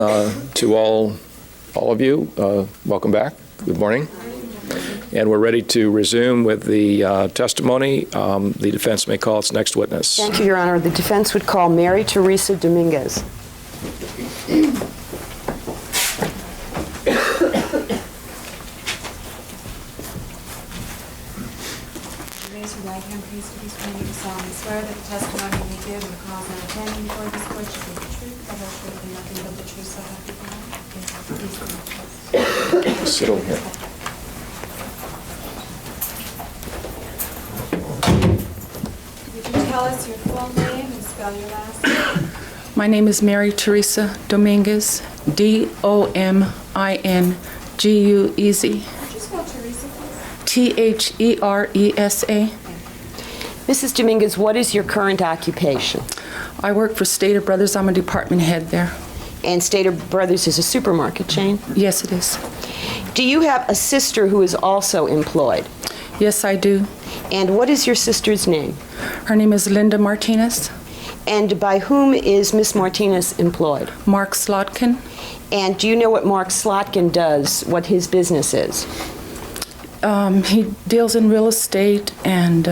To all of you, welcome back. Good morning. And we're ready to resume with the testimony. The defense may call its next witness. Thank you, Your Honor. The defense would call Mary Teresa Dominguez. Raise your right hand, please, to be sworn to solemnly swear that the testimony you may give in the cause and attending before this court shall be the truth, the whole truth, and nothing but the truth, so help you God. Please come up. Sit over here. Would you tell us your full name and spell your last name? My name is Mary Teresa Dominguez, D-O-M-I-N-G-U-E-Z, Could you spell Teresa, please? T-H-E-R-E-S-A. Mrs. Dominguez, what is your current occupation? I work for Stater Brothers. I'm a department head there. And Stater Brothers is a supermarket chain. Yes, it is. Do you have a sister who is also employed? Yes, I do. And what is your sister's name? Her name is Linda Martinez. And by whom is Miss Martinez employed? Mark Slotkin. And do you know what Mark Slotkin does, what his business is? He deals in real estate and,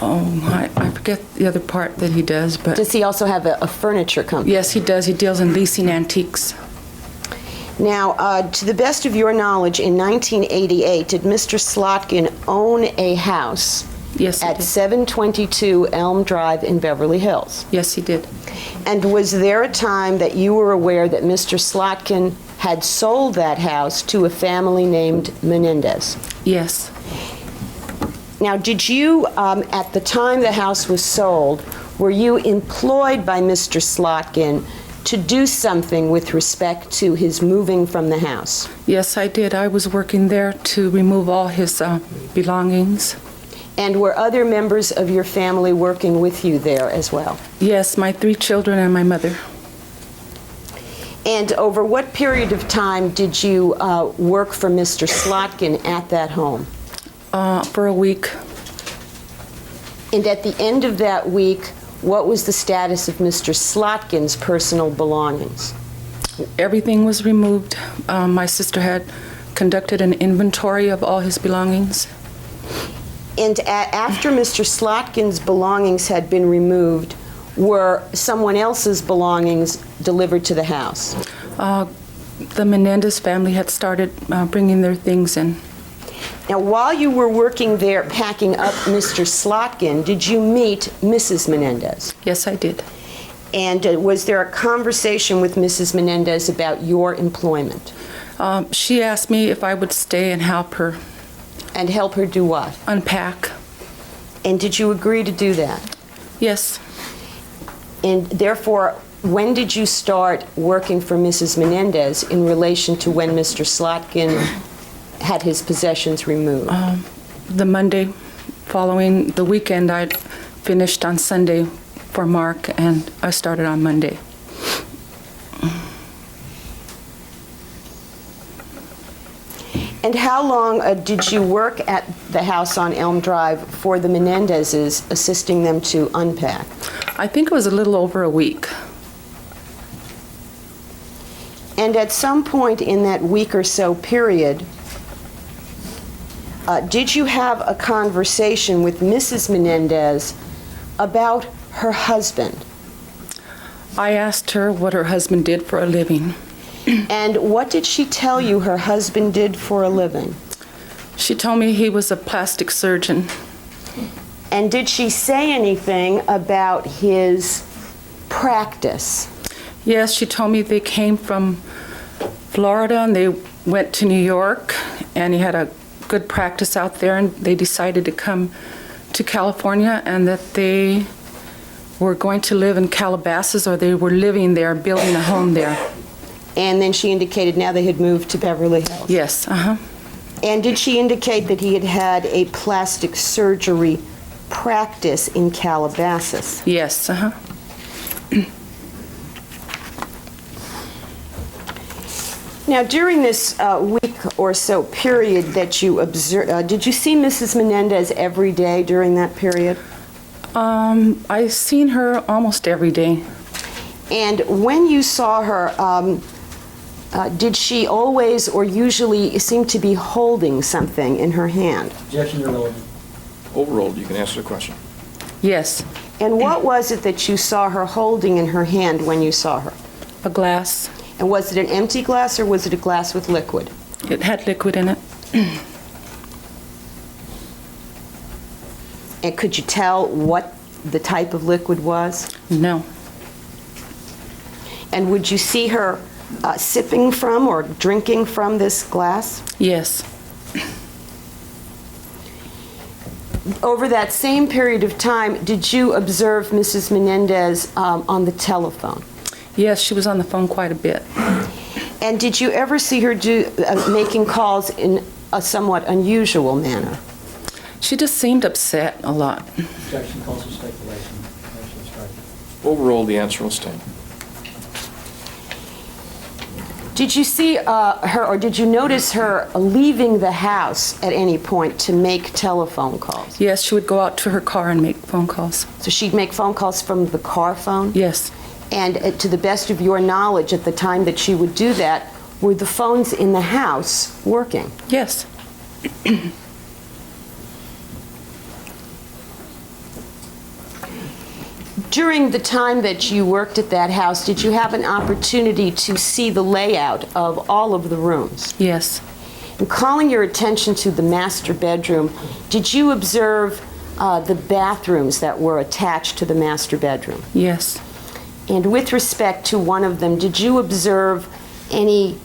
I forget the other part that he does, but... Does he also have a furniture company? Yes, he does. He deals in leasing antiques. Now, to the best of your knowledge, in 1988, did Mr. Slotkin own a house Yes, he at did. 722 Elm Drive in Beverly Hills? Yes, he did. And was there a time that you were aware that Mr. Slotkin had sold that house to a family named Menendez? Yes. Now, did you, at the time the house was sold, were you employed by Mr. Slotkin to do something with respect to his moving from the house? Yes, I did. I was working there to remove all his belongings. And were other members of your family working with you there as well? Yes, my 3 children and my mother. And over what period of time did you work for Mr. Slotkin at that home? For a week. And at the end of that week, what was the status of Mr. Slotkin's personal belongings? Everything was removed. My sister had conducted an inventory of all his belongings. And after Mr. Slotkin's belongings had been removed, were someone else's belongings delivered to the house? The Menendez family had started bringing their things in. Now, while you were working there packing up Mr. Slotkin, did you meet Mrs. Menendez? Yes, I did. And was there a conversation with Mrs. Menendez about your employment? She asked me if I would stay and help her. And help her do what? Unpack. And did you agree to do that? Yes. And therefore, when did you start working for Mrs. Menendez in relation to when Mr. Slotkin had his possessions removed? The Monday following the weekend, I finished on Sunday for Mark, and I started on Monday. And how long did you work at the house on Elm Drive for the Menendezes, assisting them to unpack? I think it was a little over a week. And at some point in that week or so period, did you have a conversation with Mrs. Menendez about her husband? I asked her what her husband did for a living. And what did she tell you her husband did for a living? She told me he was a plastic surgeon. And did she say anything about his practice? Yes, she told me they came from Florida and they went to New York, and he had a good practice out there, and they decided to come to California, and that they were going to live in Calabasas, or they were living there, building a home there. And then she indicated now they had moved to Beverly Hills. Yes, And did she indicate that he had had a plastic surgery practice in Calabasas? Yes, Now, during this week or so period that you observed, did you see Mrs. Menendez every day during that period? I've seen her almost every day. And when you saw her, did she always or usually seem to be holding something in her hand? Objection, irrelevant. Overruled. You can answer the question. Yes, And what was it that you saw her holding in her hand when you saw her? a glass. And was it an empty glass or was it a glass with liquid? It had liquid in it. And could you tell what the type of liquid was? No. And would you see her sipping from or drinking from this glass? Yes. Over that same period of time, did you observe Mrs. Menendez on the telephone? Yes, she was on the phone quite a bit. And did you ever see her making calls in a somewhat unusual manner? She just seemed upset a lot. Objection calls for speculation. Motion is strike. Overruled. The answer will stand. Did you see her, or did you notice her leaving the house at any point to make telephone calls? Yes, she would go out to her car and make phone calls. So she'd make phone calls from the car phone? Yes. And to the best of your knowledge, at the time that she would do that, were the phones in the house working? Yes. During the time that you worked at that house, did you have an opportunity to see the layout of all of the rooms? Yes. And calling your attention to the master bedroom, did you observe the bathrooms that were attached to the master bedroom? Yes. And with respect to one of them, did you observe any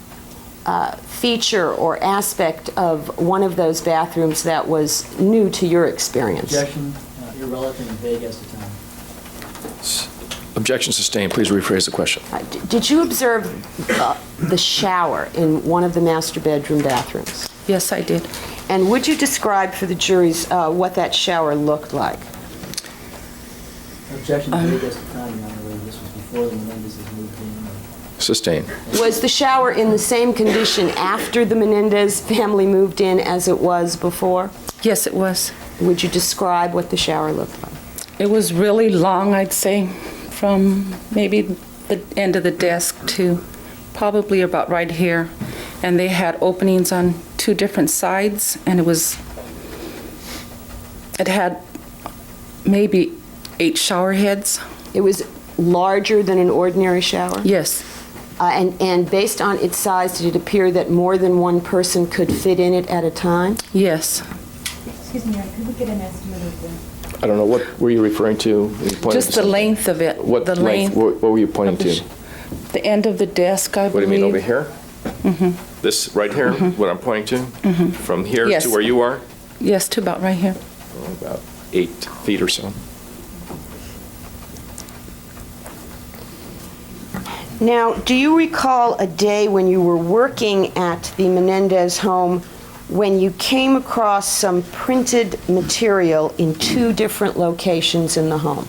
feature or aspect of one of those bathrooms that was new to your experience? Objection, irrelevant and vague as to time. Objection sustained. Please rephrase the question. Did you observe the shower in one of the master bedroom bathrooms? Yes, I did. And would you describe for the juries what that shower looked like? Objection, vague as to time, Your Honor. This was before the Menendezes moved in. Sustained. Was the shower in the same condition after the Menendez family moved in as it was before? Yes, it was. Would you describe what the shower looked like? It was really long, I'd say, from maybe the end of the desk to probably about right here. And they had openings on two different sides, and it had maybe 8 shower heads. It was larger than an ordinary shower? Yes. And based on its size, did it appear that more than one person could fit in it at a time? Yes. Excuse me, could we get an estimate of the... I don't know. What were you referring to? You pointed Just to the something. length of it. What the length? What were you pointing of to? the end of the desk, I What do you believe. mean, over here? Mm-hmm. This right here, what I'm pointing to? Mm-hmm. From here Yes. to where you are? Yes, to about right here. About 8 feet or so. Now, do you recall a day when you were working at the Menendez home when you came across some printed material in 2 different locations in the home?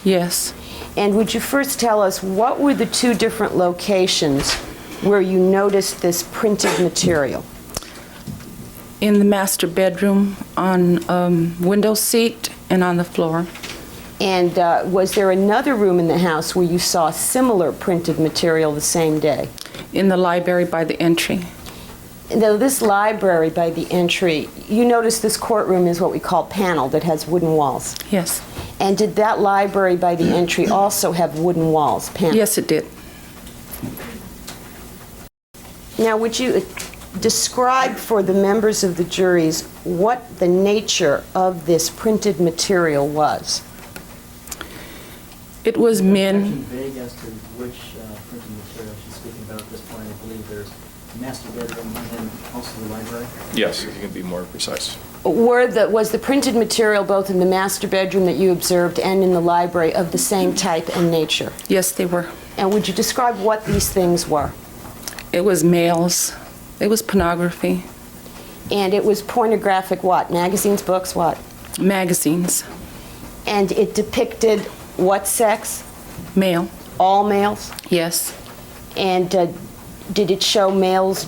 Yes. And would you first tell us what were the 2 different locations where you noticed this printed material? In the master bedroom, on window seat, and on the floor. And was there another room in the house where you saw similar printed material the same day? In the library by the entry. Now, this library by the entry, you notice this courtroom is what we call paneled. It has wooden walls. Yes. And did that library by the entry also have wooden walls, paneled? Yes, it did. Now, would you describe for the members of the juries what the nature of this printed material was? It was Objection, men. vague as to which printing material she's speaking about at this point. I believe there's the master bedroom and then also the library. Yes, you can be more precise. Was the printed material both in the master bedroom that you observed and in the library of the same type and nature? Yes, they were. And would you describe what these things were? It was males. It was pornography. And it was pornographic what? Magazines, books, what? Magazines. And it depicted what sex? Male. All males? Yes. And did it show males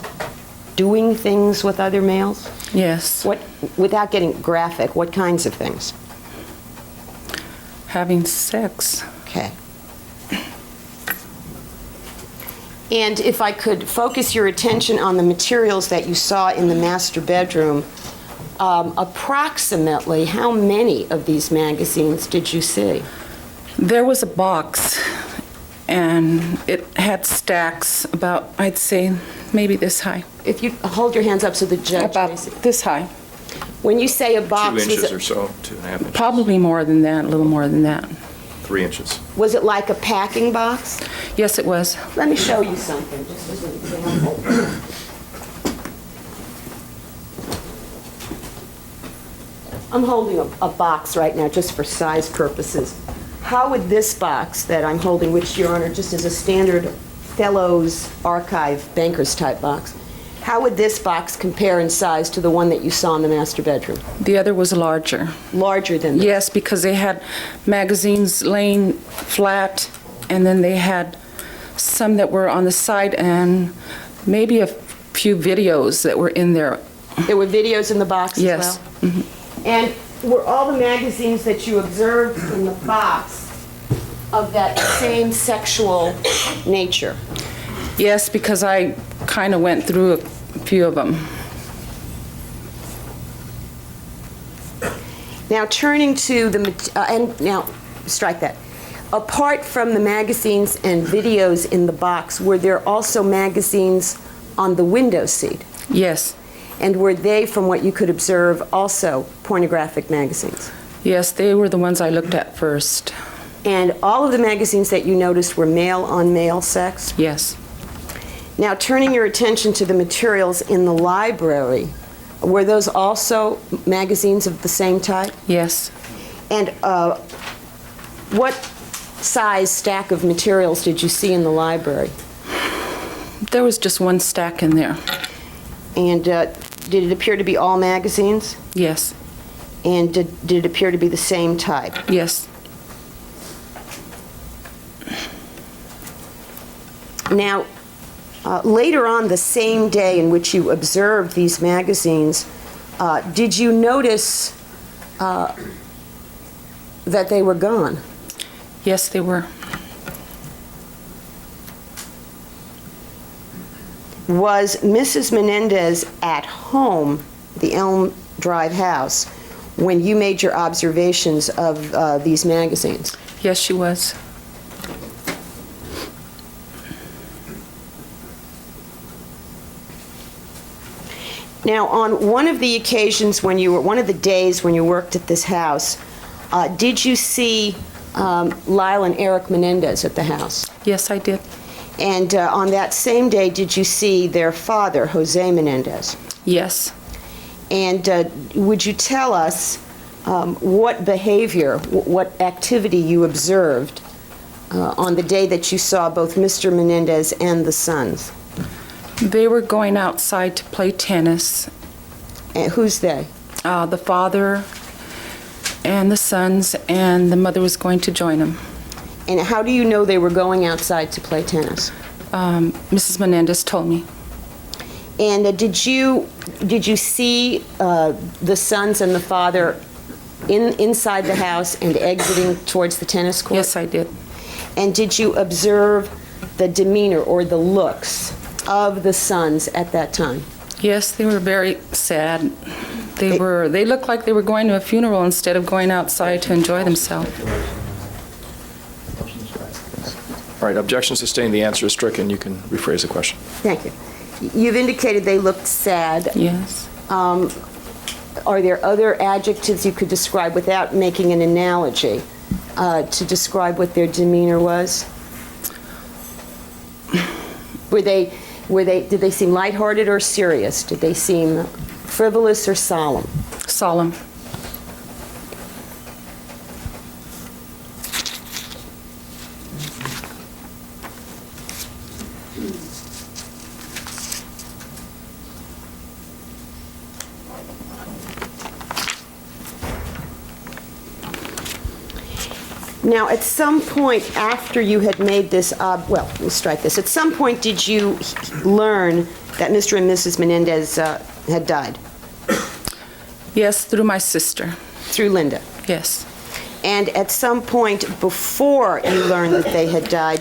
doing things with other males? Yes. What, without getting graphic, what kinds of things? Having sex. Okay. And if I could focus your attention on the materials that you saw in the master bedroom, approximately how many of these magazines did you see? There was a box, and it had stacks about, I'd say, maybe this high. If you hold your hands up so the judge About may see. this high. When you say a box, 2 was inches it, or so, 2.5 inches. Probably more than that, a little more than that. 3 inches. was it like a packing box? Yes, it was. Let me show you something, just as an example. I'm holding a box right now, just for size purposes. How would this box that I'm holding, which, Your Honor, just as a standard Fellows Archive Bankers type box, how would this box compare in size to the one that you saw in the master bedroom? The other was larger. Larger than this? Yes, because they had magazines laying flat, and then they had some that were on the side, and maybe a few videos that were in there. There were videos in the box as well? Yes. And were all the magazines that you observed in the box of that same sexual nature? Yes, because I kind of went through a few of them. Now, turning to and now, strike that. Apart from the magazines and videos in the box, were there also magazines on the window seat? Yes. And were they, from what you could observe, also pornographic magazines? Yes, they were the ones I looked at first. And all of the magazines that you noticed were male-on-male sex? Yes. Now, turning your attention to the materials in the library, were those also magazines of the same type? Yes. And what size stack of materials did you see in the library? There was just one stack in there. And did it appear to be all magazines? Yes. And did it appear to be the same type? Yes. Now, later on the same day in which you observed these magazines, did you notice that they were gone? Yes, they were. Was Mrs. Menendez at home, the Elm Drive house, when you made your observations of these magazines? Yes, she was. Now, on one of the occasions when you were, one of the days when you worked at this house, did you see Lyle and Erik Menendez at the house? Yes, I did. And on that same day, did you see their father, Jose Menendez? Yes. And would you tell us what behavior, what activity you observed on the day that you saw both Mr. Menendez and the sons? They were going outside to play tennis. And who's they? The father and the sons, and the mother was going to join them. And how do you know they were going outside to play tennis? Mrs. Menendez told me. And did you see the sons and the father inside the house and exiting towards the tennis court? Yes, I did. And did you observe the demeanor or the looks of the sons at that time? Yes, they were very sad. They looked like they were going to a funeral instead of going outside to enjoy themselves. All right, objection sustained. The answer is stricken. You can rephrase the question. Thank you. You've indicated they looked sad. Yes. Are there other adjectives you could describe without making an analogy to describe what their demeanor was? Did they seem lighthearted or serious? Did they seem frivolous or solemn? Solemn. Now, at some point after you had made this, well, we'll strike this. At some point, did you learn that Mr. and Mrs. Menendez had died? Yes, through my sister. Through Linda? Yes. And at some point before you learned that they had died,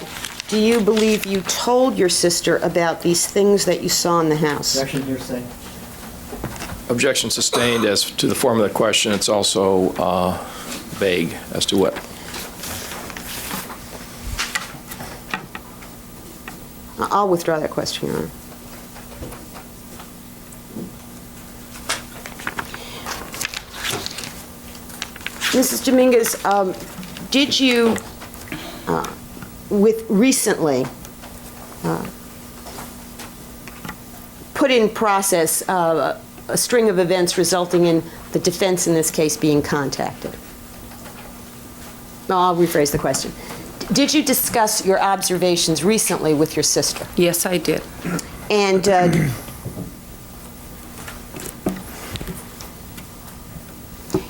do you believe you told your sister about these things that you saw in the house? Objection, hearsay. Objection sustained as to the form of the question. It's also vague as to what. I'll withdraw that question, Your Honor. Mrs. Dominguez, did you, recently, put in process a string of events resulting in the defense in this case being contacted? No, I'll rephrase the question. Did you discuss your observations recently with your sister? Yes, I did. And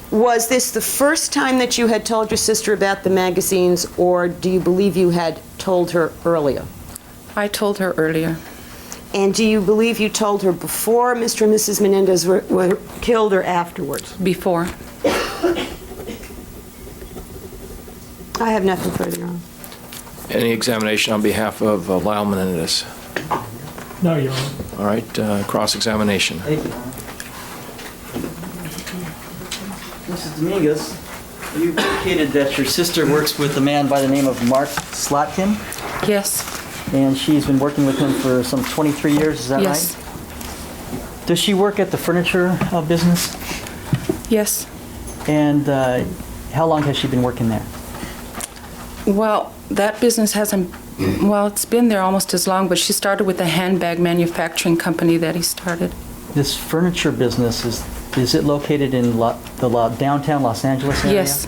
was this the first time that you had told your sister about the magazines, or do you believe you had told her earlier? I told her earlier. And do you believe you told her before Mr. and Mrs. Menendez were killed or afterwards? Before. I have nothing further, Your Honor. Any examination on behalf of Lyle Menendez? No, Your Honor. All right, cross-examination. Thank you, Your Honor. Mrs. Dominguez, you indicated that your sister works with a man by the name of Mark Slotkin, Yes. and she's been working with him for some 23 years, is that right? Yes. Does she work at the furniture business? Yes. And how long has she been working there? Well, that business hasn't, well, it's been there almost as long, but she started with a handbag manufacturing company that he started. This furniture business, is it located in downtown Los Angeles area? Yes.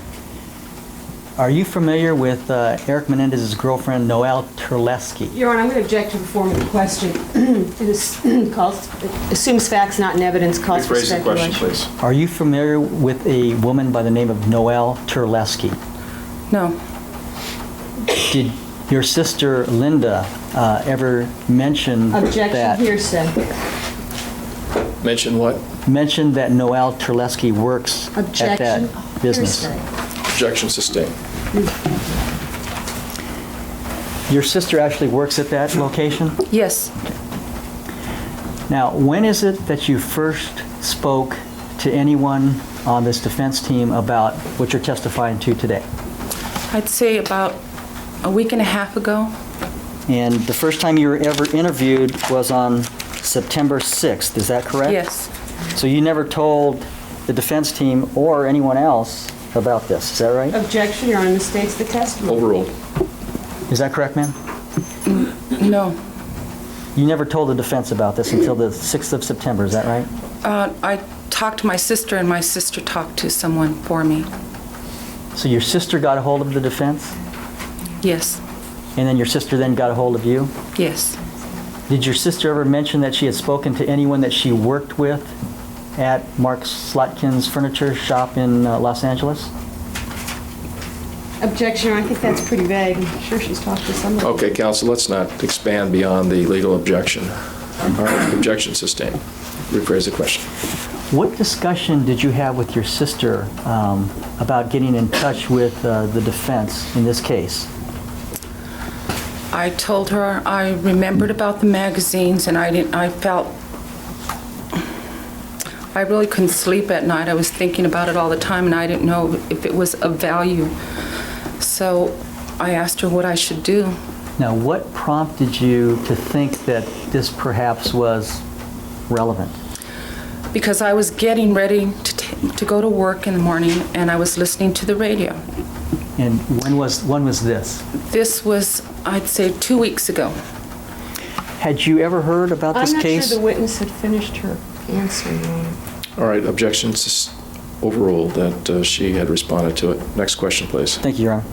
Are you familiar with Erik Menendez's girlfriend, Noelle Terleski? Your Honor, I'm going to object to the form of the question. It assumes facts, not in evidence, calls for Rephrase the question, speculation. please. Are you familiar with a woman by the name of Noelle Terleski? No. Did your sister Linda ever mention Objection, that? hearsay. Mention what? Mention that Noelle Terleski works at Objection, that business? hearsay. Objection sustained. Your sister actually works at that location? Yes. Now, when is it that you first spoke to anyone on this defense team about what you're testifying to today? I'd say about a week and a half ago. And the first time you were ever interviewed was on September 6th, is that correct? Yes. So you never told the defense team or anyone else about this, is that right? Objection, Your Honor, misstates the testimony. Overruled. Is that correct, ma'am? No. You never told the defense about this until the 6th of September, is that right? I talked to my sister, and my sister talked to someone for me. So your sister got a hold of the defense, Yes. and then your sister then got a hold of you? Yes. Did your sister ever mention that she had spoken to anyone that she worked with at Mark Slotkin's furniture shop in Los Angeles? Objection, Your Honor, I think that's pretty vague. I'm sure she's talked to somebody. Okay, counsel, let's not expand beyond the legal objection. All right, objection sustained. Rephrase the question. What discussion did you have with your sister about getting in touch with the defense in this case? I told her I remembered about the magazines, and I really couldn't sleep at night. I was thinking about it all the time, and I didn't know if it was of value. So I asked her what I should do. Now, what prompted you to think that this perhaps was relevant? Because I was getting ready to go to work in the morning, and I was listening to the radio. And when was this? This was, I'd say, 2 weeks ago. Had you ever heard about this I'm not case? sure the witness had finished her answer, Your Honor. All right, objection overruled that she had responded to it. Next question, please. Thank you, Your Honor.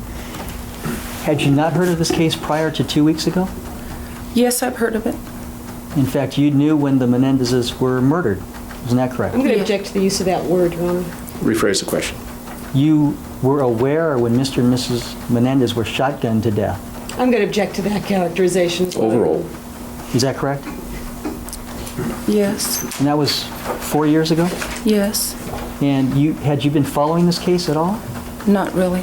Had you not heard of this case prior to 2 weeks ago? Yes, I've heard of it. In fact, you knew when the Menendezes were murdered. Isn't that correct? I'm going to Yeah. object to the use of that word, Your Honor. Rephrase the question. You were aware when Mr. and Mrs. Menendez were shotgunned to death. I'm going to object to that characterization. as well. Overruled. Is that correct? Yes. And that was 4 years ago? Yes. And had you been following this case at all? Not really.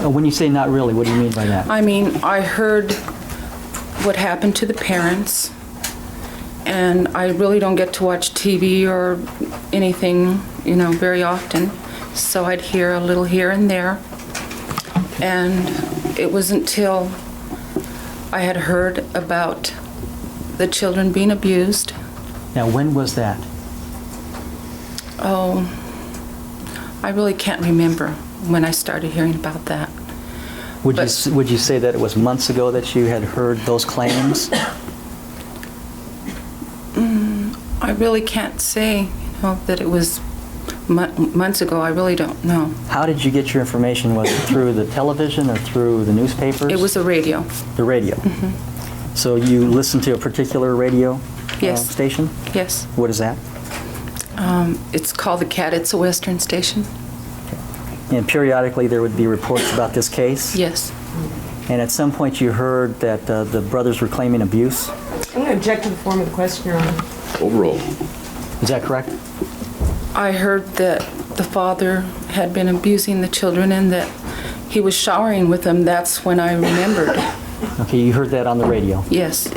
When you say not really, what do you mean by that? I mean, I heard what happened to the parents. And I really don't get to watch TV or anything, very often. So I'd hear a little here and there. And it wasn't until I had heard about the children being abused. Now, when was that? Oh, I really can't remember when I started hearing about that. Would you say that it was months ago that you had heard those claims? I really can't say, that it was months ago. I really don't know. How did you get your information? Was it through the television or through the newspapers? It was the radio. The radio. Mm-hmm. So you listened to a particular radio Yes. station? Yes. What is that? It's called the Cat. It's a Western station. And periodically there would be reports about this case? Yes. And at some point you heard that the brothers were claiming abuse? I'm going to object to the form of the question, Your Honor. Overruled. Is that correct? I heard that the father had been abusing the children and that he was showering with them. That's when I remembered. Okay, you heard that on the radio. Yes.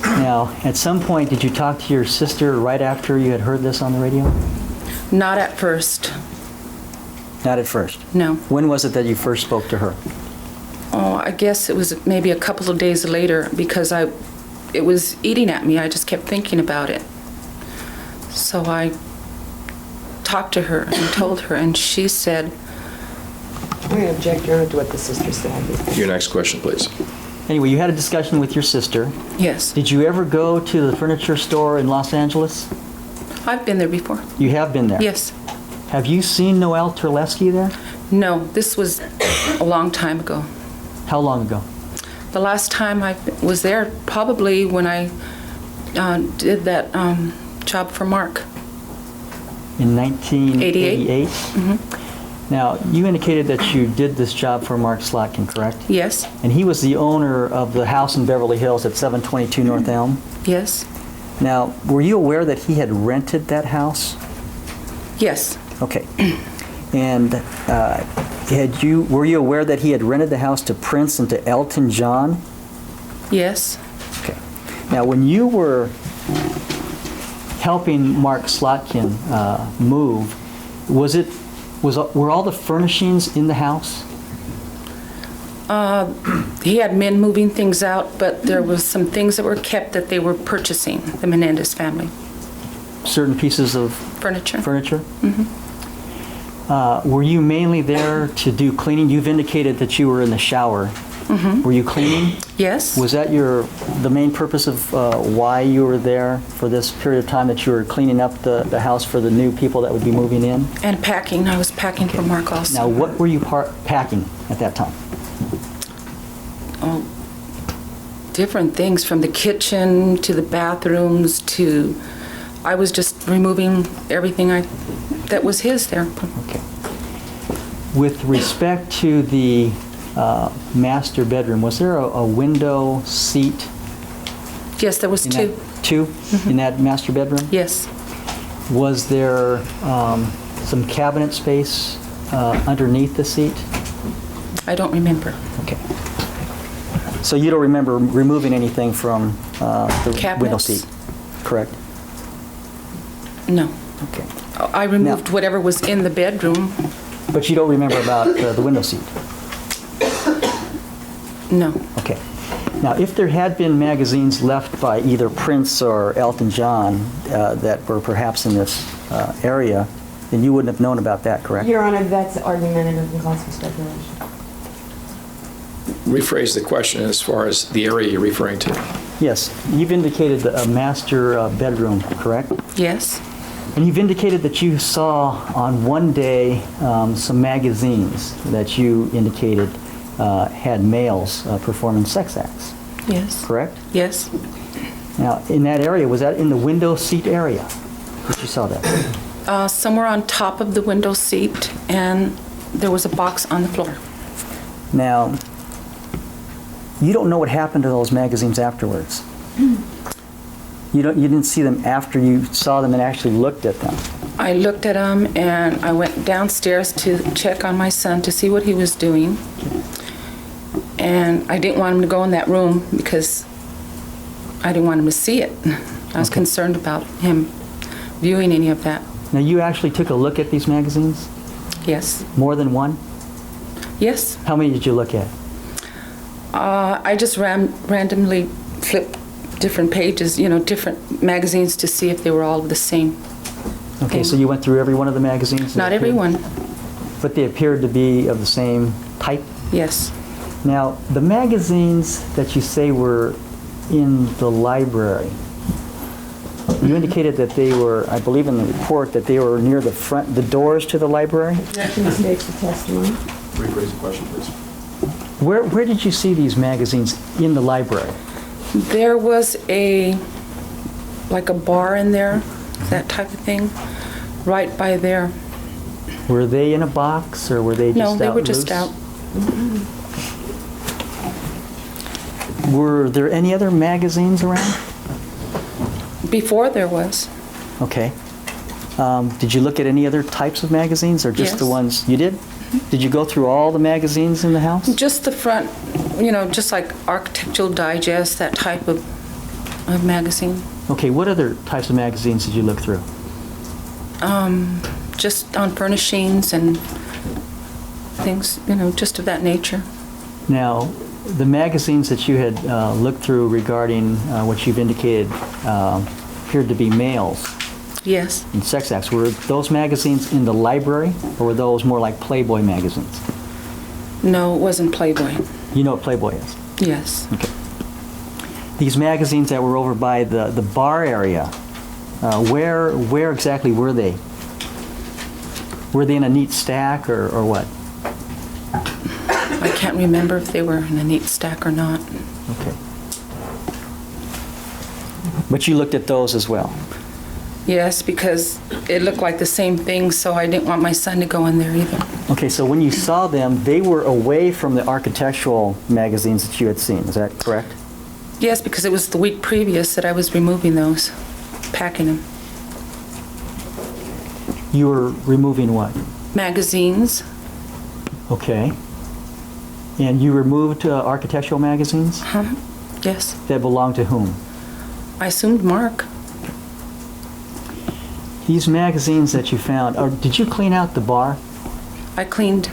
Now, at some point, did you talk to your sister right after you had heard this on the radio? Not at first. Not at first. No. When was it that you first spoke to her? Oh, I guess it was maybe a couple of days later because it was eating at me. I just kept thinking about it. So I talked to her and told her, and she said... I'm going to object, Your Honor, to what the sister said. Your next question, please. Anyway, you had a discussion with your sister. Yes. Did you ever go to the furniture store in Los Angeles? I've been there before. You have been there? Yes. Have you seen Noelle Terlesky there? No, this was a long time ago. How long ago? The last time I was there, probably when I did that job for Mark. In 1988? Mm-hmm. Now, you indicated that you did this job for Mark Slotkin, correct? Yes. And he was the owner of the house in Beverly Hills at 722 North Elm? Yes. Now, were you aware that he had rented that house? Yes. Okay. And were you aware that he had rented the house to Prince and to Elton John? Yes. Okay. Now, when you were helping Mark Slotkin move, were all the furnishings in the house? He had men moving things out, but there was some things that were kept that they were purchasing, the Menendez family. Certain pieces of Furniture. furniture? Mm-hmm. Were you mainly there to do cleaning? You've indicated that you were in the shower. Mm-hmm. Were you cleaning? Yes. Was that the main purpose of why you were there for this period of time, that you were cleaning up the house for the new people that would be moving in? And packing. I was packing for Mark also. Now, what were you packing at that time? Oh, different things, from the kitchen to the bathrooms to... I was just removing everything that was his there. Okay. With respect to the master bedroom, was there a window seat? Yes, there was two. Two in that master bedroom? Yes. Was there some cabinet space underneath the seat? I don't remember. Okay. So you don't remember removing anything from the Cabinets? window seat, correct? No. Okay. I removed whatever was in the bedroom. But you don't remember about the window seat? No. Okay. Now, if there had been magazines left by either Prince or Elton John that were perhaps in this area, then you wouldn't have known about that, correct? Your Honor, that's argumentative and cause for speculation. Rephrase the question as far as the area you're referring to. Yes. You've indicated a master bedroom, correct? Yes. And you've indicated that you saw on one day some magazines that you indicated had males performing sex acts, Yes. correct? Yes. Now, in that area, was that in the window seat area that you saw that? Somewhere on top of the window seat, and there was a box on the floor. Now, you don't know what happened to those magazines afterwards. You didn't see them after you saw them and actually looked at them. I looked at them, and I went downstairs to check on my son to see what he was doing. And I didn't want him to go in that room because I didn't want him to see it. I was concerned about him viewing any of that. Now, you actually took a look at these magazines? Yes. More than one? Yes. How many did you look at? I just randomly flipped different pages, different magazines to see if they were all the same. Okay, thing. so you went through every one of the magazines? that Not every appeared? one. But they appeared to be of the same type? Yes. Now, the magazines that you say were in the library, you indicated that they were, I believe in the report, that they were near the doors to the library? States the testimony. Rephrase the question, please. Where did you see these magazines in the library? There was like a bar in there, that type of thing, right by there. Were they in a box, or were they just out No, they were just loose? out. Were there any other magazines around? Before there was. Okay. Did you look at any other types of magazines, or just the Yes. ones you did? Did you go through all the magazines in the house? Just the front, just like Architectural Digest, that type of magazine. Okay, what other types of magazines did you look through? Just on furnishings and things, just of that nature. Now, the magazines that you had looked through regarding what you've indicated appeared to be males Yes. and sex acts. Were those magazines in the library, or were those more like Playboy magazines? No, it wasn't Playboy. You know what Playboy is? Yes. Okay. These magazines that were over by the bar area, where exactly were they? Were they in a neat stack, or what? I can't remember if they were in a neat stack or not. Okay. But you looked at those as well? Yes, because it looked like the same thing, so I didn't want my son to go in there either. Okay, so when you saw them, they were away from the architectural magazines that you had seen, is that correct? Yes, because it was the week previous that I was removing those, packing them. You were removing what? Magazines. Okay. And you removed architectural magazines Yes. that belonged to whom? I assumed Mark. These magazines that you found, did you clean out the bar? I cleaned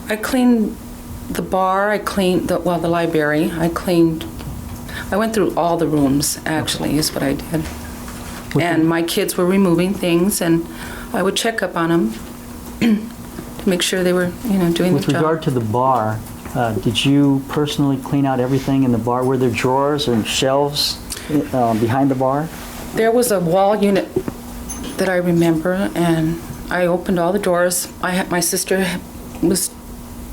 the bar, I cleaned the library, I went through all the rooms, actually, is what I did. And my kids were removing things, and I would check up on them to make sure they were, doing the job. With regard to the bar, did you personally clean out everything in the bar? Were there drawers and shelves behind the bar? There was a wall unit that I remember, and I opened all the doors. My sister was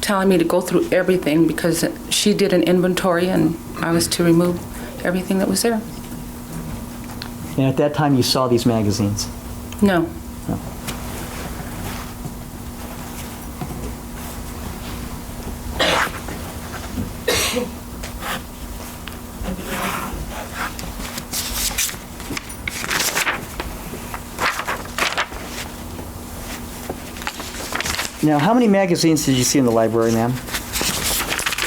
telling me to go through everything because she did an inventory, and I was to remove everything that was there. And at that time, you saw these magazines? No. No. Now, how many magazines did you see in the library, ma'am?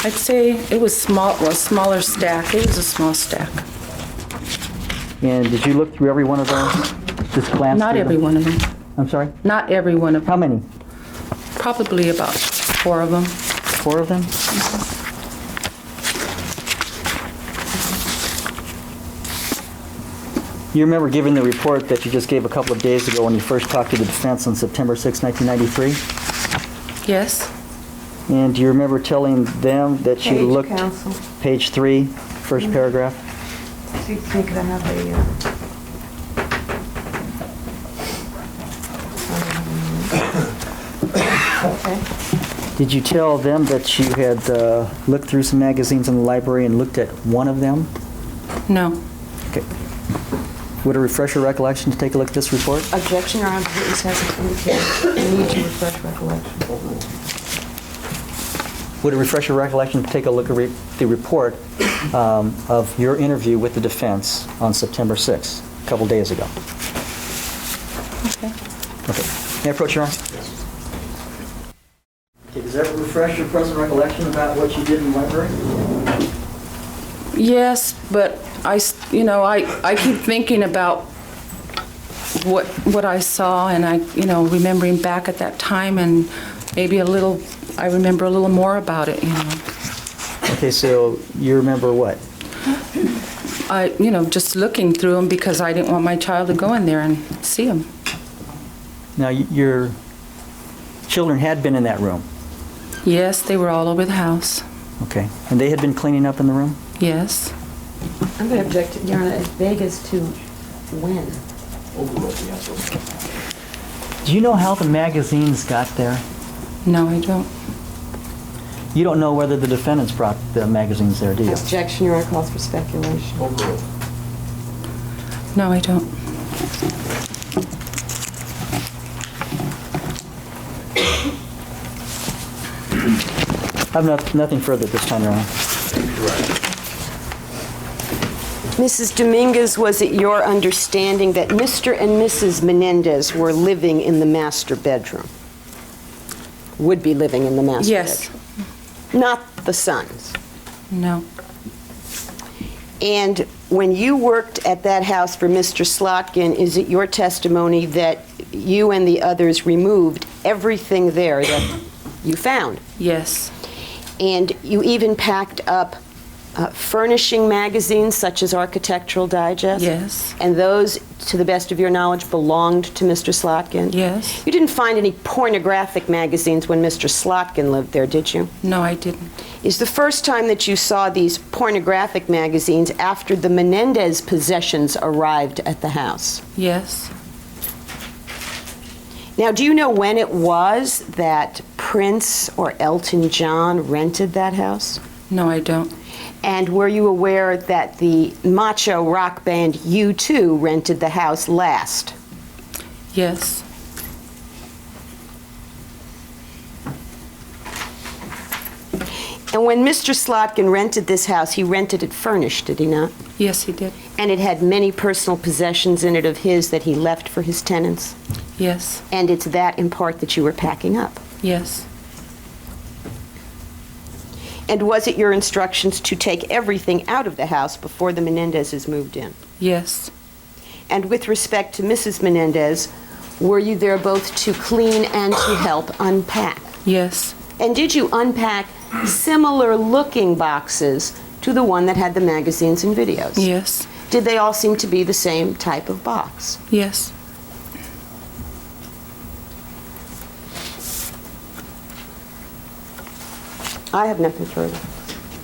I'd say it was a smaller stack. It was a small stack. And did you look through every one of those? Just glance Not through every them? one of them. I'm sorry? Not every one of How them. many? Probably about 4 of them. 4 of them? You remember giving the report that you just gave a couple of days ago when you first talked to the defense on September 6, 1993? Yes. And do you remember telling them that you Page, looked... counsel. Page 3, first paragraph? See if I have Okay. Did you tell them that you had looked through some magazines in the library and looked at one of them? No. Okay. Would it refresh your recollection to take a look at this report? Objection, Your Honor, witness hasn't indicated a need to refresh recollection. Would it refresh your recollection to take a look at the report of your interview with the defense on September 6th, a couple days ago? Okay. Okay. May I approach, Your Honor? Okay, does that refresh your present recollection about what you did in the library? Yes, but I keep thinking about what I saw, and remembering back at that time, and maybe I remember a little more about it, Okay, so you remember what? just looking through them because I didn't want my child to go in there and see them. Now, your children had been in that room, Yes, they were all over the house. okay? And they had been cleaning up in the room? Yes. I'm going to object, Your Honor, as vague as to when. Do you know how the magazines got there? No, I don't. You don't know whether the defendants brought the magazines there, do you? Objection, Your Honor, calls for speculation. No, I don't. I have nothing further at this time, Your Honor. Mrs. Dominguez, was it your understanding that Mr. and Mrs. Menendez were living in the master bedroom? Would be living in the master Yes. bedroom? Not the sons? No. And when you worked at that house for Mr. Slotkin, is it your testimony that you and the others removed everything there that you found? Yes. And you even packed up furnishing magazines such as Architectural Digest? Yes. And those, to the best of your knowledge, belonged to Mr. Slotkin? Yes. You didn't find any pornographic magazines when Mr. Slotkin lived there, did you? No, I didn't. Is the first time that you saw these pornographic magazines after the Menendez possessions arrived at the house? Yes. Now, do you know when it was that Prince or Elton John rented that house? No, I don't. And were you aware that the macho rock band U2 rented the house last? Yes. And when Mr. Slotkin rented this house, he rented it furnished, did he not? Yes, he did. And it had many personal possessions in it of his that he left for his tenants? Yes. And it's that, in part, that you were packing up? Yes. And was it your instructions to take everything out of the house before the Menendezes moved in? Yes. And with respect to Mrs. Menendez, were you there both to clean and to help unpack? Yes. And did you unpack similar-looking boxes to the one that had the magazines and videos? Yes. Did they all seem to be the same type of box? Yes. I have nothing further.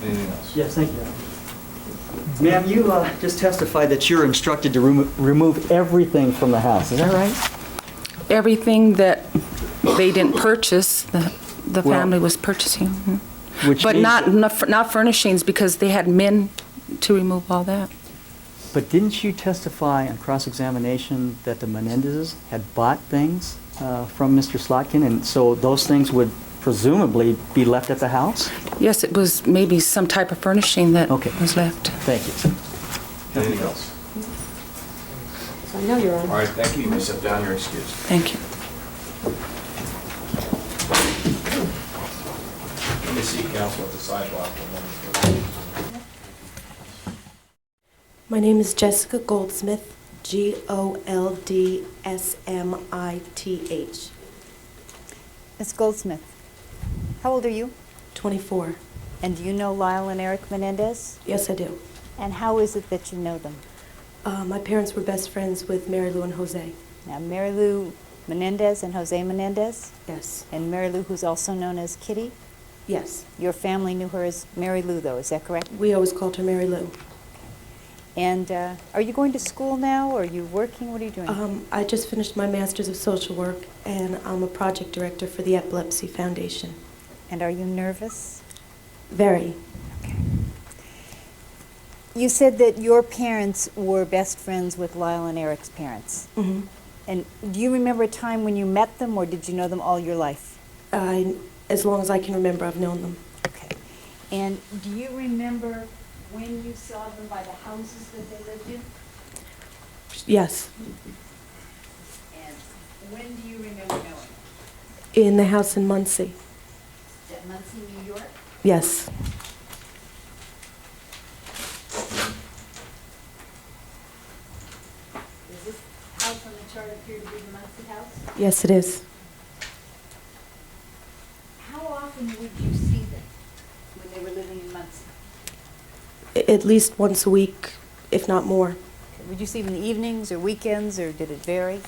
Anything else? Yes, thank you. Ma'am, you just testified that you're instructed to remove everything from the house. Is that right? Everything that they didn't purchase, the Well, family was purchasing. Mhm. Which But means not furnishings, because they had men to remove all that. But didn't you testify on cross-examination that the Menendezes had bought things from Mr. Slotkin, and so those things would presumably be left at the house? Yes, it was maybe some type of furnishing that Okay. was left. Thank you. Anything else? I know you're on. All right, thank you. You may sit down. You're excused. Thank you. Let me see counsel at the sidewalk. My name is Jessica Goldsmith, Goldsmith. Ms. Goldsmith, how old are you? 24. And do you know Lyle and Erik Menendez? Yes, I do. And how is it that you know them? My parents were best friends with Mary Lou and Jose. Now, Mary Lou Menendez and Jose Menendez? Yes. And Mary Lou, who's also known as Kitty? Yes. Your family knew her as Mary Lou, though, is that correct? We always called her Mary Lou. And are you going to school now, or are you working? What are you doing? I just finished my Master's of Social Work, and I'm a project director for the Epilepsy Foundation. And are you nervous? Very. Okay. You said that your parents were best friends with Lyle and Erik's parents. Mm-hmm. And do you remember a time when you met them, or did you know them all your life? As long as I can remember, I've known them. Okay. And do you remember when you saw them by the houses that they lived in? Yes. And when do you remember knowing? In the house in Muncie. at Muncie, New York? Yes. Does this house on the chart appear to be the Muncie house? Yes, it is. How often would you see them when they were living in Muncie? At least once a week, if not more. Would you see them in the evenings or weekends, or did it vary?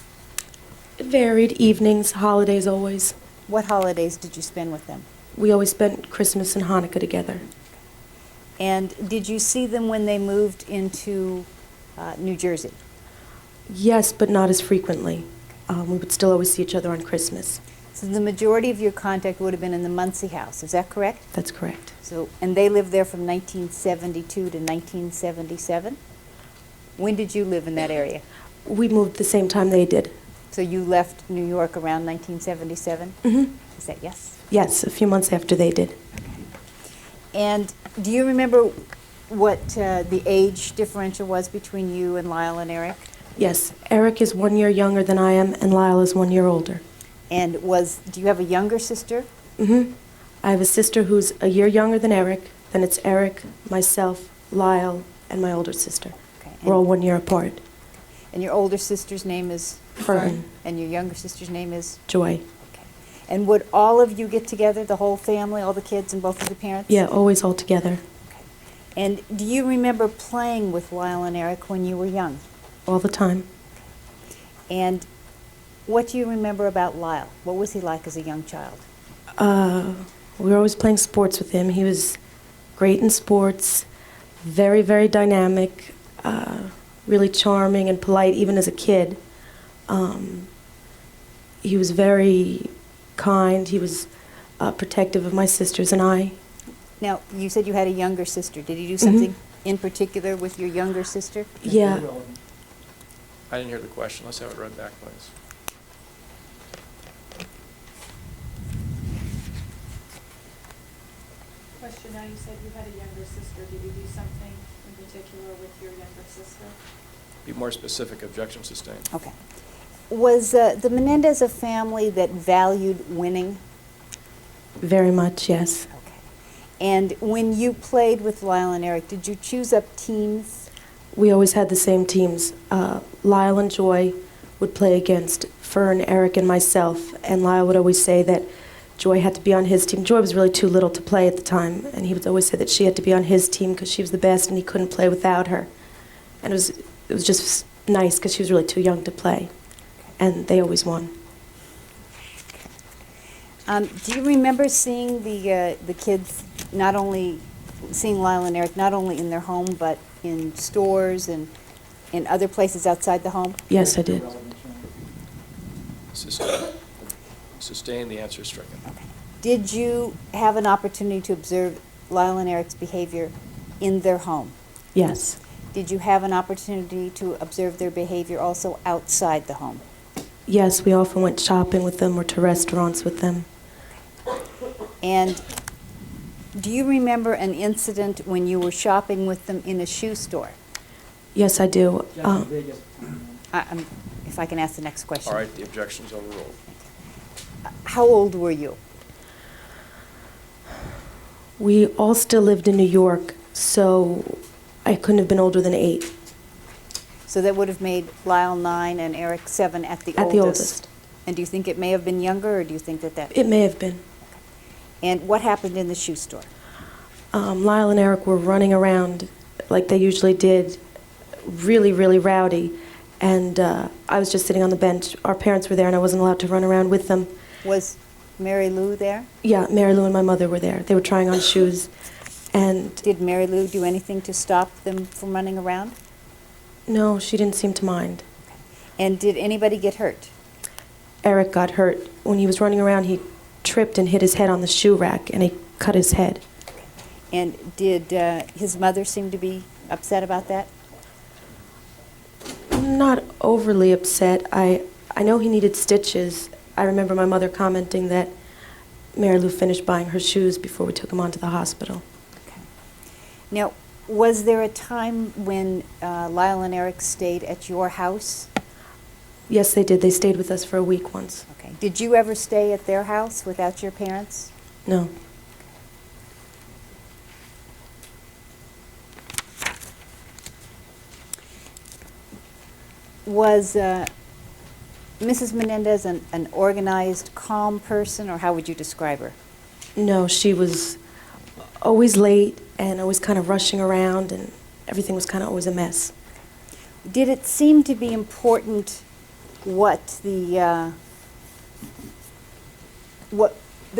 It varied, evenings, holidays always. What holidays did you spend with them? We always spent Christmas and Hanukkah together. And did you see them when they moved into New Jersey? Yes, but not as frequently. We would still always see each other on Christmas. So the majority of your contact would have been in the Muncie house, is that correct? That's correct. So, and they lived there from 1972 to 1977? When did you live in that area? We moved the same time they did. So you left New York around 1977? Mm-hmm. Is that yes? Yes, a few months after they did. And do you remember what the age differential was between you and Lyle and Erik? Yes, Erik is 1 year younger than I am, and Lyle is 1 year older. And do you have a younger sister? Mm-hmm. I have a sister who's a year younger than Erik. Then it's Erik, myself, Lyle, and my older sister. Okay. We're all 1 year apart. And your older sister's name is? Fern. And your younger sister's name is? Joy. Okay. And would all of you get together, the whole family, all the kids and both of the parents? Yeah, always all together. Okay. And do you remember playing with Lyle and Erik when you were young? All the time. And what do you remember about Lyle? What was he like as a young child? We were always playing sports with him. He was great in sports, very, very dynamic, really charming and polite, even as a kid. He was very kind. He was protective of my sisters and I. Now, you said you had a younger sister. Did he do something in particular with your younger sister? Yeah. I didn't hear the question. Let's have it read back, please. Question, now you said you had a younger sister. Did you do something in particular with your younger sister? Be more specific. Objection sustained. Okay. Was the Menendez a family that valued winning? Very much, yes. Okay. And when you played with Lyle and Erik, did you choose up teams? We always had the same teams. Lyle and Joy would play against Fern, Erik, and myself, and Lyle would always say that Joy had to be on his team. Joy was really too little to play at the time, and he would always say that she had to be on his team because she was the best and he couldn't play without her. And it was just nice because she was really too young to play, and they always won. Do you remember seeing the kids, not only seeing Lyle and Erik, not only in their home, but in stores and in other places outside the home? Yes, I did. Sustain. The answer is stricken. Okay. Did you have an opportunity to observe Lyle and Erik's behavior in their home? Yes. Did you have an opportunity to observe their behavior also outside the home? Yes, we often went shopping with them or to restaurants with them. And do you remember an incident when you were shopping with them in a shoe store? Yes, I do. If I can ask the next question. All right. The objection is overruled. How old were you? We all still lived in New York, so I couldn't have been older than 8. So that would have made Lyle 9 and Erik 7 at the oldest. At the oldest. And do you think it may have been younger, or do you think that? It may have been. And what happened in the shoe store? Lyle and Erik were running around like they usually did, really, really rowdy. And I was just sitting on the bench. Our parents were there, and I wasn't allowed to run around with them. Was Mary Lou there? Yeah, Mary Lou and my mother were there. They were trying on shoes. And Did Mary Lou do anything to stop them from running around? no, she didn't seem to mind. And did anybody get hurt? Erik got hurt. When he was running around, he tripped and hit his head on the shoe rack, and he cut his head. And did his mother seem to be upset about that? Not overly upset. I know he needed stitches. I remember my mother commenting that Mary Lou finished buying her shoes before we took him on to the hospital. Okay. Now, was there a time when Lyle and Erik stayed at your house? Yes, they did. They stayed with us for a week once. Okay. Did you ever stay at their house without your parents? No. Was Mrs. Menendez an organized, calm person, or how would you describe her? No, she was always late and always kind of rushing around, and everything was kind of always a mess. Did it seem to be important what the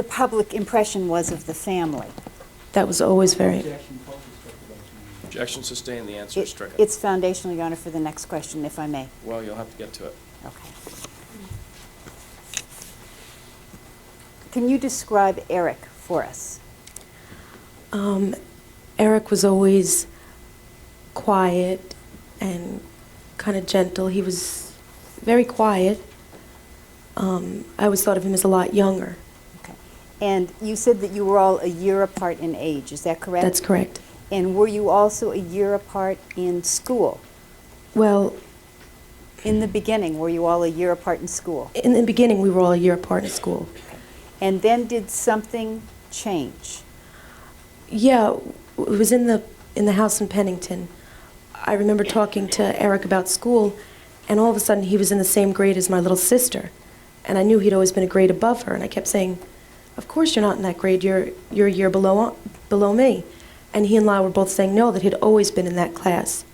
public impression was of the family? That was always very... Objection sustained, the answer is stricken. It's foundational, Your Honor, for the next question, if I may. Well, you'll have to get to it. Okay. Can you describe Erik for us? Erik was always quiet and kind of gentle. He was very quiet. I always thought of him as a lot younger. Okay. And you said that you were all a year apart in age, is that correct? That's correct. And were you also a year apart in school? Well, In the beginning, were you all a year apart in school? in the beginning, we were all a year apart in school. And then did something change? Yeah, it was in the house in Pennington. I remember talking to Erik about school, and all of a sudden he was in the same grade as my little sister. And I knew he'd always been a grade above her, and I kept saying, "Of course you're not in that grade, you're a year below me." And he and Lyle were both saying no, that he'd always been in that class.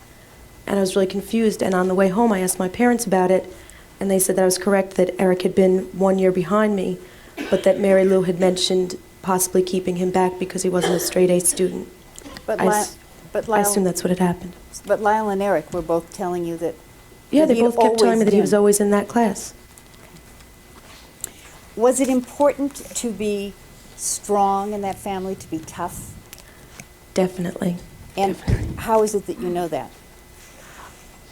And I was really confused, and on the way home I asked my parents about it, and they said that I was correct, that Erik had been 1 year behind me, but that Mary Lou had mentioned possibly keeping him back because he wasn't a straight-A student. But I assume that's what had happened. But Lyle and Erik were both telling you that... Yeah, that they he'd both kept telling me that he was been. always in that class. Was it important to be strong in that family, to be tough? Definitely. And how is it that you know that?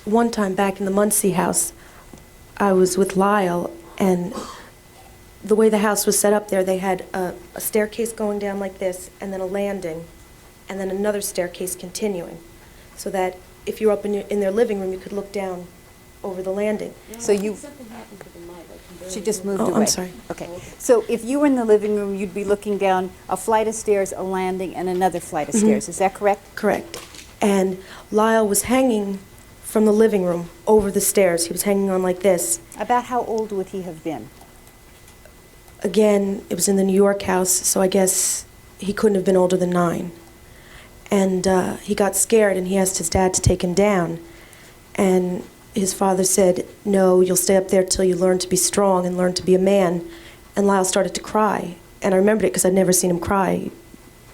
One time back in the Muncie house, I was with Lyle, and the way the house was set up there, they had a staircase going down like this, and then a landing, and then another staircase continuing, so that if you were up in their living room, you could look down over the landing. So you... She just moved away. Oh, I'm sorry. Okay. So if you were in the living room, you'd be looking down a flight of stairs, a landing, and another flight of stairs. Is that correct? Correct. And Lyle was hanging from the living room over the stairs. He was hanging on like this. About how old would he have been? Again, it was in the New York house, so I guess he couldn't have been older than 9. And he got scared, and he asked his dad to take him down. And his father said, "No, you'll stay up there till you learn to be strong and learn to be a man." And Lyle started to cry. And I remembered it because I'd never seen him cry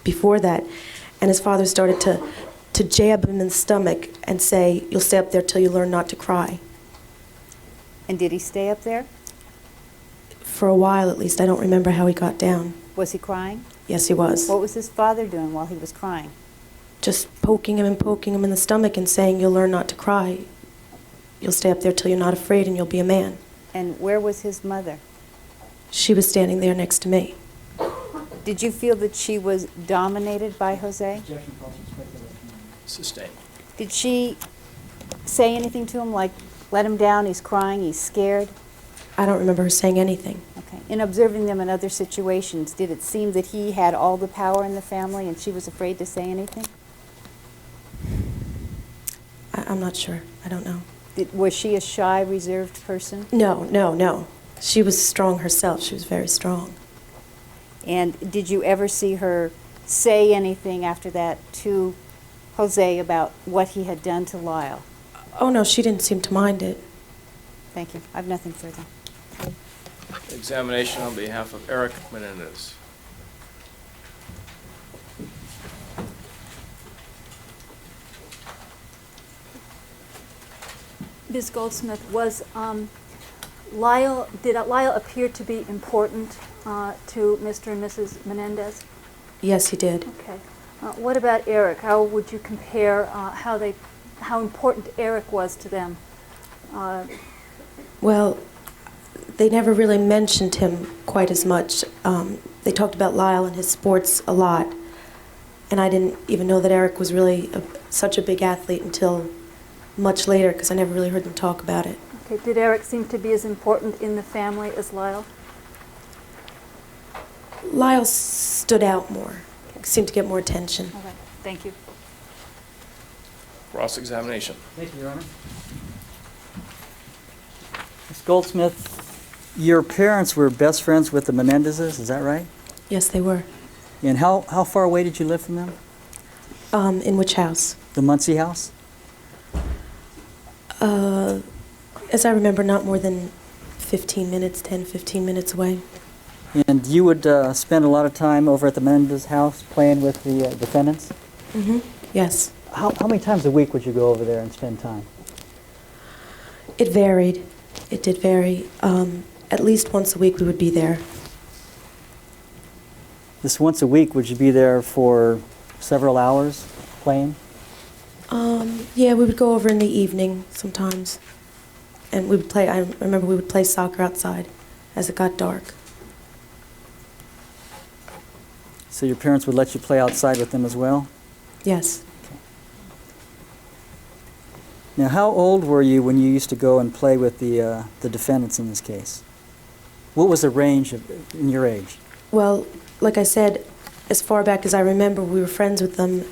before that. And his father started to jab him in the stomach and say, "You'll stay up there till you learn not to cry." And did he stay up there? For a while, at least. I don't remember how he got down. Was he crying? Yes, he was. What was his father doing while he was crying? Just poking him in the stomach and saying, "You'll learn not to cry. You'll stay up there till you're not afraid and you'll be a man." And where was his mother? She was standing there next to me. Did you feel that she was dominated by Jose? Sustained. Did she say anything to him, like, let him down, he's crying, he's scared? I don't remember her saying anything. Okay. In observing them in other situations, did it seem that he had all the power in the family and she was afraid to say anything? I'm not sure. I don't know. Was she a shy, reserved person? No. She was strong herself. She was very strong. And did you ever see her say anything after that to Jose about what he had done to Lyle? Oh, no, she didn't seem to mind it. Thank you. I have nothing further. Examination on behalf of Erik Menendez. Ms. Goldsmith, did Lyle appear to be important to Mr. and Mrs. Menendez? Yes, he did. Okay. What about Erik? How would you compare how important Erik was to them? Well, they never really mentioned him quite as much. They talked about Lyle and his sports a lot, and I didn't even know that Erik was really such a big athlete until much later, because I never really heard them talk about it. Okay. Did Erik seem to be as important in the family as Lyle? Lyle stood out more, seemed to get more attention. All right. Thank you. Cross-examination. Thank you, Your Honor. Goldsmith, your parents were best friends with the Menendezes, is that right? Yes, they were. And how far away did you live from them? In which house? The Muncie house? As I remember, not more than 15 minutes, 10, 15 minutes away. And you would spend a lot of time over at the Menendez house playing with the defendants? Mm-hmm. Yes. How many times a week would you go over there and spend time? It varied. It did vary. At least once a week we would be there. This once a week, would you be there for several hours playing? Yeah, we would go over in the evening sometimes. And we would play, I remember we would play soccer outside as it got dark. So your parents would let you play outside with them as well? Yes. Now, how old were you when you used to go and play with the defendants in this case? What was the range in your age? Well, like I said, as far back as I remember, we were friends with them,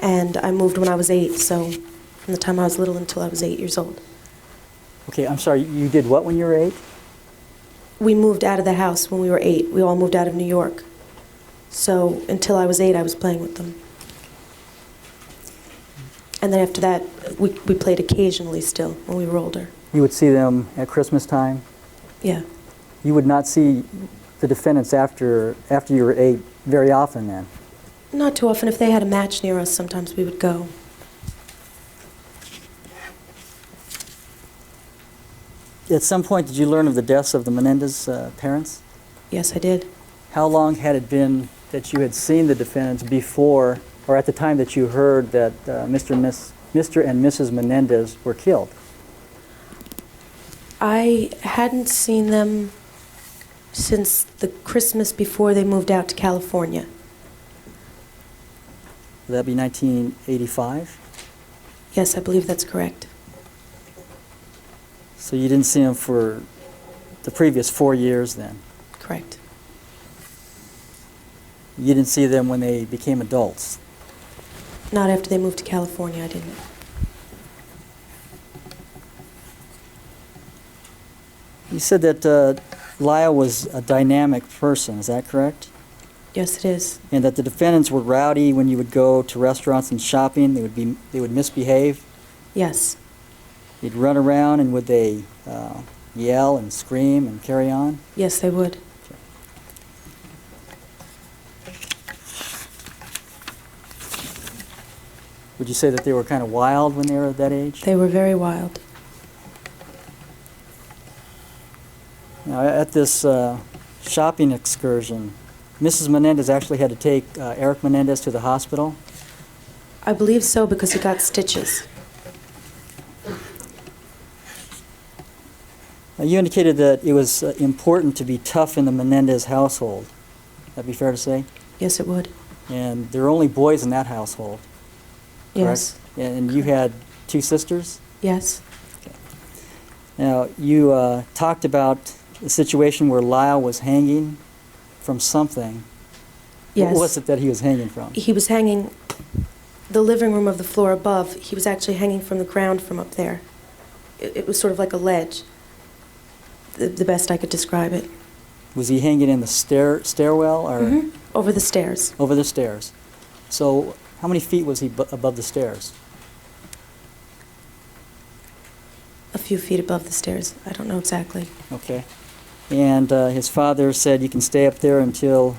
and I moved when I was 8, so from the time I was little until I was 8 years old. Okay, I'm sorry, you did what when you were 8? We moved out of the house when we were 8. We all moved out of New York. So until I was 8, I was playing with them. And then after that, we played occasionally still when we were older. You would see them at Christmas time? Yeah. You would not see the defendants after you were 8 very often then? Not too often. If they had a match near us, sometimes we would go. At some point, did you learn of the deaths of the Menendez parents? Yes, I did. How long had it been that you had seen the defendants before, or at the time that you heard that Mr. and Mrs. Menendez were killed? I hadn't seen them since the Christmas before they moved out to California. Would that be 1985? Yes, I believe that's correct. So you didn't see them for the previous 4 years then? Correct. You didn't see them when they became adults? Not after they moved to California, I didn't. You said that Lyle was a dynamic person, is that correct? Yes, it is. And that the defendants were rowdy when you would go to restaurants and shopping, they would misbehave? Yes. You'd run around, and would they yell and scream and carry on? Yes, they would. Would you say that they were kind of wild when they were at that age? They were very wild. Now, at this shopping excursion, Mrs. Menendez actually had to take Erik Menendez to the hospital? I believe so, because he got stitches. Now, you indicated that it was important to be tough in the Menendez household. That'd be fair to say? Yes, it would. And there were only boys in that household, Yes. correct? And you had 2 sisters? Yes. Now, you talked about the situation where Lyle was hanging from something. Yes. What was it that he was hanging from? He was hanging, the living room of the floor above, he was actually hanging from the ground from up there. It was sort of like a ledge, the best I could describe it. Was he hanging in the stairwell or Mm-hmm. Over the stairs. over the stairs? So how many feet was he above the stairs? A few feet above the stairs. I don't know exactly. Okay. And his father said you can stay up there until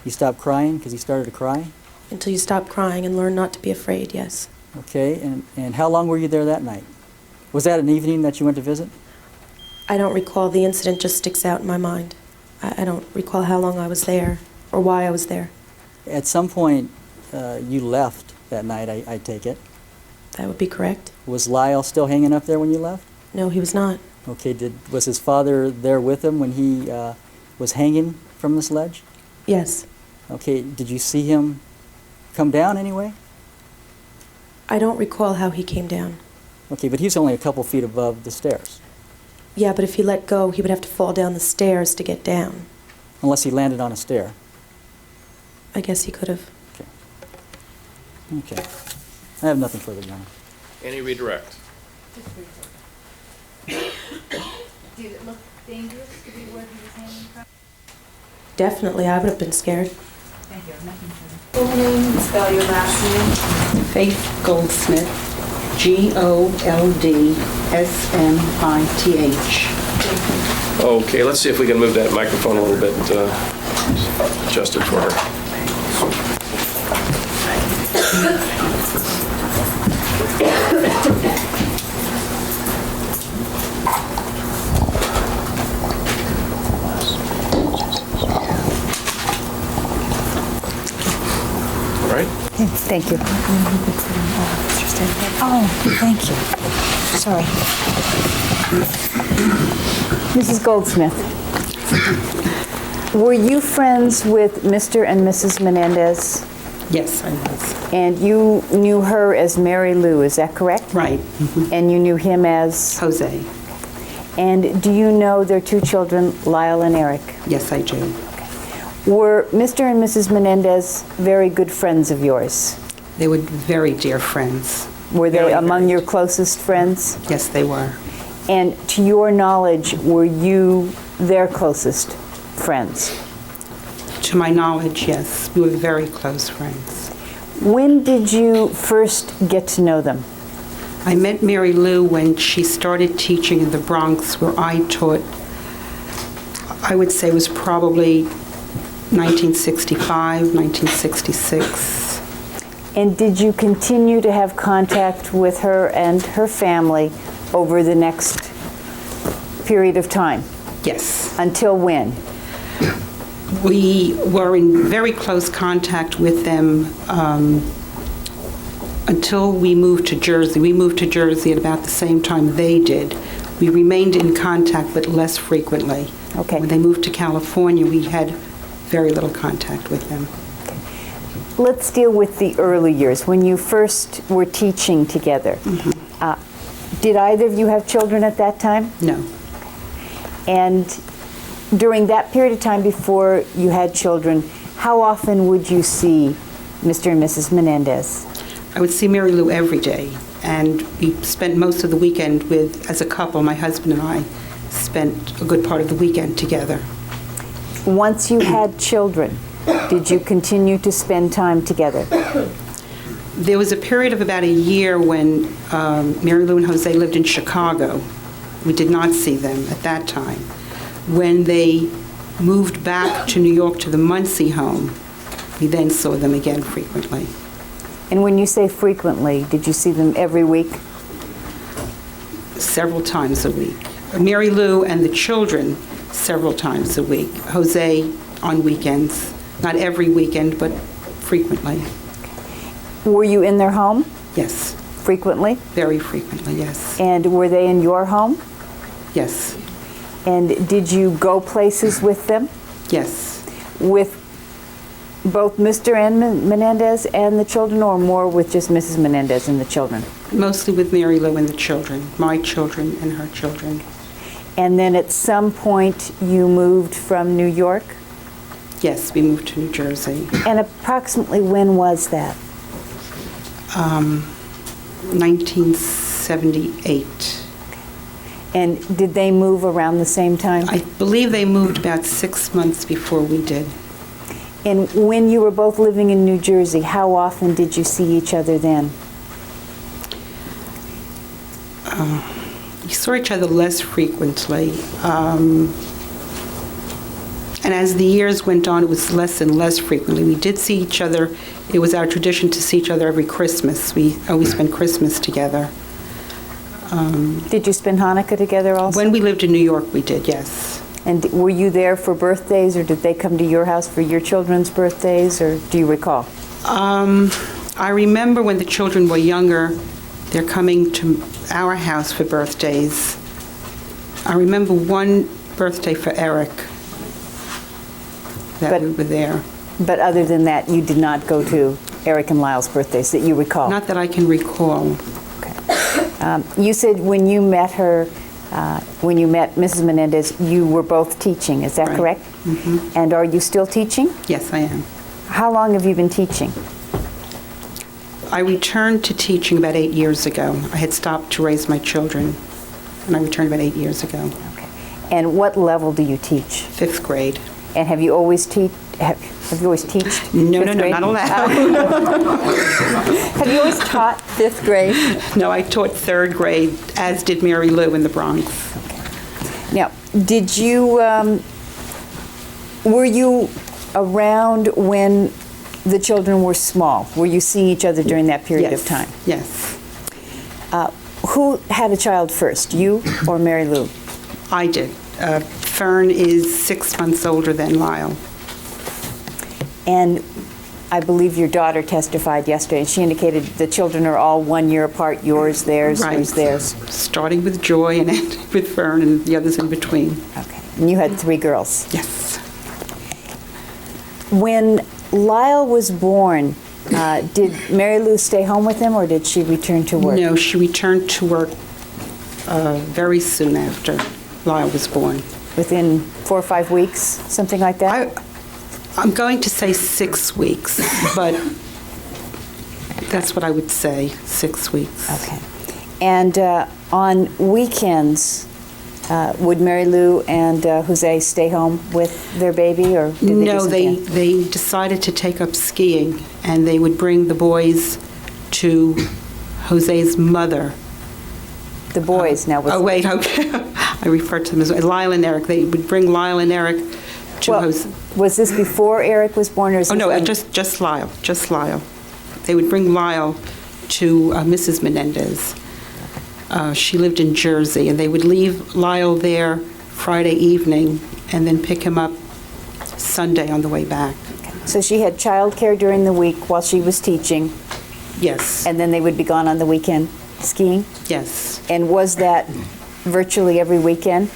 he stopped crying, because he started to cry? Until you stop crying and learn not to be afraid, yes. Okay. And how long were you there that night? Was that an evening that you went to visit? I don't recall. The incident just sticks out in my mind. I don't recall how long I was there or why I was there. At some point, you left that night, I take it. That would be correct. Was Lyle still hanging up there when you left? No, he was not. Okay, was his father there with him when he was hanging from this ledge? Yes. Okay, did you see him come down anyway? I don't recall how he came down. Okay, but he's only a couple feet above the stairs. Yeah, but if he let go, he would have to fall down the stairs to get down. Unless he landed on a stair. I guess he could have. Okay. I have nothing further, Your Honor. Any redirect? Did it look dangerous to be where he was hanging from? Definitely, I would have been scared. Thank you, nothing further. Full name, spell your last name. Faith Goldsmith, Goldsmith. Okay, let's see if we can move that microphone a little bit, adjusted for her. All right. Thank you. Oh, thank you. Sorry. Mrs. Goldsmith, were you friends with Mr. and Mrs. Menendez? Yes, I was. And you knew her as Mary Lou, is that correct? Right. And you knew him as? Jose. And do you know their two children, Lyle and Erik? Yes, I do. Were Mr. and Mrs. Menendez very good friends of yours? They were very dear friends. Were they Very, among very your closest friends? Yes, they were. And to your knowledge, were you their closest friends? To my knowledge, yes. We were very close friends. When did you first get to know them? I met Mary Lou when she started teaching in the Bronx, where I taught. I would say it was probably 1965, 1966. And did you continue to have contact with her and her family over the next period of time? Yes. Until when? We were in very close contact with them until we moved to Jersey. We moved to Jersey at about the same time they did. We remained in contact, but less frequently. Okay. When they moved to California, we had very little contact with them. Let's deal with the early years, when you first were teaching together. Did either of you have children at that time? No. And during that period of time before you had children, how often would you see Mr. and Mrs. Menendez? I would see Mary Lou every day, and we spent most of the weekend with, as a couple, my husband and I spent a good part of the weekend together. Once you had children, did you continue to spend time together? There was a period of about a year when Mary Lou and Jose lived in Chicago. We did not see them at that time. When they moved back to New York to the Muncie home, we then saw them again frequently. And when you say frequently, did you see them every week? Several times a week. Mary Lou and the children several times a week. Jose on weekends. Not every weekend, but frequently. Were you in their home? Yes. Frequently? Very frequently, yes. And were they in your home? Yes. And did you go places with them? Yes. With both Mr. and Menendez and the children, or more with just Mrs. Menendez and the children? Mostly with Mary Lou and the children, my children and her children. And then at some point you moved from New York? Yes, we moved to New Jersey. And approximately when was that? 1978. And did they move around the same time? I believe they moved about 6 months before we did. And when you were both living in New Jersey, how often did you see each other then? We saw each other less frequently. And as the years went on, it was less and less frequently. We did see each other. It was our tradition to see each other every Christmas. We always spent Christmas together. Did you spend Hanukkah together also? When we lived in New York, we did, yes. And were you there for birthdays, or did they come to your house for your children's birthdays, or do you recall? I remember when the children were younger, they're coming to our house for birthdays. I remember one birthday for Erik that we were there. But other than that, you did not go to Erik and Lyle's birthdays that you recall? Not that I can recall. Okay. You said when you met her, when you met Mrs. Menendez, you were both teaching, is that Right. correct? Mm-hmm. And are you still teaching? Yes, I am. How long have you been teaching? I returned to teaching about 8 years ago. I had stopped to raise my children, and I returned about 8 years ago. Okay. And what level do you teach? 5th grade. And have you always have you always taught No, fifth no, no, grade? not allowed. Have you always taught 5th grade? No, I taught 3rd grade, as did Mary Lou in the Bronx. Now, did you, were you around when the children were small? Were you seeing each other during that period of time? Yes. Who had a child first, you or Mary Lou? I did. Fern is 6 months older than Lyle. And I believe your daughter testified yesterday, and she indicated the children are all 1 year apart, yours, theirs, Right. yours, theirs. Starting with Joy and ending with Fern and the others in between. Okay. And you had 3 girls. Yes. When Lyle was born, did Mary Lou stay home with him, or did she return to work? No, she returned to work very soon after Lyle was born. Within 4 or 5 weeks, something like that? I'm going to say 6 weeks, but that's what I would say, 6 weeks. Okay. And on weekends, would Mary Lou and Jose stay home with their baby, or did they do No, something else? they decided to take up skiing, and they would bring the boys to Jose's mother. The boys now. Oh, wait, okay. I referred to them as Lyle and Erik. They would bring Lyle and Erik to Well, Jose. was this before Erik was born, or is Oh, this no, when- just Lyle, just Lyle. They would bring Lyle to Mrs. Menendez. She lived in Jersey, and they would leave Lyle there Friday evening and then pick him up Sunday on the way back. So she had childcare during the week while she was teaching, Yes, and then they would be gone on the weekend skiing? yes. And was that virtually every weekend?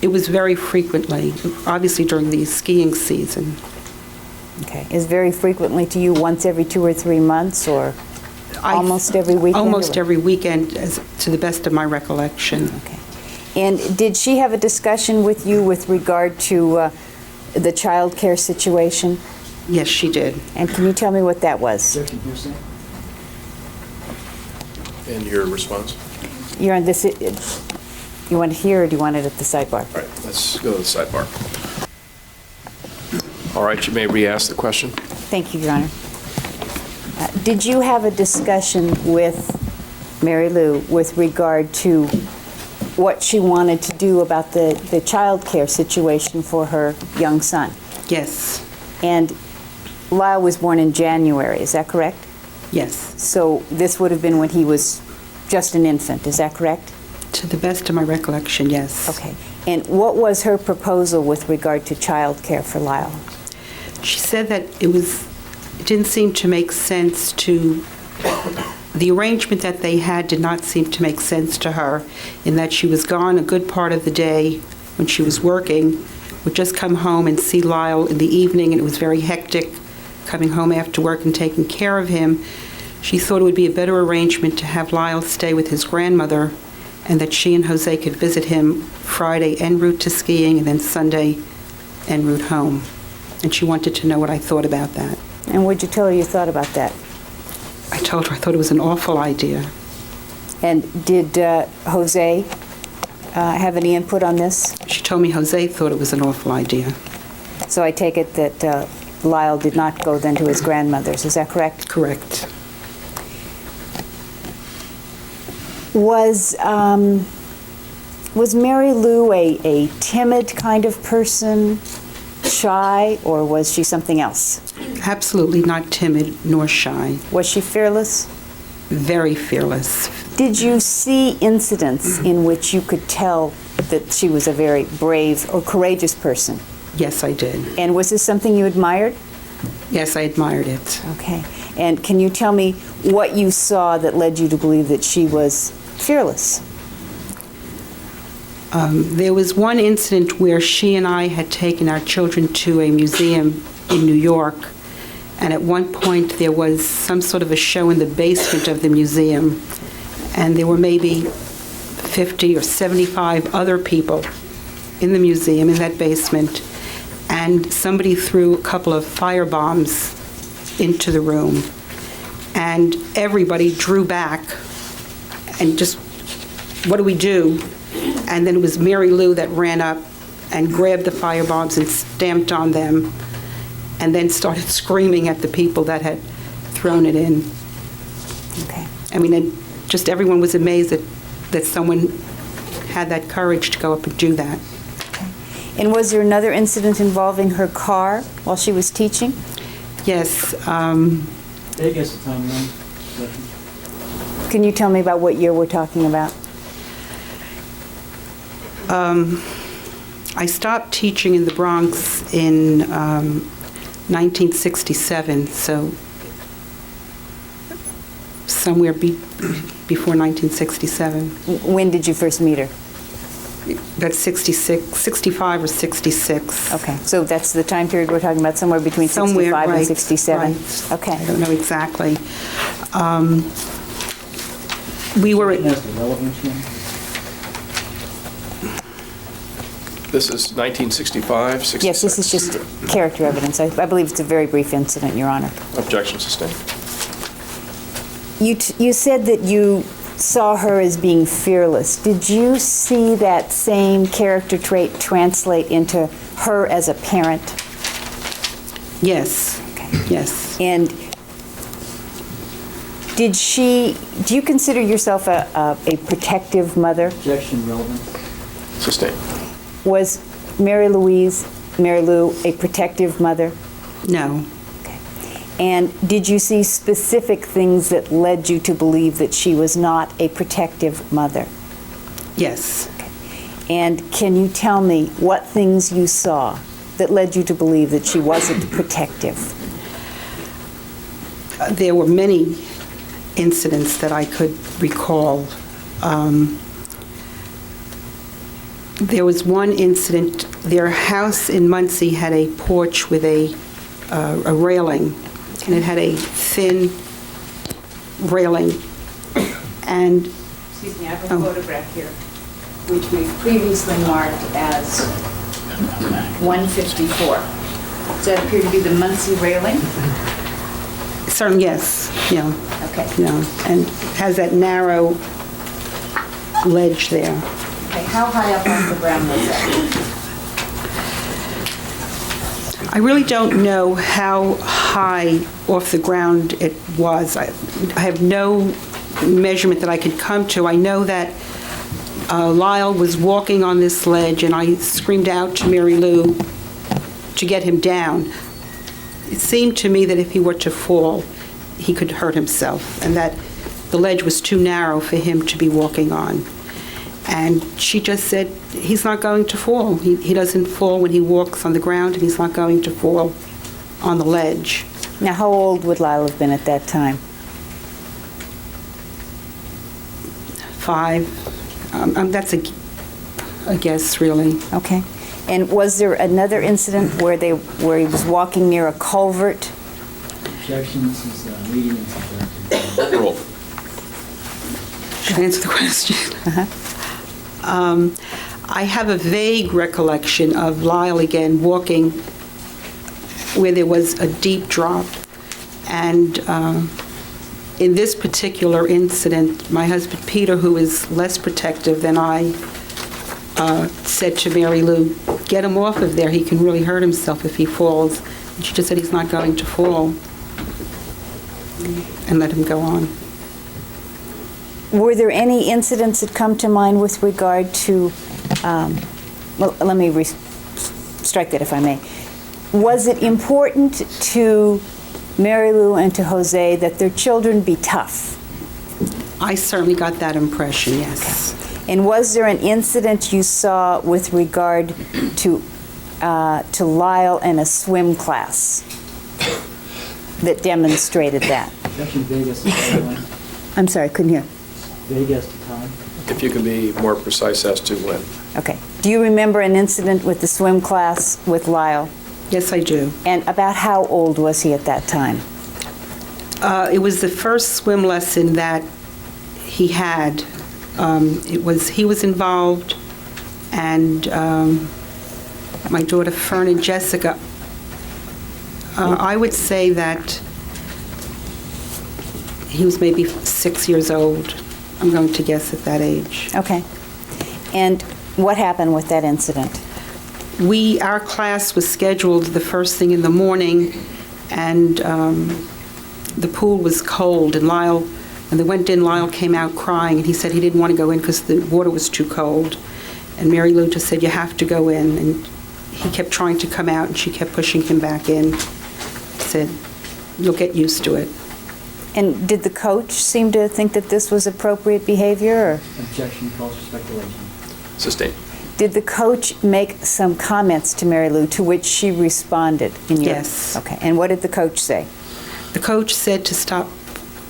It was very frequently, obviously during the skiing season. Okay. Is very frequently to you once every 2 or 3 months, or almost every weekend? Almost every weekend, to the best of my recollection. Okay. And did she have a discussion with you with regard to the child care situation? Yes, she did. And can you tell me what that was? And your response? You're on this, you want it here, or do you want it at the sidebar? All right, let's go to the sidebar. All right, you may re-ask the question. Thank you, Your Honor. Did you have a discussion with Mary Lou with regard to what she wanted to do about the child care situation for her young son? Yes, And Lyle was born in January, is that correct? yes. So this would have been when he was just an infant, is that correct? To the best of my recollection, yes. Okay. And what was her proposal with regard to child care for Lyle? She said that it didn't seem to make sense to, the arrangement that they had did not seem to make sense to her, in that she was gone a good part of the day when she was working, would just come home and see Lyle in the evening, and it was very hectic coming home after work and taking care of him. She thought it would be a better arrangement to have Lyle stay with his grandmother, and that she and Jose could visit him Friday en route to skiing, and then Sunday en route home. And she wanted to know what I thought about that. And would you tell her you thought about that? I told her I thought it was an awful idea. And did Jose have any input on this? She told me Jose thought it was an awful idea. So I take it that Lyle did not go then to his grandmother's, is that correct? Correct. Was Mary Lou a timid kind of person, shy, or was she something else? Absolutely not timid nor shy. Was she fearless? Very fearless. Did you see incidents in which you could tell that she was a very brave or courageous person? Yes, I did. And was this something you admired? Yes, I admired it. Okay. And can you tell me what you saw that led you to believe that she was fearless? There was one incident where she and I had taken our children to a museum in New York, and at one point there was some sort of a show in the basement of the museum, and there were maybe 50 or 75 other people in the museum in that basement, and somebody threw a couple of fire bombs into the room, and everybody drew back and just, what do we do? And then it was Mary Lou that ran up and grabbed the firebombs and stamped on them, and then started screaming at the people that had thrown it in. Okay. I mean, just everyone was amazed that someone had that courage to go up and do that. And was there another incident involving her car while she was teaching? Yes. Vegas timeline. Can you tell me about what year we're talking about? I stopped teaching in the Bronx in 1967, so somewhere before 1967. When did you first meet her? That's 65 or 66. Okay, so that's the time period we're talking about, somewhere between Somewhere, 65 right, and 67? right. Okay. I don't know exactly. We were at... Has the relevance here? This is 1965, 66? Yes, this is just character evidence. I believe it's a very brief incident, Your Honor. Objection sustained. You said that you saw her as being fearless. Did you see that same character trait translate into her as a parent? Yes. Okay. Yes. And do you consider yourself a protective mother? Objection relevant. Sustained. Was Mary Lou a protective mother? No. Okay. And did you see specific things that led you to believe that she was not a protective mother? Yes. Okay. And can you tell me what things you saw that led you to believe that she wasn't protective? There were many incidents that I could recall. There was one incident, their house in Muncie had a porch with a railing, and it had a thin railing. And Excuse me, I have a photograph here, which we previously marked as 154. Does that appear to be the Muncie railing? certainly, yes, yeah. Okay. Yeah, and has that narrow ledge there. Okay, how high up off the ground was that? I really don't know how high off the ground it was. I have no measurement that I could come to. I know that Lyle was walking on this ledge, and I screamed out to Mary Lou to get him down. It seemed to me that if he were to fall, he could hurt himself, and that the ledge was too narrow for him to be walking on. And she just said, he's not going to fall. He doesn't fall when he walks on the ground, and he's not going to fall on the ledge. Now, how old would Lyle have been at that time? 5. That's a guess, really. Okay. And was there another incident where he was walking near a culvert? Objection, this is leading and subjective. Roll. Should I answer the question? I have a vague recollection of Lyle again walking where there was a deep drop. And in this particular incident, my husband Peter, who is less protective than I, said to Mary Lou, get him off of there. He can really hurt himself if he falls. And she just said he's not going to fall, and let him go on. Were there any incidents that come to mind with regard to, well, let me strike that if I may. Was it important to Mary Lou and to Jose that their children be tough? I certainly got that impression, yes. Okay. And was there an incident you saw with regard to Lyle and a swim class that demonstrated that? Objection, Vegas to time. I'm sorry, couldn't hear. Vegas to time. If you can be more precise as to when. Okay. Do you remember an incident with the swim class with Lyle? Yes, I do. And about how old was he at that time? It was the first swim lesson that he had. He was involved, and my daughter Fern and Jessica. I would say that he was maybe 6 years old. I'm going to guess at that age. Okay. And What happened with that incident? Our class was scheduled the first thing in the morning, and the pool was cold, and when they went in, Lyle came out crying, and he said he didn't want to go in because the water was too cold. And Mary Lou just said, you have to go in. And he kept trying to come out, and she kept pushing him back in. Said, you'll get used to it. And did the coach seem to think that this was appropriate behavior? Or? Objection calls for speculation. Sustained. Did the coach make some comments to Mary Lou to which she responded? Yes. Okay. And what did the coach say? The coach said to stop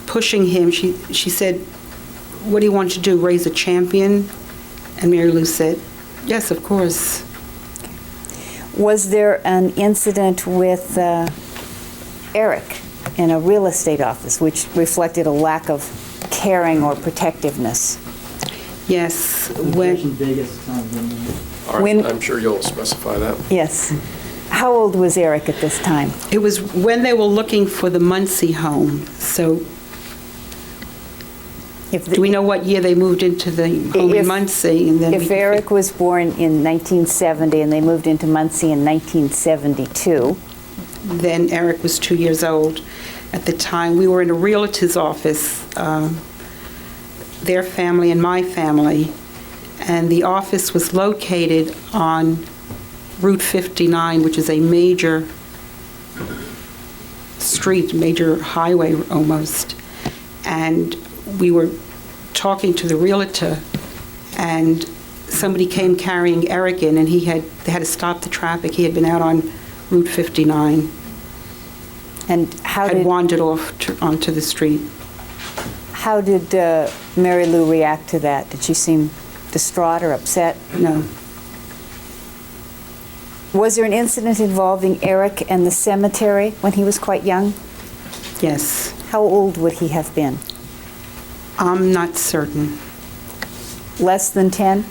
pushing him. She said, what do you want to do, raise a champion? And Mary Lou said, yes, of course. Was there an incident with Erik in a real estate office which reflected a lack of caring or protectiveness? Yes. Objection, Vegas, time of the All right, When- I'm sure you'll specify that. Yes. How old was Erik at this time? It was when they were looking for the Muncie home. So do we know what year they moved into the home in Muncie? And then If Erik was born in 1970 and they moved into Muncie in 1972, then Erik was 2 years old at the time. We were in a realtor's office, their family and my family, and the office was located on Route 59, which is a major street, major highway almost. And we were talking to the realtor, and somebody came carrying Erik in, and they had to stop the traffic. He had been out on Route 59. and how Had did wandered off onto the street. how did Mary Lou react to that? Did she seem distraught or upset? No. Was there an incident involving Erik and the cemetery when he was quite young? Yes. How old would he have been? I'm not certain. Less than 10?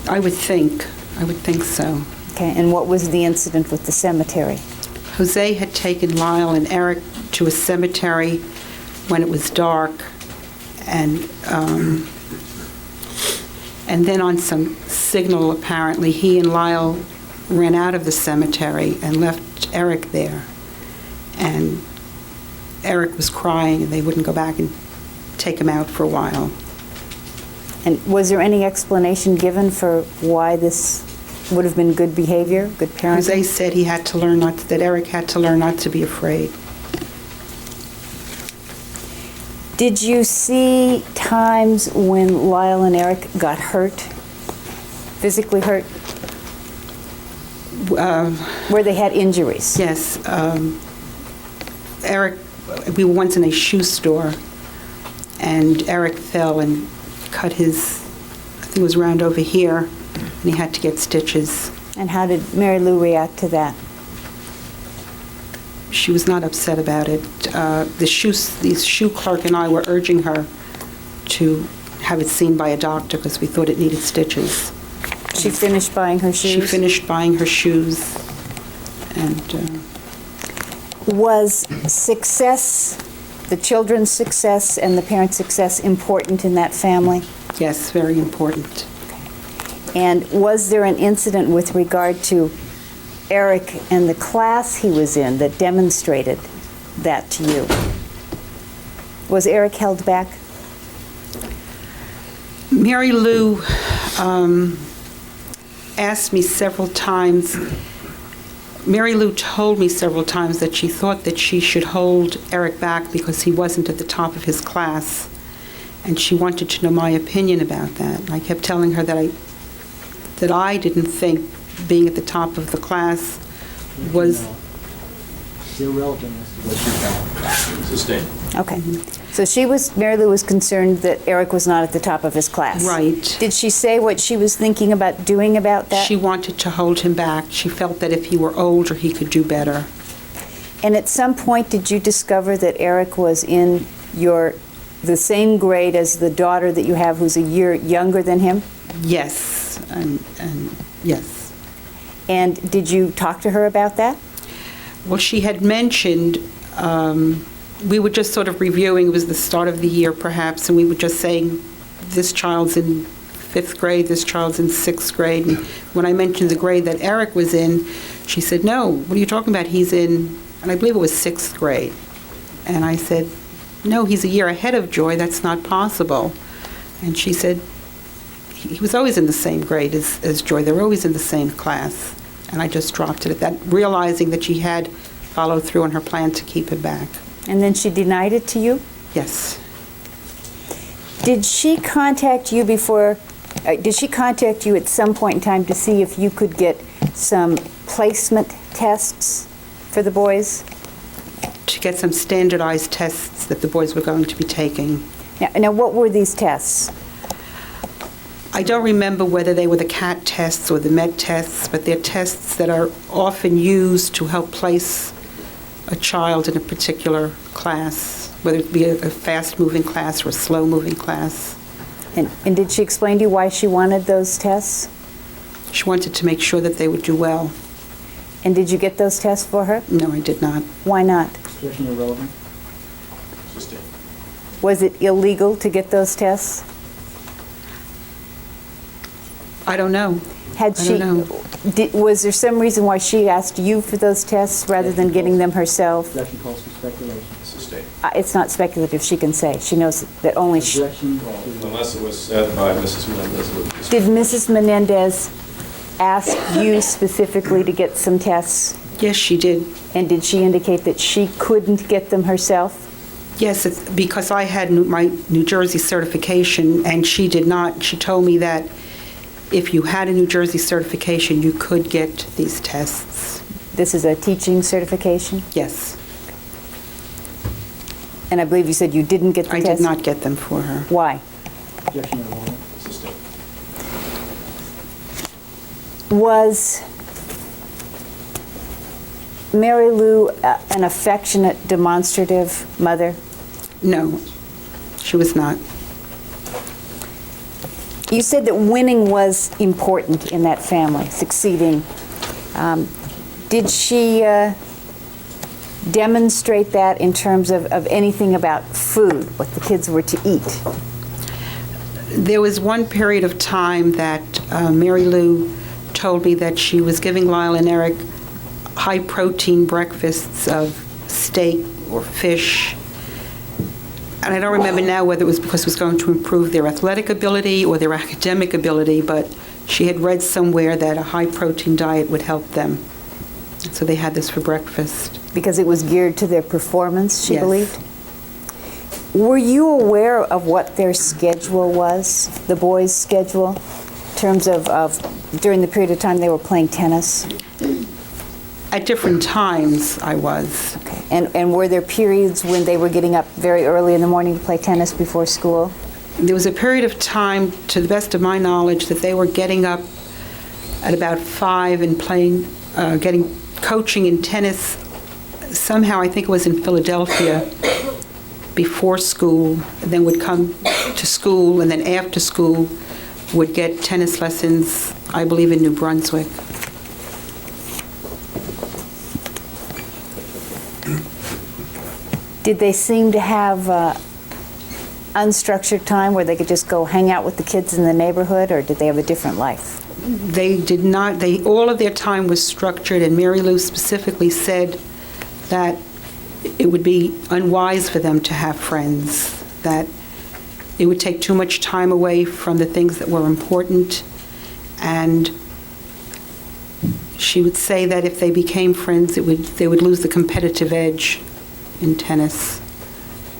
I would think so. Okay, and what was the incident with the cemetery? Jose had taken Lyle and Erik to a cemetery when it was dark, and then on some signal, apparently, he and Lyle ran out of the cemetery and left Erik there. And Erik was crying, and they wouldn't go back and take him out for a while. And was there any explanation given for why this would have been good behavior, good parenting? Jose said that Erik had to learn not to be afraid. Did you see times when Lyle and Erik got hurt, physically hurt, where they had injuries? Yes. Erik, we were once in a shoe store, and Erik fell and cut his, I think it was around over here, and he had to get stitches. And how did Mary Lou react to that? She was not upset about it. The shoe clerk and I were urging her to have it seen by a doctor because we thought it needed stitches. She finished buying her shoes? She finished buying her shoes, and Was success, the children's success and the parents' success important in that family? yes, very important. And was there an incident with regard to Erik and the class he was in that demonstrated that to you? Was Erik held back? Mary Lou asked me several times, Mary Lou told me several times that she thought that she should hold Erik back because he wasn't at the top of his class, and she wanted to know my opinion about that. And I kept telling her that I didn't think being at the top of the class was irrelevant as to what she felt. Sustained. Okay. So Mary Lou was concerned that Erik was not at the top of his class. right. Did she say what she was thinking about doing about that? She wanted to hold him back. She felt that if he were older, he could do better. And at some point, did you discover that Erik was in the same grade as the daughter that you have who's a year younger than him? Yes, and yes. And did you talk to her about that? Well, she had mentioned we were just sort of reviewing, it was the start of the year perhaps, and we were just saying, this child's in 5th grade, this child's in 6th grade. And when I mentioned the grade that Erik was in, she said, no, what are you talking about? He's in, and I believe it was 6th grade. And I said, no, he's a year ahead of Joy, that's not possible. And she said, he was always in the same grade as Joy, they were always in the same class. And I just dropped it at that, realizing that she had followed through on her plan to keep him back. And then she denied it to you? Yes. Did she contact you before, did she contact you at some point in time to see if you could get some placement tests for the boys? To get some standardized tests that the boys were going to be taking. Now what were these tests? I don't remember whether they were the CAT tests or the MET tests, but they're tests that are often used to help place a child in a particular class, whether it be a fast-moving class or a slow-moving class. And did she explain to you why she wanted those tests? She wanted to make sure that they would do well. And did you get those tests for her? No, I did not. Why not? Position irrelevant. Was it illegal to get those tests? I don't know. Had she? I don't know. Was there some reason why she asked you for those tests rather than getting them herself? Objection calls for speculation. It's not speculative. She can say. She knows that only she. Objection. Unless it was said by Mrs. Menendez. Did Mrs. Menendez ask you specifically to get some tests? Yes, she did. And did she indicate that she couldn't get them herself? Yes, it's because I had my New Jersey certification and she did not. She told me that if you had a New Jersey certification, you could get these tests. This is a teaching certification? Yes. And I believe you said you didn't get the tests? I did not get them for her. Why? Objection irrelevant. Was Mary Lou an affectionate, demonstrative mother? No, she was not. You said that winning was important in that family, succeeding. Did she demonstrate that in terms of anything about food, what the kids were to eat? There was one period of time that Mary Lou told me that she was giving Lyle and Erik high-protein breakfasts of steak or fish. And I don't remember now whether it was because it was going to improve their athletic ability or their academic ability, but she had read somewhere that a high-protein diet would help them. So they had this for breakfast. Because it was geared to their performance, she Yes. believed? Were you aware of what their schedule was, the boys' schedule, in terms of during the period of time they were playing tennis? At different times, I was. Okay. And were there periods when they were getting up very early in the morning to play tennis before school? There was a period of time, to the best of my knowledge, that they were getting up at about 5 and playing, coaching in tennis. Somehow, I think it was in Philadelphia, before school, and then would come to school, and then after school would get tennis lessons, I believe, in New Brunswick. Did they seem to have unstructured time where they could just go hang out with the kids in the neighborhood, or did they have a different life? They did not. All of their time was structured, and Mary Lou specifically said that it would be unwise for them to have friends, that it would take too much time away from the things that were important, and she would say that if they became friends, they would lose the competitive edge in tennis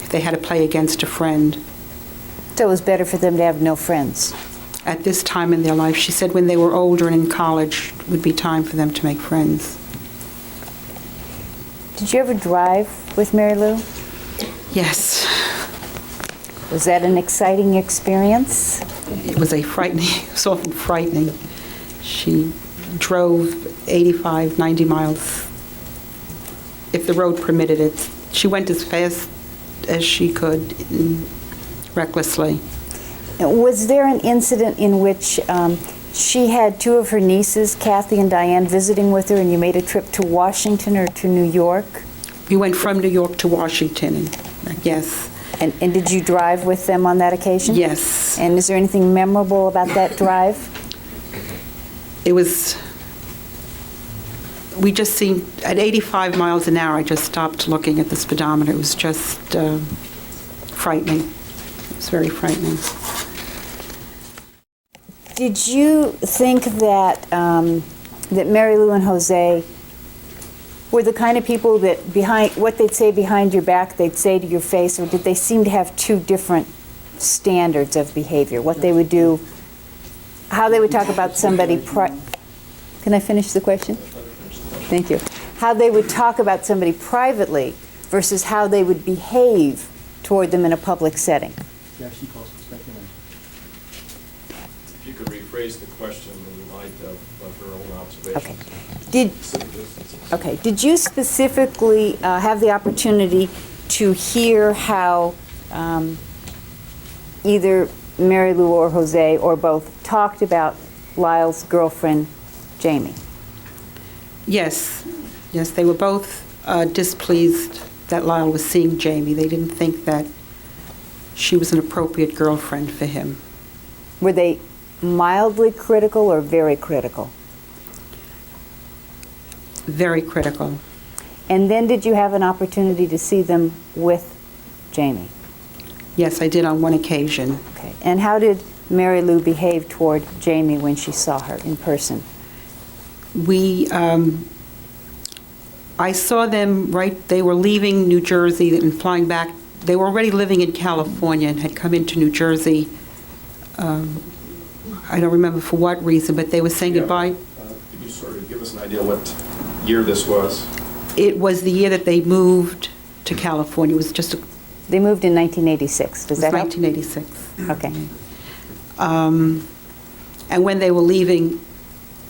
if they had to play against a friend. So it was better for them to have no friends? At this time in their life, she said when they were older and in college, it would be time for them to make friends. Did you ever drive with Mary Lou? Yes. Was that an exciting experience? It was it was often frightening. She drove 85, 90 miles, if the road permitted it. She went as fast as she could, recklessly. Was there an incident in which she had two of her nieces, Kathy and Diane, visiting with her, and you made a trip to Washington or to New York? We went from New York to Washington, and yes. And did you drive with them on that occasion? Yes. And is there anything memorable about that drive? It was, we just seemed, at 85 miles an hour, I just stopped looking at the speedometer. It was just frightening. It was very frightening. Did you think that that Mary Lou and Jose were the kind of people that behind what they'd say behind your back, they'd say to your face, or did they seem to have two different standards of behavior? What they would do, how they would talk about somebody. Can I finish the question? Thank you. How they would talk about somebody privately versus how they would behave toward them in a public setting. Yeah, she calls for speculation. If you could rephrase the question in light of her own observations. Okay. Did you specifically have the opportunity to hear how either Mary Lou or Jose or both talked about Lyle's girlfriend, Jamie? Yes. Yes, they were both displeased that Lyle was seeing Jamie. They didn't think that she was an appropriate girlfriend for him. Were they mildly critical or very critical? Very critical. And then did you have an opportunity to see them with Jamie? Yes, I did on one occasion. Okay. And how did Mary Lou behave toward Jamie when she saw her in person? I saw them they were leaving New Jersey and flying back. They were already living in California and had come into New Jersey. I don't remember for what reason, but they were saying goodbye. Could you sort of give us an idea what year this was? It was the year that they moved to California. It was just They moved in 1986. Does that help? 1986. Okay. And when they were leaving,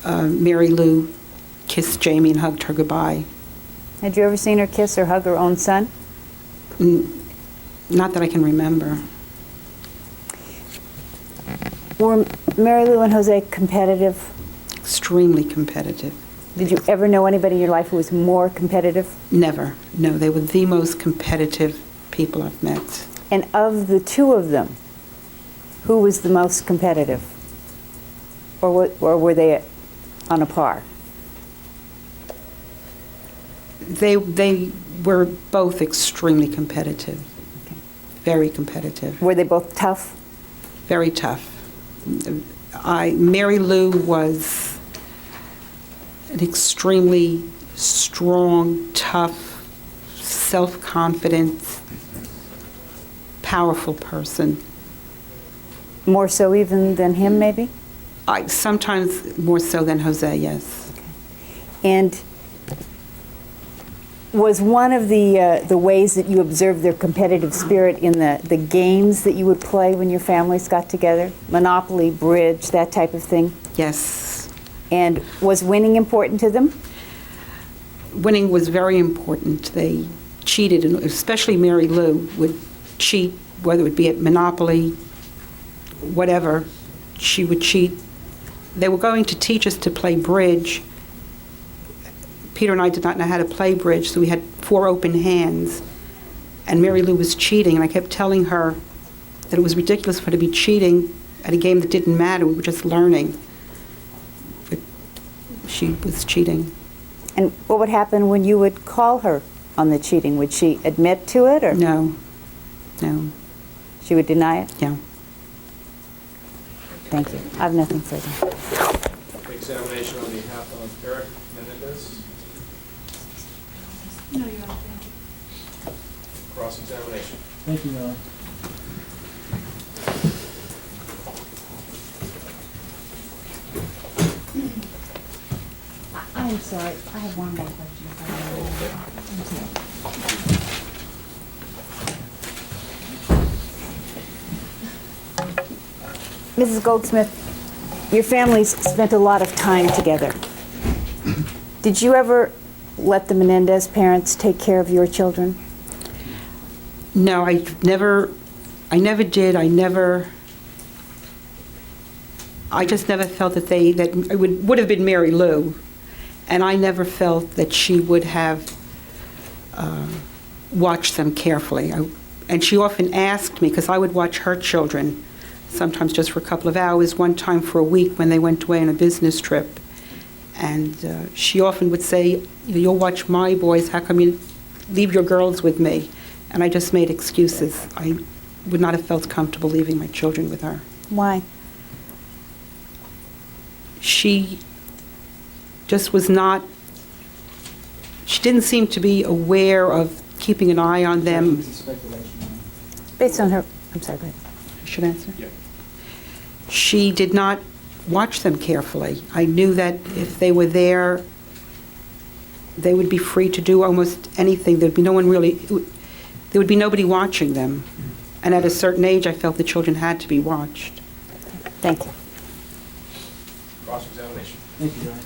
Mary Lou kissed Jamie and hugged her goodbye. Had you ever seen her kiss or hug her own son? Not that I can remember. Were Mary Lou and Jose competitive? Extremely competitive. Did you ever know anybody in your life who was more competitive? Never. No, they were the most competitive people I've met. And of the two of them, who was the most competitive? Or were they on a par? They were both extremely competitive. Okay. Very competitive. Were they both tough? Very tough. Mary Lou was an extremely strong, tough, self-confident, powerful person. More so even than him, maybe? Sometimes more so than Jose, yes. Okay. And was one of the ways that you observed their competitive spirit in the games that you would play when your families got together? Monopoly, bridge, that type of thing? Yes. And was winning important to them? Winning was very important. They cheated, and especially Mary Lou would cheat, whether it be at Monopoly, whatever, she would cheat. They were going to teach us to play bridge. Peter and I did not know how to play bridge, so we had 4 open hands. And Mary Lou was cheating, and I kept telling her that it was ridiculous for her to be cheating at a game that didn't matter. We were just learning. But she was cheating. And what would happen when you would call her on the cheating? Would she admit to it, or? No. She would deny it? Yeah. Thank you. I have nothing further. Examination on behalf of Erik Menendez. No, you're okay. Cross-examination. Thank you, Noah. I'm sorry. I have one more question. Mrs. Goldsmith, your families spent a lot of time together. Did you ever let the Menendez parents take care of your children? No, I never did. I just never felt that it would have been Mary Lou, and I never felt that she would have watch them carefully. And she often asked me, because I would watch her children, sometimes just for a couple of hours, one time for a week when they went away on a business trip. And she often would say, "You'll watch my boys, how come you leave your girls with me?" And I just made excuses. I would not have felt comfortable leaving my children with her. Why? She just was not, she didn't seem to be aware of keeping an eye on them. Based on her, I'm sorry, go ahead. I should answer? Yeah. She did not watch them carefully. I knew that if they were there, they would be free to do almost anything. There'd be no one really, there would be nobody watching them. And at a certain age, I felt the children had to be watched. Thank you. Cross-examination. Thank you, John.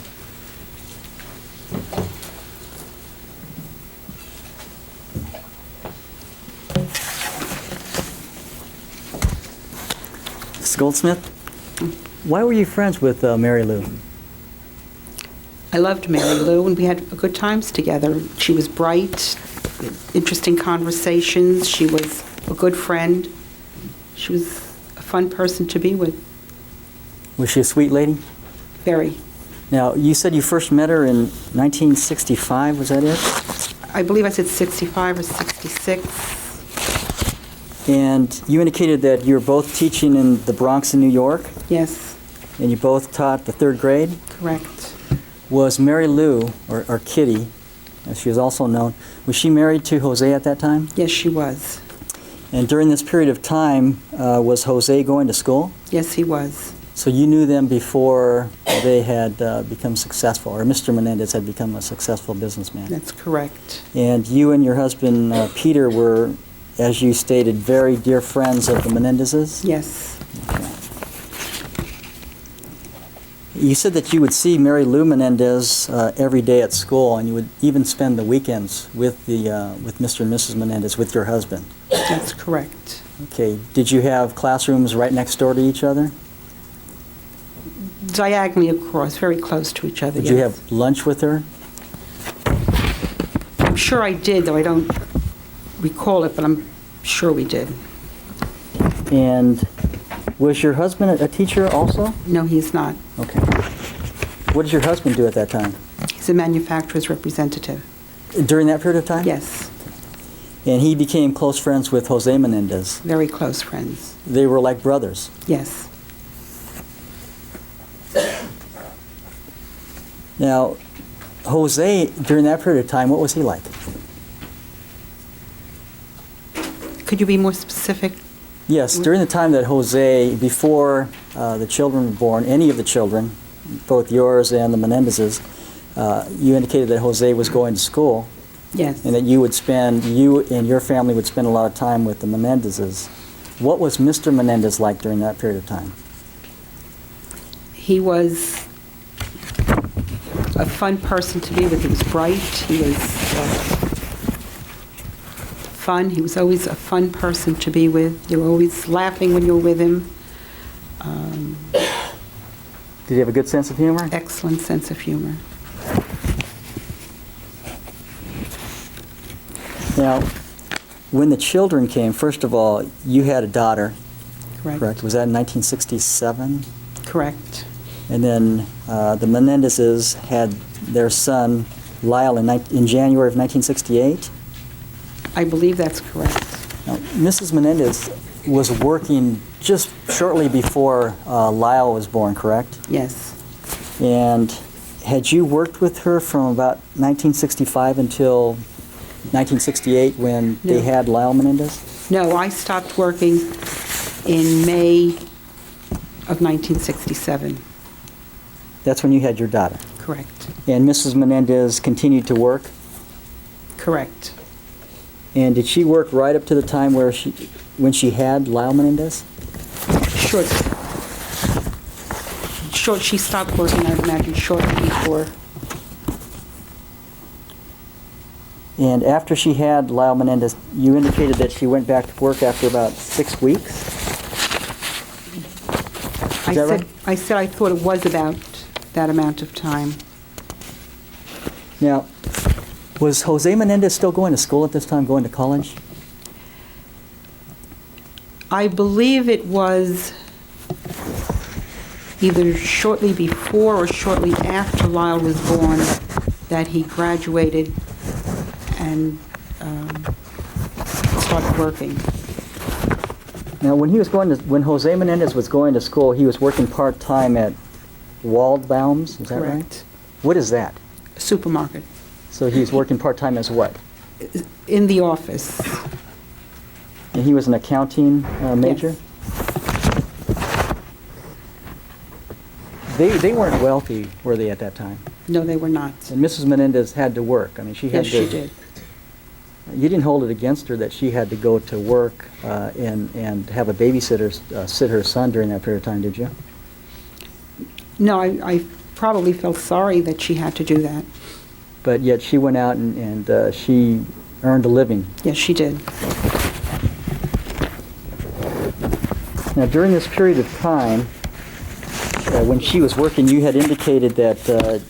Mrs. Goldsmith, why were you friends with Mary Lou? I loved Mary Lou, and we had good times together. She was bright, interesting conversations. She was a good friend. She was a fun person to be with. Was she a sweet lady? Very. Now, you said you first met her in 1965, was that it? I believe I said 65 or 66. And you indicated that you were both teaching in the Bronx in New York, Yes, and you both taught the 3rd grade. correct. Was Mary Lou, or Kitty, as she was also known, was she married to Jose at that time? Yes, she was. And during this period of time, was Jose going to school? Yes, he was. So you knew them before they had become successful, or Mr. Menendez had become a successful businessman. That's correct. And you and your husband, Peter, were, as you stated, very dear friends of the Menendezes? Yes. You said that you would see Mary Lou Menendez every day at school, and you would even spend the weekends with Mr. and Mrs. Menendez, with your husband. That's correct. Okay. Did you have classrooms right next door to each other? Diagonally across, very close to each other, Did yes. you have lunch with her? I'm sure I did, though I don't recall it, but I'm sure we did. And was your husband a teacher also? No, he's not. Okay. What did your husband do at that time? He's a manufacturer's representative. During that period of time? Yes, And he became close friends with Jose Menendez. very close friends. They were like brothers. Yes. Now, Jose, during that period of time, what was he like? Could you be more specific? Yes, during the time that Jose, before the children were born, any of the children, both yours and the Menendezes, you indicated that Jose was going to school, Yes. and that you and your family would spend a lot of time with the Menendezes. What was Mr. Menendez like during that period of time? He was a fun person to be with. He was bright. He was fun. He was always a fun person to be with. You were always laughing when you were with him. Did he have a good sense of humor? Excellent sense of humor. Now, when the children came, first of all, you had a daughter, Correct. correct? Was that in 1967? Correct. And then the Menendezes had their son, Lyle, in January of 1968. I believe that's correct. Now, Mrs. Menendez was working just shortly before Lyle was born, correct? Yes. And had you worked with her from about 1965 until 1968 when they No. had Lyle Menendez? No, I stopped working in May of 1967. That's when you had your daughter. Correct. And Mrs. Menendez continued to work? Correct. And did she work right up to the time when she had Lyle Menendez? Short. She stopped working, I imagine, shortly before. And after she had Lyle Menendez, you indicated that she went back to work after about 6 weeks? Is that right? I said I thought it was about that amount of time. Now, Was Jose Menendez still going to school at this time, going to college? I believe it was either shortly before or shortly after Lyle was born that he graduated and started working. Now, when when Jose Menendez was going to school, he was working part-time at Waldbaum's, is that right? Correct. What is that? Supermarket. So he's working part-time as what? In the office. And he was an accounting major? Yes. They weren't wealthy, were they, at that time? No, they were not. And Mrs. Menendez had to work. I mean, she had Yes, to... she did. You didn't hold it against her that she had to go to work and have a babysitter sit her son during that period of time, did you? No, I probably felt sorry that she had to do that. But yet she went out and she earned a living. Yes, she did. Now, during this period of time, when she was working, you had indicated that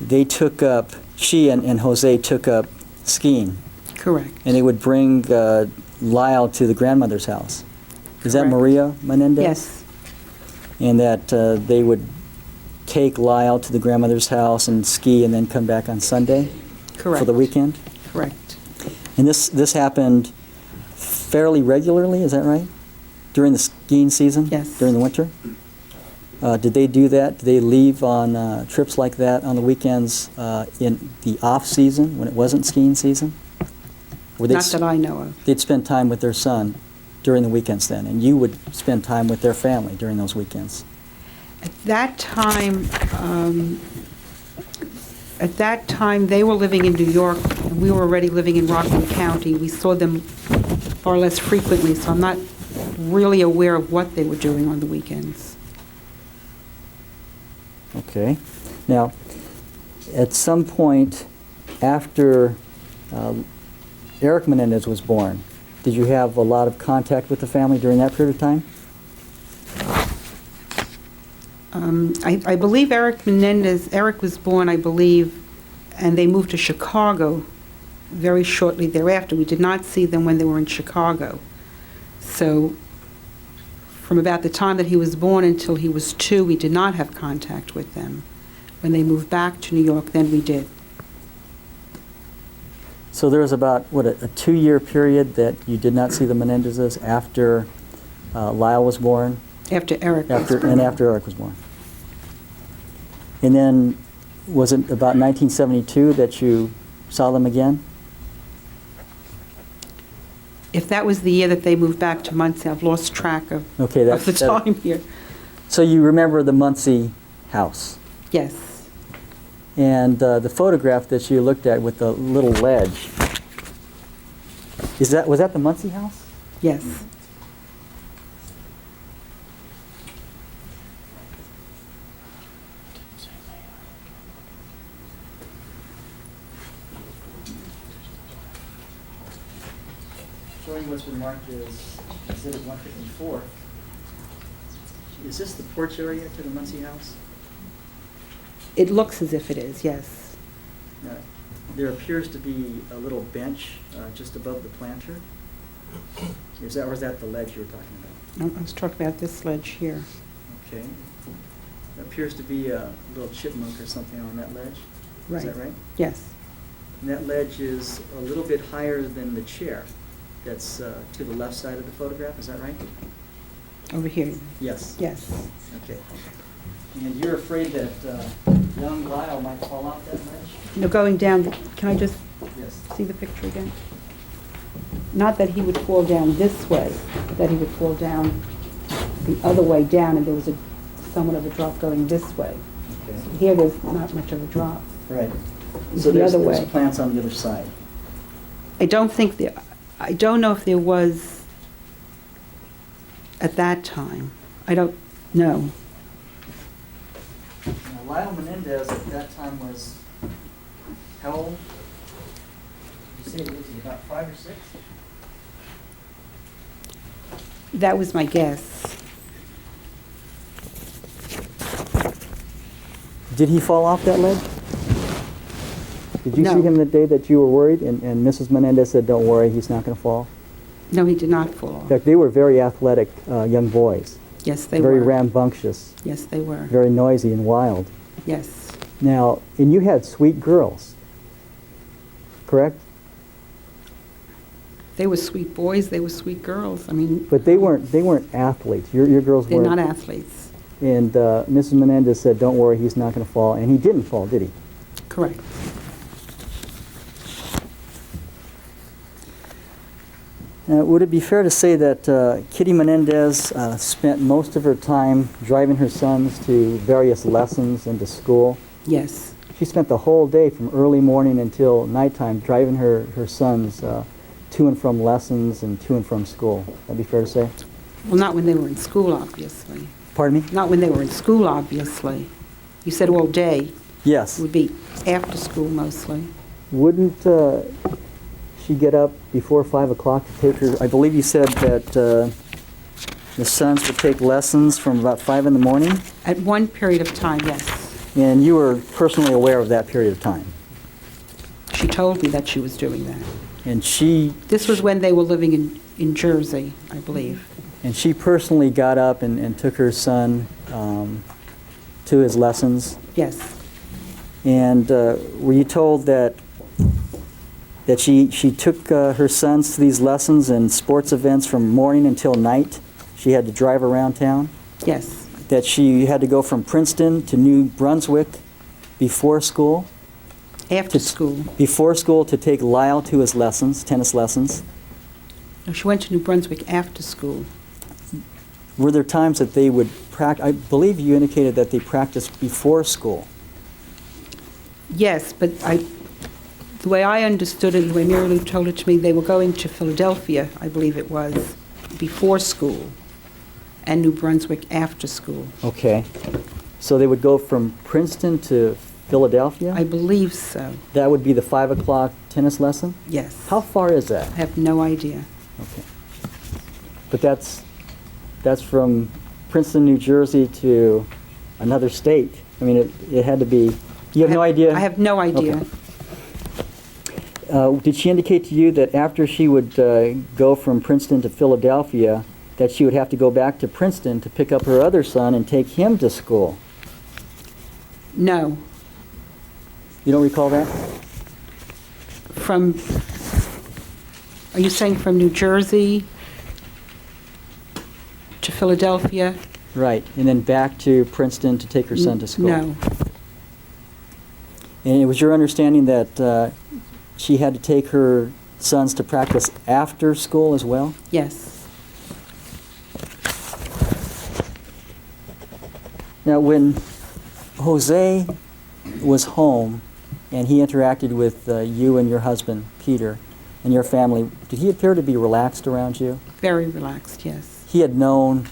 they took up, she and Jose took up skiing. Correct. And they would bring Lyle to the grandmother's house. Is that Correct. Maria Menendez? Yes. And that they would take Lyle to the grandmother's house and ski and then come back on Sunday? Correct. For the weekend? Correct. And this happened fairly regularly, is that right? During the skiing season? Yes. During the winter? Did they do that? Did they leave on trips like that on the weekends in the off-season, when it wasn't skiing season? Not that I know of. They'd spend time with their son during the weekends then, and you would spend time with their family during those weekends. At that time, they were living in New York, and we were already living in Rockland County. We saw them far less frequently, so I'm not really aware of what they were doing on the weekends. Okay. Now, at some point after Erik Menendez was born, did you have a lot of contact with the family during that period of time? I believe Erik was born, I believe, and they moved to Chicago very shortly thereafter. We did not see them when they were in Chicago. So from about the time that he was born until he was 2, we did not have contact with them. When they moved back to New York, then we did. So there was about, what, a 2-year period that you did not see the Menendezes after Lyle was born? After Erik was born. And after Erik was born. And then, was it about 1972 that you saw them again? If that was the year that they moved back to Muncie, I've lost track of the time here. So you remember the Muncie house? Yes. And the photograph that you looked at with the little ledge, was that the Muncie house? Yes. Showing what's been marked as Exhibit 154. Is this the porch area to the Muncie house? It looks as if it is, yes. Now, there appears to be a little bench just above the planter. Or is that the ledge you were talking about? I was talking about this ledge here. Okay. There appears to be a little chipmunk or something on that ledge. Right. Is that right? Yes. And that ledge is a little bit higher than the chair that's to the left side of the photograph. Is that right? Over here. Yes. Yes. Okay. And you're afraid that young Lyle might fall off that ledge? No, going down, can I just Yes. see the picture again? Not that he would fall down this way, but that he would fall down the other way down, and there was somewhat of a drop going this way. Okay. Here, there's not much of a drop. Right. It's So the there's other way. plants on the other side. I don't know if there was at that time. I don't know. Now, Lyle Menendez at that time was how old? You say was he about 5 or 6? That was my guess. Did he fall off that ledge? Did you No. see him the day that you were worried and Mrs. Menendez said, don't worry, he's not going to fall? No, he did not fall. In fact, they were very athletic young boys. Yes, they Very were. rambunctious, Yes, they were. very noisy and wild. Yes. Now, and you had sweet girls, correct? They were sweet boys, they were sweet girls. I mean, But they weren't athletes. Your girls they're weren't. not athletes. And Mrs. Menendez said, don't worry, he's not going to fall. And he didn't fall, did he? Correct. Would it be fair to say that Kitty Menendez spent most of her time driving her sons to various lessons and to school? Yes. She spent the whole day from early morning until nighttime driving her sons to and from lessons and to and from school. That'd be fair to say? Well, not when they were in school, obviously. Pardon me? Not when they were in school, obviously. You said all day. Yes. It would be after school mostly. Wouldn't she get up before 5 o'clock to take her? I believe you said that the sons would take lessons from about 5 in the morning, At one period of time, yes. and you were personally aware of that period of time. She told me that she was doing that. And she This was when they were living in Jersey, I believe. personally got up and took her son to his lessons. Yes. And were you told that she took her sons to these lessons and sports events from morning until night? She had to drive around town? Yes. That she had to go from Princeton to New Brunswick before school? After school. Before school to take Lyle to his lessons, tennis lessons? No, she went to New Brunswick after school. Were there times that they would practice? I believe you indicated that they practiced before school. Yes, but the way I understood it, the way Mary Lou told it to me, they were going to Philadelphia, I believe it was, before school, and New Brunswick after school. Okay. So they would go from Princeton to Philadelphia? I believe so. That would be the 5 o'clock tennis lesson? Yes. How far is that? I have no idea. Okay. But that's from Princeton, New Jersey to another state. I mean, it had to be, you have no idea? I have no idea. Okay. Did she indicate to you that after she would go from Princeton to Philadelphia, that she would have to go back to Princeton to pick up her other son and take him to school? No. You don't recall that? Are you saying from New Jersey to Philadelphia? Right, and then back to Princeton to take her son to school? No. And it was your understanding that she had to take her sons to practice after school as well? Yes. Now, when Jose was home and he interacted with you and your husband, Peter, and your family, did he appear to be relaxed around you? Very relaxed, yes. He had known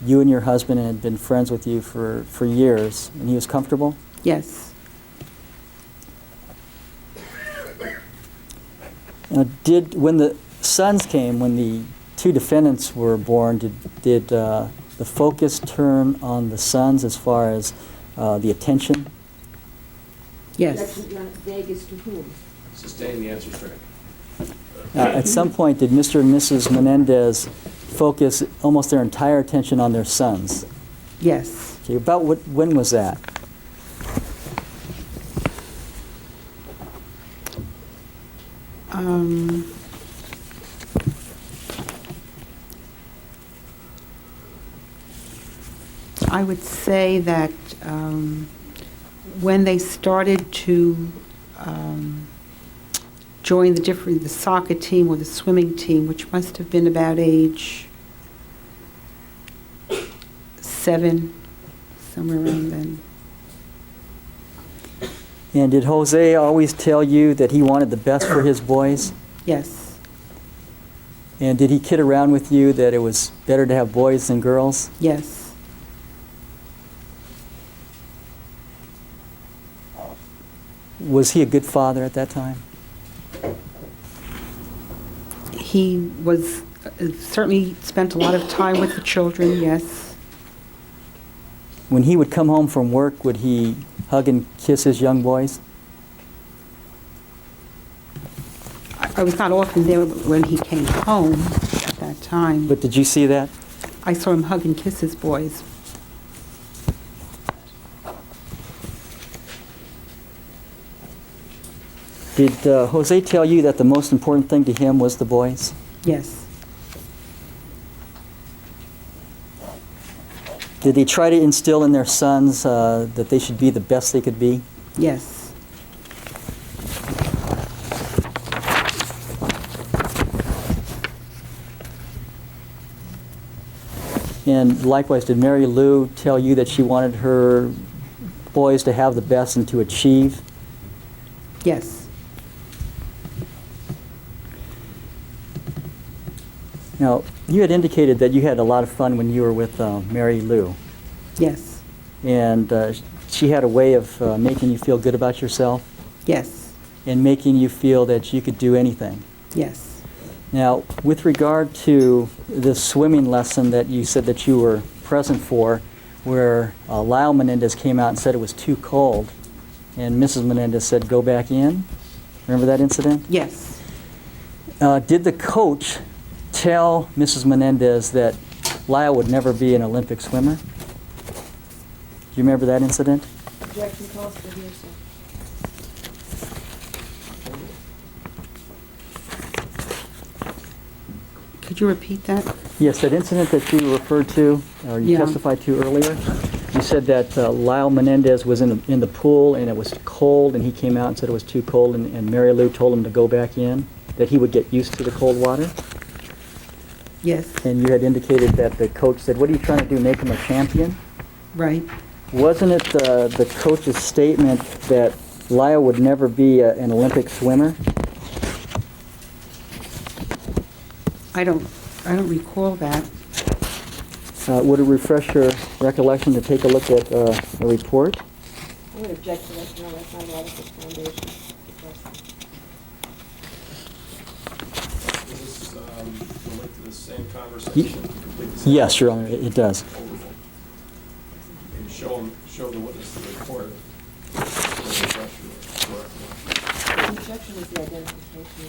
you and your husband and had been friends with you for years, and he was comfortable? Yes. Now, when the sons came, when the two defendants were born, did the focus turn on the sons as far as the attention? Yes. Vague as to whom? Sustain the answer, Frank. At some point, did Mr. and Mrs. Menendez focus almost their entire attention on their sons? Yes. Okay, about when was that? I would say that when they started to join the soccer team or the swimming team, which must have been about age 7, somewhere around then. And did Jose always tell you that he wanted the best for his boys? Yes. And did he kid around with you that it was better to have boys than girls? Yes. Was he a good father at that time? He was certainly spent a lot of time with the children, yes. When he would come home from work, would he hug and kiss his young boys? I was not often there when he came home at that time. But did you see that? I saw him hug and kiss his boys. Did Jose tell you that the most important thing to him was the boys? Yes. Did he try to instill in their sons that they should be the best they could be? Yes. And likewise, did Mary Lou tell you that she wanted her boys to have the best and to achieve? Yes. Now, you had indicated that you had a lot of fun when you were with Mary Lou. Yes. And she had a way of making you feel good about yourself Yes. and making you feel that you could do anything. Yes. Now, with regard to the swimming lesson that you said that you were present for, where Lyle Menendez came out and said it was too cold, and Mrs. Menendez said, go back in. Remember that incident? Yes. Did the coach tell Mrs. Menendez that Lyle would never be an Olympic swimmer? Do you remember that incident? Objection calls for hearsay. Could you repeat that? Yes, that incident that you referred to, or you Yeah. testified to earlier. You said that Lyle Menendez was in the pool and it was cold, and he came out and said it was too cold, and Mary Lou told him to go back in, that he would get used to the cold water. Yes. And you had indicated that the coach said, what are you trying to do, make him a champion? Right. Wasn't it the coach's statement that Lyle would never be an Olympic swimmer? I don't recall that. Would it refresh your recollection to take a look at a report? I would object to that, no, that's not an adequate foundation. Does this relate to the same conversation? Complete the same Yes, Your Honor, it does. And show the witness the report. The objection is the identification.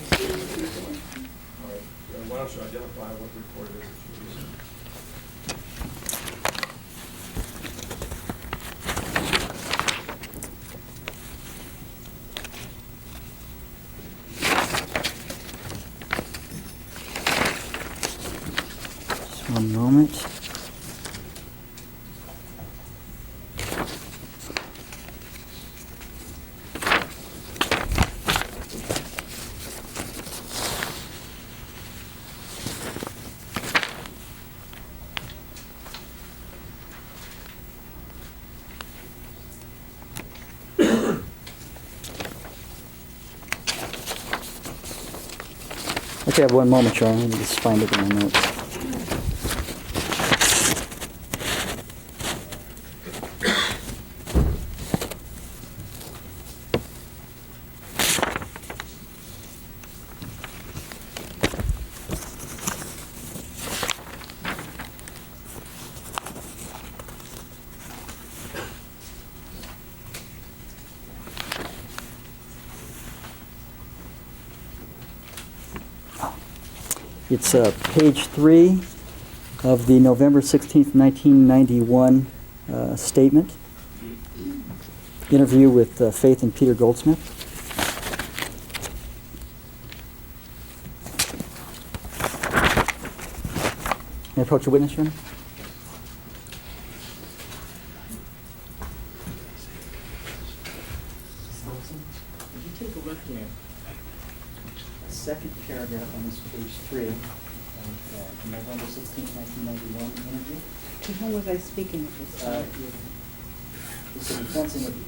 All right. Why don't you identify what report it is that you're using? Just one moment. Okay, I have one moment, Charlie. Let me just find it in my notes. It's page 3 of the November 16th, 1991 statement. Interview with Faith and Peter Goldsmith. May I approach the witness, Your Honor? Would you take a look here? Second paragraph on this page 3 of the November 16, 1991 interview. To whom was I speaking with this time? It's a defense interview.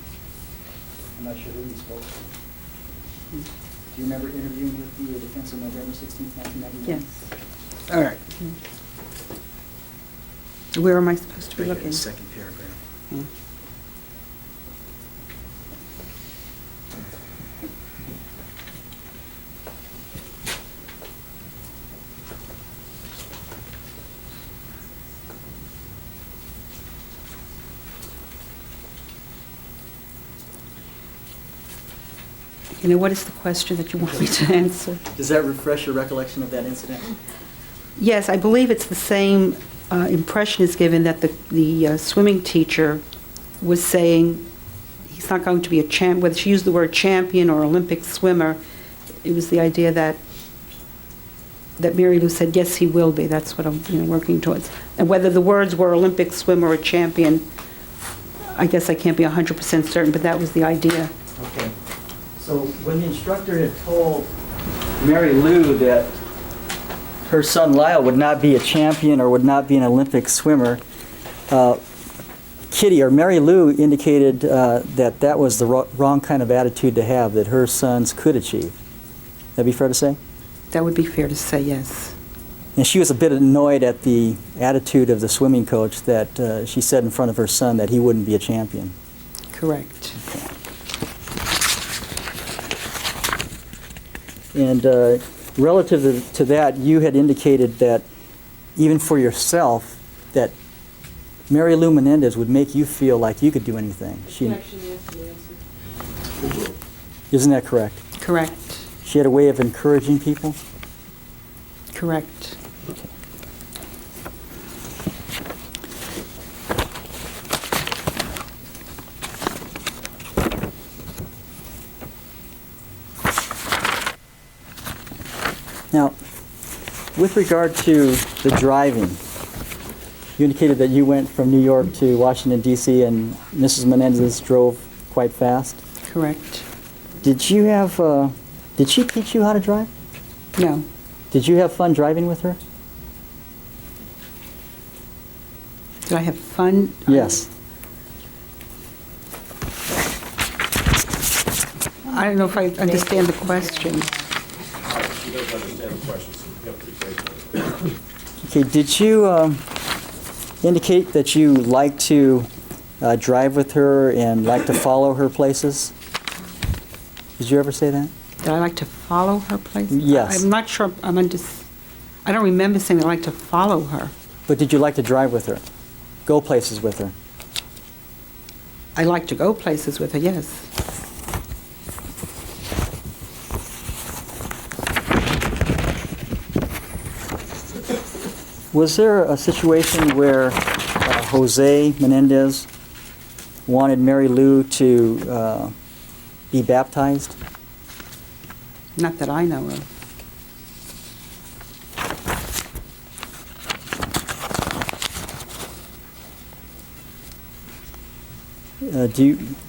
I'm not sure who you spoke to. Do you remember interviewing with the defense on November 16, 1991? Yes. All right. Where am I supposed to be Right here, looking? the second paragraph. Hmm. What is the question that you want me to answer? Does that refresh your recollection of that incident? Yes, I believe it's the same impression is given that the swimming teacher was saying he's not going to be a champ. Whether she used the word champion or Olympic swimmer, it was the idea that Mary Lou said, yes, he will be. That's what I'm working towards. And whether the words were Olympic swimmer or champion, I guess I can't be 100% certain, but that was the idea. Okay. So when the instructor had told Mary Lou that her son Lyle would not be a champion or would not be an Olympic swimmer, Kitty or Mary Lou indicated that was the wrong kind of attitude to have, that her sons could achieve. That'd be fair to say? That would be fair to say, yes. And she was a bit annoyed at the attitude of the swimming coach that she said in front of her son that he wouldn't be a champion. Correct. And relative to that, you had indicated that even for yourself, that Mary Lou Menendez would make you feel like you could do anything. Isn't that correct? Correct. She had a way of encouraging people? Correct. Okay. Now, with regard to the driving, you indicated that you went from New York to Washington, D.C., and Mrs. Menendez drove quite fast. Correct. Did she teach you how to drive? No. Did you have fun driving with her? Did I have fun? Yes. I don't know if I understand the question. She doesn't understand the question, so you have to rephrase it. Okay, did you indicate that you like to drive with her and like to follow her places? Did you ever say that? Did I like to follow her place? Yes. I'm not sure. I don't remember saying that I like to follow her. But did you like to drive with her? Go places with her? I like to go places with her, yes. Was there a situation where Jose Menendez wanted Mary Lou to be baptized? Not that I know of.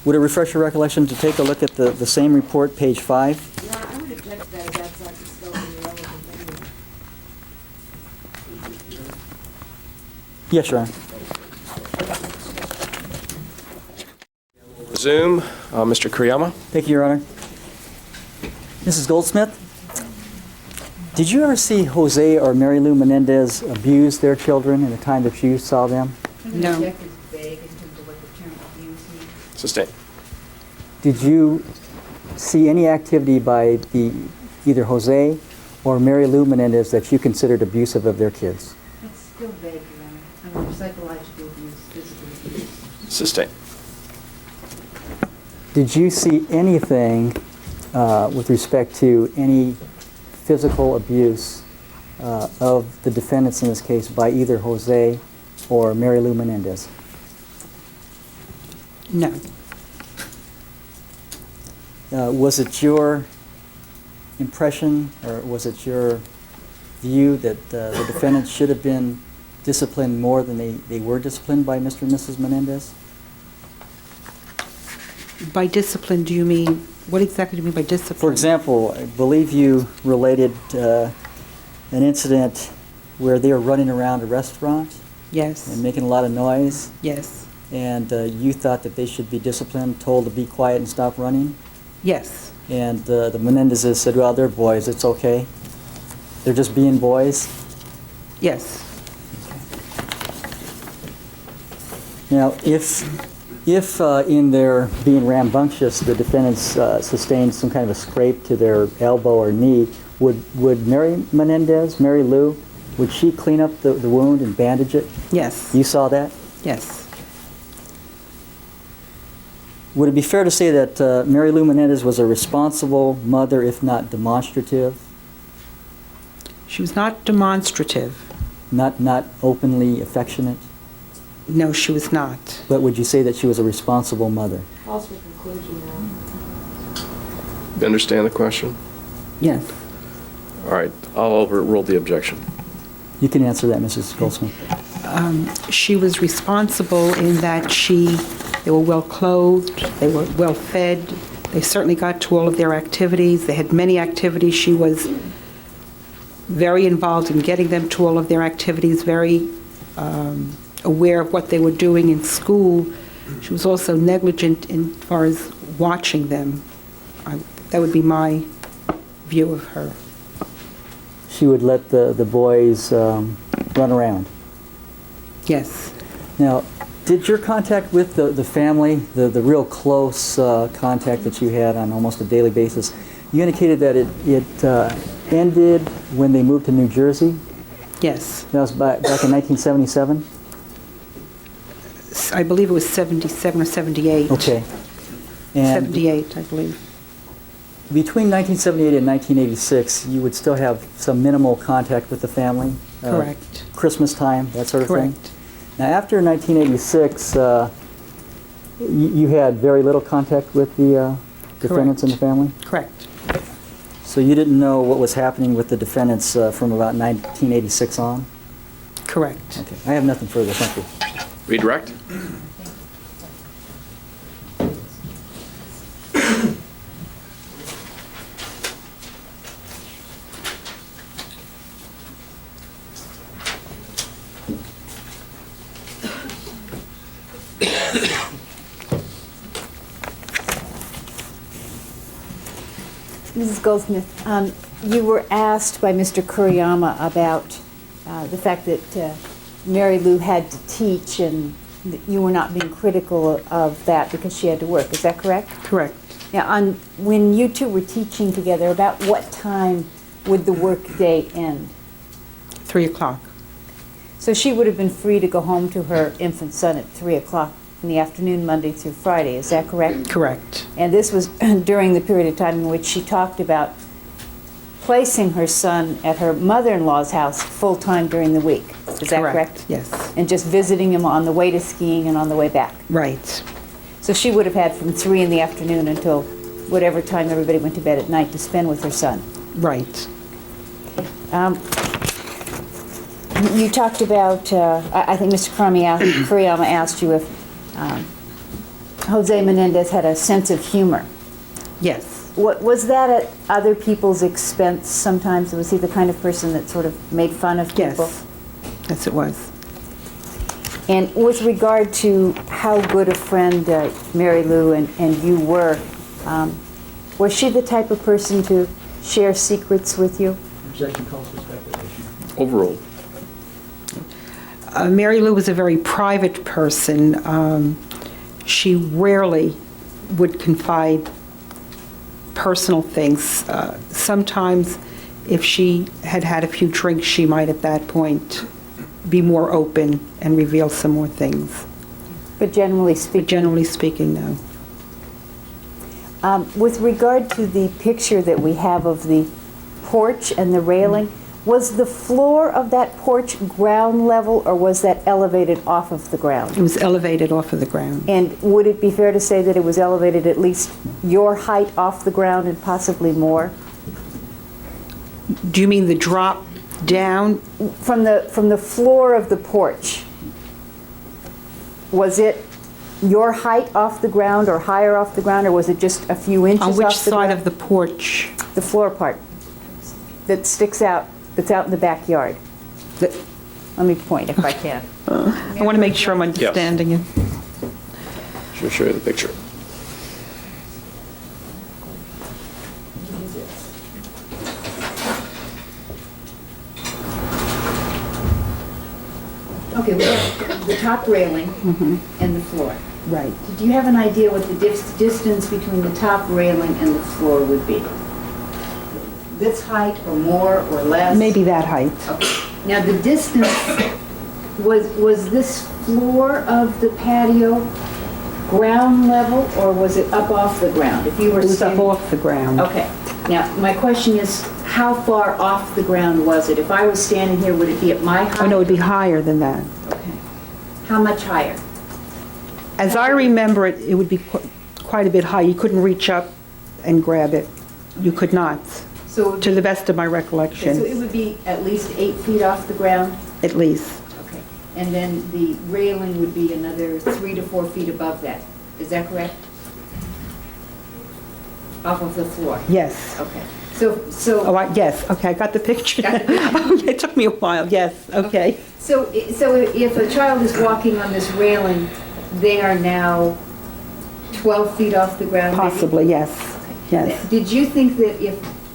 Would it refresh your recollection to take a look at the same report, page 5? Yeah, I would object to that if that's like the scope and relevant anyway. Yes, Your Honor. Resume. Mr. Kuriyama? Thank you, Your Honor. Mrs. Goldsmith, did you ever see Jose or Mary Lou Menendez abuse their children in the time that you saw them? No. Sustain. Did you see any activity by either Jose or Mary Lou Menendez that you considered abusive of their kids? It's still vague, Your Honor. I mean, psychological abuse, physical abuse. Sustain. Did you see anything with respect to any physical abuse of the defendants in this case by either Jose or Mary Lou Menendez? No. Was it your impression or was it your view that the defendants should have been disciplined more than they were disciplined by Mr. and Mrs. Menendez? By discipline, do you mean, what exactly do you mean by discipline? For example, I believe you related an incident where they were running around a restaurant. Yes. And making a lot of noise. Yes. And you thought that they should be disciplined, told to be quiet and stop running? Yes. And the Menendezes said, well, they're boys, it's okay. They're just being boys? Yes. Okay. Now, if in their being rambunctious, the defendants sustained some kind of a scrape to their elbow or knee, would Mary Menendez, Mary Lou, would she clean up the wound and bandage it? Yes. You saw that? Yes. Would it be fair to say that Mary Lou Menendez was a responsible mother, if not demonstrative, She was not demonstrative. not openly affectionate? No, she was not. But would you say that she was a responsible mother? Calls for conclusion now. You understand the question? Yes. All right, I'll overrule the objection. You can answer that, Mrs. Goldsmith. She was responsible in that they were well clothed, they were well fed, they certainly got to all of their activities, they had many activities. She was very involved in getting them to all of their activities, very aware of what they were doing in school. She was also negligent in far as watching them. That would be my view of her. She would let the boys run around. Yes. Now, did your contact with the family, the real close contact that you had on almost a daily basis, you indicated that it ended when they moved to New Jersey? Yes. That was back in 1977? I believe it was 77 or 78. Okay. And 78, I believe. between 1978 and 1986, you would still have some minimal contact with the family? Correct. Christmas time, that sort of thing? Correct. Now, after 1986, you had very little contact with the defendants in the family? Correct. So you didn't know what was happening with the defendants from about 1986 on? Correct. Okay. I have nothing further. Thank you. Redirect? Mrs. Goldsmith, you were asked by Mr. Kuriyama about the fact that Mary Lou had to teach and that you were not being critical of that because she had to work. Is that correct? Correct. Now, when you two were teaching together, about what time would the work day end? 3 o'clock. So she would have been free to go home to her infant son at 3 o'clock in the afternoon, Monday through Friday. Is that correct? Correct. And this was during the period of time in which she talked about placing her son at her mother-in-law's house full-time during the week. Is that correct? Yes. And just visiting him on the way to skiing and on the way back. Right. So she would have had from 3 in the afternoon until whatever time everybody went to bed at night to spend with her son. Right. You talked about, I think Mr. Kuriyama asked you if Jose Menendez had a sense of humor. Yes. Was that at other people's expense sometimes? Was he the kind of person that sort of made fun of people? Yes. Yes, it was. And with regard to how good a friend Mary Lou and you were, was she the type of person to share secrets with you? Objection calls for speculation. Overruled. Mary Lou was a very private person. She rarely would confide personal things. Sometimes, if she had had a few drinks, she might at that point be more open and reveal some more things. But generally speaking? But generally speaking, no. With regard to the picture that we have of the porch and the railing, was the floor of that porch ground level, or was that elevated off of the ground? It was elevated off of the ground. And would it be fair to say that it was elevated at least your height off the ground and possibly more? Do you mean the drop down? From the floor of the porch, was it your height off the ground or higher off the ground, or was it just a few inches off the ground? On which side of the porch? The floor part that sticks out, that's out in the backyard. Let me point if I can. I want to make sure I'm understanding you. Should show you the picture. Okay, we have the top railing and the floor. Right. Do you have an idea what the distance between the top railing and the floor would be? This height or more or less? Maybe that height. Okay. Now the distance, was this floor of the patio ground level, or was it up off the ground? If you were It was up standing- off the ground. Okay. Now, my question is, how far off the ground was it? If I was standing here, would it be at my height? Oh, no, it would be higher than that. Okay. How much higher? As I remember it, it would be quite a bit high. You couldn't reach up and grab it. You could not, So it would to be- the best of my okay, so it recollection, would be at least 8 feet off the ground? at least. Okay. And then the railing would be another 3 to 4 feet above that. Is that correct? Off of the floor? Yes. Okay. Oh, So, yes, okay, I got the picture. Got the picture. Okay, it took me a while, yes, okay. so if a child is walking on this railing, they are now 12 feet off the ground? maybe? Possibly, yes, yes. Did you think that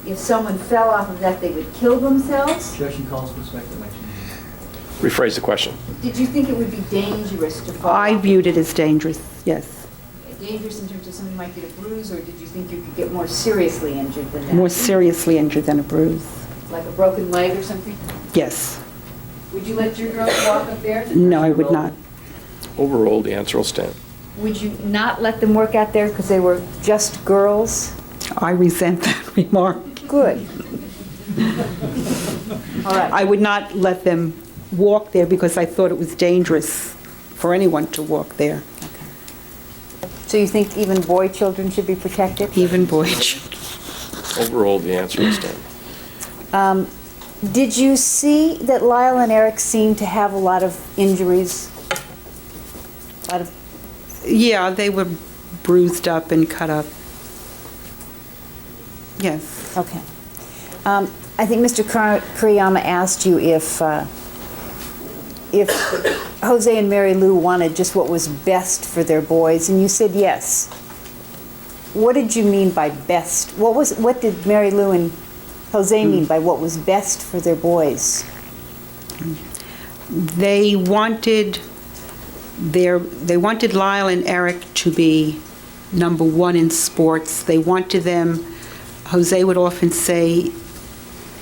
if someone fell off of that, they would kill themselves? Objection calls for speculation. Rephrase the question. Did you think it would be dangerous to fall I off? viewed it as dangerous, yes. Dangerous in terms of somebody might get a bruise, or did you think you could get more seriously injured than that? More seriously injured than a bruise, Like a broken leg or something? yes. Would you let your girls walk up there? No, I would not. Overruled, the answer will stand. Would you not let them work out there because they were just girls? I resent that remark. Good. All right. I would not let them walk there because I thought it was dangerous for anyone to walk there, So you think even boy children should be protected? even boy children. Overruled, the answer will stand. Did you see that Lyle and Erik seemed to have a lot of injuries? A lot of, Yeah, they were bruised up and cut up. Yes. okay. I think Mr. Kuriyama asked you if Jose and Mary Lou wanted just what was best for their boys, and you said yes. What did you mean by best? What did Mary Lou and Jose mean by what was best for their boys? They wanted Lyle and Erik to be number one in sports. They wanted them, Jose would often say,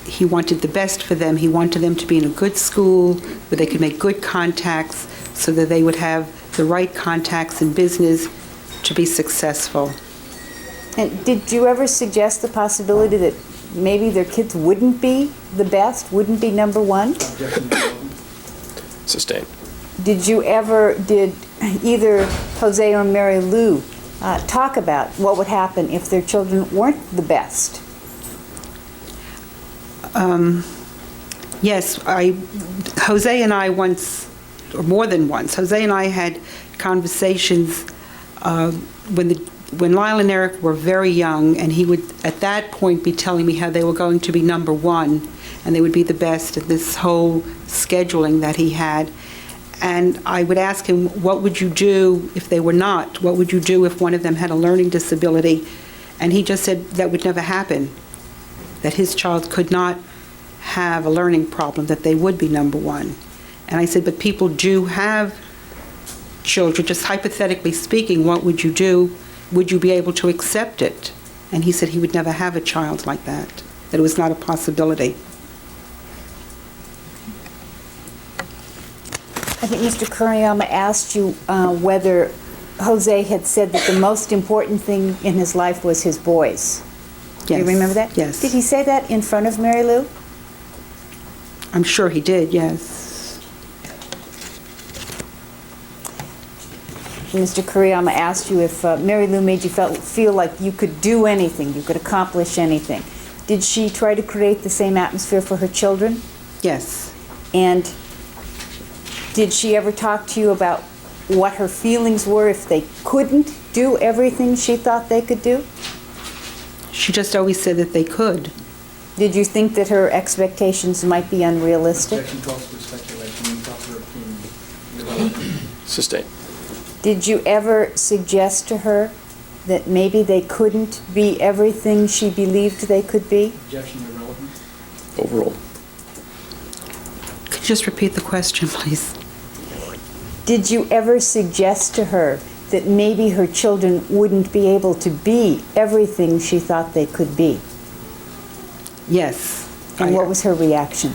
he wanted the best for them. He wanted them to be in a good school where they could make good contacts so that they would have the right contacts in business to be successful. And did you ever suggest the possibility that maybe their kids wouldn't be the best, wouldn't be number one? Sustained. Did either Jose or Mary Lou talk about what would happen if their children weren't the best? Yes, Jose and I once, or more than once, Jose and I had conversations when Lyle and Erik were very young, and he would at that point be telling me how they were going to be number one and they would be the best at this whole scheduling that he had. And I would ask him, what would you do if they were not? What would you do if one of them had a learning disability? And he just said that would never happen, that his child could not have a learning problem, that they would be number one. And I said, but people do have children, just hypothetically speaking, what would you do? Would you be able to accept it? And he said he would never have a child like that it was not a possibility. I think Mr. Kuriyama asked you whether Jose had said that the most important thing in his life was his boys. Do you Yes. remember that? Yes. Did he say that in front of Mary Lou? I'm sure he did, yes. Mr. Kuriyama asked you if Mary Lou made you feel like you could do anything, you could accomplish anything. Did she try to create the same atmosphere for her children? Yes. And did she ever talk to you about what her feelings were if they couldn't do everything she thought they could do? She just always said that they could. Did you think that her expectations might be unrealistic? Objection calls for speculation, improper opinion. Sustained. Did you ever suggest to her that maybe they couldn't be everything she believed they could be? Objection irrelevant. Overruled. Could you just repeat the question, please? Did you ever suggest to her that maybe her children wouldn't be able to be everything she thought they could be? Yes. And what was her reaction?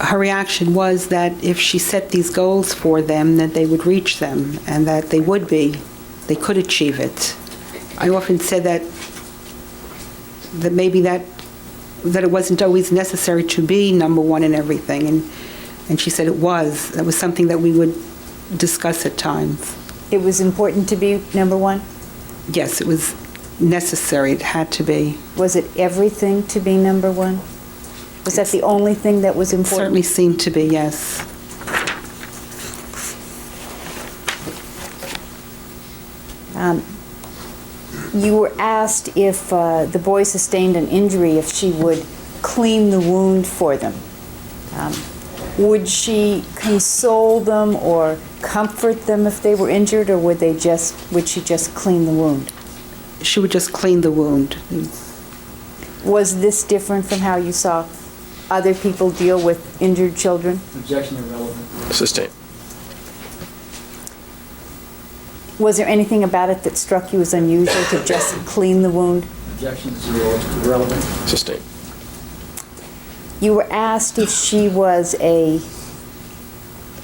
her reaction was that if she set these goals for them, that they would reach them, and that they could achieve it. I often said that maybe that it wasn't always necessary to be number one in everything, and she said it was. That was something that we would discuss at times. It was important to be number one? Yes, it was necessary. It had to be. Was it everything to be number one? Was that the only thing that was It important? certainly seemed to be, yes. You were asked if the boy sustained an injury, if she would clean the wound for them. Would she console them or comfort them if they were injured, or would she just clean the wound? She would just clean the wound. Was this different from how you saw other people deal with injured children? Objection irrelevant. Sustained. Was there anything about it that struck you as unusual to just clean the wound? Objection is irrelevant. Sustained. You were asked if she was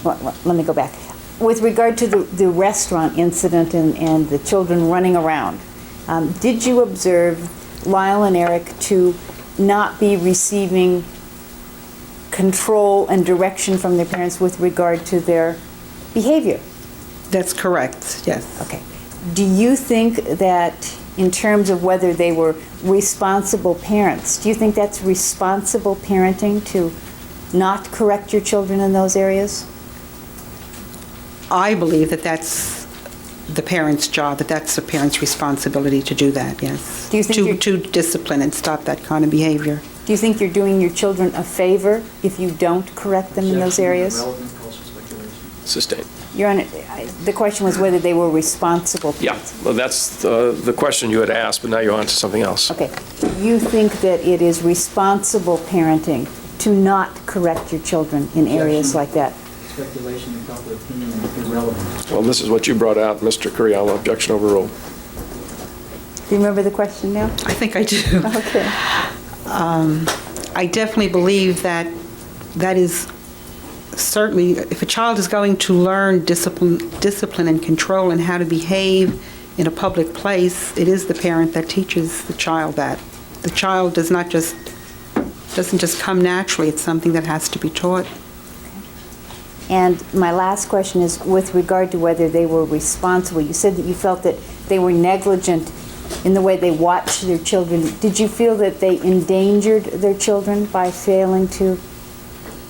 let me go back. With regard to the restaurant incident and the children running around, did you observe Lyle and Erik to not be receiving control and direction from their parents with regard to their behavior? That's correct, yes. Okay. Do you think that in terms of whether they were responsible parents, do you think that's responsible parenting to not correct your children in those areas? I believe that that's the parent's job, that that's the parent's responsibility to do that, yes. Do you think to discipline and stop that kind of behavior. Do you think you're doing your children a favor if you don't correct them in those areas? Sustained. Your Honor, the question was whether they were responsible parents. Yeah, well, that's the question you had asked, but now you're on to something else. Okay. Do you think that it is responsible parenting to not correct your children in areas like that? Speculation and popular opinion is irrelevant. Well, this is what you brought out, Mr. Curiello. Objection overruled. Do you remember the question now? I think I do. Okay. I definitely believe that is certainly, if a child is going to learn discipline and control and how to behave in a public place, it is the parent that teaches the child that. The child doesn't just come naturally. It's something that has to be taught. And my last question is with regard to whether they were responsible. You said that you felt that they were negligent in the way they watched their children. Did you feel that they endangered their children by failing to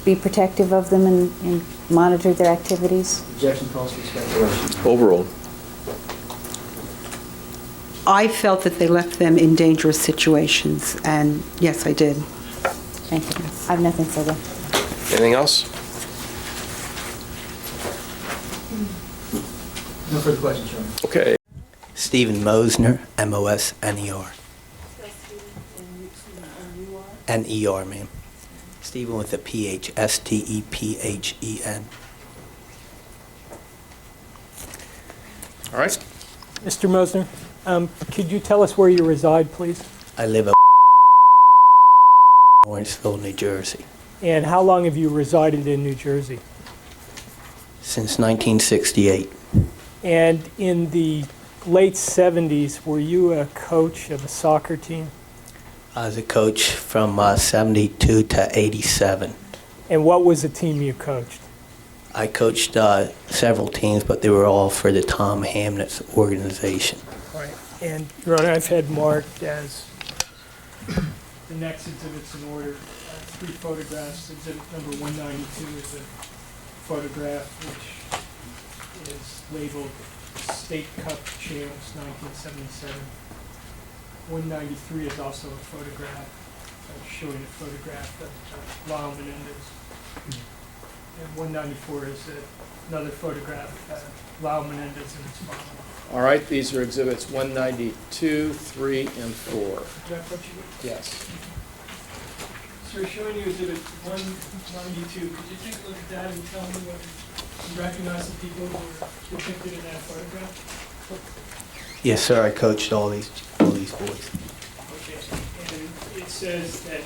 be protective of them and monitor their activities? Objection calls for speculation. Overruled. I felt that they left them in dangerous situations, and yes, I did. Thank you. I have nothing further. Anything else? No further questions, Your Honor. Okay. Stephen Mosner, M-O-S-N-E-R. N-E-R, ma'am. Stephen with a P-H, S-T-E-P-H-E-N. All right. Mr. Mosner, could you tell us where you reside, please? I live in Lawrenceville, New Jersey. And how long have you resided in New Jersey? Since 1968. And in the late 70s, were you a coach of a soccer team? I was a coach from 72 to 87. And what was the team you coached? I coached several teams, but they were all for the Tom Hamnett organization. Right. And, Your Honor, I've had marked as the next exhibits in order. 3 photographs. Exhibit number 192 is a photograph which is labeled State Cup Champs 1977. 193 is also a photograph showing a photograph of Lyle Menendez. And 194 is another photograph of Lyle Menendez and his mom. All right, these are exhibits 192, 3, and 4. Is that what you got? Yes. So we're showing you exhibit 192. Could you take a look at that and tell me what you recognize the people who were depicted in that photograph? Yes, sir. I coached all these boys. Okay. And it says that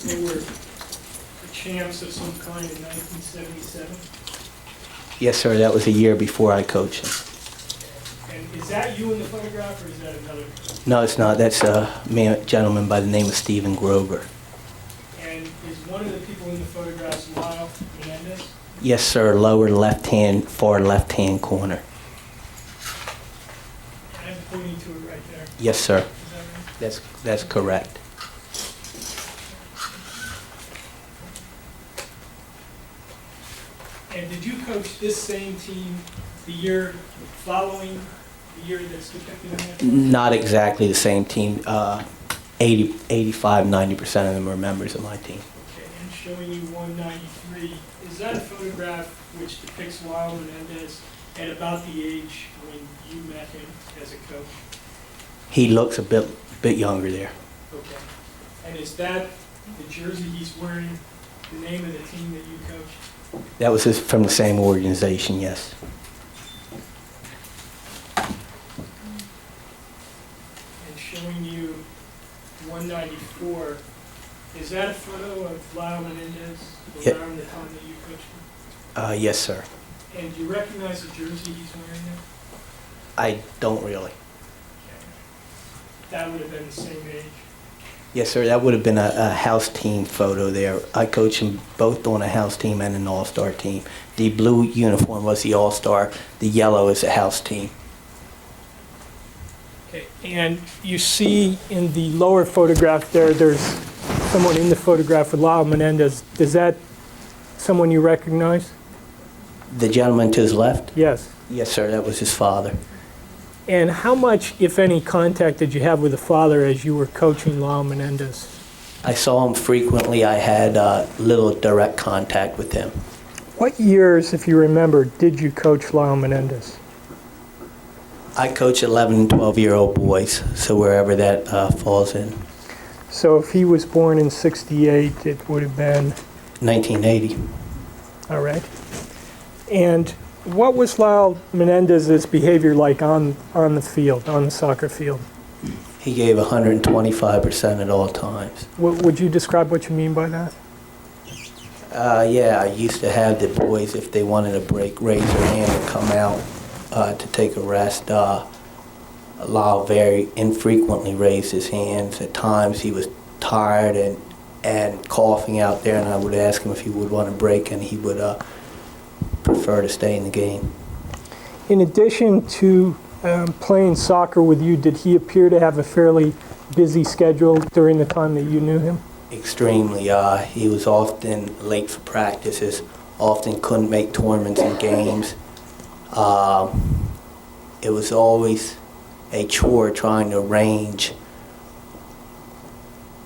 they were, the champs of some kind in 1977? Yes, sir, that was a year before I coached him. And is that you in the photograph, or is that another? No, it's not. That's a gentleman by the name of Stephen Grover. And is one of the people in the photographs Lyle Menendez? Yes, sir, lower left-hand, far left-hand corner. And I'm pointing to it right there. Yes, sir. Is that right? That's correct. And did you coach this same team the year following the year that's depicted in that photo? Not exactly the same team. 85, 90% of them are members of my team. Okay, and showing you 193, is that a photograph which depicts Lyle Menendez at about the age when you met him as a coach? He looks a bit younger there. Okay. And is that the jersey he's wearing, the name of the team that you coached? That was from the same organization, yes. And showing you 194, is that a photo of Lyle Menendez around the time that you coached him? Yes, sir. And do you recognize the jersey he's wearing there? I don't really. That would have been the same age. Yes, sir, that would have been a house team photo there. I coached them both on a house team and an all-star team. The blue uniform was the all-star. The yellow is a house team. Okay, and you see in the lower photograph there's someone in the photograph with Lyle Menendez. Is that someone you recognize? The gentleman to his left? Yes. Yes, sir, that was his father. And how much, if any, contact did you have with the father as you were coaching Lyle Menendez? I saw him frequently. I had little direct contact with him. What years, if you remember, did you coach Lyle Menendez? I coach 11 and 12-year-old boys, so wherever that falls in. So if he was born in 68, it would have been? 1980. All right. And what was Lyle Menendez's behavior like on the field, on the soccer field? He gave 125% at all times. Would you describe what you mean by that? Yeah, I used to have the boys, if they wanted a break, raise their hand and come out to take a rest. Lyle very infrequently raised his hands. At times he was tired and coughing out there, and I would ask him if he would want a break, and he would prefer to stay in the game. In addition to playing soccer with you, did he appear to have a fairly busy schedule during the time that you knew him? Extremely. He was often late for practices, often couldn't make tournaments and games. It was always a chore trying to arrange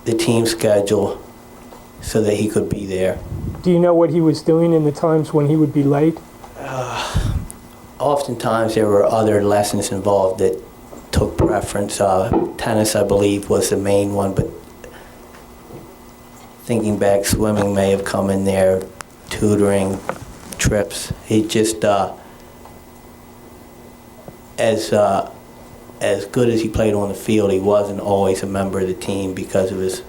the team schedule so that he could be there. Do you know what he was doing in the times when he would be late? Oftentimes there were other lessons involved that took preference. Tennis, I believe, was the main one, but thinking back, swimming may have come in there, tutoring, trips. He just, as good as he played on the field, he wasn't always a member of the team because of his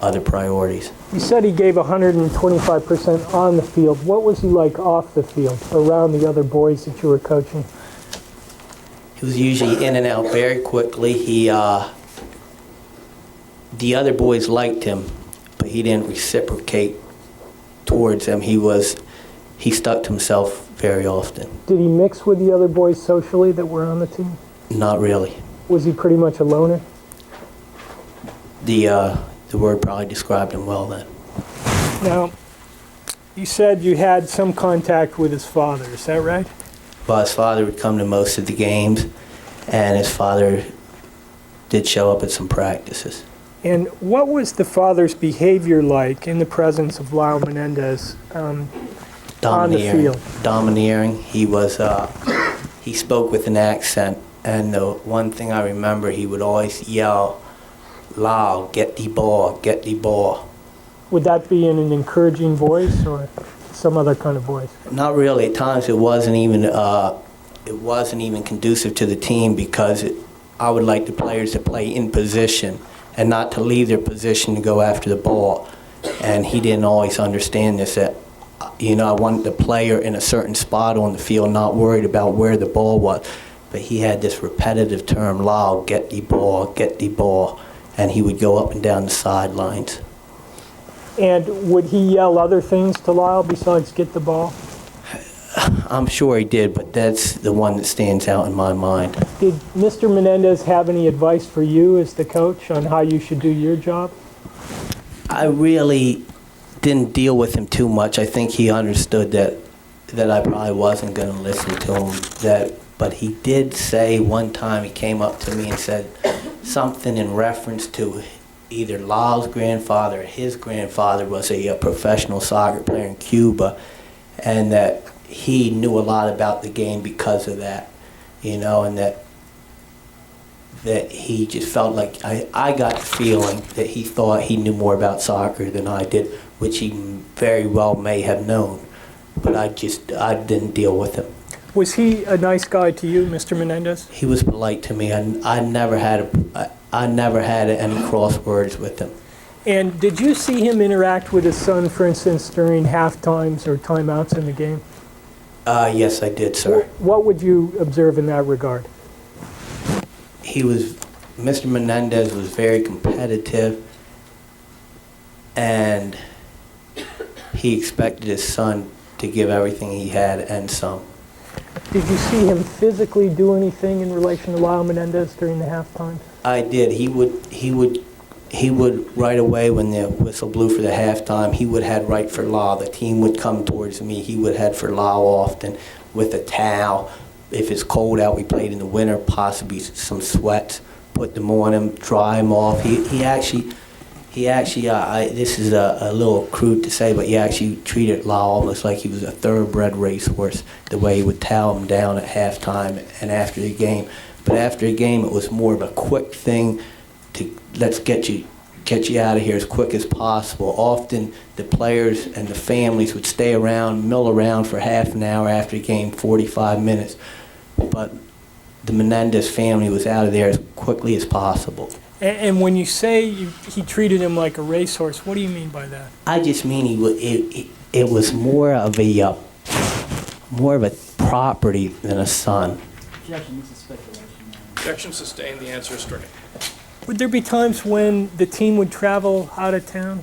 other priorities. You said he gave 125% on the field. What was he like off the field, around the other boys that you were coaching? He was usually in and out very quickly. The other boys liked him, but he didn't reciprocate towards them. He stuck to himself very often. Did he mix with the other boys socially that were on the team? Not really. Was he pretty much a loner? The word probably described him well then. Now, you said you had some contact with his father, is that right? Well, his father would come to most of the games, and his father did show up at some practices. And what was the father's behavior like in the presence of Lyle Menendez on the field? Domineering. He was. He spoke with an accent, and the one thing I remember, he would always yell, "Lyle, get the ball, get the ball." Would that be in an encouraging voice or some other kind of voice? Not really. At times, it wasn't even conducive to the team because I would like the players to play in position and not to leave their position to go after the ball. and he didn't always understand this, that, I wanted the player in a certain spot on the field, not worried about where the ball was. But he had this repetitive term, Lyle, get the ball, and he would go up and down the sidelines. And would he yell other things to Lyle besides get the ball? I'm sure he did, but that's the one that stands out in my mind. Did Mr. Menendez have any advice for you as the coach on how you should do your job? I really didn't deal with him too much. I think he understood that I probably wasn't going to listen to him. But he did say one time, he came up to me and said something in reference to either Lyle's grandfather or his grandfather was a professional soccer player in Cuba, and that he knew a lot about the game because of that, and that he just felt like, I got the feeling that he thought he knew more about soccer than I did, which he very well may have known, but I didn't deal with him. Was he a nice guy to you, Mr. Menendez? He was polite to me. I never had any cross words with him. And did you see him interact with his son, for instance, during half times or timeouts in the game? Yes, I did, sir. What would you observe in that regard? Mr. Menendez was very competitive, and he expected his son to give everything he had and some. Did you see him physically do anything in relation to Lyle Menendez during the halftime? I did. He would right away when the whistle blew for the halftime, he would head right for Lyle. The team would come towards me. He would head for Lyle often with a towel. If it's cold out, we played in the winter, possibly some sweats, put them on him, dry him off. He actually, this is a little crude to say, but he actually treated Lyle almost like he was a thoroughbred racehorse, the way he would towel him down at halftime and after the game. But after the game, it was more of a quick thing to let's get you out of here as quick as possible. Often the players and the families would stay around, mill around for half an hour after the game, 45 minutes. But the Menendez family was out of there as quickly as possible. And when you say he treated him like a racehorse, what do you mean by that? I just mean it was more of a property than a son. Objection, this is speculation. Objection sustained. The answer is stricken. Would there be times when the team would travel out of town?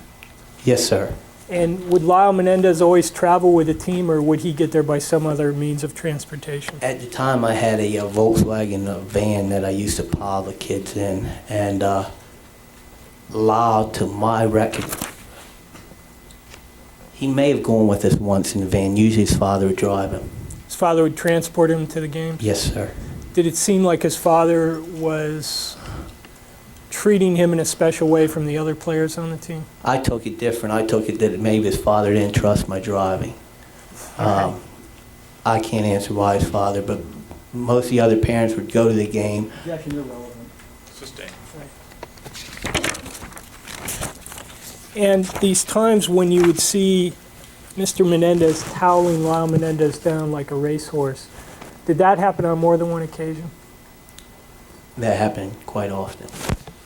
Yes, sir. And would Lyle Menendez always travel with the team, or would he get there by some other means of transportation? At the time, I had a Volkswagen van that I used to pile the kids in, and Lyle, to my record, he may have gone with us once in the van. Usually his father would drive him. His father would transport him to the game? Yes, sir. Did it seem like his father was treating him in a special way from the other players on the team? I took it different. I took it that maybe his father didn't trust my driving. I can't answer why his father, but most of the other parents would go to the game. Objection, irrelevant. Sustained. And these times when you would see Mr. Menendez toweling Lyle Menendez down like a racehorse, did that happen on more than one occasion? That happened quite often.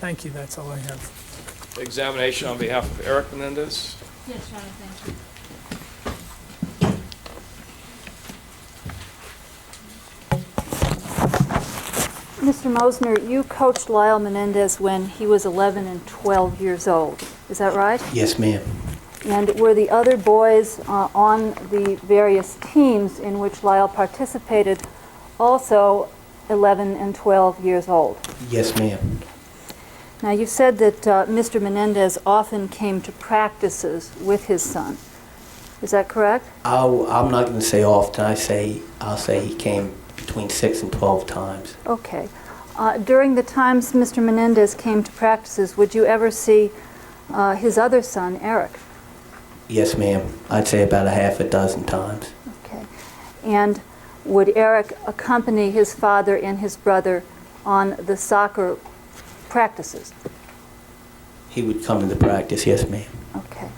Thank you, that's all I have. Examination on behalf of Erik Menendez. Yes, Your Honor, thank you. Mr. Mosner, you coached Lyle Menendez when he was 11 and 12 years old. Is that right? Yes, ma'am. And were the other boys on the various teams in which Lyle participated also 11 and 12 years old? Yes, ma'am. Now, you said that Mr. Menendez often came to practices with his son. Is that correct? I'm not going to say often. I'll say he came between 6 and 12 times. Okay. During the times Mr. Menendez came to practices, would you ever see his other son, Erik? Yes, ma'am. I'd say about a half a dozen times. Okay. And would Erik accompany his father and his brother on the soccer practices? He would come to the practice, yes, ma'am. Okay.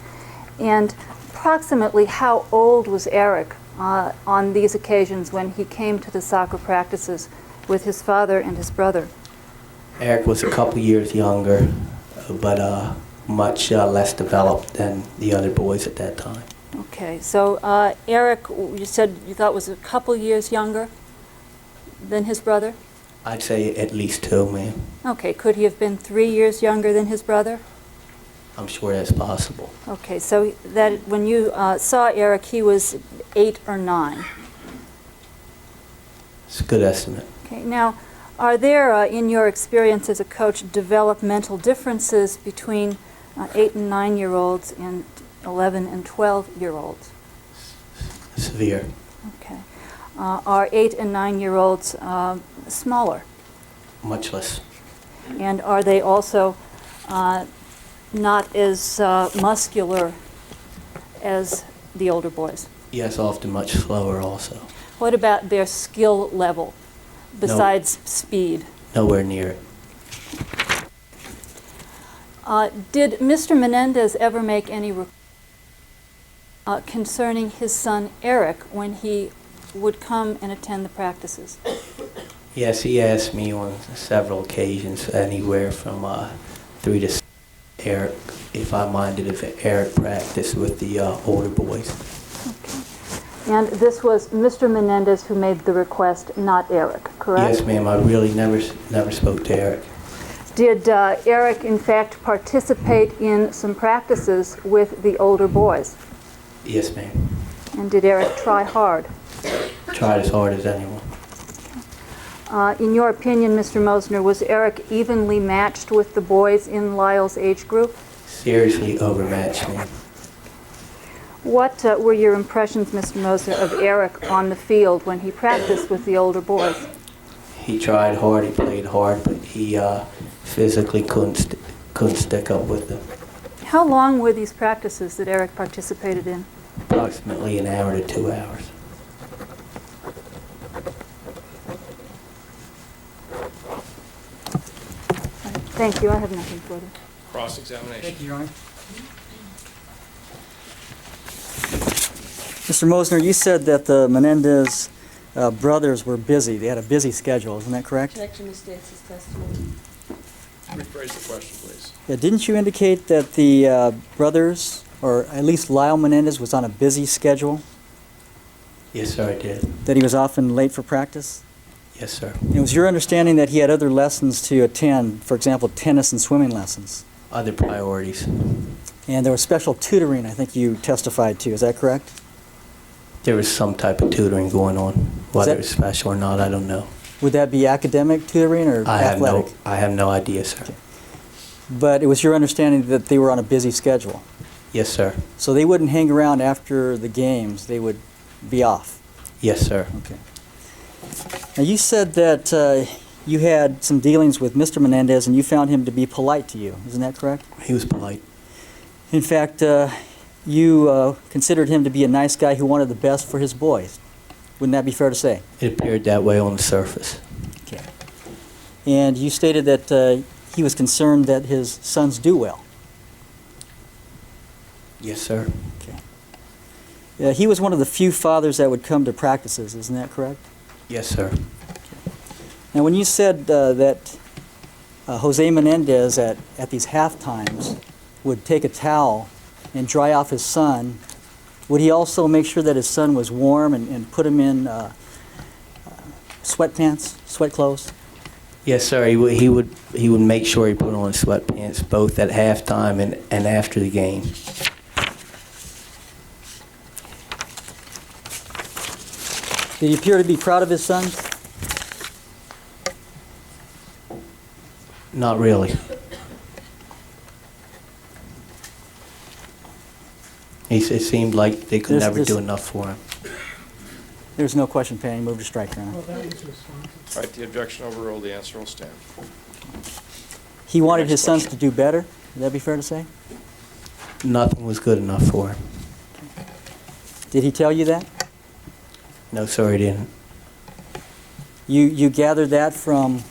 And approximately how old was Erik on these occasions when he came to the soccer practices with his father and his brother? Erik was a couple years younger, but much less developed than the other boys at that time. Okay, so Erik, you said you thought was a couple years younger than his brother? I'd say at least 2, ma'am. Okay, could he have been 3 years younger than his brother? I'm sure that's possible. Okay, so that when you saw Erik, he was 8 or 9. It's a good estimate. Okay, now, are there, in your experience as a coach, developmental differences between 8 and 9-year-olds and 11 and 12-year-olds? Severe. Okay. Are 8 and 9-year-olds smaller? Much less. And are they also not as muscular as the older boys? Yes, often much slower also. What about their skill level, besides speed? Nowhere near it. Did Mr. Menendez ever make any concerning his son Erik when he would come and attend the practices? Yes, he asked me on several occasions, anywhere from 3 to 6, Erik, if I minded if Erik practiced with the older boys. Okay. And this was Mr. Menendez who made the request, not Erik, correct? Yes, ma'am. I really never spoke to Erik. Did Erik, in fact, participate in some practices with the older boys? Yes, ma'am. And did Erik try hard? Tried as hard as anyone. In your opinion, Mr. Mosner, was Erik evenly matched with the boys in Lyle's age group? Seriously overmatched me. What were your impressions, Mr. Mosner, of Erik on the field when he practiced with the older boys? He tried hard, he played hard, but he physically couldn't stick up with them. How long were these practices that Erik participated in? Approximately an hour to 2 hours. Thank you. I have nothing further. Cross-examination. Thank you, Your Honor. Mr. Mosner, you said that the Menendez brothers were busy. They had a busy schedule. Isn't that correct? Objection to States' testimony. Rephrase the question, please. Yeah, didn't you indicate that the brothers, or at least Lyle Menendez, was on a busy schedule? Yes, sir, I did. That he was often late for practice? Yes, sir. And it was your understanding that he had other lessons to attend, for example, tennis and swimming lessons? Other priorities. And there was special tutoring, I think you testified to. Is that correct? There was some type of tutoring going on. Whether it's special or not, I don't know. Would that be academic tutoring or athletic? I have no idea, sir. Okay. But it was your understanding that they were on a busy schedule? Yes, sir. So they wouldn't hang around after the games, they would be off? Yes, sir. Okay. Now you said that you had some dealings with Mr. Menendez and you found him to be polite to you. Isn't that correct? He was polite. In fact, you considered him to be a nice guy who wanted the best for his boys. Wouldn't that be fair to say? It appeared that way on the surface. Okay. And you stated that he was concerned that his sons do well. Yes, sir. Okay. He was one of the few fathers that would come to practices. Isn't that correct? Yes, sir. Now, when you said that Jose Menendez at these half times would take a towel and dry off his son, would he also make sure that his son was warm and put him in sweatpants, sweat clothes? Yes, sir. He would make sure he put on sweatpants both at halftime and after the game. Did he appear to be proud of his sons? Not really. It seemed like they could never do enough for him. There's no question pending. Move to strike, Your Honor. Well, that was responsive. All right, the objection overruled. The answer will stand. He wanted Next his sons question. to do better. Would that be fair to say? Nothing was good enough for him. Did he tell you that? No, sir, he didn't. You gathered that from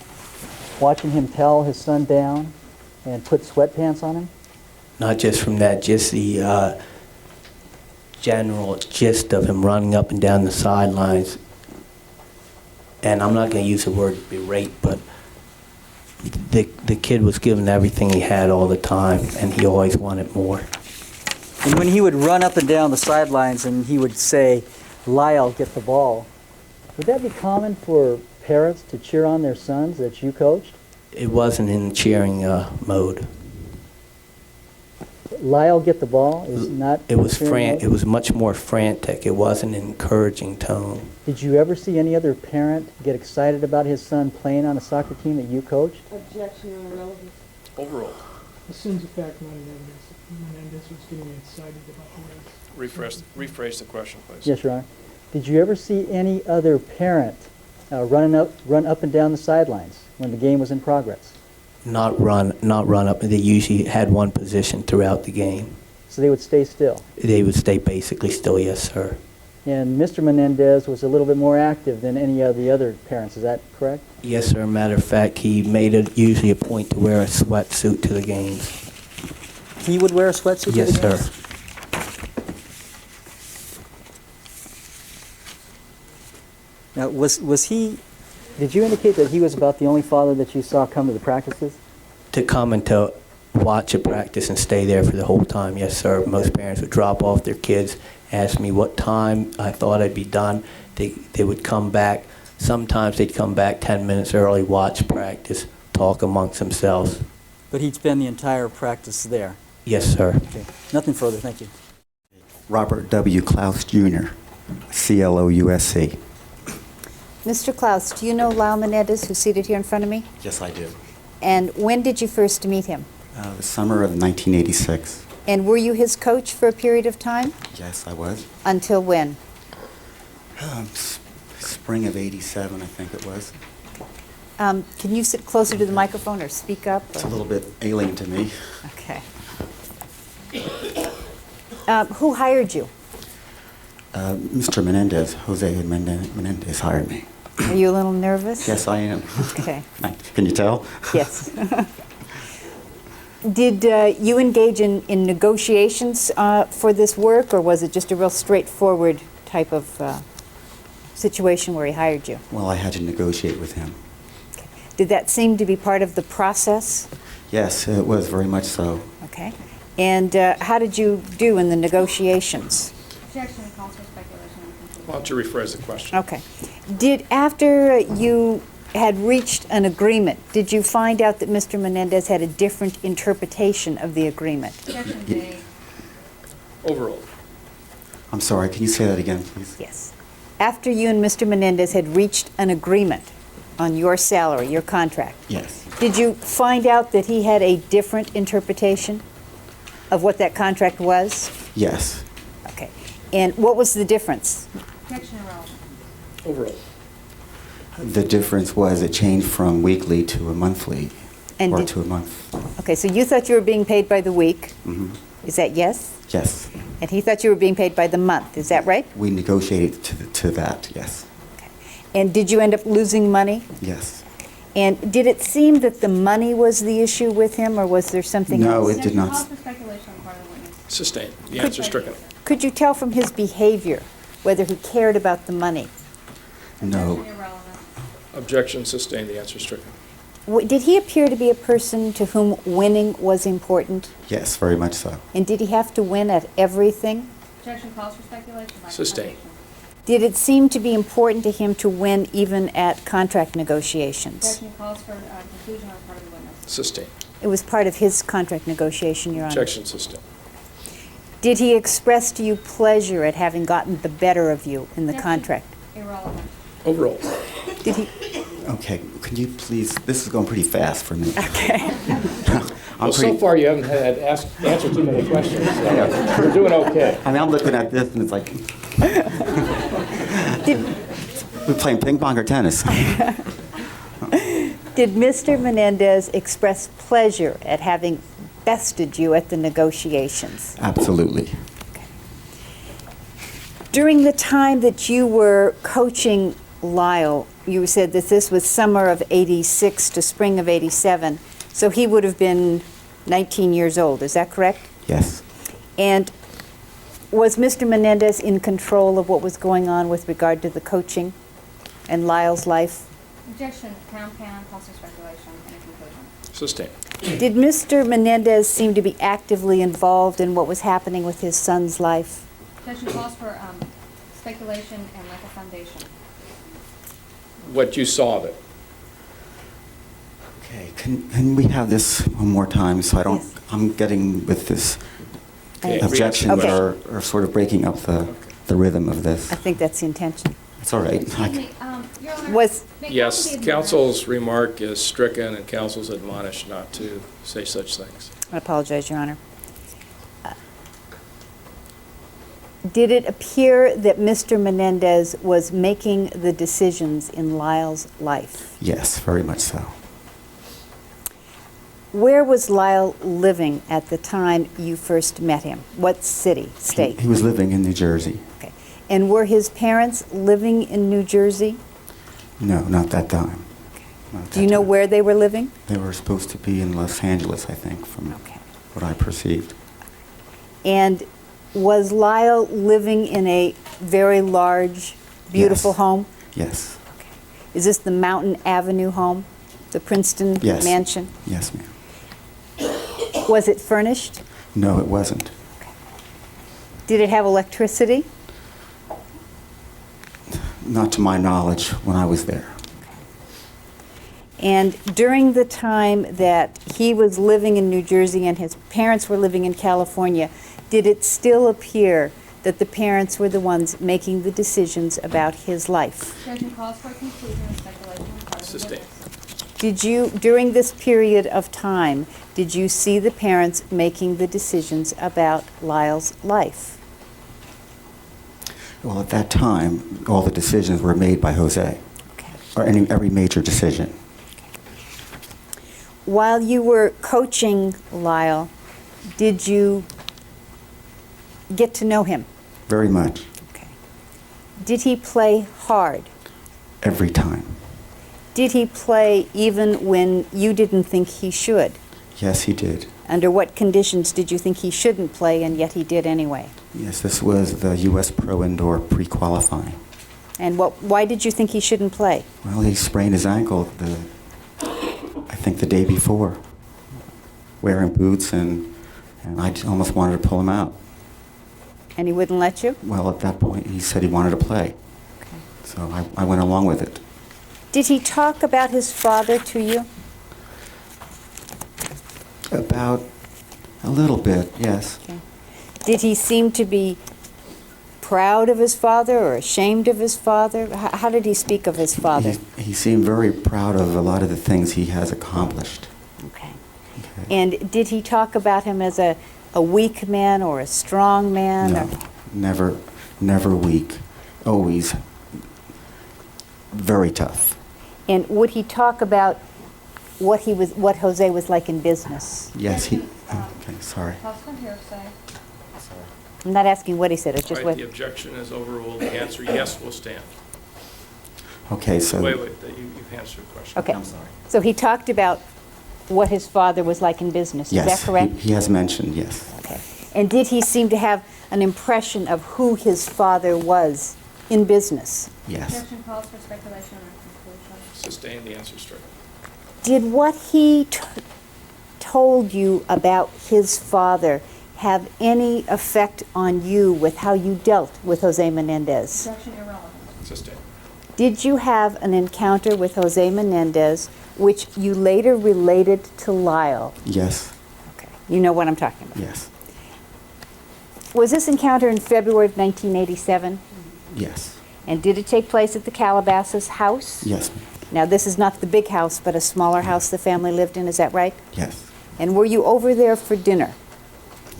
watching him towel his son down and put sweatpants on him? Not just from that, just the general gist of him running up and down the sidelines. And I'm not going to use the word berate, but the kid was given everything he had all the time, and he always wanted more. And when he would run up and down the sidelines and he would say, Lyle, get the ball, would that be common for parents to cheer on their sons that you coached? It wasn't in cheering mode. Lyle, get the ball is not It was cheering mode? It was much more frantic. It wasn't an encouraging tone. Did you ever see any other parent get excited about his son playing on a soccer team that you coached? Objection on relevance. Overall. Assumes the fact Menendez was getting excited about the race. Rephrase the question, please. Yes, Your Honor. Did you ever see any other parent run up and down the sidelines when the game was in progress? Not run up. They usually had one position throughout the game. So they would stay still? They would stay basically still, yes, sir. And Mr. Menendez was a little bit more active than any of the other parents, is that correct? Yes, sir. Matter of fact, he made it usually a point to wear a sweatsuit to the games. He would wear a sweatsuit Yes, to the sir. games? Now, was he, did you indicate that he was about the only father that you saw come to the practices? To come and to watch a practice and stay there for the whole time, yes, sir. Most parents would drop off their kids, ask me what time I thought I'd be done. They would come back. Sometimes they'd come back 10 minutes early, watch practice, talk amongst themselves. But he'd spend the entire practice there? Yes, sir. Okay. Nothing further, thank you. Robert W. Clouse, Jr., CLOUSC. Mr. Clouse, do you know Lyle Menendez, who's seated here in front of me? Yes, I do. And when did you first meet him? The summer of 1986. And were you his coach for a period of time? Yes, I was. Until when? Spring of 87, I think it was. Can you sit closer to the microphone or speak up? It's a little bit alien to me. Okay. Who hired you? Mr. Menendez, Jose Menendez hired me. Are you a little nervous? Yes, I am. Okay. Can you tell? Yes. Did you engage in negotiations for this work, or was it just a real straightforward type of situation where he hired you? Well, I had to negotiate with him. Okay. Did that seem to be part of the process? Yes, it was very much so. Okay. And how did you do in the negotiations? Objection, calls for speculation. Why don't you rephrase the question? Okay. Did, after you had reached an agreement, did you find out that Mr. Menendez had a different interpretation of the agreement? Objection, J. Overall. I'm sorry, can you say that again, please? Yes. After you and Mr. Menendez had reached an agreement on your salary, your contract, Yes. did you find out that he had a different interpretation of what that contract was? Yes. Okay. And what was the difference? Objection, irrelevant. Overall. The difference was it changed from weekly to a monthly, And or did- to a month. Okay, so you thought you were being paid by the week. Hmm. Is that yes? Yes. And he thought you were being paid by the month. Is that right? We negotiated to that, yes. And did you end up losing money? Yes. And did it seem that the money was the issue with him, or was there something No, else? it did not. Calls for speculation on the part of the witness. Sustained. The answer stricken. Could you tell from his behavior whether he cared about the money? No. Objection, irrelevant. Objection sustained. The answer stricken. Did he appear to be a person to whom winning was important? Yes, very much so. And did he have to win at everything? Objection, calls for speculation. by Sustained. implication. Did it seem to be important to him to win even at contract negotiations? Objection, calls for conclusion on the part of the witness. Sustained. It was part of his contract negotiation, Your Honor. Objection sustained. Did he express to you pleasure at having gotten the better of you in the Objection, contract? Irrelevant. Overall. Did he? Okay, can you please, this is going pretty fast for me. Okay. Well, so far you haven't had answered too many questions. So you're doing okay. I mean, I'm looking at this and it's like, we're playing ping pong or tennis. Did Mr. Menendez express pleasure at having bested you at the negotiations? Absolutely. During the time that you were coaching Lyle, you said that this was summer of '86 to spring of '87, so he would have been 19 years old, is that correct? Yes. And was Mr. Menendez in control of what was going on with regard to the coaching and Lyle's life? Objection, Crown Canon, calls for speculation. Any conclusion? Sustained. Did Mr. Menendez seem to be actively involved in what was happening with his son's life? Objection calls for speculation and lack of foundation. What you saw of it? Okay, can we have this one more time so I don't, Yes. I'm getting with this Okay, objections Okay. are sort of breaking up the rhythm of this. I think that's the intention. It's all right. Excuse me, Your Honor. Was- may Yes, counsel be counsel's remark is stricken, and counsel's admonished not to say such things. I apologize, Your Honor. Did it appear that Mr. Menendez was making the decisions in Lyle's life? Yes, very much so. Where was Lyle living at the time you first met him? What city, state? He was living in New Jersey. Okay. And were his parents living in New Jersey? No, not that time. Not Do you that know time. where they were living? They were supposed to be in Los Angeles, I think, from Okay. what I perceived. And was Lyle living in a very large, beautiful Yes. home? Yes. Is this the Mountain Avenue home, the Princeton Yes. mansion? Yes, ma'am. Was it furnished? No, it wasn't. Did it have electricity? Not to my knowledge when I was there. And during the time that he was living in New Jersey and his parents were living in California, did it still appear that the parents were the ones making the decisions about his life? Objection calls for conclusion and speculation on the part of the Sustained. witness. Did you, during this period of time, did you see the parents making the decisions about Lyle's life? Well, at that time, all the decisions were made by Jose, Okay. or every major decision. While you were coaching Lyle, did you get to know him? Very much. Okay. Did he play hard? Every time. Did he play even when you didn't think he should? Yes, he did. Under what conditions did you think he shouldn't play and yet he did anyway? Yes, this was the U.S. Pro Indoor pre-qualifying. And why did you think he shouldn't play? Well, he sprained his ankle, I think the day before, wearing boots, and I almost wanted to pull him out. And he wouldn't let you? Well, at that point, he said he wanted to play. Okay. So I went along with it. Did he talk about his father to you? About a little bit, yes. Okay. Did he seem to be proud of his father or ashamed of his father? How did he speak of his father? He seemed very proud of a lot of the things he has accomplished. Okay. Okay. And did he talk about him as a weak man or a strong man? No, never weak. Always very tough. And would he talk about what Jose was like in business? Yes, he. Okay, sorry. Husband hearsay. I'm not asking what he said, it's just Right, what... the objection is overruled. The answer, yes, will stand. Okay, so. Wait, you've answered the question. Okay. I'm sorry. So he talked about what his father was like in business, is that Yes, correct? he has mentioned, yes. Okay. And did he seem to have an impression of who his father was in business? Yes. Objection calls for speculation and conclusion. Sustained, the answer stricken. Did what he told you about his father have any effect on you with how you dealt with Jose Menendez? Objection irrelevant. Sustained. Did you have an encounter with Jose Menendez which you later related to Lyle? Yes, Okay. You know what I'm talking about. yes, Was this encounter in February of 1987? yes, And did it take place at the Calabasas house? yes, ma'am. Now, this is not the big house, but a smaller house the family lived in, is that right? Yes, And were you over there for dinner?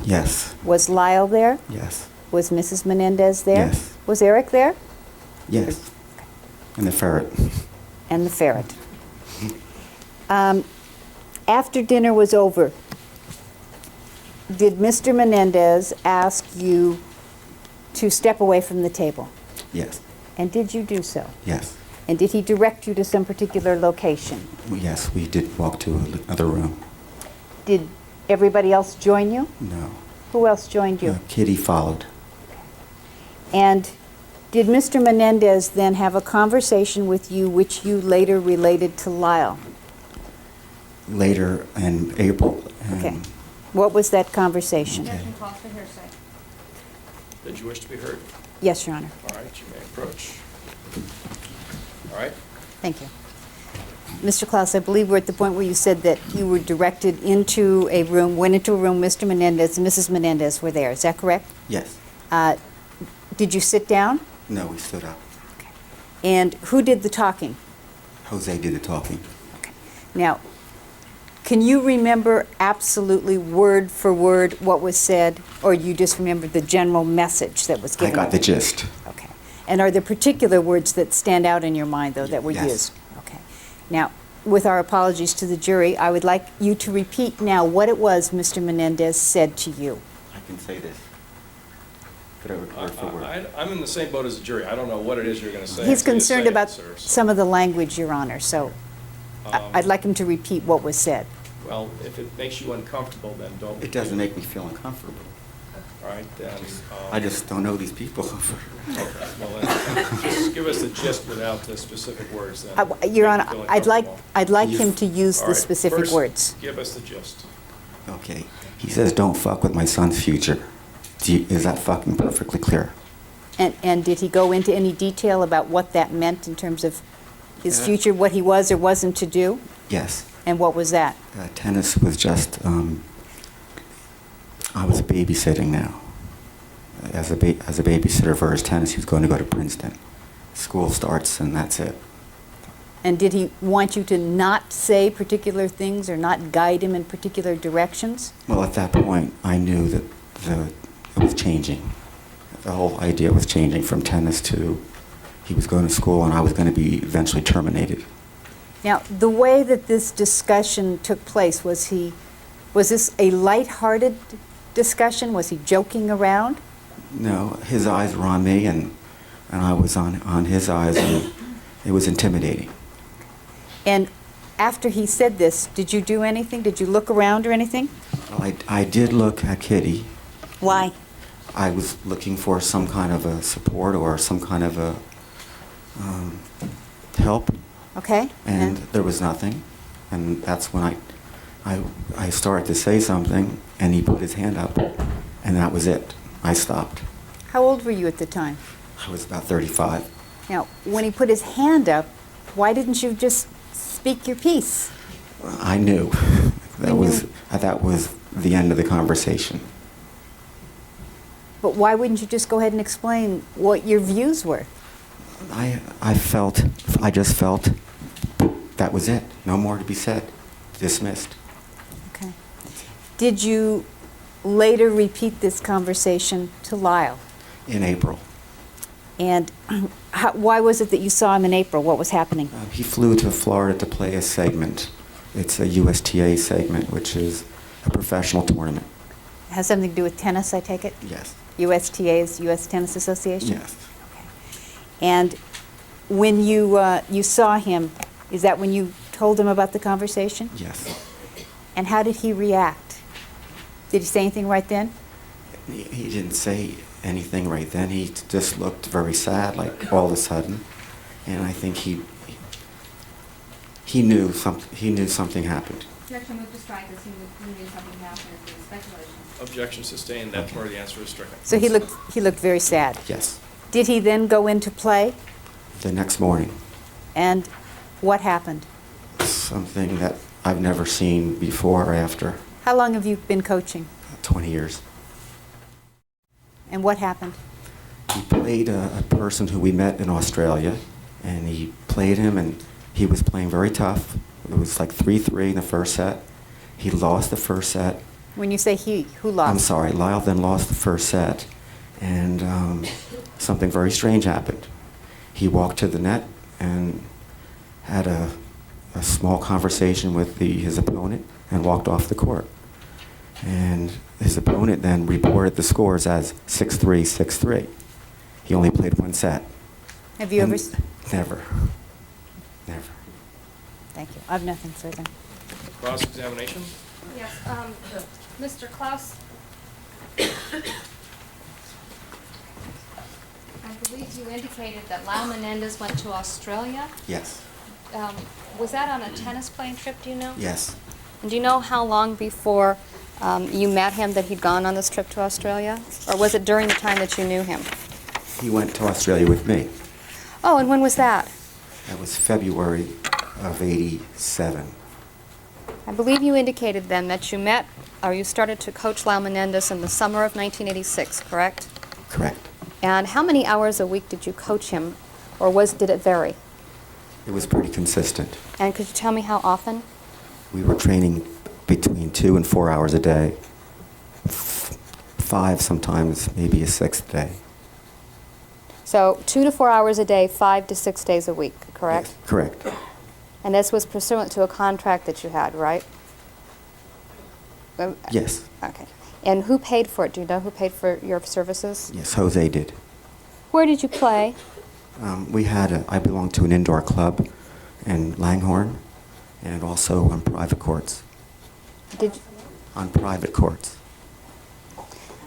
yes, Was Lyle there? yes, Was Mrs. Menendez there? Yes. Was Erik there? yes. And the ferret. And the ferret. After dinner was over, did Mr. Menendez ask you to step away from the table? Yes, And did you do so? yes, And did he direct you to some particular location? yes, we did walk to another room. Did everybody else join you? No. Who else joined you? Kitty followed. And did Mr. Menendez then have a conversation with you which you later related to Lyle? later in April. And Okay. What was that conversation? Objection calls for hearsay. Did you wish to be heard? Yes, Your Honor. All right, you may approach. All right. Thank you. Mr. Clouse, I believe we're at the point where you said that you were directed into a room, went into a room, Mr. Menendez and Mrs. Menendez were there. Is that correct? Yes. Did you sit down? No, we stood up. And who did the talking? Jose did the talking. Now, can you remember absolutely word for word what was said, or you just remember the general message that was I given? got the gist. Okay. And are there particular words that stand out in your mind, though, that were Yes. used? Okay. Now, with our apologies to the jury, I would like you to repeat now what it was Mr. Menendez said to you. I can say this. Word for word. I'm in the same boat as the jury. I don't know what it is you're going to say. He's until you concerned say it, about sir, so- some of the language, Your Honor, so I'd like him to repeat what was said. Well, if it makes you uncomfortable, then don't. It doesn't make me feel uncomfortable. All right, then. I just don't know these people. Okay, well, then, just give us the gist without the specific words, then. Your Make Honor, you feel I'd uncomfortable. like him to use All the right, specific first, words. Give us the gist. Okay. He says, don't fuck with my son's future. Is that fucking perfectly clear? And did he go into any detail about what that meant in terms of his Yeah. future, what he was or wasn't to do? Yes. And what was that? Tennis was just, I was babysitting now. As a babysitter for his tennis, he was going to go to Princeton. School starts and that's it. And did he want you to not say particular things or not guide him in particular directions? Well, at that point, I knew that it was changing. The whole idea was changing from tennis to he was going to school and I was going to be eventually terminated. Now, the way that this discussion took place, was this a lighthearted discussion? Was he joking around? No, his eyes were on me and I was on his eyes, and it was intimidating. And after he said this, did you do anything? Did you look around or anything? Well, I did look at Kitty. Why? I was looking for some kind of a support or some kind of a help. Okay. And there was nothing. And that's when I started to say something, and he put his hand up, and that was it. I stopped. How old were you at the time? I was about 35. Now, when he put his hand up, why didn't you just speak your piece? I knew. That was the end of the conversation. But why wouldn't you just go ahead and explain what your views were? I just felt that was it. No more to be said. Dismissed. Okay. Did you later repeat this conversation to Lyle? In April. And why was it that you saw him in April? What was happening? He flew to Florida to play a segment. It's a USTA segment, which is a professional tournament. It has something to do with tennis, I take it? Yes. USTA is U.S. Tennis Association? Yes. Okay. And when you saw him, is that when you told him about the conversation? Yes. And how did he react? Did he say anything right then? He didn't say anything right then. He just looked very sad, like all of a sudden. And I think he knew something happened. Objection moved to strike as he knew something happened. It was speculation. Objection sustained. That's where the answer is stricken. So he looked very sad. Yes. Did he then go into play? The next morning. And what happened? Something that I've never seen before or after. How long have you been coaching? 20 years. And what happened? He played a person who we met in Australia, and he played him, and he was playing very tough. It was like 3-3 in the first set. He lost the first set. When you say he, who lost? I'm sorry, Lyle then lost the first set, and something very strange happened. He walked to the net and had a small conversation with his opponent and walked off the court. And his opponent then reported the scores as 6-3, 6-3. He only played one set. Have you ever? Never. Never. Thank you. I have nothing further. Cross-examination? Yes, Mr. Clouse. I believe you indicated that Lyle Menendez went to Australia. Yes. Was that on a tennis playing trip, do you know? Yes. And do you know how long before you met him that he'd gone on this trip to Australia? Or was it during the time that you knew him? He went to Australia with me. Oh, and when was that? That was February of '87. I believe you indicated then that you met, or you started to coach Lyle Menendez in the summer of 1986, correct? Correct. And how many hours a week did you coach him, or did it vary? It was pretty consistent. And could you tell me how often? We were training between 2 and 4 hours a day, 5 sometimes, maybe a 6th day. So 2 to 4 hours a day, 5 to 6 days a week, correct? Yes, correct. And this was pursuant to a contract that you had, right? Yes. Okay. And who paid for it? Do you know who paid for your services? Yes, Jose did. Where did you play? I belonged to an indoor club in Langhorne, and also on private courts. Did you? On private courts.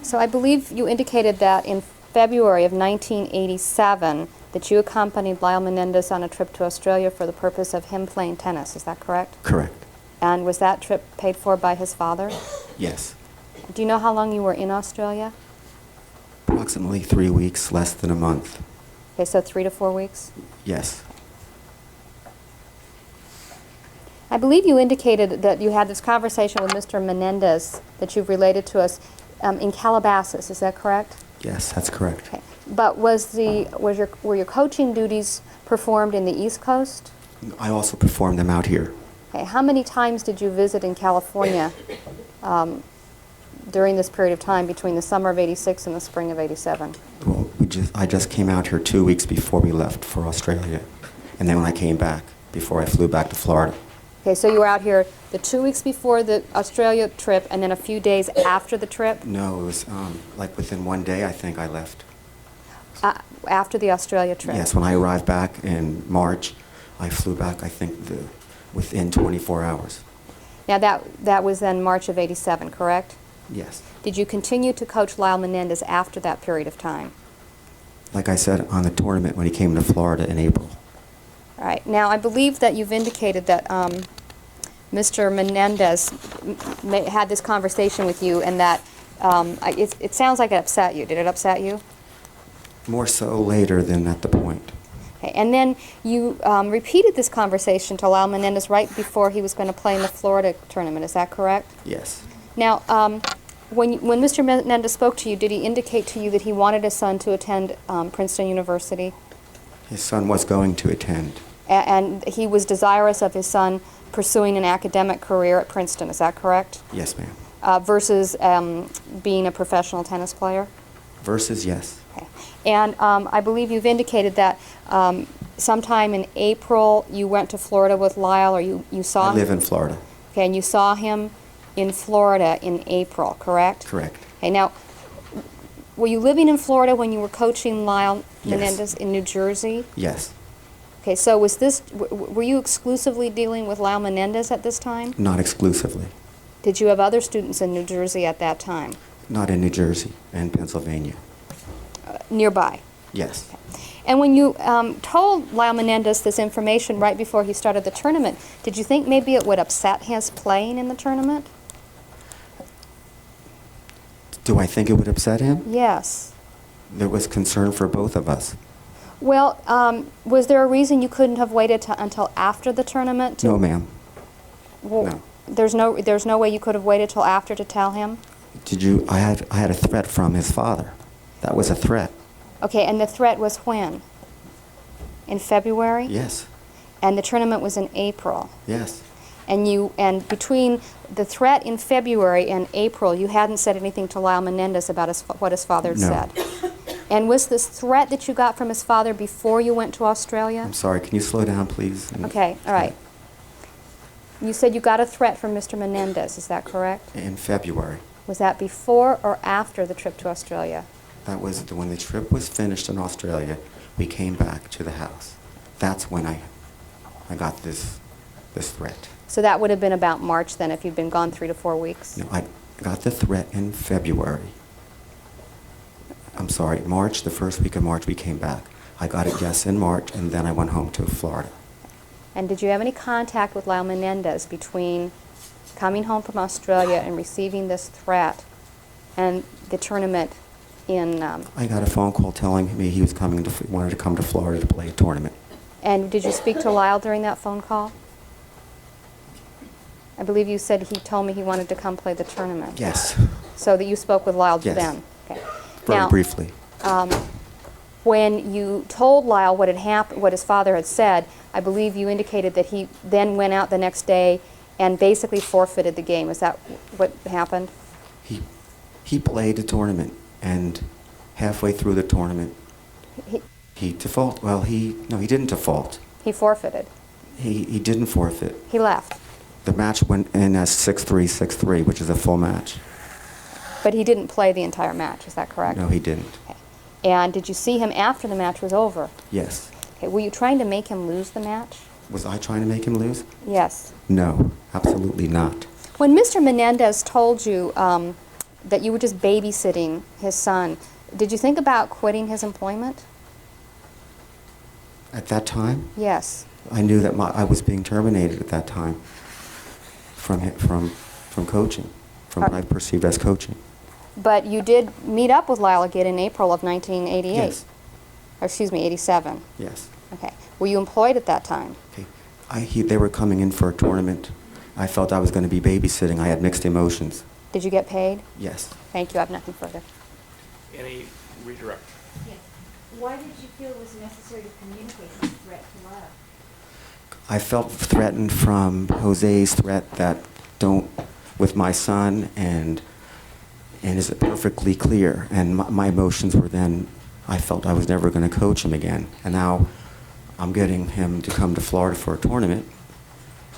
So I believe you indicated that in February of 1987 that you accompanied Lyle Menendez on a trip to Australia for the purpose of him playing tennis. Is that correct? Correct. And was that trip paid for by his father? Yes. Do you know how long you were in Australia? Approximately 3 weeks, less than a month. Okay, so 3 to 4 weeks? Yes. I believe you indicated that you had this conversation with Mr. Menendez that you've related to us in Calabasas. Is that correct? Yes, that's correct. Okay. But were your coaching duties performed in the East Coast? I also performed them out here. Okay. How many times did you visit in California during this period of time between the summer of '86 and the spring of '87? Well, I just came out here 2 weeks before we left for Australia, and then when I came back, before I flew back to Florida. Okay, so you were out here the 2 weeks before the Australia trip and then a few days after the trip? No, it was like within 1 day, I think I left. After the Australia trip? Yes, when I arrived back in March, I flew back, I think, within 24 hours. Now that was then March of '87, correct? Yes. Did you continue to coach Lyle Menendez after that period of time? Like I said, on the tournament when he came to Florida in April. All right. Now, I believe that you've indicated that Mr. Menendez had this conversation with you and that it sounds like it upset you. Did it upset you? More so later than at the point. Okay. And then you repeated this conversation to Lyle Menendez right before he was going to play in the Florida tournament. Is that correct? Yes. Now, when Mr. Menendez spoke to you, did he indicate to you that he wanted his son to attend Princeton University? His son was going to attend. And he was desirous of his son pursuing an academic career at Princeton. Is that correct? Yes, ma'am. Versus being a professional tennis player? Versus, yes. Okay. And I believe you've indicated that sometime in April you went to Florida with Lyle, or you saw him? I live in Florida. Okay, and you saw him in Florida in April, correct? Correct. Okay, now, were you living in Florida when you were coaching Lyle Yes. Menendez in New Jersey? Yes. Okay, so were you exclusively dealing with Lyle Menendez at this time? Not exclusively. Did you have other students in New Jersey at that time? Not in New Jersey and Pennsylvania. Nearby? Yes. And when you told Lyle Menendez this information right before he started the tournament, did you think maybe it would upset his playing in the tournament? Do I think it would upset him? Yes. There was concern for both of us. Well, was there a reason you couldn't have waited until after the tournament? No, ma'am. Well, No. There's no way you could have waited till after to tell him? Did you? I had a threat from his father. That was a threat. Okay, and the threat was when? In February? Yes. And the tournament was in April? Yes. And between the threat in February and April, you hadn't said anything to Lyle Menendez about what his father had said? And was this threat that you got from his father before you went to Australia? I'm sorry, can you slow down, please? Okay, all right. You said you got a threat from Mr. Menendez, is that correct? In February. Was that before or after the trip to Australia? That was when the trip was finished in Australia, we came back to the house. That's when I got this threat. So that would have been about March then, if you'd been gone 3 to 4 weeks? No, I got the threat in February. I'm sorry, March, the first week of March, we came back. I got it, yes, in March, and then I went home to Florida. And did you have any contact with Lyle Menendez between coming home from Australia and receiving this threat and the tournament in... I got a phone call telling me he was wanted to come to Florida to play a tournament. And did you speak to Lyle during that phone call? I believe you said he told me he wanted to come play the tournament. Yes. So that you spoke with Lyle Yes. then? Okay. Very briefly. When you told Lyle what had happened, what his father had said, I believe you indicated that he then went out the next day and basically forfeited the game. Is that what happened? He played the tournament, and halfway through the tournament, he defaulted. Well, he didn't default. He forfeited. He didn't forfeit. He left. The match went in as 6-3, 6-3, which is a full match. But he didn't play the entire match, is that correct? No, he didn't. Okay. And did you see him after the match was over? Yes. Okay. Were you trying to make him lose the match? Was I trying to make him lose? Yes. No, absolutely not. When Mr. Menendez told you that you were just babysitting his son, did you think about quitting his employment? At that time? Yes. I knew that I was being terminated at that time from coaching, from what I perceived as coaching. But you did meet up with Lyle again in April of 1988? Yes. Or excuse me, 87? Yes. Okay. Were you employed at that time? Okay. They were coming in for a tournament. I felt I was going to be babysitting. I had mixed emotions. Did you get paid? Yes. Thank you. I have nothing further. Any redirect? Yes. Why did you feel it was necessary to communicate this threat to Lyle? I felt threatened from Jose's threat that with my son, and is it perfectly clear? And my emotions were then, I felt I was never going to coach him again. And now I'm getting him to come to Florida for a tournament,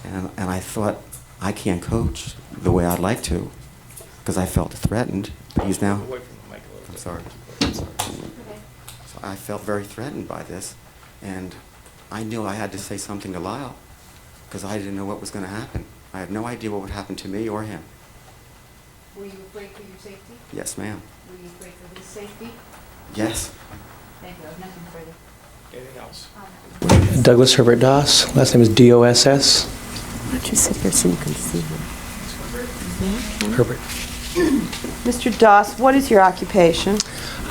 and I thought, I can't coach the way I'd like to, because I felt threatened. But he's now... Away from the mic a little bit. I'm sorry. So I felt very threatened by this, and I knew I had to say something to Lyle, because I didn't know what was going to happen. I had no idea what would happen to me or him. Were you afraid for your safety? Yes, ma'am. Were you afraid for his safety? Yes. Thank you. I have nothing further. Anything else? Douglas Herbert Doss. Last name is D-O-S-S. Why don't you sit here so you can see him? Herbert. Mr. Doss, what is your occupation?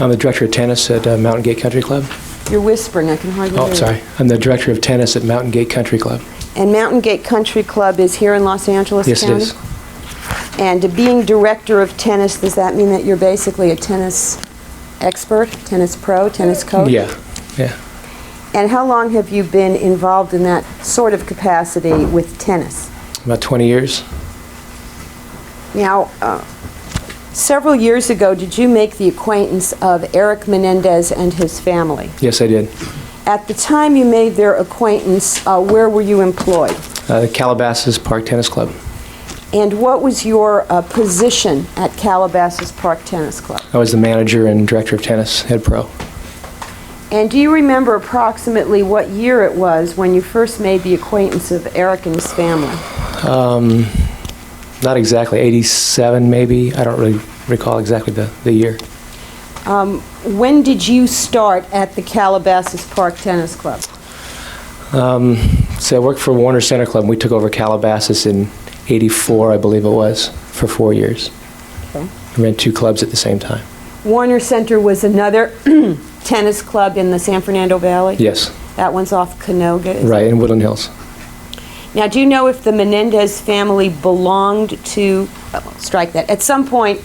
I'm the director of tennis at Mountain Gate Country Club. You're whispering. I can hardly hear Oh, you. sorry. I'm the director of tennis at Mountain Gate Country Club. And Mountain Gate Country Club is here in Los Angeles Yes, County? it is. And being director of tennis, does that mean that you're basically a tennis expert, tennis pro, tennis coach? Yeah, yeah. And how long have you been involved in that sort of capacity with tennis? About 20 years. Now, several years ago, did you make the acquaintance of Erik Menendez and his family? Yes, I did. At the time you made their acquaintance, where were you employed? The Calabasas Park Tennis Club. And what was your position at Calabasas Park Tennis Club? I was the manager and director of tennis, head pro. And do you remember approximately what year it was when you first made the acquaintance of Erik and his family? Not exactly, 87 maybe. I don't really recall exactly the year. When did you start at the Calabasas Park Tennis Club? So I worked for Warner Center Club, and we took over Calabasas in 84, I believe it was, for 4 years. Okay. I ran 2 clubs at the same time. Warner Center was another tennis club in the San Fernando Valley? Yes. That one's off Canoga? Right, in Woodland Hills. Now, do you know if the Menendez family belonged to, strike that, at some point,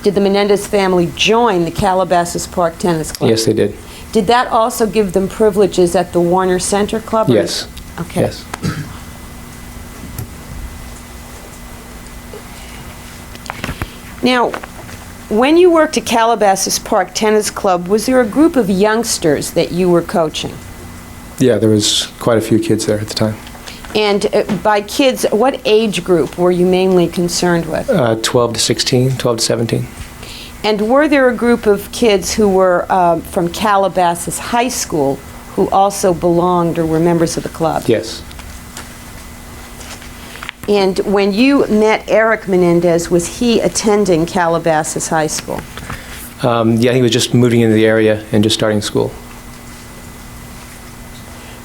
did the Menendez family join the Calabasas Park Tennis Club? Yes, they did. Did that also give them privileges at the Warner Center Club? or- Yes. Okay. Yes. Now, when you worked at Calabasas Park Tennis Club, was there a group of youngsters that you were coaching? Yeah, there was quite a few kids there at the time. And by kids, what age group were you mainly concerned with? 12 to 16, 12 to 17. And were there a group of kids who were from Calabasas High School who also belonged or were members of the club? Yes. And when you met Erik Menendez, was he attending Calabasas High School? Yeah, he was just moving into the area and just starting school.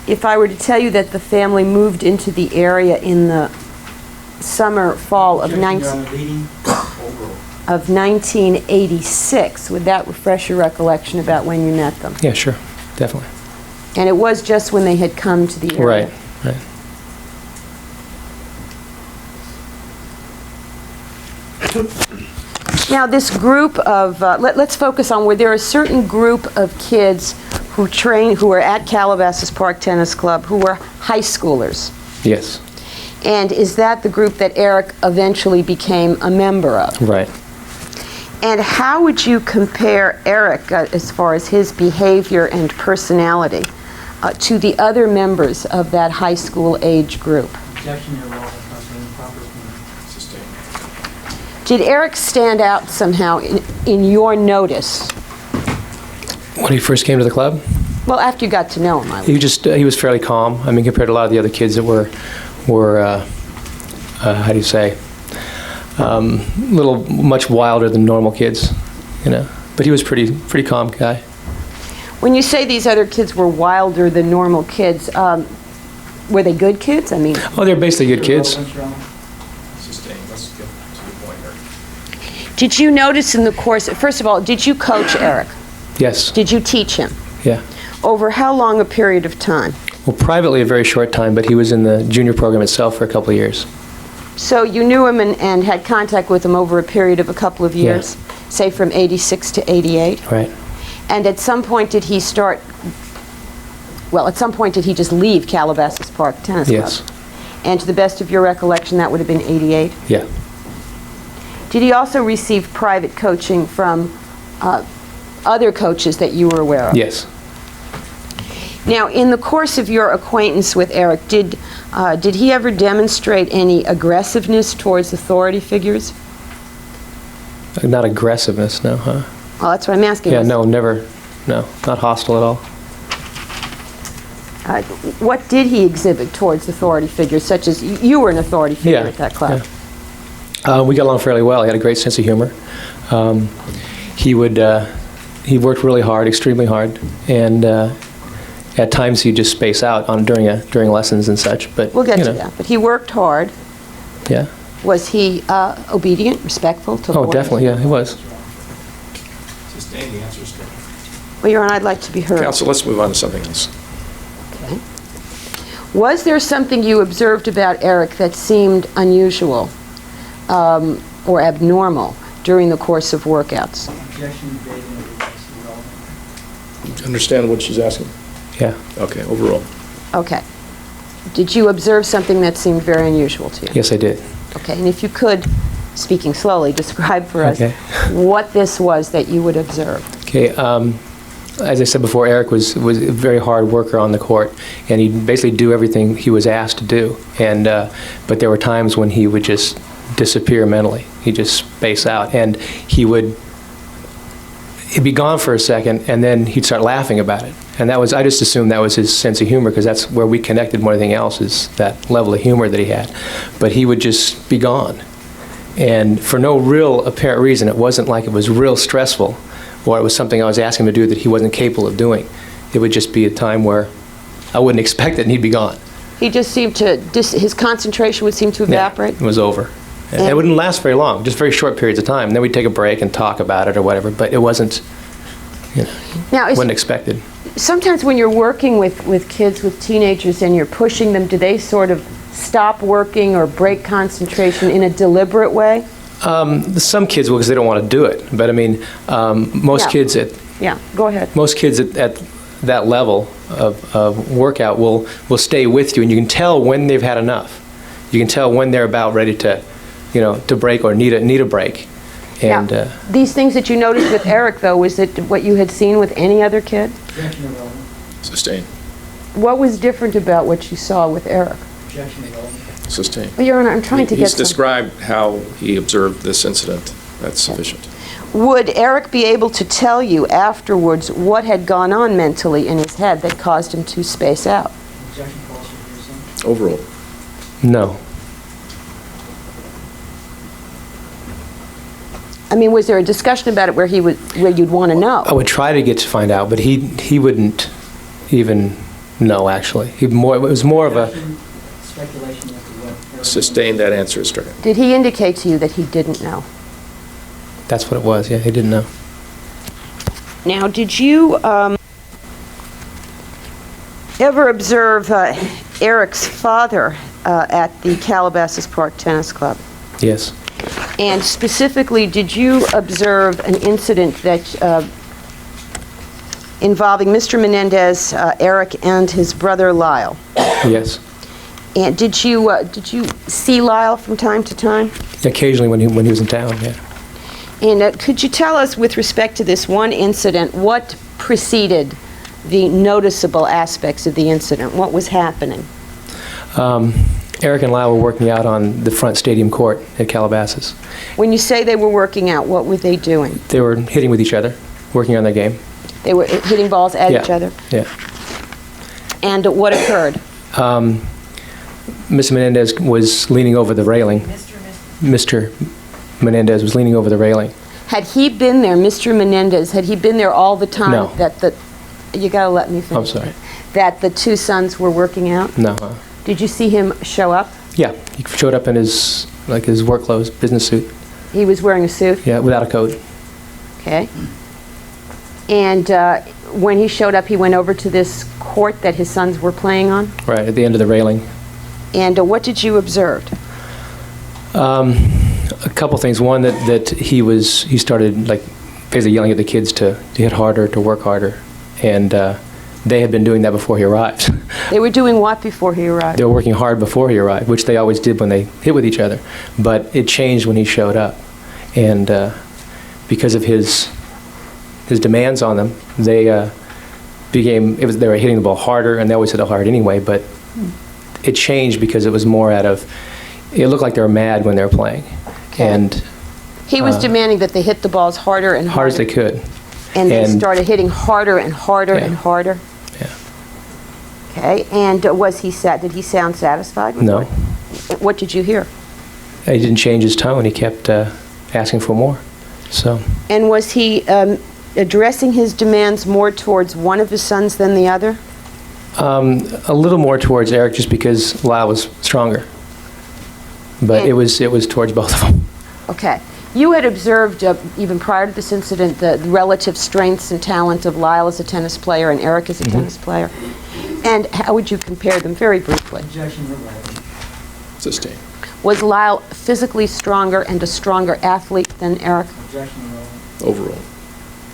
If I were to tell you that the family moved into the area in the summer, fall of 1986. Would that refresh your recollection about when you met them? Yeah, sure, definitely. And it was just when they had come to the area? Right, right. Now, this group of, let's focus on where there are a certain group of kids who are at Calabasas Park Tennis Club, who were high schoolers. Yes. And is that the group that Erik eventually became a member of? Right. And how would you compare Erik, as far as his behavior and personality, to the other members of that high school age group? Did Erik stand out somehow in your notice? When he first came to the club? Well, after you got to know him, I would. He was fairly calm. I mean, compared to a lot of the other kids that were how do you say, much wilder than normal kids, you know. But he was pretty calm guy. When you say these other kids were wilder than normal kids, were they good kids? I mean. Oh, they're basically good kids. Let's get to the point here. Did you notice in the course, first of all, did you coach Erik? Yes. Did you teach him? Yeah. Over how long a period of time? Well, privately a very short time, but he was in the junior program itself for a couple of years. So you knew him and had contact with him over a period of a couple of years, say from 86 to 88? Right. And at some point did he just leave Calabasas Park Tennis Club? Yes. And to the best of your recollection, that would have been 88? Yeah. Did he also receive private coaching from other coaches that you were aware of? Yes. Now, in the course of your acquaintance with Erik, did he ever demonstrate any aggressiveness towards authority figures? Not aggressiveness, no, huh? Well, that's what I'm asking. Yeah, no, never. No, not hostile at all. What did he exhibit towards authority figures, such as you were an authority figure at that club? Yeah. We got along fairly well. He had a great sense of humor. He worked really hard, extremely hard, and at times he'd just space out during lessons and such. But we'll get to that. But he worked hard. Yeah. Was he obedient, respectful to orders? Definitely. Yeah, he was. Sustain the answers. Well, Your Honor, I'd like to be heard. Counsel, let's move on to something else. Okay. Was there something you observed about Erik that seemed unusual or abnormal during the course of workouts? Understand what she's asking? Yeah. Okay, overall. Okay. Did you observe something that seemed very unusual to you? Yes, I did. Okay, and if you could, speaking slowly, describe for us what this was that you would observe. Okay. As I said before, Erik was a very hard worker on the court, and he'd basically do everything he was asked to do. And but there were times when he would just disappear mentally. He'd just space out, and he'd be gone for a second, and then he'd start laughing about it. And I just assumed that was his sense of humor, because that's where we connected more than anything else, is that level of humor that he had. But he would just be gone. And for no real apparent reason. It wasn't like it was real stressful, or it was something I was asking him to do that he wasn't capable of doing. It would just be a time where I wouldn't expect it, and he'd be gone. He just seemed to, his concentration would seem to evaporate? Yeah, it was over. And it wouldn't last very long, just very short periods of time. And then we'd take a break and talk about it or whatever, but it wasn't, wasn't expected. Sometimes when you're working with kids, with teenagers, and you're pushing them, do they sort of stop working or break concentration in a deliberate way? Some kids will, because they don't want to do it. But I mean, most kids at go ahead. Most kids at that level of workout will stay with you, and you can tell when they've had enough. You can tell when they're about ready to, to break or need a break. And these things that you noticed with Erik, though, was it what you had seen with any other kid? Sustained. What was different about what you saw with Erik? Sustained. Well, Your Honor, I'm trying to get He's described how he observed this incident. That's sufficient. Would Erik be able to tell you afterwards what had gone on mentally in his head that caused him to space out? Overall. No. I mean, was there a discussion about it where you'd want to know? I would try to get to find out, but he wouldn't even know, actually. It was more of a speculation as to what Sustained, that answer is correct. Did he indicate to you that he didn't know? That's what it was, yeah, he didn't know. Now, did you ever observe Erik's father at the Calabasas Park Tennis Club? Yes. And specifically, did you observe an incident that involving Mr. Menendez, Erik, and his brother Lyle? Yes. And did you see Lyle from time to time? Occasionally when he was in town, yeah. And could you tell us, with respect to this one incident, what preceded the noticeable aspects of the incident? What was happening? Erik and Lyle were working out on the front stadium court at Calabasas. When you say they were working out, what were they doing? They were hitting with each other, working on their game. They were hitting balls at Yeah. each other? Yeah. And what occurred? Mr. Menendez was leaning over the railing. Mr. Menendez was leaning over the railing. Had he been there, Mr. Menendez, had he been there all the time? No. You gotta let me finish. I'm sorry. That the two sons were working out? No. Did you see him show up? Yeah, he showed up in his work clothes, business suit. He was wearing a suit? Yeah, without a coat. Okay. And when he showed up, he went over to this court that his sons were playing on? Right, at the end of the railing. And what did you observe? A couple things. One, that he started basically yelling at the kids to hit harder, to work harder. And they had been doing that before he arrived. They were doing what before he arrived? They were working hard before he arrived, which they always did when they hit with each other. But it changed when he showed up. And because of his demands on them, they were hitting the ball harder, and they always hit it hard anyway, but it changed because it was more it looked like they were mad when they were playing. Okay. And he was demanding that they hit the balls harder and harder. hard as they could. And they started hitting harder and harder and harder? Yeah. Okay, and did he sound satisfied with No. What did you hear? He didn't change his tone. He kept asking for more. So. And was he addressing his demands more towards one of his sons than the other? A little more towards Erik, just because Lyle was stronger. But it was towards both of them. Okay. You had observed, even prior to this incident, the relative strengths and talents of Lyle as a tennis player and Erik as a tennis player. And how would you compare them, very briefly? Sustained. Was Lyle physically stronger and a stronger athlete than Erik? Overall.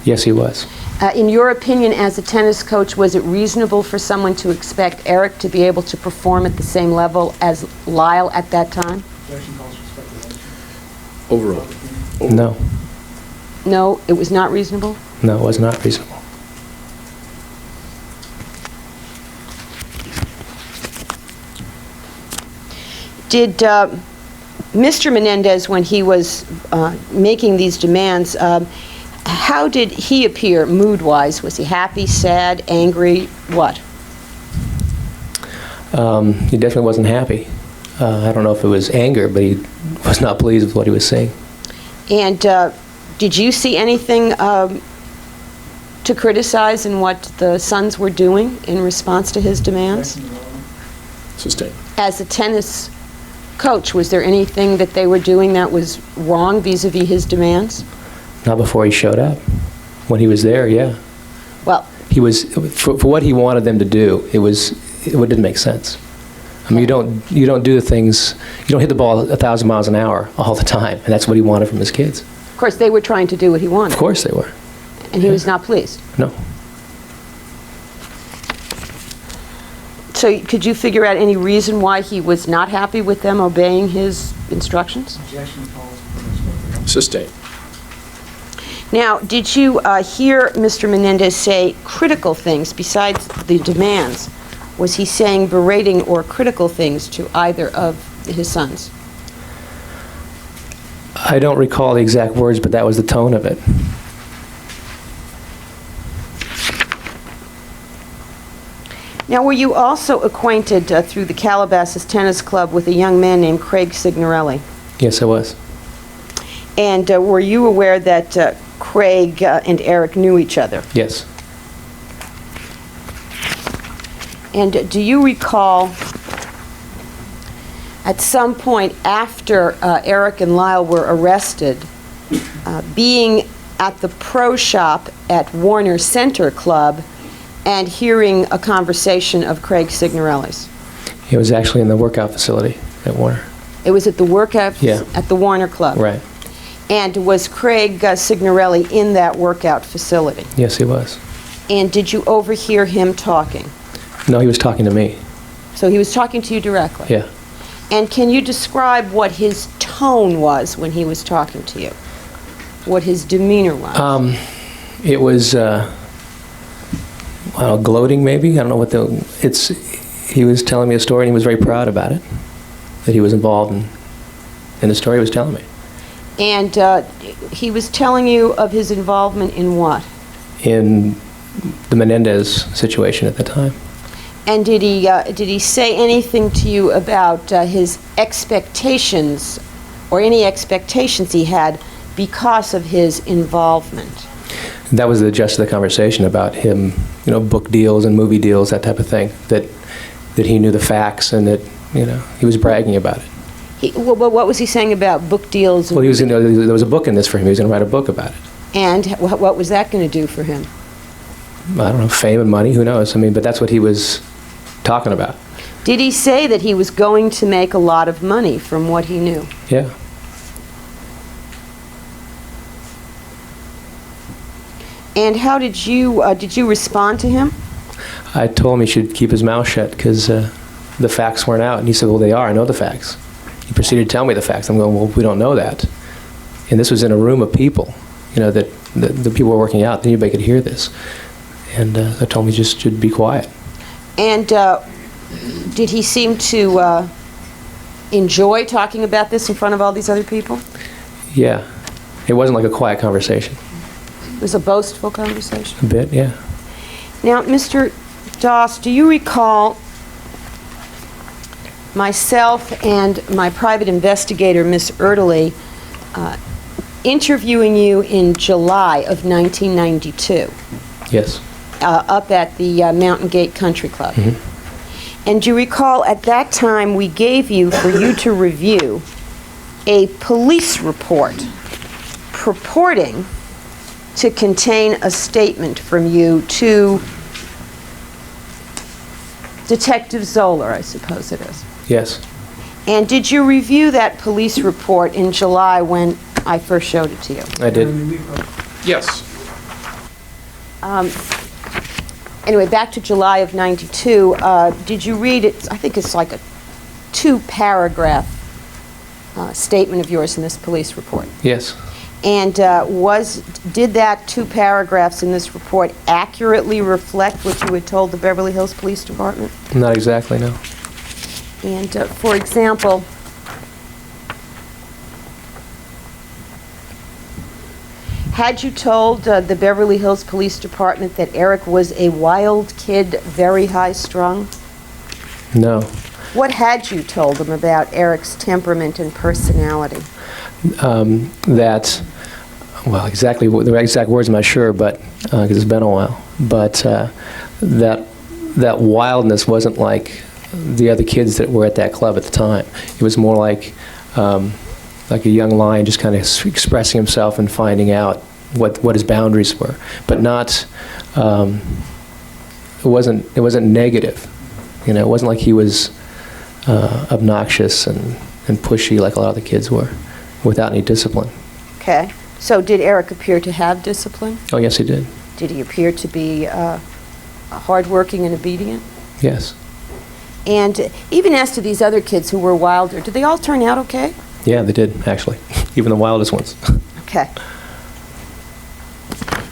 Yes, he was. In your opinion, as a tennis coach, was it reasonable for someone to expect Erik to be able to perform at the same level as Lyle at that time? Overall. No. No, it was not reasonable? No, it was not reasonable. Did Mr. Menendez, when he was making these demands, how did he appear mood-wise? Was he happy, sad, angry, what? He definitely wasn't happy. I don't know if it was anger, but he was not pleased with what he was seeing. And did you see anything to criticize in what the sons were doing in response to his demands? Sustained. As a tennis coach, was there anything that they were doing that was wrong vis-a-vis his demands? Not before he showed up. When he was there, yeah. Well, he was for what he wanted them to do. It didn't make sense. I mean, you don't do the things. You don't hit the ball 1,000 miles an hour all the time, and that's what he wanted from his kids. Of course, they were trying to do what he wanted. Of course, they were. And he was not pleased. No. So, could you figure out any reason why he was not happy with them obeying his instructions? Sustained. Now, did you hear Mr. Menendez say critical things besides the demands? Was he saying berating or critical things to either of his sons? I don't recall the exact words, but that was the tone of it. Now, were you also acquainted through the Calabasas Tennis Club with a young man named Craig Signorelli? Yes, I was. And were you aware that Craig and Erik knew each other? Yes. And do you recall at some point after Erik and Lyle were arrested, being at the pro shop at Warner Center Club and hearing a conversation of Craig Signorelli's? It was actually in the workout facility at Warner. It was at the workout Yeah. at the Warner Club? Right. And was Craig Signorelli in that workout facility? Yes, he was. And did you overhear him talking? No, he was talking to me. So he was talking to you directly? Yeah. And can you describe what his tone was when he was talking to you? What his demeanor was? It was, gloating maybe? I don't know what he was telling me a story and he was very proud about it, that he was involved in the story he was telling me. And he was telling you of his involvement in what? In the Menendez situation at the time. And did he say anything to you about his expectations or any expectations he had because of his involvement? That was the gist of the conversation about him, book deals and movie deals, that type of thing, that he knew the facts and that, he was bragging about it. What was he saying about book deals? Well, there was a book in this for him. He was going to write a book about it. And what was that going to do for him? I don't know, fame and money, who knows? But that's what he was talking about. Did he say that he was going to make a lot of money from what he knew? Yeah. And how did you respond to him? I told him he should keep his mouth shut because the facts weren't out. And he said, well, they are. I know the facts. He proceeded to tell me the facts. I'm going, well, we don't know that. And this was in a room of people, that the people were working out. Anybody could hear this. And I told him he just should be quiet. And did he seem to enjoy talking about this in front of all these other people? Yeah. It wasn't like a quiet conversation. It was a boastful conversation? A bit, yeah. Now, Mr. Doss, do you recall myself and my private investigator, Miss Erdely, interviewing you in July of 1992? Yes. Up at the Mountain Gate Country Club. Mm-hmm. And do you recall at that time we gave you, for you to review, a police report purporting to contain a statement from you to Detective Zoller, I suppose it is. Yes. And did you review that police report in July when I first showed it to you? I did. Yes. Anyway, back to July of '92, did you read it? I think it's like a 2-paragraph statement of yours in this police report. Yes. And did that 2 paragraphs in this report accurately reflect what you had told the Beverly Hills Police Department? Not exactly, no. And for example, had you told the Beverly Hills Police Department that Erik was a wild kid, very high-strung? No. What had you told them about Erik's temperament and personality? Well, exactly the exact words I'm not sure, but because it's been a while. But that wildness wasn't like the other kids that were at that club at the time. It was more like a young lion just kind of expressing himself and finding out what his boundaries were, but not. It wasn't negative. It wasn't like he was obnoxious and pushy like a lot of the kids were, without any discipline. Okay. So did Erik appear to have discipline? Oh, yes, he did. Did he appear to be hardworking and obedient? Yes. And even as to these other kids who were wilder, did they all turn out okay? Yeah, they did, actually. Even the wildest ones. Okay.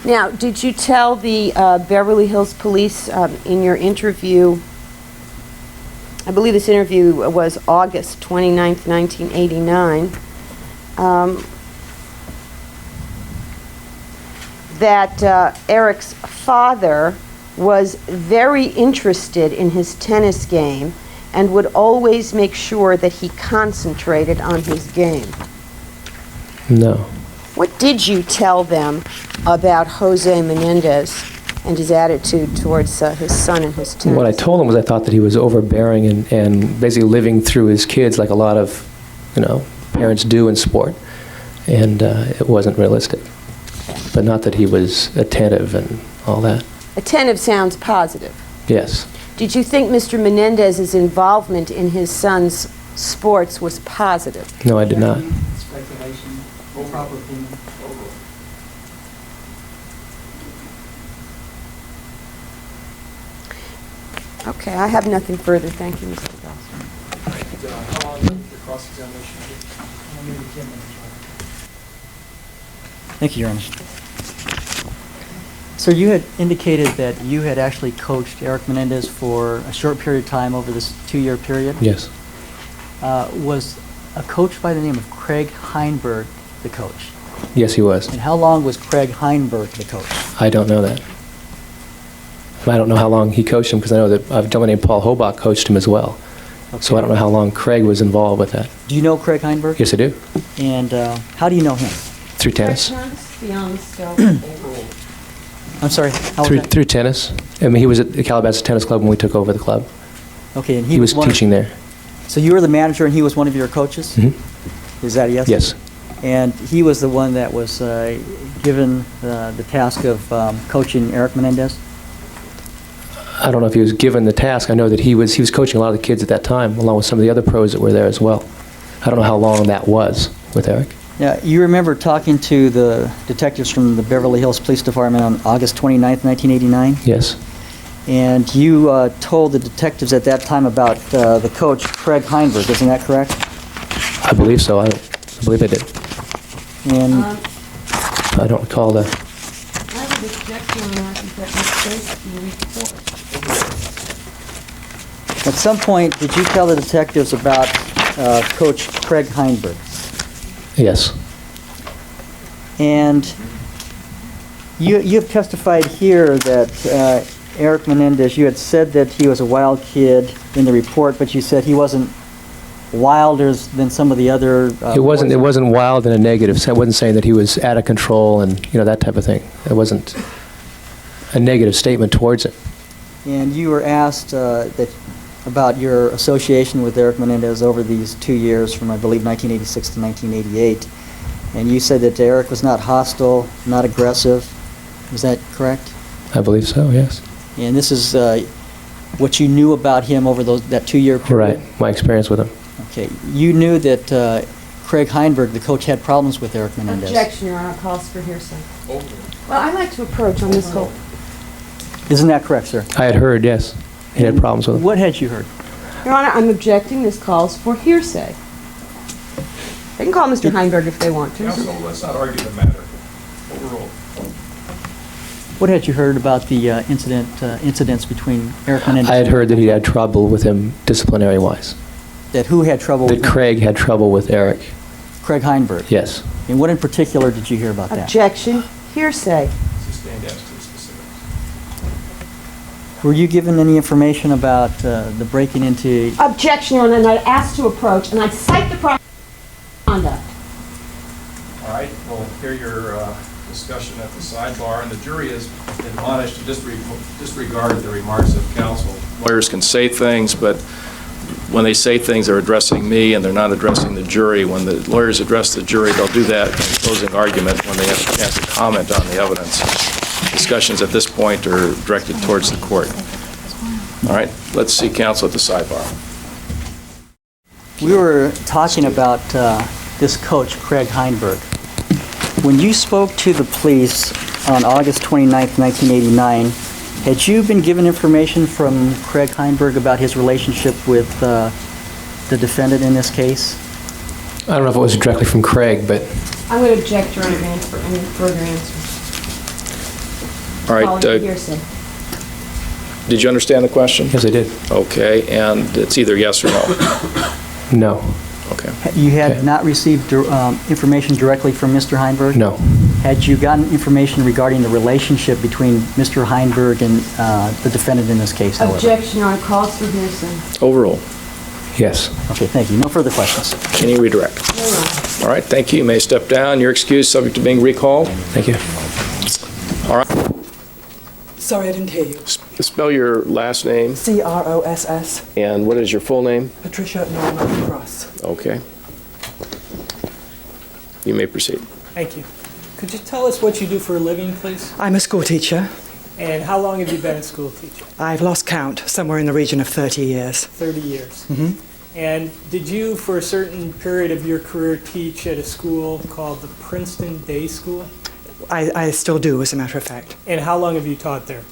Now, did you tell the Beverly Hills Police in your interview, I believe this interview was August 29th, 1989, that Erik's father was very interested in his tennis game and would always make sure that he concentrated on his game? No. What did you tell them about Jose Menendez and his attitude towards his son and his tenants? What I told him was I thought that he was overbearing and basically living through his kids like a lot of, parents do in sport. And it wasn't realistic. But not that he was attentive and all that. Attentive sounds positive. Yes. Did you think Mr. Menendez's involvement in his son's sports was positive? No, I did not. Speculation, proper opinion. Okay, I have nothing further. Thank you, Mr. Dawson. How long your cross-examination? Maybe 10 minutes. Thank you, Your Honor. Sir, you had indicated that you had actually coached Erik Menendez for a short period of time over this 2-year period. Yes. Was a coach by the name of Craig Heinberg the coach? Yes, he was. And how long was Craig Heinberg the coach? I don't know that. I don't know how long he coached him because I know that a gentleman named Paul Hobach coached him as well. Okay. So I don't know how long Craig was involved with that. Do you know Craig Heinberg? Yes, I do. And how do you know him? Through tennis. I'm sorry, how was that? Through tennis. I mean, he was at the Calabasas Tennis Club when we took over the club. Okay, and He was teaching there. So you were the manager and he was one of your coaches? Mm-hmm. Is that a yes? Yes. And he was the one that was given the task of coaching Erik Menendez? I don't know if he was given the task. I know that he was coaching a lot of the kids at that time, along with some of the other pros that were there as well. I don't know how long that was with Erik. Yeah, you remember talking to the detectives from the Beverly Hills Police Department on August 29th, 1989? Yes. And you told the detectives at that time about the coach, Craig Heinberg, isn't that correct? I believe so. I believe I did. And I don't recall that. I would object to that mistake in the report. at some point, did you tell the detectives about Coach Craig Heinberg? Yes. And you've testified here that Erik Menendez, you had said that he was a wild kid in the report, but you said he wasn't wilder than some of the other It wasn't wild in a negative sense. I wasn't saying that he was out of control and, that type of thing. It wasn't a negative statement towards it. And you were asked about your association with Erik Menendez over these 2 years from, I believe, 1986 to 1988. And you said that Erik was not hostile, not aggressive. Is that correct? I believe so, yes. And this is what you knew about him over that 2-year period? Right, my experience with him. Okay. You knew that Craig Heinberg, the coach, had problems with Erik Menendez. Objection, Your Honor. Calls for hearsay. Well, I like to approach on this whole... Isn't that correct, sir? I had heard, yes. He had problems with him. What had you heard? Your Honor, I'm objecting. This calls for hearsay. They can call Mr. Heinberg if they want to. Counsel, let's not argue the matter. Overruled. What had you heard about the incidents between Erik Menendez? I had heard that he had trouble with him disciplinary-wise. That who had trouble with That Craig had trouble with Erik. Craig Heinberg? Yes. And what in particular did you hear about that? Objection. Hearsay. Sustained as to the specifics. Were you given any information about the breaking into... Objection, Your Honor, and I'd ask to approach, and I'd cite the proper conduct. All right, we'll hear your discussion at the sidebar, and the jury is admonished to disregard the remarks of counsel. Lawyers can say things, but when they say things, they're addressing me, and they're not addressing the jury. When the lawyers address the jury, they'll do that in the closing argument when they have a chance to comment on the evidence. Discussions at this point are directed towards the court. All right, let's see counsel at the sidebar. We were talking about this coach, Craig Heinberg. When you spoke to the police on August 29th, 1989, had you been given information from Craig Heinberg about his relationship with the defendant in this case? I don't know if it was directly from Craig, but... I would object, Your Honor, for any further answers. All right. Calling for hearsay. Did you understand the question? Yes, I did. Okay, and it's either yes or no. No. Okay. You had not received information directly from Mr. Heinberg? No. Had you gotten information regarding the relationship between Mr. Heinberg and the defendant in this case, however? Objection, Your Honor. Calls for hearsay. Overrule. Yes. Okay, thank you. No further questions. Any redirect? No, Your Honor. All right, thank you. You may step down. You're excused, subject to being recalled. Thank you. All right. Sorry, I didn't hear you. Spell your last name. Cross. And what is your full name? Patricia Norman Cross. Okay. You may proceed. Thank you. Could you tell us what you do for a living, please? I'm a school teacher. And how long have you been a school teacher? I've lost count, somewhere in the region of 30 years. 30 years. Mm-hmm. And did you, for a certain period of your career, teach at a school called the Princeton Day School? I still do, as a matter of fact. And how long have you taught there?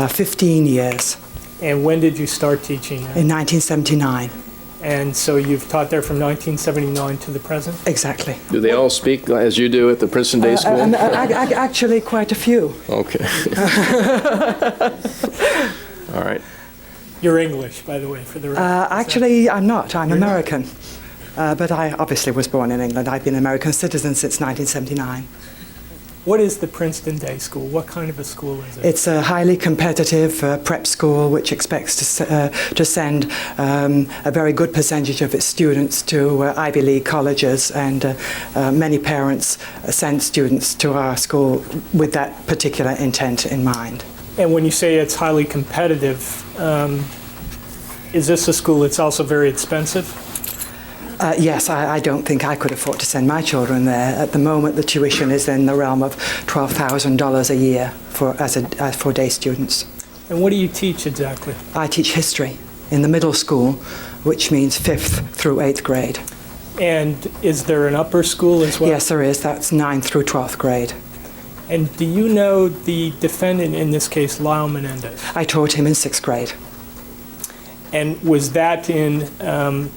15 years. And when did you start teaching there? In 1979. And so you've taught there from 1979 to the present? Exactly. Do they all speak as you do at the Princeton Day School? Actually, quite a few. Okay. All right. You're English, by the way, for the record. Actually, I'm not. I'm American. But I obviously was born in England. I've been an American citizen since 1979. What is the Princeton Day School? What kind of a school is it? It's a highly competitive prep school which expects to send a very good percentage of its students to Ivy League colleges, and many parents send students to our school with that particular intent in mind. And when you say it's highly competitive, is this a school that's also very expensive? Yes, I don't think I could afford to send my children there. At the moment, the tuition is in the realm of $12,000 a year for day students. And what do you teach exactly? I teach history in the middle school, which means 5th through 8th grade. And is there an upper school as well? Yes, there is. That's 9th through 12th grade. And do you know the defendant in this case, Lyle Menendez? I taught him in 6th grade. And was that in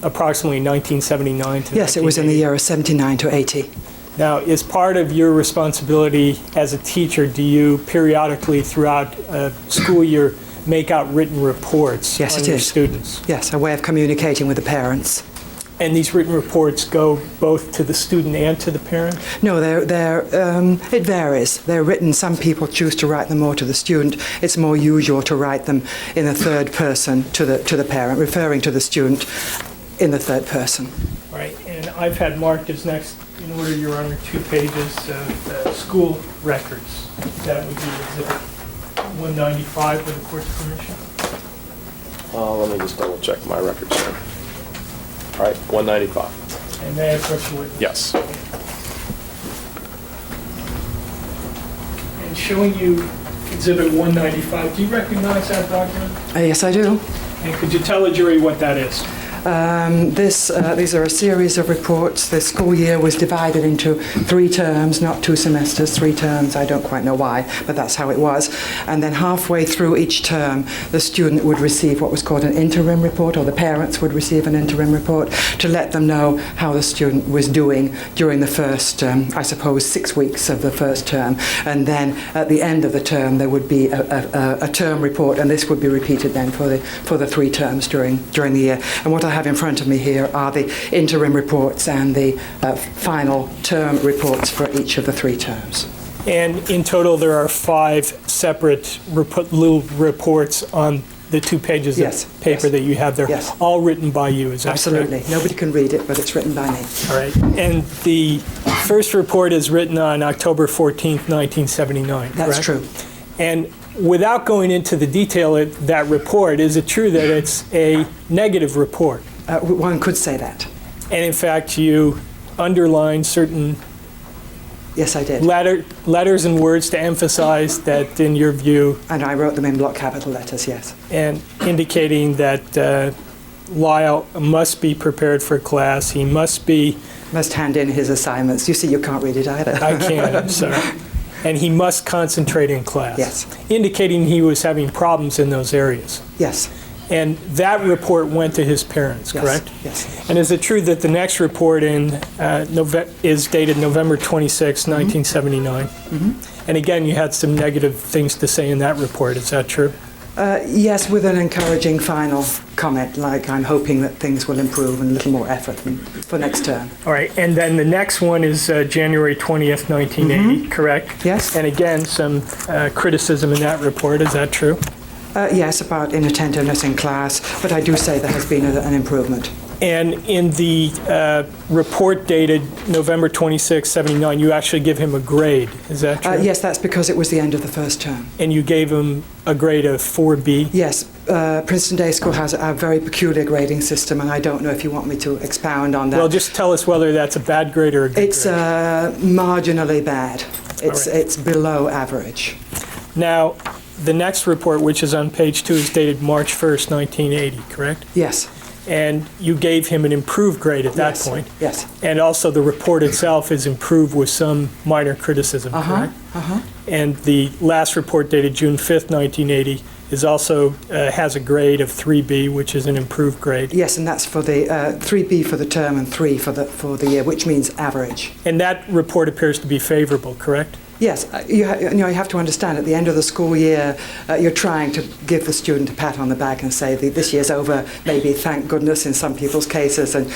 approximately 1979 to Yes, it was in the year of 79 to 80. Now, as part of your responsibility as a teacher, do you periodically throughout a school year make out written reports on your students? Yes, a way of communicating with the parents. And these written reports go both to the student and to the parent? No, it varies. They're written. Some people choose to write them more to the student. It's more usual to write them in the third person to the parent, referring to the student in the third person. Right, and I've had marked as next in order, Your Honor, 2 pages of school records. That would be Exhibit 195 with the court's permission. Let me just double check my records here. All right, 195. And may I approach the witness? Yes. And showing you Exhibit 195, do you recognize that document? Yes, I do. And could you tell the jury what that is? These are a series of reports. The school year was divided into 3 terms, not 2 semesters, 3 terms. I don't quite know why, but that's how it was. And then halfway through each term, the student would receive what was called an interim report, or the parents would receive an interim report to let them know how the student was doing during the first, I suppose, 6 weeks of the first term. And then at the end of the term, there would be a term report, and this would be repeated then for the 3 terms during the year. And what I have in front of me here are the interim reports and the final term reports for each of the 3 terms. And in total, there are 5 separate little reports on the 2 pages of paper that you have there, all written by you, is that Absolutely. correct? Nobody can read it, but it's written by me. All right. And the first report is written on October 14th, 1979, correct? That's true. And without going into the detail of that report, is it true that it's a negative report? One could say that. And in fact, you underline certain Yes, I did. letters and words to emphasize that, in your view... And I wrote them in block capital letters, yes. And indicating that Lyle must be prepared for class, he must hand in his assignments. You see, you can't read it either. I can't, I'm sorry. And he must concentrate in class. Yes. Indicating he was having problems in those areas. Yes. And that report went to his parents, correct? Yes. And is it true that the next report is dated November 26, 1979? Mm-hmm. And again, you had some negative things to say in that report. Is that true? Yes, with an encouraging final comment, like I'm hoping that things will improve and a little more effort for next term. All right, and then the next one is January 20th, 1980, correct? Yes. And again, some criticism in that report. Is that true? Yes, about inattentiveness in class, but I do say there has been an improvement. And in the report dated November 26, 79, you actually give him a grade. Is that true? Yes, that's because it was the end of the first term. And you gave him a grade of 4B? Yes. Princeton Day School has a very peculiar grading system, and I don't know if you want me to expound on that. Well, just tell us whether that's a bad grade or a good grade. It's marginally bad. It's below average. Now, the next report, which is on page 2, is dated March 1st, 1980, correct? Yes. And you gave him an improved grade at that point. Yes. And also the report itself is improved with some minor criticism, correct? And the last report dated June 5th, 1980 is also has a grade of 3B, which is an improved grade. Yes, and that's for the 3B for the term and 3 for the year, which means average. And that report appears to be favorable, correct? Yes, you have to understand, at the end of the school year, you're trying to give the student a pat on the back and say, this year's over, maybe thank goodness in some people's cases, and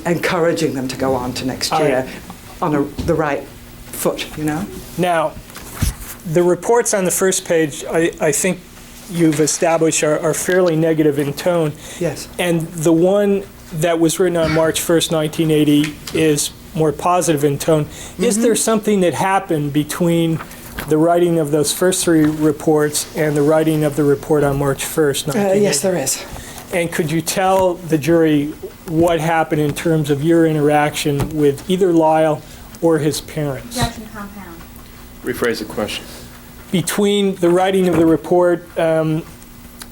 encouraging them to go on to next year on the right foot, you know? Now, the reports on the first page, I think you've established are fairly negative in tone. Yes. And the one that was written on March 1st, 1980 is more positive in tone. Is there something that happened between the writing of those first 3 reports and the writing of the report on March 1st, 1980? Yes, there is. And could you tell the jury what happened in terms of your interaction with either Lyle or his parents? Objection compound. Rephrase the question. Between the writing of the report in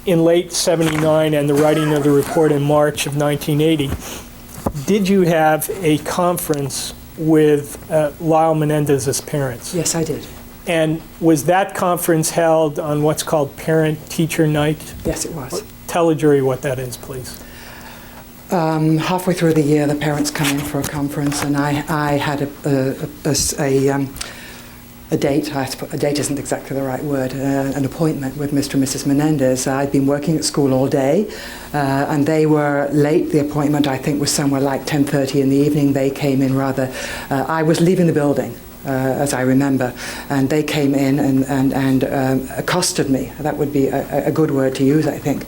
late 79 and the writing of the report in March of 1980, did you have a conference with Lyle Menendez's parents? Yes, I did. And was that conference held on what's called parent-teacher night? Yes, it was. Tell the jury what that is, please. Halfway through the year, the parents come in for a conference, and I had a date. A date isn't exactly the right word. An appointment with Mr. and Mrs. Menendez. I'd been working at school all day, and they were late. The appointment, I think, was somewhere like 10:30 in the evening. They came in rather. I was leaving the building, as I remember, and they came in and accosted me. That would be a good word to use, I think,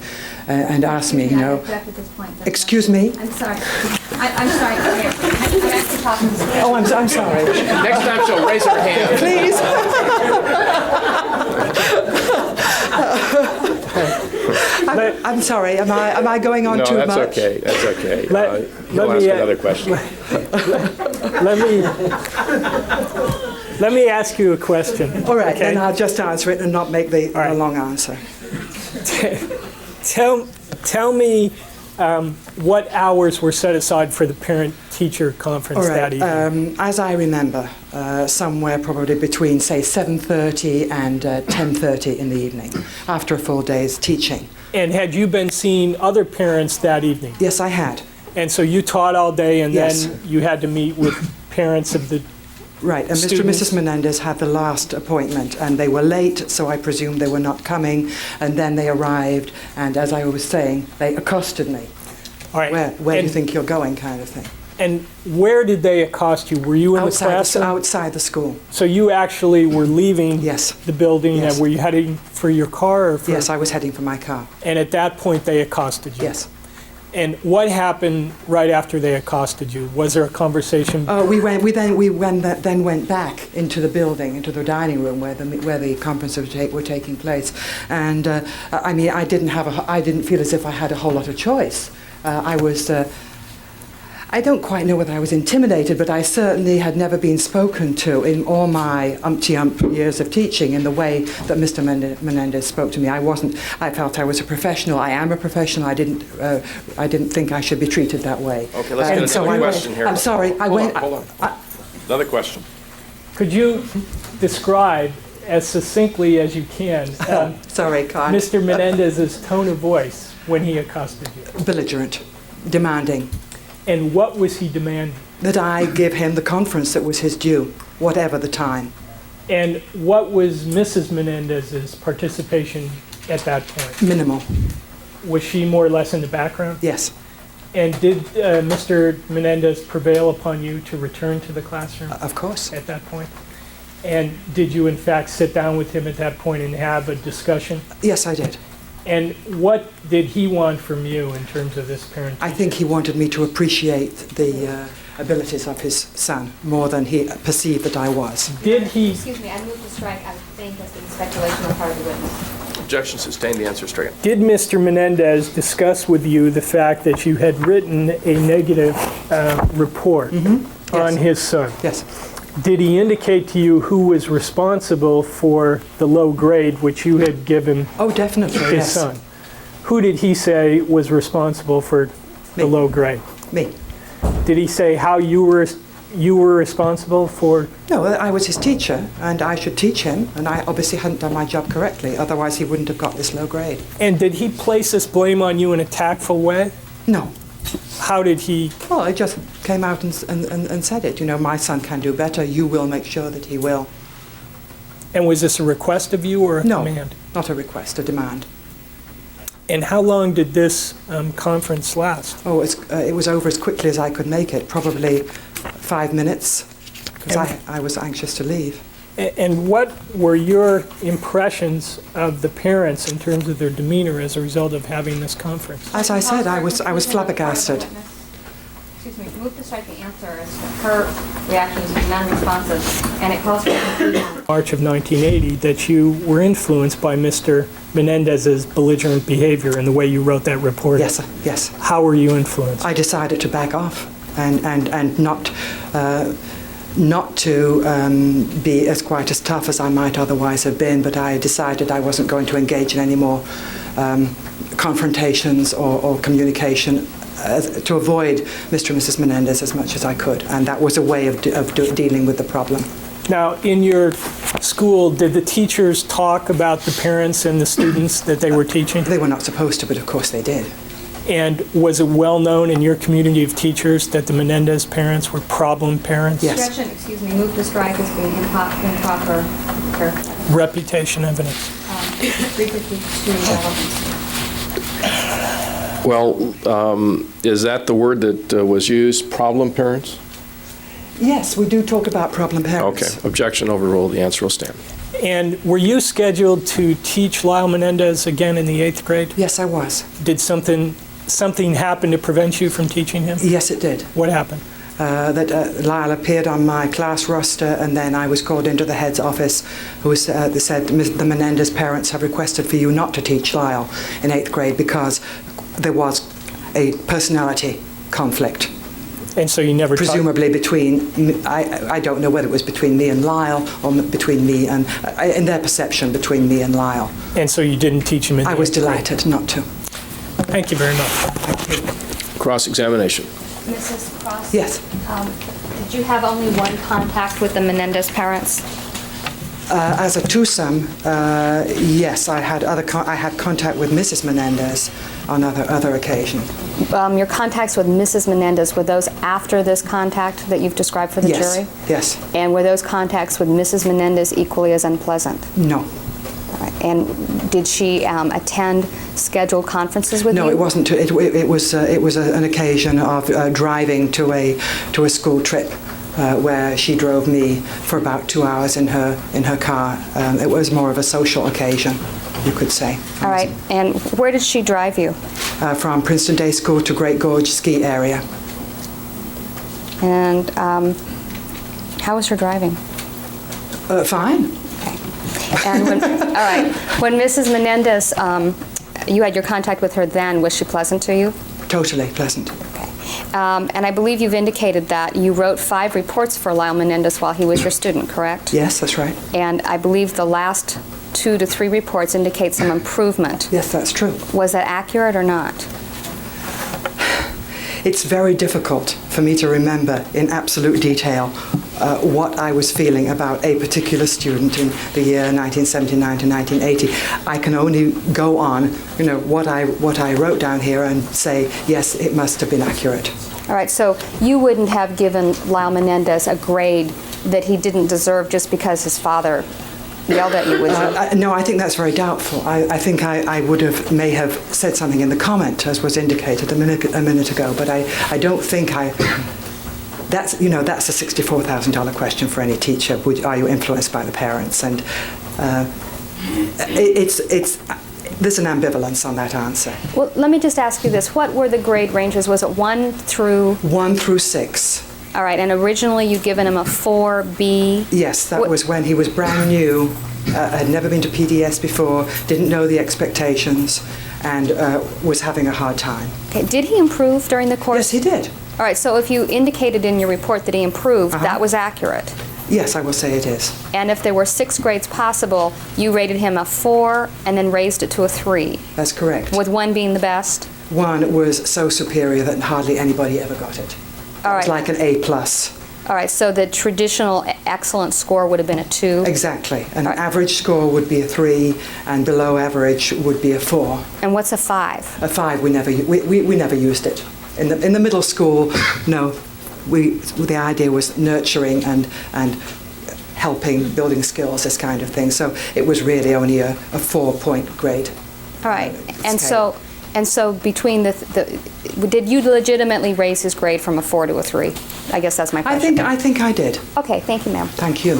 and asked me, you know. Excuse me. I'm sorry. I'm sorry. I have to talk to this. Oh, I'm sorry. Next time she'll raise her hand. Please. I'm sorry. Am I going on too much? No, that's okay. That's okay. Let I'll me ask another question. Let me ask you a question. All right, okay? then I'll just answer it and not make the long answer. Tell me what hours were set aside for the parent-teacher conference that evening? As I remember, somewhere probably between, say, 7:30 and 10:30 in the evening, after a full day's teaching. And had you been seeing other parents that evening? Yes, I had. And so you taught all day, and Yes. then you had to meet with parents of the Right, and Mr. and Mrs. Menendez had the last appointment, and they were late, so I presumed they were not coming, and then they arrived, and as I was saying, they accosted me. All right. Where do you think you're going, kind of thing. And where did they accost you? Were you in the classroom? Outside the school. So you actually were leaving the building, Yes. and were you heading for your car? Or for, Yes, I was heading for my car. And at that point, they accosted you? Yes. And what happened right after they accosted you? Was there a conversation? We then went back into the building, into the dining room where the conference were taking place, and I mean, I didn't feel as if I had a whole lot of choice. I don't quite know whether I was intimidated, but I certainly had never been spoken to in all my years of teaching in the way that Mr. Menendez spoke to me. I felt I was a professional. I am a professional. I didn't think I should be treated that way. Okay, let's get another question here. I'm sorry. Hold on. Another question. Could you describe as succinctly as you can sorry, can't. Mr. Menendez's tone of voice when he accosted you? Belligerent, demanding. And what was he demanding? That I give him the conference that was his due, whatever the time. And what was Mrs. Menendez's participation at that point? Minimal. Was she more or less in the background? Yes. And did Mr. Menendez prevail upon you to return to the classroom? Of course. At that point? And did you in fact sit down with him at that point and have a discussion? Yes, I did. And what did he want from you in terms of this parent? I think he wanted me to appreciate the abilities of his son more than he perceived that I was. Did he? Excuse me, I move to strike. I think that's been speculation on the part of the witness. Objection sustained. The answer is stricken. Did Mr. Menendez discuss with you the fact that you had written a negative report on his son? Yes. Did he indicate to you who was responsible for the low grade which you had given definitely, his yes. son? Who did he say was responsible for the low grade? Me. Did he say how you were responsible for? No, I was his teacher, and I should teach him, and I obviously hadn't done my job correctly, otherwise he wouldn't have got this low grade. And did he place this blame on you in a tactful way? No. How did he? Well, he just came out and said it. You know, my son can do better. You will make sure that he will. And was this a request of you or a command? No, not a request, a demand. And how long did this conference last? Oh, it was over as quickly as I could make it, probably 5 minutes, because I was anxious to leave. And what were your impressions of the parents in terms of their demeanor as a result of having this conference? As I said, I was flabbergasted. Excuse me, move to strike the answer as her reaction is non-responsive, and it calls for a conclusion. March of 1980, that you were influenced by Mr. Menendez's belligerent behavior in the way you wrote that report. Yes, yes. How were you influenced? I decided to back off and not to be quite as tough as I might otherwise have been, but I decided I wasn't going to engage in any more confrontations or communication to avoid Mr. and Mrs. Menendez as much as I could, and that was a way of dealing with the problem. Now, in your school, did the teachers talk about the parents and the students that they were teaching? They were not supposed to, but of course they did. And was it well known in your community of teachers that the Menendez parents were problem parents? Yes. Objection, excuse me, move to strike as being improper. Reputation evidence. 352 relevance. Well, is that the word that was used, problem parents? Yes, we do talk about problem parents. Okay. Objection overruled. The answer will stand. And were you scheduled to teach Lyle Menendez again in the 8th grade? Yes, I was. Did something happen to prevent you from teaching him? Yes, it did. What happened? Lyle appeared on my class roster, and then I was called into the head's office, who said the Menendez parents have requested for you not to teach Lyle in 8th grade because there was a personality conflict. And so you never presumably between, I don't know whether it was between me and Lyle or between me and, in their perception, between me and Lyle. And so you didn't teach him in the 8th grade? I was delighted not to. Thank you very much. Thank you. Cross-examination. Mrs. Cross? Yes. Did you have only one contact with the Menendez parents? As a twosome, yes, I had contact with Mrs. Menendez on other occasions. Your contacts with Mrs. Menendez, were those after this contact that you've described for the jury? Yes. And were those contacts with Mrs. Menendez equally as unpleasant? No. All right. And did she attend scheduled conferences with you? No, it wasn't. It was an occasion of driving to a school trip. Where she drove me for about 2 hours in her car. It was more of a social occasion, you could say. All right, and where did she drive you? From Princeton Day School to Great Gorge ski area. And how was her driving? Fine. Okay. And all right, when Mrs. Menendez, you had your contact with her then, was she pleasant to you? Totally pleasant. Okay. And I believe you've indicated that you wrote 5 reports for Lyle Menendez while he was your student, correct? Yes, that's right. And I believe the last 2 to 3 reports indicate some improvement. Yes, that's true. Was that accurate or not? It's very difficult for me to remember in absolute detail what I was feeling about a particular student in the year 1979 to 1980. I can only go on, what I wrote down here and say, yes, it must have been accurate. All right, so you wouldn't have given Lyle Menendez a grade that he didn't deserve just because his father yelled at you, would you? No, I think that's very doubtful. I think I may have said something in the comment, as was indicated a minute ago, but I don't think that's a $64,000 question for any teacher. Are you influenced by the parents? And there's an ambivalence on that answer. Well, let me just ask you this. What were the grade ranges? Was it 1 through? 1 through 6. All right, and originally you'd given him a 4B? Yes, that was when he was brand new, had never been to PDS before, didn't know the expectations, and was having a hard time. Okay, did he improve during the course? Yes, he did. All right, so if you indicated in your report that he improved, that was accurate? Yes, I will say it is. And if there were 6 grades possible, you rated him a 4 and then raised it to a 3? That's correct. With 1 being the best? 1 was so superior that hardly anybody ever got it. All right. It was like an A+. All right, so the traditional excellent score would have been a 2? Exactly. An average score would be a 3, and below average would be a 4. And what's a 5? A 5, we never used it. In the middle school, no. The idea was nurturing and helping, building skills, this kind of thing. So it was really only a 4-point grade. All right, and so between did you legitimately raise his grade from a 4 to a 3? I guess that's my question. I think I did. Okay, thank you, ma'am. Thank you.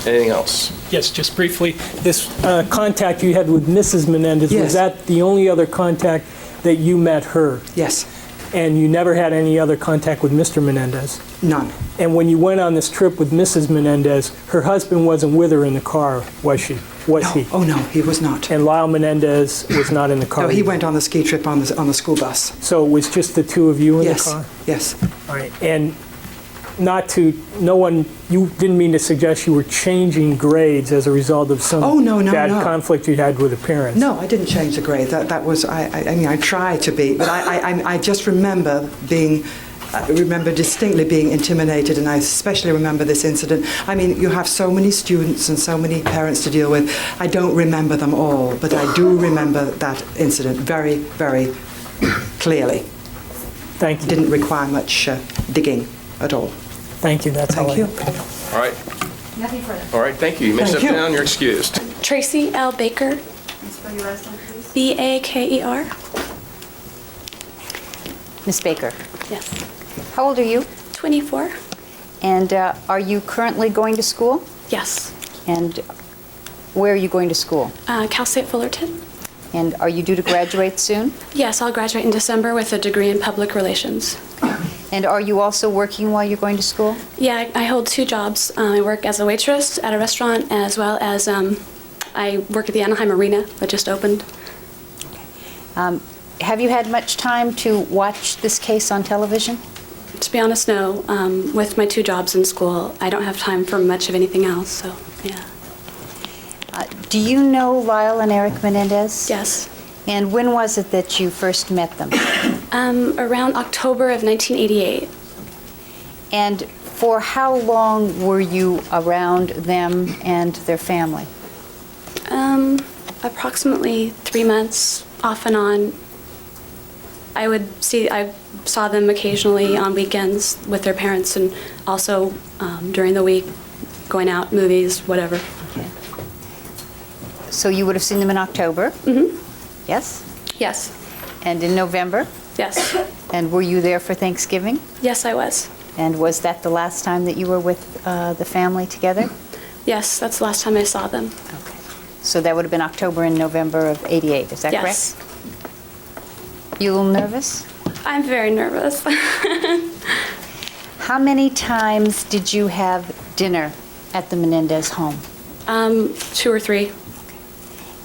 Anything else? Yes, just briefly, this contact you had with Mrs. Menendez, Yes. was that the only other contact that you met her? Yes. And you never had any other contact with Mr. Menendez? None. And when you went on this trip with Mrs. Menendez, her husband wasn't with her in the car, was she? Was he? Oh, no, he was not. And Lyle Menendez was not in the car? No, he went on the ski trip on the school bus. So it was just the two of you in the car? Yes. All right. And you didn't mean to suggest you were changing grades as a result of some bad conflict you had with the parents? No, I didn't change the grade. That was, I mean, I tried to be, but I just remember distinctly being intimidated, and I especially remember this incident. I mean, you have so many students and so many parents to deal with. I don't remember them all, but I do remember that incident very, very clearly. Thank you. Didn't require much digging at all. Thank you. That's all I have. All right. Nothing further. All right, thank you. You may step down. You're excused. Traci L. Baker. Spell your last name, please. B-A-K-E-R. Miss Baker, Yes. how old are you? 24. And are you currently going to school? Yes. And where are you going to school? Cal State Fullerton. And are you due to graduate soon? Yes, I'll graduate in December with a degree in public relations. And are you also working while you're going to school? Yeah, I hold 2 jobs. I work as a waitress at a restaurant, as well as I work at the Anaheim Arena that just opened. Have you had much time to watch this case on television? To be honest, no. With my 2 jobs in school, I don't have time for much of anything else, so yeah. Do you know Lyle and Erik Menendez? Yes. And when was it that you first met them? Around October of 1988. And for how long were you around them and their family? Approximately 3 months, off and on. I saw them occasionally on weekends with their parents, and also during the week, going out, movies, whatever. Okay. So you would have seen them in October? Mm-hmm. Yes? Yes. And in November? Yes. And were you there for Thanksgiving? Yes, I was. And was that the last time that you were with the family together? Yes, that's the last time I saw them. Okay. So that would have been October and November of '88, is that correct? Yes. You a little nervous? I'm very nervous. How many times did you have dinner at the Menendez home? 2 or 3.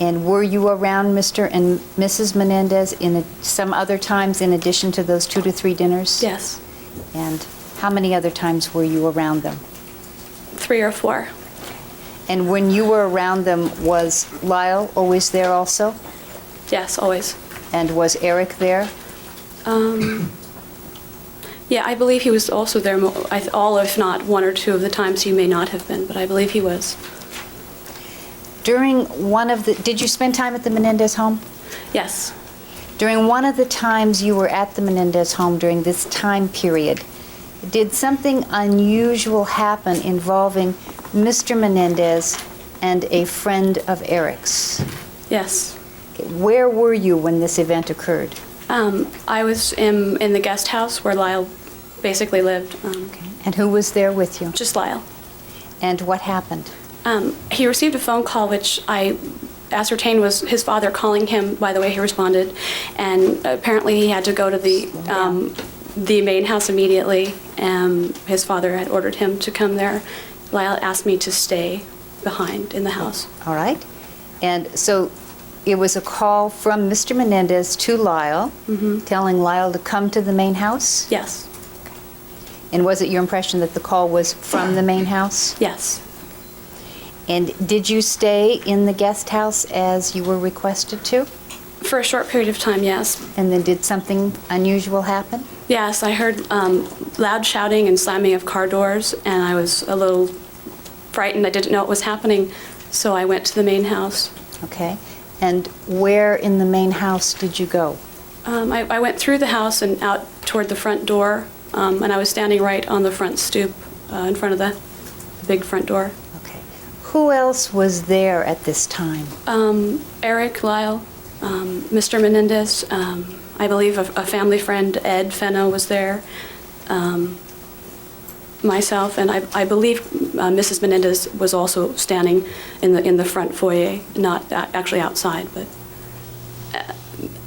And were you around Mr. and Mrs. Menendez some other times in addition to those 2 to 3 dinners? Yes. And how many other times were you around them? 3 or 4. And when you were around them, was Lyle always there also? Yes, always. And was Erik there? Yeah, I believe he was also there, all if not 1 or 2 of the times he may not have been, but I believe he was. During did you spend time at the Menendez home? Yes. During one of the times you were at the Menendez home during this time period, did something unusual happen involving Mr. Menendez and a friend of Erik's? Yes. Okay, where were you when this event occurred? I was in the guest house where Lyle basically lived. And who was there with you? Just Lyle. And what happened? He received a phone call, which I ascertained was his father calling him, by the way he responded, and apparently he had to go to the main house immediately. His father had ordered him to come there. Lyle asked me to stay behind in the house. All right. And so it was a call from Mr. Menendez to Lyle, telling Lyle to come to the main house? Yes. And was it your impression that the call was from the main house? Yes. And did you stay in the guest house as you were requested to? For a short period of time, yes. And then did something unusual happen? Yes, I heard loud shouting and slamming of car doors, and I was a little frightened. I didn't know what was happening, so I went to the main house. Okay. And where in the main house did you go? I went through the house and out toward the front door, and I was standing right on the front stoop in front of the big front door. Okay. Who else was there at this time? Erik, Lyle, Mr. Menendez, I believe a family friend, Ed Fenno, was there, myself, and I believe Mrs. Menendez was also standing in the front foyer, not actually outside, but.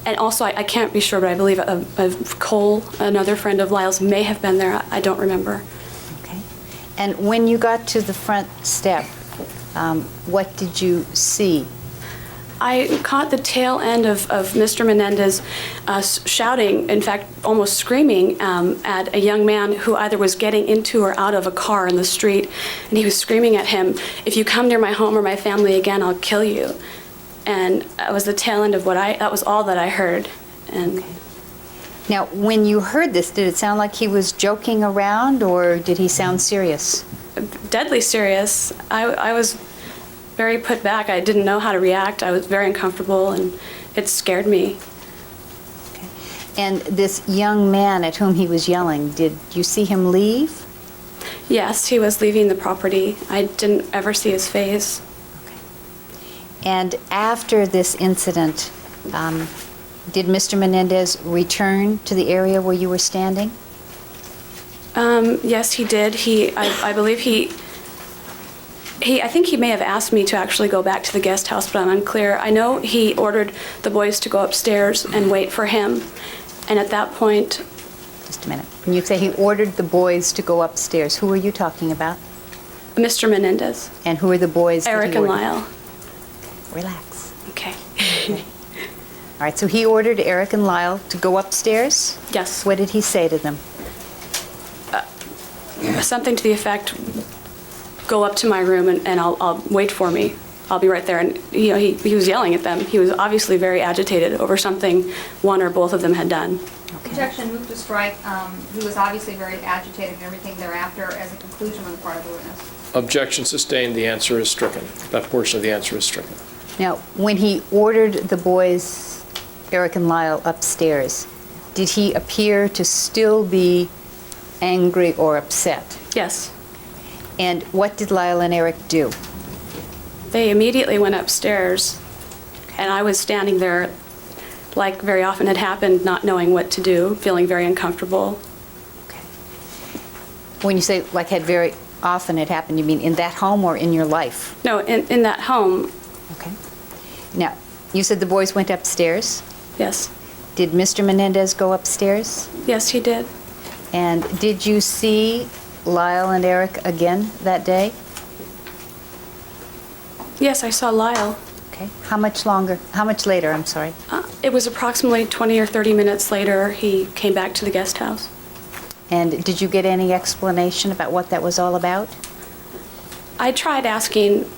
And also, I can't be sure, but I believe Cole, another friend of Lyle's, may have been there. I don't remember. Okay. And when you got to the front step, what did you see? I caught the tail end of Mr. Menendez shouting, in fact, almost screaming at a young man who either was getting into or out of a car in the street, and he was screaming at him, "If you come near my home or my family again, I'll kill you." And that was the tail end of that was all that I heard. And okay. Now, when you heard this, did it sound like he was joking around, or did he sound serious? Deadly serious. I was very put back. I didn't know how to react. I was very uncomfortable, and it scared me. Okay. And this young man at whom he was yelling, did you see him leave? Yes, he was leaving the property. I didn't ever see his face. And after this incident, did Mr. Menendez return to the area where you were standing? Yes, he did. I believe I think he may have asked me to actually go back to the guest house, but I'm unclear. I know he ordered the boys to go upstairs and wait for him. And at that point... Just a minute. When you say he ordered the boys to go upstairs, who are you talking about? Mr. Menendez. And who are the boys? Erik and Lyle. Relax. Okay. Okay. All right, so he ordered Erik and Lyle to go upstairs? Yes. What did he say to them? Something to the effect, go up to my room and I'll wait for me. I'll be right there. And he was yelling at them. He was obviously very agitated over something one or both of them had done. Okay. Objection, move to strike. He was obviously very agitated and everything thereafter as a conclusion on the part of the witness. Objection sustained. The answer is stricken. That portion of the answer is stricken. Now, when he ordered the boys, Erik and Lyle, upstairs, did he appear to still be angry or upset? Yes. And what did Lyle and Erik do? They immediately went upstairs, and I was standing there, like very often had happened, not knowing what to do, feeling very uncomfortable. Okay. When you say like had very often it happened, you mean in that home or in your life? No, in that home. Okay. Now, you said the boys went upstairs? Yes. Did Mr. Menendez go upstairs? Yes, he did. And did you see Lyle and Erik again that day? Yes, I saw Lyle. Okay. How much later, I'm sorry? It was approximately 20 or 30 minutes later he came back to the guest house. And did you get any explanation about what that was all about? I tried asking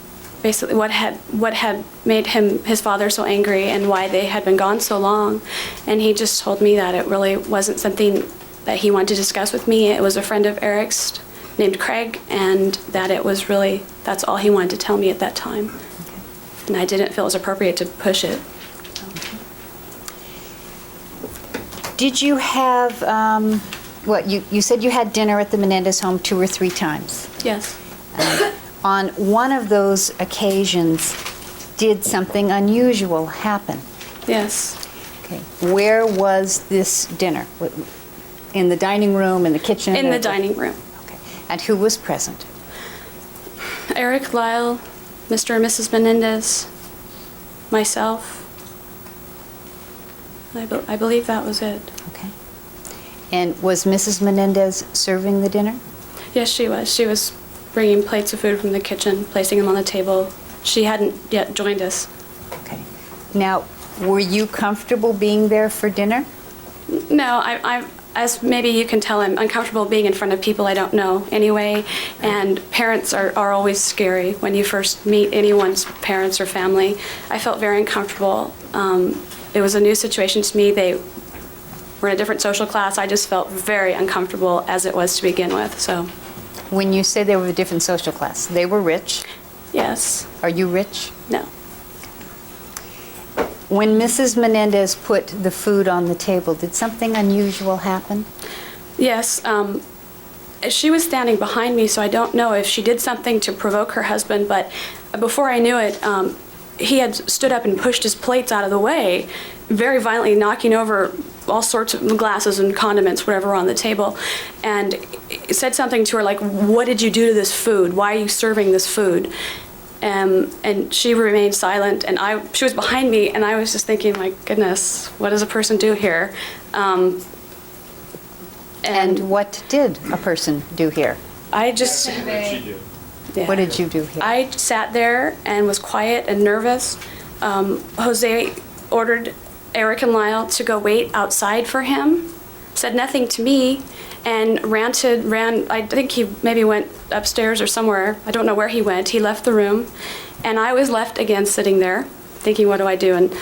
basically what had made his father so angry and why they had been gone so long, and he just told me that it really wasn't something that he wanted to discuss with me. It was a friend of Erik's named Craig, and that it was really, that's all he wanted to tell me at that time. Okay. And I didn't feel it was appropriate to push it. Okay. Did you have, you said you had dinner at the Menendez home 2 or 3 times? Yes. On one of those occasions, did something unusual happen? Yes. Okay. Where was this dinner? In the dining room, in the kitchen? In the dining room. Okay. And who was present? Erik, Lyle, Mr. and Mrs. Menendez, myself. I believe that was it. Okay. And was Mrs. Menendez serving the dinner? Yes, she was. She was bringing plates of food from the kitchen, placing them on the table. She hadn't yet joined us. Okay. Now, were you comfortable being there for dinner? No, as maybe you can tell, I'm uncomfortable being in front of people I don't know anyway, and parents are always scary when you first meet anyone's parents or family. I felt very uncomfortable. It was a new situation to me. They were in a different social class. I just felt very uncomfortable as it was to begin with. So, when you say they were a different social class, they were rich? Yes. Are you rich? No. When Mrs. Menendez put the food on the table, did something unusual happen? Yes. She was standing behind me, so I don't know if she did something to provoke her husband, but before I knew it, he had stood up and pushed his plates out of the way, very violently, knocking over all sorts of glasses and condiments, whatever were on the table, and said something to her like, "What did you do to this food? Why are you serving this food?" And she remained silent, and she was behind me, and I was just thinking, my goodness, what does a person do here? And what did a person do here? I just... What did she do? Yeah. What did you do here? I sat there and was quiet and nervous. Jose ordered Erik and Lyle to go wait outside for him, said nothing to me, and ran, I think he maybe went upstairs or somewhere. I don't know where he went. He left the room, and I was left again sitting there thinking, what do I do? And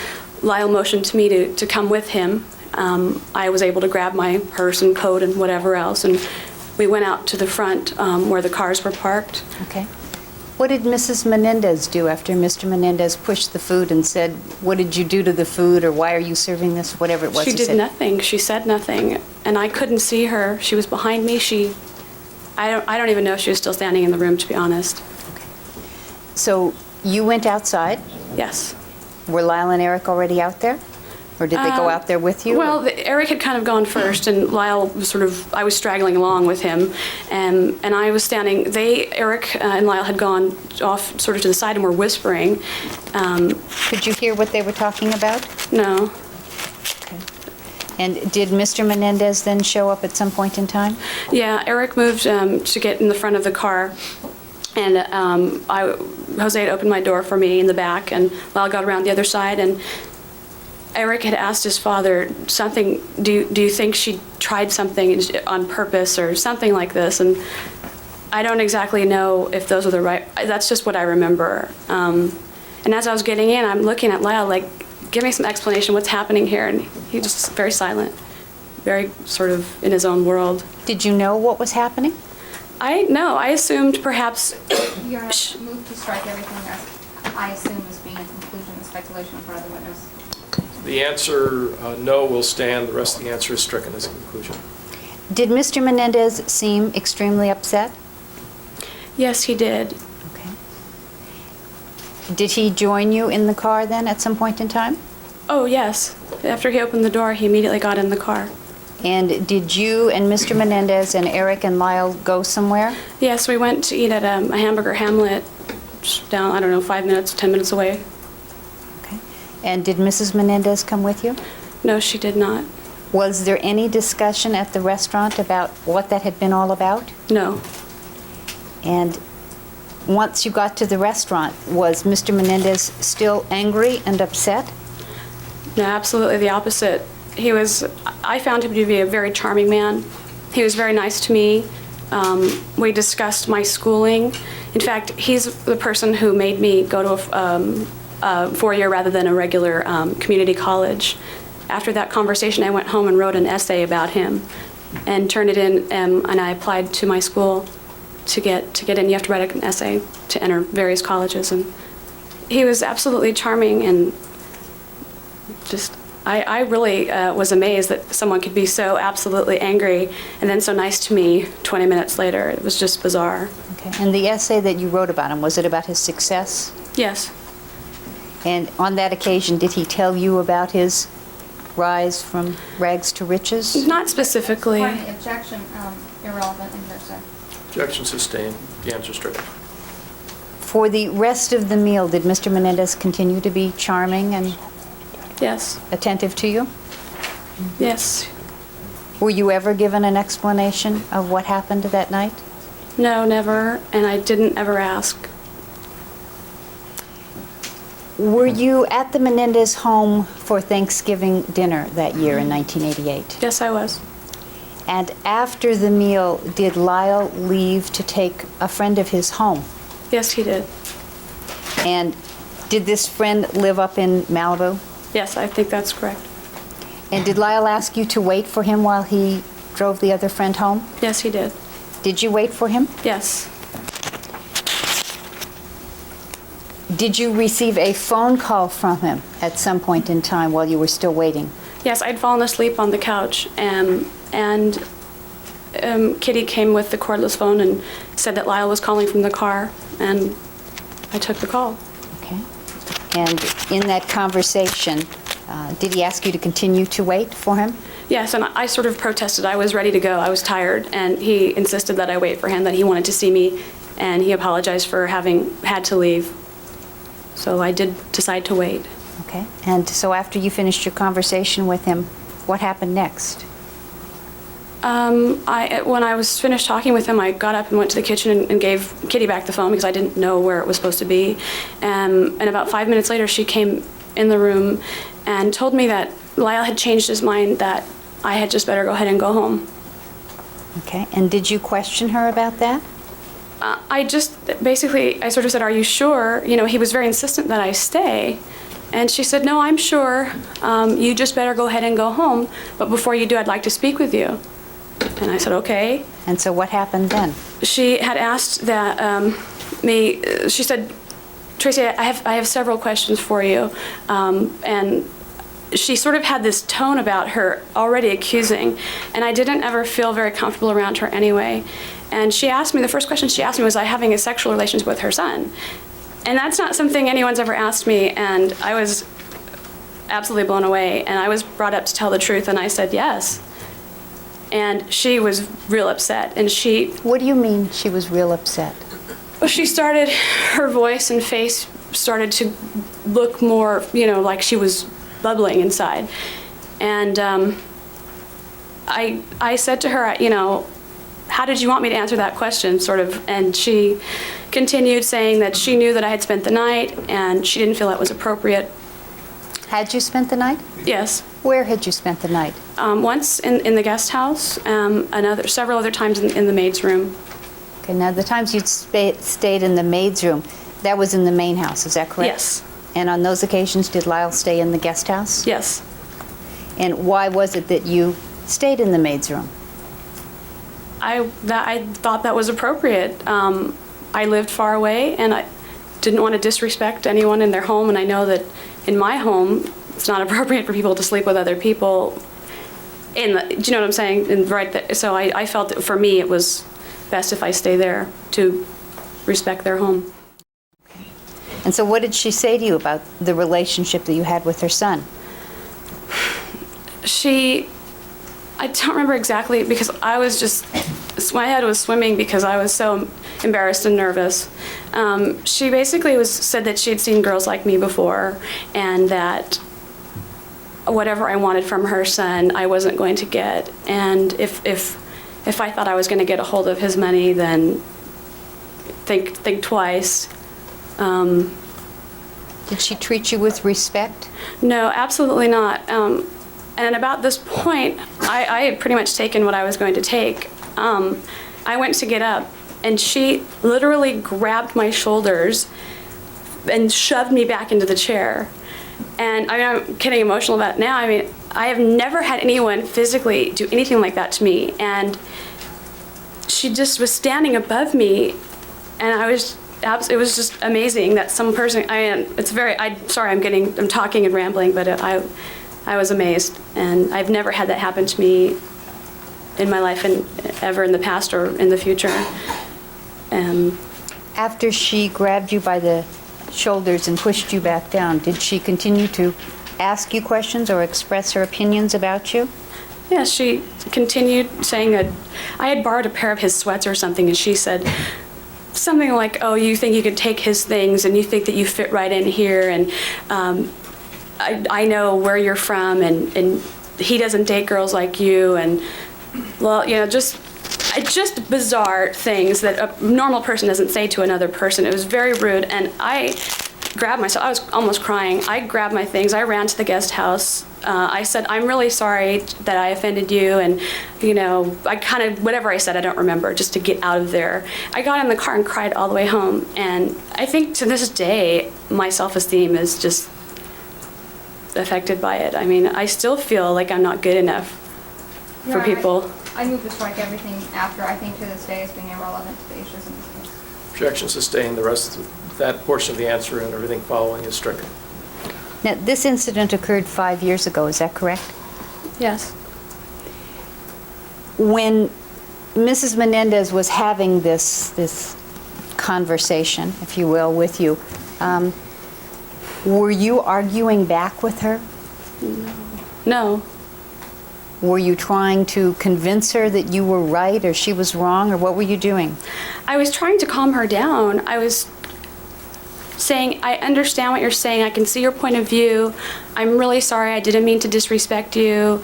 Lyle motioned to me to come with him. I was able to grab my purse and coat and whatever else, and we went out to the front where the cars were parked. Okay. What did Mrs. Menendez do after Mr. Menendez pushed the food and said, what did you do to the food, or why are you serving this, whatever it was? She did nothing. She said nothing, and I couldn't see her. She was behind me. I don't even know if she was still standing in the room, to be honest. Okay. So you went outside? Yes. Were Lyle and Erik already out there? Or did they go out there with you? Well, Erik had kind of gone first, and Lyle was I was straggling along with him, and I was standing. Erik and Lyle had gone off sort of to the side and were whispering. Could you hear what they were talking about? No. Okay. And did Mr. Menendez then show up at some point in time? Yeah, Erik moved to get in the front of the car, and Jose had opened my door for me in the back, and Lyle got around the other side, and Erik had asked his father something, do you think she tried something on purpose or something like this? And I don't exactly know if those are the right, that's just what I remember. And as I was getting in, I'm looking at Lyle like, give me some explanation, what's happening here? And he just very silent, very sort of in his own world. Did you know what was happening? No, I assumed perhaps... Your Honor, move to strike everything as I assume as being a conclusion and speculation for other witness. The answer, no, will stand. The rest of the answer is stricken as a conclusion. Did Mr. Menendez seem extremely upset? Yes, he did. Okay. Did he join you in the car then at some point in time? Oh, yes. After he opened the door, he immediately got in the car. And did you and Mr. Menendez and Erik and Lyle go somewhere? Yes, we went to eat at a Hamburger Hamlet down, I don't know, 5 minutes, 10 minutes away. Okay. And did Mrs. Menendez come with you? No, she did not. Was there any discussion at the restaurant about what that had been all about? No. And once you got to the restaurant, was Mr. Menendez still angry and upset? No, absolutely the opposite. I found him to be a very charming man. He was very nice to me. We discussed my schooling. In fact, he's the person who made me go to a four-year rather than a regular community college. After that conversation, I went home and wrote an essay about him and turned it in, and I applied to my school to get in. You have to write an essay to enter various colleges, and he was absolutely charming, and just I really was amazed that someone could be so absolutely angry and then so nice to me 20 minutes later. It was just bizarre. Okay. And the essay that you wrote about him, was it about his success? Yes. And on that occasion, did he tell you about his rise from rags to riches? Not specifically. Pardon me, objection, irrelevant in hearsay. Objection sustained. The answer's straight. For the rest of the meal, did Mr. Menendez continue to be charming and Yes. attentive to you? Yes. Were you ever given an explanation of what happened that night? No, never, and I didn't ever ask. Were you at the Menendez home for Thanksgiving dinner that year in 1988? Yes, I was. And after the meal, did Lyle leave to take a friend of his home? Yes, he did. And did this friend live up in Malibu? Yes, I think that's correct. And did Lyle ask you to wait for him while he drove the other friend home? Yes, he did. Did you wait for him? Yes. Did you receive a phone call from him at some point in time while you were still waiting? Yes, I'd fallen asleep on the couch, and Kitty came with the cordless phone and said that Lyle was calling from the car, and I took the call. Okay. And in that conversation, did he ask you to continue to wait for him? Yes, and I sort of protested. I was ready to go. I was tired, and he insisted that I wait for him, that he wanted to see me, and he apologized for having had to leave. So I did decide to wait. Okay. And so after you finished your conversation with him, what happened next? When I was finished talking with him, I got up and went to the kitchen and gave Kitty back the phone because I didn't know where it was supposed to be. And about 5 minutes later, she came in the room and told me that Lyle had changed his mind, that I had just better go ahead and go home. Okay. And did you question her about that? I sort of said, "Are you sure?" You know, he was very insistent that I stay. And she said, "No, I'm sure. You just better go ahead and go home. But before you do, I'd like to speak with you." And I said, "Okay." And so what happened then? She had asked that she said, "Traci, I have several questions for you." And she sort of had this tone about her already accusing, and I didn't ever feel very comfortable around her anyway. And she asked me, the first question she asked me was, I having a sexual relations with her son? And that's not something anyone's ever asked me, and I was absolutely blown away, and I was brought up to tell the truth, and I said yes. And she was real upset, and she... What do you mean she was real upset? Well, her voice and face started to look more, like she was bubbling inside. And I said to her, how did you want me to answer that question, sort of? And she continued saying that she knew that I had spent the night and she didn't feel that was appropriate. Had you spent the night? Yes. Where had you spent the night? Once in the guest house, several other times in the maid's room. Okay, now the times you'd stayed in the maid's room, that was in the main house, is that correct? Yes. And on those occasions, did Lyle stay in the guest house? Yes. And why was it that you stayed in the maid's room? I thought that was appropriate. I lived far away, and I didn't want to disrespect anyone in their home, and I know that in my home, it's not appropriate for people to sleep with other people. Do you know what I'm saying? So I felt that for me it was best if I stay there to respect their home. And so what did she say to you about the relationship that you had with her son? I don't remember exactly, because my head was swimming because I was so embarrassed and nervous. She basically said that she had seen girls like me before, and that whatever I wanted from her son, I wasn't going to get. And if I thought I was going to get a hold of his money, then think twice. Did she treat you with respect? No, absolutely not. And about this point, I had pretty much taken what I was going to take. I went to get up, and she literally grabbed my shoulders and shoved me back into the chair. And I'm getting emotional about it now. I have never had anyone physically do anything like that to me. And she just was standing above me, and it was just amazing that some person, I'm talking and rambling, but I was amazed, and I've never had that happen to me in my life, and ever in the past or in the future. After she grabbed you by the shoulders and pushed you back down, did she continue to ask you questions or express her opinions about you? Yeah, she continued saying that I had borrowed a pair of his sweats or something, and she said something like, oh, you think you could take his things and you think that you fit right in here, and I know where you're from, and he doesn't date girls like you, and, well, you know, just bizarre things that a normal person doesn't say to another person. It was very rude, and I grabbed myself. I was almost crying. I grabbed my things. I ran to the guest house. I said, I'm really sorry that I offended you, and, you know, I kind of, whatever I said, I don't remember, just to get out of there. I got in the car and cried all the way home, and I think to this day, my self-esteem is just affected by it. I mean, I still feel like I'm not good enough for people. I move to strike everything after. I think to this day it's being irrelevant to the issues in this case. Objection sustained. The rest of that portion of the answer and everything following is stricken. Now, this incident occurred 5 years ago, is that correct? Yes. When Mrs. Menendez was having this conversation, if you will, with you, were you arguing back with her? No. Were you trying to convince her that you were right or she was wrong, or what were you doing? I was trying to calm her down. I was saying, I understand what you're saying. I can see your point of view. I'm really sorry. I didn't mean to disrespect you.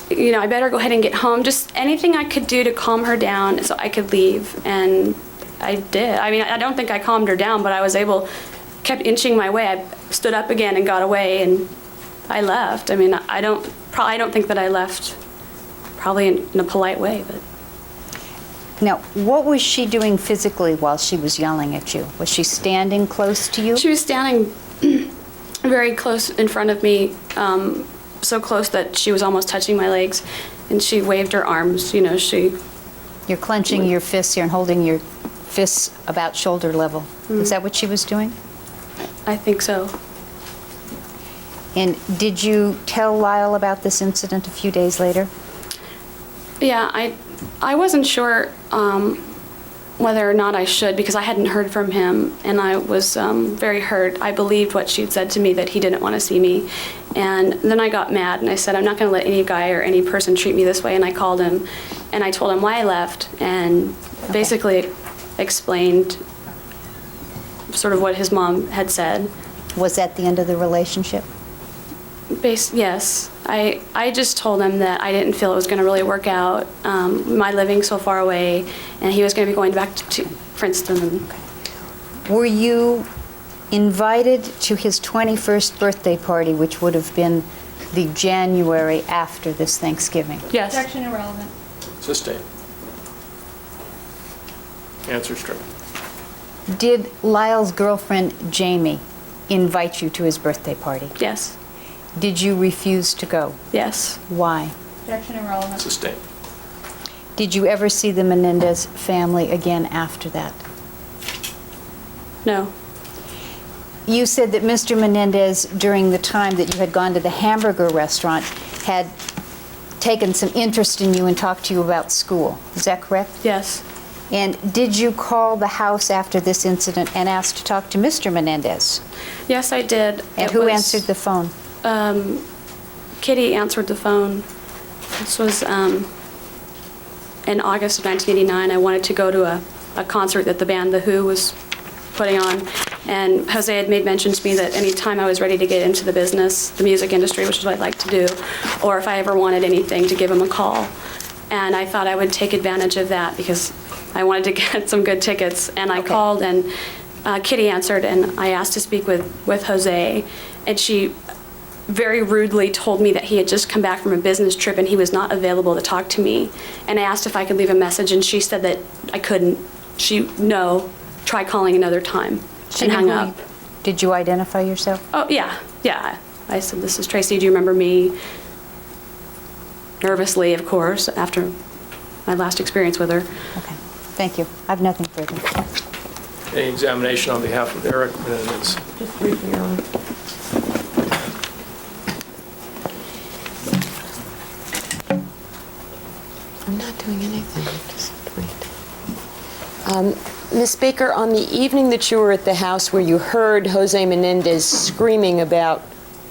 You know, I better go ahead and get home. Just anything I could do to calm her down so I could leave. And I did. I mean, I don't think I calmed her down, but I was able, kept inching my way. I stood up again and got away, and I left. I mean, I don't think that I left probably in a polite way, but. Now, what was she doing physically while she was yelling at you? Was she standing close to you? She was standing very close in front of me, so close that she was almost touching my legs, and she waved her arms, you know, You're clenching your fists here and holding your fists about shoulder level. Mm-hmm. Is that what she was doing? I think so. And did you tell Lyle about this incident a few days later? Yeah, I wasn't sure whether or not I should, because I hadn't heard from him, and I was very hurt. I believed what she had said to me, that he didn't want to see me. And then I got mad, and I said, I'm not going to let any guy or any person treat me this way, and I called him, and I told him why I left, and basically explained sort of what his mom had said. Was that the end of the relationship? Yes. I just told him that I didn't feel it was going to really work out, my living so far away, and he was going to be going back to Princeton. Were you invited to his 21st birthday party, which would have been the January after this Thanksgiving? Yes. Objection irrelevant. Sustained. Answer stricken. Did Lyle's girlfriend, Jamie, invite you to his birthday party? Yes. Did you refuse to go? Yes. Why? Objection irrelevant. Sustained. Did you ever see the Menendez family again after that? No. You said that Mr. Menendez, during the time that you had gone to the hamburger restaurant, had taken some interest in you and talked to you about school. Is that correct? Yes. And did you call the house after this incident and ask to talk to Mr. Menendez? Yes, I did. And who answered the phone? Kitty answered the phone. This was in August of 1989. I wanted to go to a concert that the band The Who was putting on, and Jose had made mention to me that any time I was ready to get into the business, the music industry, which is what I'd like to do, or if I ever wanted anything, to give him a call. And I thought I would take advantage of that because I wanted to get some good tickets. And I called, and Kitty answered, and I asked to speak with Jose, and she very rudely told me that he had just come back from a business trip and he was not available to talk to me. And I asked if I could leave a message, and she said that I couldn't. No, try calling another time, and hung up. Did you identify yourself? Oh, yeah. I said, this is Traci, do you remember me? Nervously, of course, after my last experience with her. Okay, thank you. I have nothing further. Any examination on behalf of Erik Menendez? Just briefly, Your Honor. I'm not doing anything, just wait. Ms. Baker, on the evening that you were at the house where you heard Jose Menendez screaming about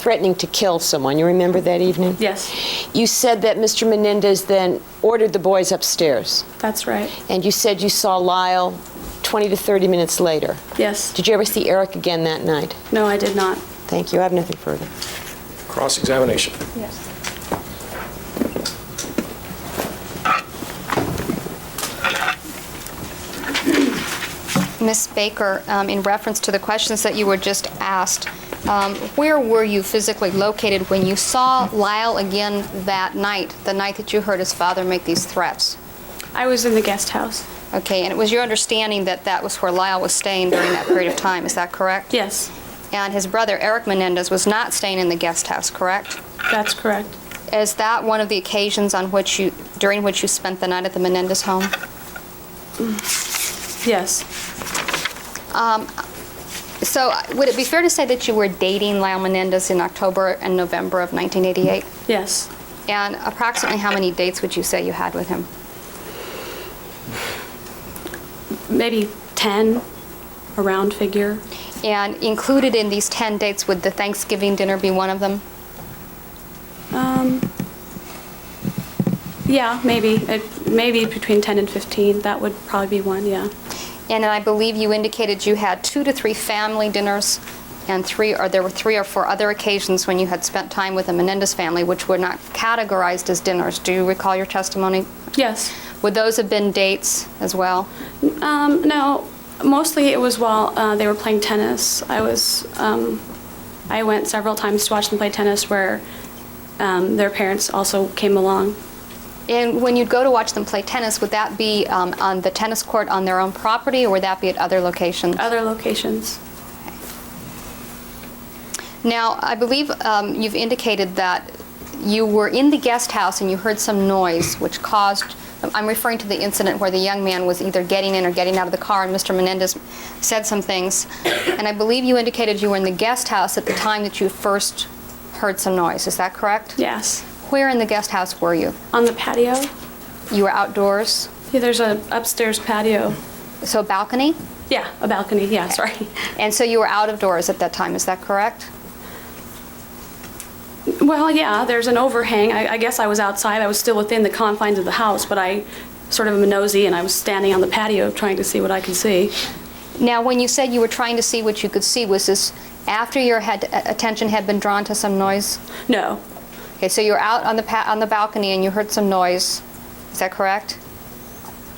threatening to kill someone. You remember that evening? Yes. You said that Mr. Menendez then ordered the boys upstairs. That's right. And you said you saw Lyle 20 to 30 minutes later. Yes. Did you ever see Erik again that night? No, I did not. Thank you. I have nothing further. Cross-examination. Yes. Ms. Baker, in reference to the questions that you were just asked, where were you physically located when you saw Lyle again that night, the night that you heard his father make these threats? I was in the guest house. Okay, and it was your understanding that that was where Lyle was staying during that period of time, is that correct? Yes. And his brother, Erik Menendez, was not staying in the guest house, correct? That's correct. Is that one of the occasions during which you spent the night at the Menendez home? Yes. So would it be fair to say that you were dating Lyle Menendez in October and November of 1988? Yes. And approximately how many dates would you say you had with him? Maybe 10, a round figure. And included in these 10 dates, would the Thanksgiving dinner be one of them? Yeah, maybe. Maybe between 10 and 15. That would probably be one, yeah. And I believe you indicated you had 2 to 3 family dinners and there were 3 or 4 other occasions when you had spent time with the Menendez family, which were not categorized as dinners. Do you recall your testimony? Yes. Would those have been dates as well? No, mostly it was while they were playing tennis. I went several times to watch them play tennis where their parents also came along. And when you'd go to watch them play tennis, would that be on the tennis court on their own property, or would that be at other locations? Other locations. Okay. Now, I believe you've indicated that you were in the guest house and you heard some noise which caused, I'm referring to the incident where the young man was either getting in or getting out of the car and Mr. Menendez said some things. And I believe you indicated you were in the guest house at the time that you first heard some noise. Is that correct? Yes. Where in the guest house were you? On the patio. You were outdoors? Yeah, there's an upstairs patio. So a balcony? Yeah, a balcony, yeah, sorry. And so you were out of doors at that time, is that correct? Well, yeah, there's an overhang. I guess I was outside. I was still within the confines of the house, but I sort of am nosy, and I was standing on the patio trying to see what I could see. Now, when you said you were trying to see what you could see, was this after your attention had been drawn to some noise? No. Okay, so you were out on the balcony and you heard some noise. Is that correct?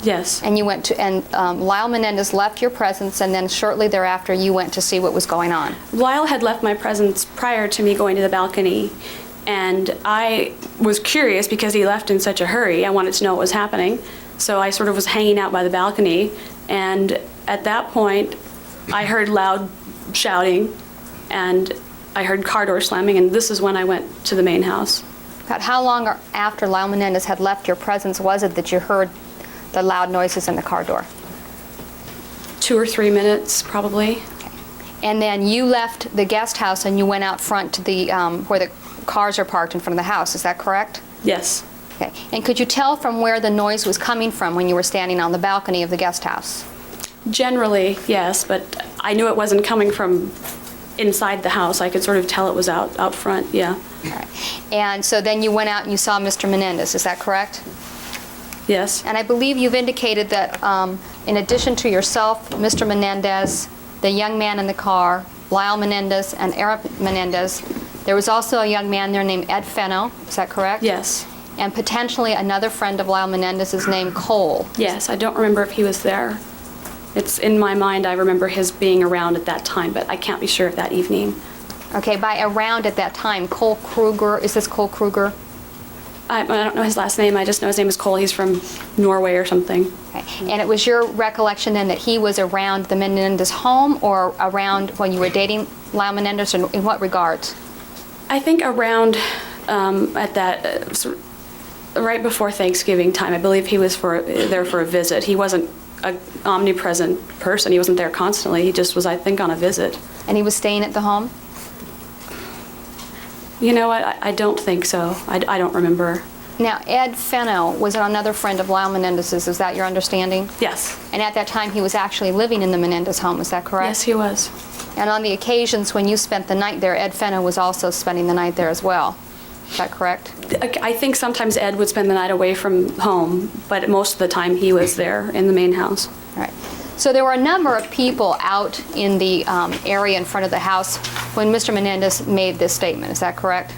Yes. And you went to, and Lyle Menendez left your presence, and then shortly thereafter you went to see what was going on. Lyle had left my presence prior to me going to the balcony, and I was curious because he left in such a hurry. I wanted to know what was happening, so I sort of was hanging out by the balcony, and at that point I heard loud shouting, and I heard car door slamming, and this is when I went to the main house. About how long after Lyle Menendez had left your presence was it that you heard the loud noises in the car door? 2 or 3 minutes, probably. Okay. And then you left the guest house and you went out front to the where the cars are parked in front of the house. Is that correct? Yes. Okay. And could you tell from where the noise was coming from when you were standing on the balcony of the guest house? Generally, yes, but I knew it wasn't coming from inside the house. I could sort of tell it was out front, yeah. All right. And so then you went out and you saw Mr. Menendez. Is that correct? Yes. And I believe you've indicated that in addition to yourself, Mr. Menendez, the young man in the car, Lyle Menendez, and Erik Menendez, there was also a young man there named Ed Fenno. Is that correct? Yes. And potentially another friend of Lyle Menendez's named Cole. Yes, I don't remember if he was there. It's in my mind, I remember his being around at that time, but I can't be sure of that evening. Okay, by around at that time, Cole Kruger, is this Cole Kruger? I don't know his last name, I just know his name is Cole. He's from Norway or something. Okay. And it was your recollection then that he was around the Menendez home or around when you were dating Lyle Menendez, or in what regards? I think around at that, right before Thanksgiving time. I believe he was there for a visit. He wasn't an omnipresent person. He wasn't there constantly. He just was, I think, on a visit. And he was staying at the home? You know what? I don't think so. I don't remember. Now, Ed Fenno was another friend of Lyle Menendez's. Is that your understanding? Yes. And at that time, he was actually living in the Menendez home. Is that correct? Yes, he was. And on the occasions when you spent the night there, Ed Fenno was also spending the night there as well. Is that correct? I think sometimes Ed would spend the night away from home, but most of the time he was there in the main house. All right. So there were a number of people out in the area in front of the house when Mr. Menendez made this statement. Is that correct?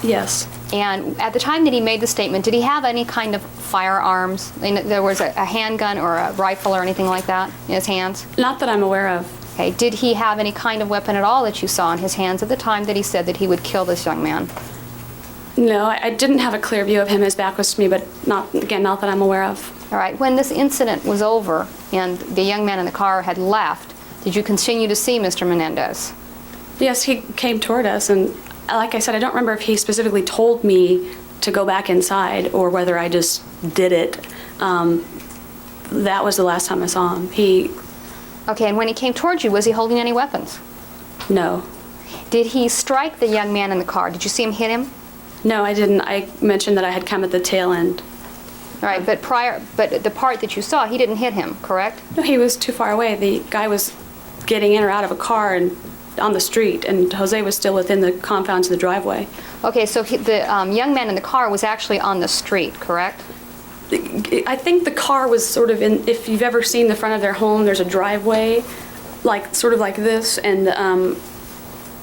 Yes. And at the time that he made the statement, did he have any kind of firearms? There was a handgun or a rifle or anything like that in his hands? Not that I'm aware of. Okay. Did he have any kind of weapon at all that you saw in his hands at the time that he said that he would kill this young man? No, I didn't have a clear view of him. His back was to me, but not that I'm aware of. All right. When this incident was over and the young man in the car had left, did you continue to see Mr. Menendez? Yes, he came toward us, and like I said, I don't remember if he specifically told me to go back inside or whether I just did it. That was the last time I saw him. Okay, and when he came towards you, was he holding any weapons? No. Did he strike the young man in the car? Did you see him hit him? No, I didn't. I mentioned that I had come at the tail end. All right, but the part that you saw, he didn't hit him, correct? No, he was too far away. The guy was getting in or out of a car and on the street, and Jose was still within the confines of the driveway. Okay, so the young man in the car was actually on the street, correct? I think the car was sort of in, if you've ever seen the front of their home, there's a driveway, sort of like this, and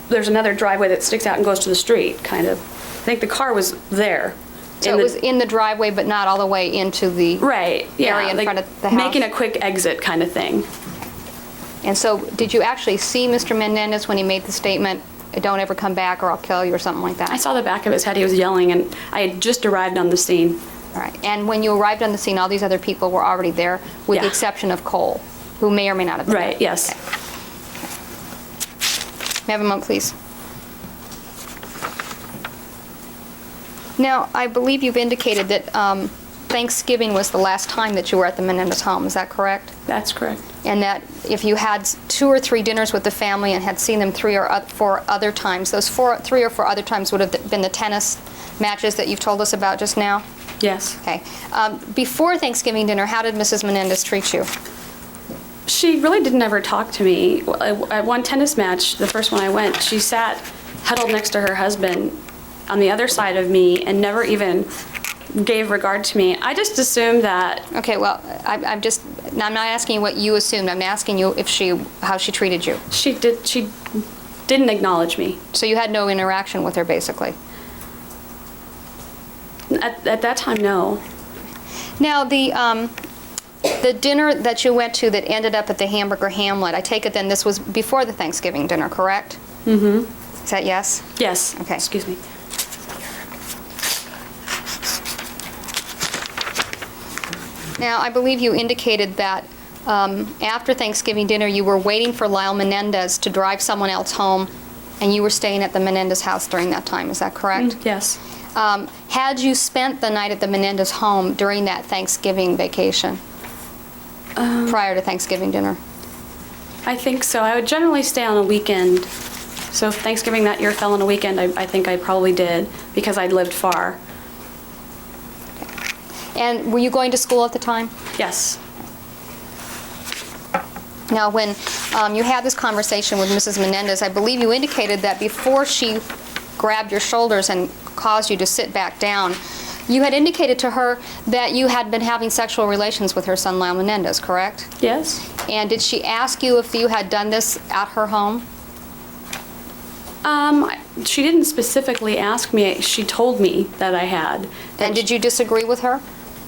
there's another driveway that sticks out and goes to the street, kind of. I think the car was there. So it was in the driveway, but not all the way into the area in front of the house? Making a quick exit kind of thing. And so did you actually see Mr. Menendez when he made the statement, "Don't ever come back or I'll kill you," or something like that? I saw the back of his head. He was yelling, and I had just arrived on the scene. All right. And when you arrived on the scene, all these other people were already there, with the exception of Cole, who may or may not have been right, there. yes. Okay. May I have a moment, please? Now, I believe you've indicated that Thanksgiving was the last time that you were at the Menendez home. Is that correct? That's correct. And that if you had 2 or 3 dinners with the family and had seen them 3 or 4 other times, those 3 or 4 other times would have been the tennis matches that you've told us about just now? Yes. Okay. Before Thanksgiving dinner, how did Mrs. Menendez treat you? She really didn't ever talk to me. At one tennis match, the first one I went, she sat huddled next to her husband on the other side of me and never even gave regard to me. I just assumed that. Okay, well, I'm not asking you what you assumed. I'm asking you how she treated you. She didn't acknowledge me. So you had no interaction with her, basically? At that time, no. Now, the dinner that you went to that ended up at the Hamburger Hamlet, I take it then this was before the Thanksgiving dinner, correct? Mm-hmm. Is that yes? Yes. Okay. Excuse me. Now, I believe you indicated that after Thanksgiving dinner, you were waiting for Lyle Menendez to drive someone else home, and you were staying at the Menendez house during that time. Is that correct? Yes. Had you spent the night at the Menendez home during that Thanksgiving vacation, prior to Thanksgiving dinner? I think so. I would generally stay on a weekend. So if Thanksgiving that year fell on a weekend, I think I probably did, because I'd lived far. And were you going to school at the time? Yes. Now, when you had this conversation with Mrs. Menendez, I believe you indicated that before she grabbed your shoulders and caused you to sit back down, you had indicated to her that you had been having sexual relations with her son, Lyle Menendez, correct? Yes. And did she ask you if you had done this at her home? She didn't specifically ask me. She told me that I had. And did you disagree with her?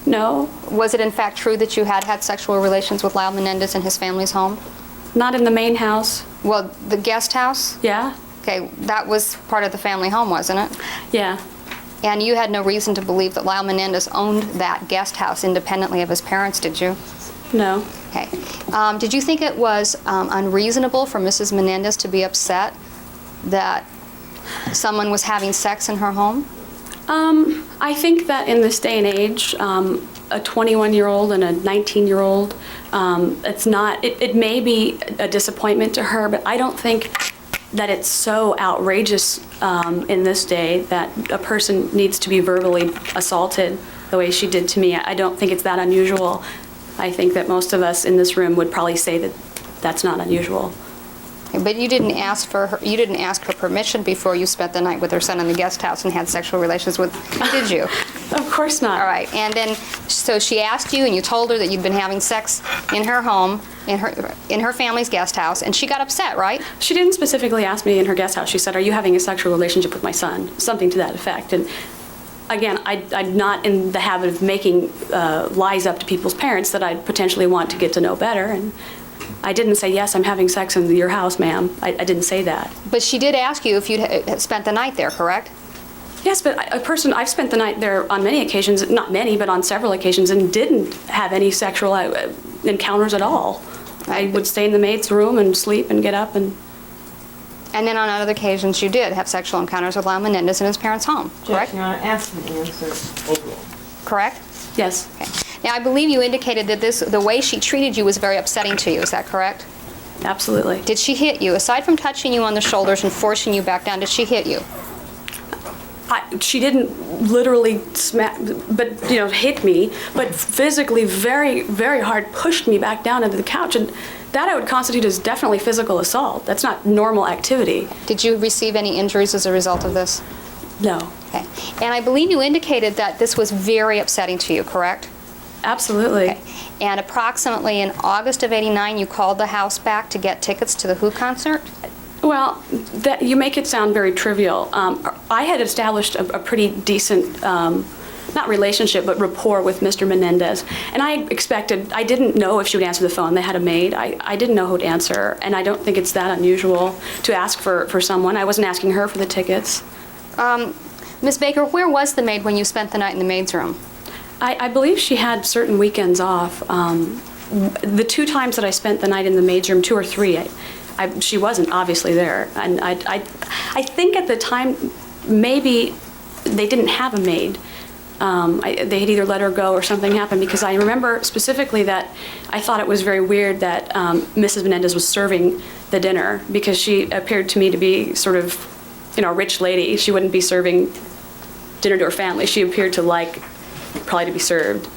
No. Was it in fact true that you had had sexual relations with Lyle Menendez in his family's home? Not in the main house. Well, the guest house? Yeah. Okay, that was part of the family home, wasn't it? Yeah. And you had no reason to believe that Lyle Menendez owned that guest house independently of his parents, did you? No. Okay. Did you think it was unreasonable for Mrs. Menendez to be upset that someone was having sex in her home? I think that in this day and age, a 21-year-old and a 19-year-old, it may be a disappointment to her, but I don't think that it's so outrageous in this day that a person needs to be verbally assaulted the way she did to me. I don't think it's that unusual. I think that most of us in this room would probably say that that's not unusual. But you didn't ask for her, you didn't ask her permission before you spent the night with her son in the guest house and had sexual relations with, did you? Of course not. All right, and then, so she asked you and you told her that you'd been having sex in her home, in her family's guest house, and she got upset, right? She didn't specifically ask me in her guest house. She said, "Are you having a sexual relationship with my son?" Something to that effect. And again, I'm not in the habit of making lies up to people's parents that I potentially want to get to know better. And I didn't say, "Yes, I'm having sex in your house, ma'am." I didn't say that. But she did ask you if you'd spent the night there, correct? Yes, but I've spent the night there on many occasions, not many, but on several occasions, and didn't have any sexual encounters at all. I would stay in the maid's room and sleep and get up and... And then on other occasions you did have sexual encounters with Lyle Menendez in his parents' home, correct? You're not asking the answer. Correct? Yes. Okay. Now, I believe you indicated that the way she treated you was very upsetting to you. Is that correct? Absolutely. Did she hit you? Aside from touching you on the shoulders and forcing you back down, did she hit you? She didn't literally smack, but hit me, but physically very, very hard pushed me back down into the couch, and that I would constitute as definitely physical assault. That's not normal activity. Did you receive any injuries as a result of this? No. Okay. And I believe you indicated that this was very upsetting to you, correct? Absolutely. Okay. And approximately in August of '89, you called the house back to get tickets to the Who concert? Well, you make it sound very trivial. I had established a pretty decent, not relationship, but rapport with Mr. Menendez. And I didn't know if she would answer the phone. They had a maid. I didn't know who would answer. And I don't think it's that unusual to ask for someone. I wasn't asking her for the tickets. Ms. Baker, where was the maid when you spent the night in the maid's room? I believe she had certain weekends off. The 2 times that I spent the night in the maid's room, 2 or 3, she wasn't obviously there. And I think at the time, maybe they didn't have a maid. They had either let her go or something happened, because I remember specifically that I thought it was very weird that Mrs. Menendez was serving the dinner, because she appeared to me to be sort of, a rich lady. She wouldn't be serving dinner to her family. She appeared to like probably to be served.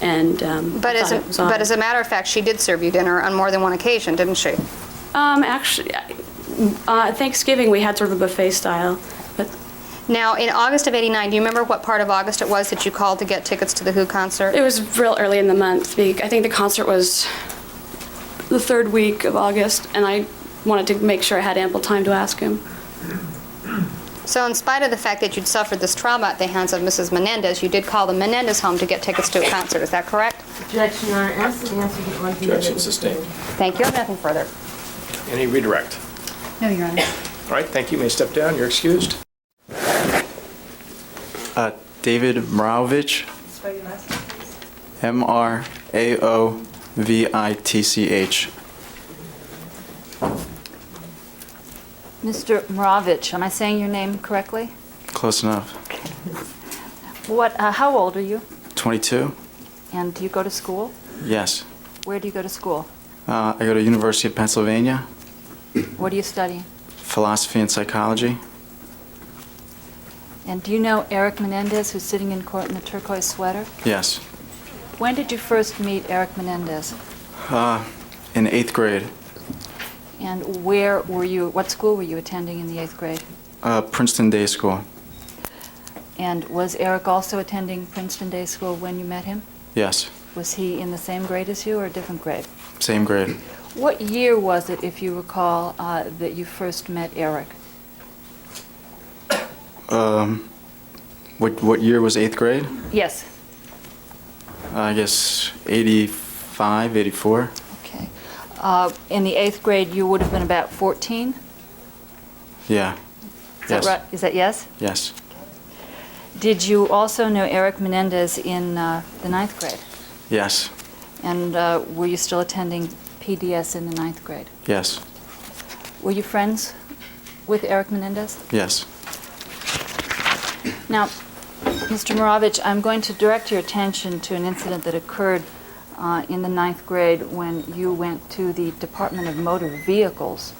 And but as a matter of fact, she did serve you dinner on more than one occasion, didn't she? Actually, Thanksgiving we had sort of a buffet style. But now, in August of '89, do you remember what part of August it was that you called to get tickets to the Who concert? It was real early in the month. I think the concert was the 3rd week of August, and I wanted to make sure I had ample time to ask him. So in spite of the fact that you'd suffered this trauma at the hands of Mrs. Menendez, you did call the Menendez home to get tickets to a concert. Is that correct? Objection, Your Honor. Ask the answer to one. Objection sustained. Thank you. I have nothing further. Any redirect? No, Your Honor. All right, thank you. You may step down. You're excused. David Mraovitch. Spell your last name, Mraovitch. Mr. Mraovitch, am I saying your name correctly? Close enough. How old are you? 22? And do you go to school? Yes. Where do you go to school? I go to University of Pennsylvania. What are you studying? Philosophy and psychology. And do you know Erik Menendez, who's sitting in court in the turquoise sweater? Yes. When did you first meet Erik Menendez? In 8th grade. And where were you, what school were you attending in the 8th grade? Princeton Day School. And was Erik also attending Princeton Day School when you met him? Yes. Was he in the same grade as you or a different grade? Same grade. What year was it, if you recall, that you first met Erik? What year was 8th grade? Yes. I guess 85, 84. Okay. In the 8th grade, you would have been about 14? Yeah. Is that right? Is that yes? Yes. Did you also know Erik Menendez in the 9th grade? Yes. And were you still attending PDS in the 9th grade? Yes. Were you friends with Erik Menendez? Yes. Now, Mr. Mraovitch, I'm going to direct your attention to an incident that occurred in the 9th grade when you went to the Department of Motor Vehicles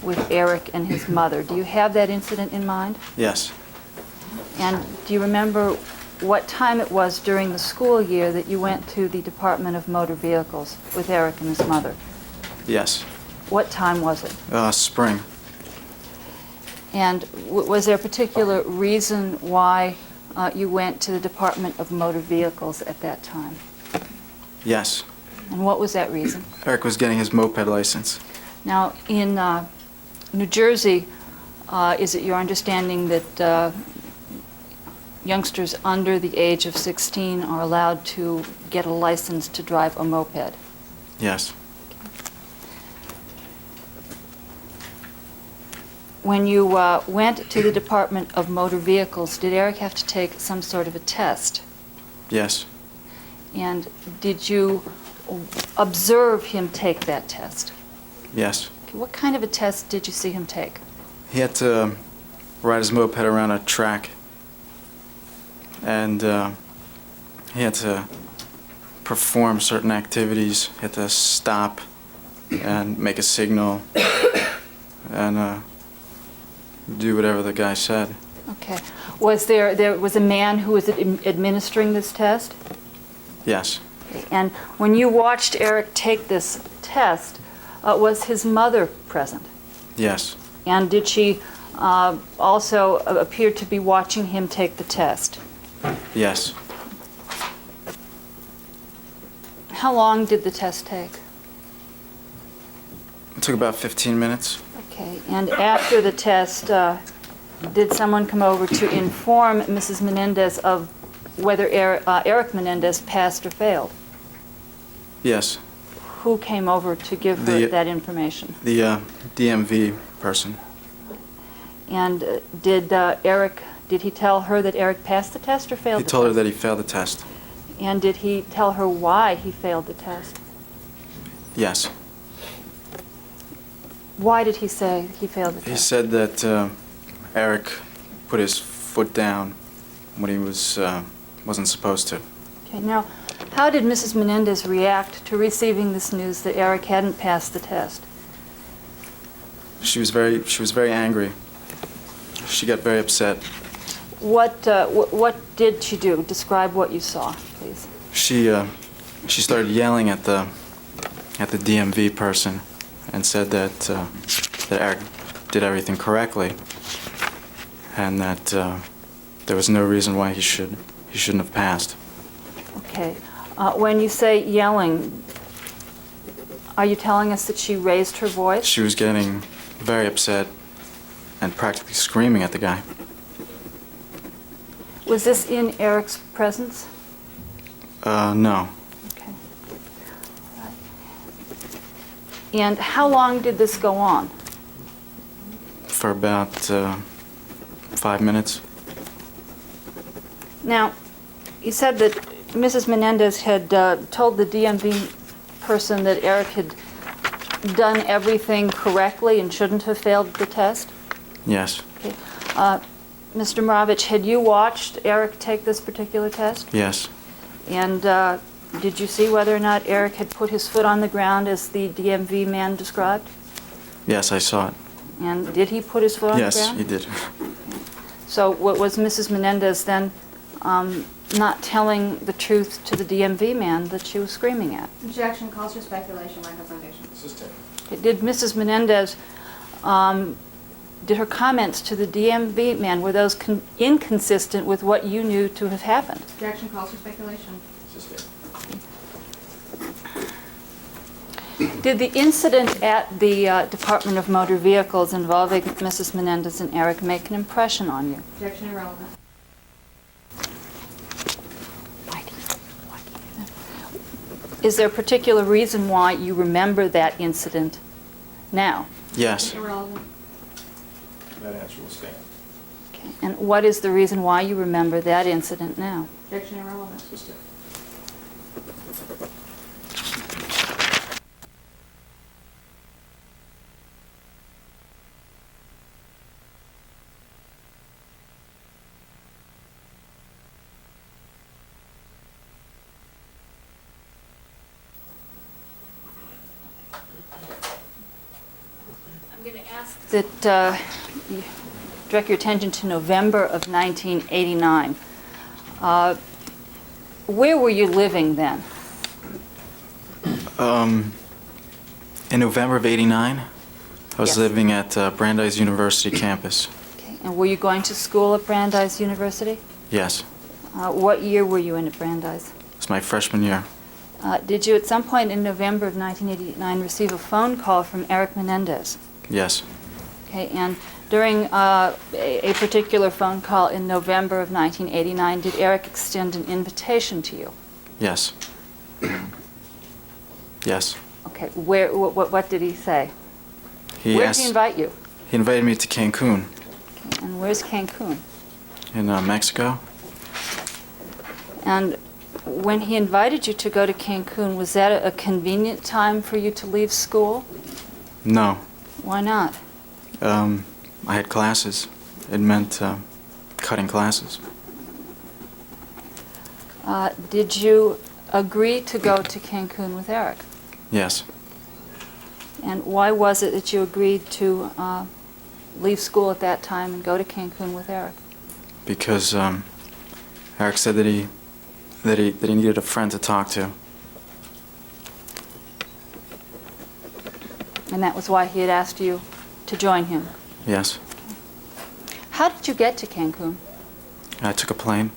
with Erik and his mother. Do you have that incident in mind? Yes. And do you remember what time it was during the school year that you went to the Department of Motor Vehicles with Erik and his mother? Yes. What time was it? Spring. And was there a particular reason why you went to the Department of Motor Vehicles at that time? Yes. And what was that reason? Erik was getting his moped license. Now, in New Jersey, is it your understanding that youngsters under the age of 16 are allowed to get a license to drive a moped? Yes. When you went to the Department of Motor Vehicles, did Erik have to take some sort of a test? Yes. And did you observe him take that test? Yes. Okay, what kind of a test did you see him take? He had to ride his moped around a track, and he had to perform certain activities. He had to stop and make a signal and do whatever the guy said. Okay. Was there was a man who was administering this test? Yes. Okay. And when you watched Erik take this test, was his mother present? Yes. And did she also appear to be watching him take the test? Yes. How long did the test take? It took about 15 minutes. Okay. And after the test, did someone come over to inform Mrs. Menendez of whether Erik Menendez passed or failed? Yes. Who came over to give her that information? The DMV person. And did he tell her that Erik passed the test or failed the test? He told her that he failed the test. And did he tell her why he failed the test? Yes. Why did he say he failed the test? He said that Erik put his foot down when he wasn't supposed to. Okay, now, how did Mrs. Menendez react to receiving this news that Erik hadn't passed the test? She was very angry. She got very upset. What did she do? Describe what you saw, please. She started yelling at the DMV person and said that Erik did everything correctly and that there was no reason why he shouldn't have passed. Okay. When you say yelling, are you telling us that she raised her voice? She was getting very upset and practically screaming at the guy. Was this in Erik's presence? No. Okay. Right. And how long did this go on? For about 5 minutes. Now, you said that Mrs. Menendez had told the DMV person that Erik had done everything correctly and shouldn't have failed the test? Yes. Okay. Mr. Mraovitch, had you watched Erik take this particular test? Yes. And did you see whether or not Erik had put his foot on the ground as the DMV man described? Yes, I saw it. And did he put his foot on the ground? Yes, he did. So what was Mrs. Menendez then not telling the truth to the DMV man that she was screaming at? Objection calls for speculation, lack of foundation. Okay. Did Mrs. Menendez, did her comments to the DMV man, were those inconsistent with what you knew to have happened? Objection calls for speculation. Did the incident at the Department of Motor Vehicles involving Mrs. Menendez and Erik make an impression on you? Objection irrelevant. Is there a particular reason why you remember that incident now? Yes. Irrelevant. That answer will stand. Okay. And what is the reason why you remember that incident now? Objection irrelevant. going to ask that you direct your attention to November of 1989. Where were you living then? In November of '89, I was Yes. living at Brandeis University campus. Okay. And were you going to school at Brandeis University? Yes, What year were you in at Brandeis? it was my freshman year. Did you at some point in November of 1989 receive a phone call from Erik Menendez? Yes, Okay, and during a particular phone call in November of 1989, did Erik extend an invitation to you? yes, yes. Okay, what did he say? Where did he invite you? He invited me to Cancun Okay, and where's Cancun? in Mexico. And when he invited you to go to Cancun, was that a convenient time for you to leave school? No, Why not? I had classes. It meant cutting classes. Did you agree to go to Cancun with Erik? Yes, And why was it that you agreed to leave school at that time and go to Cancun with Erik? because Erik said that he needed a friend to talk to. And that was why he had asked you to join him. Yes, How did you get to Cancun? I took a plane.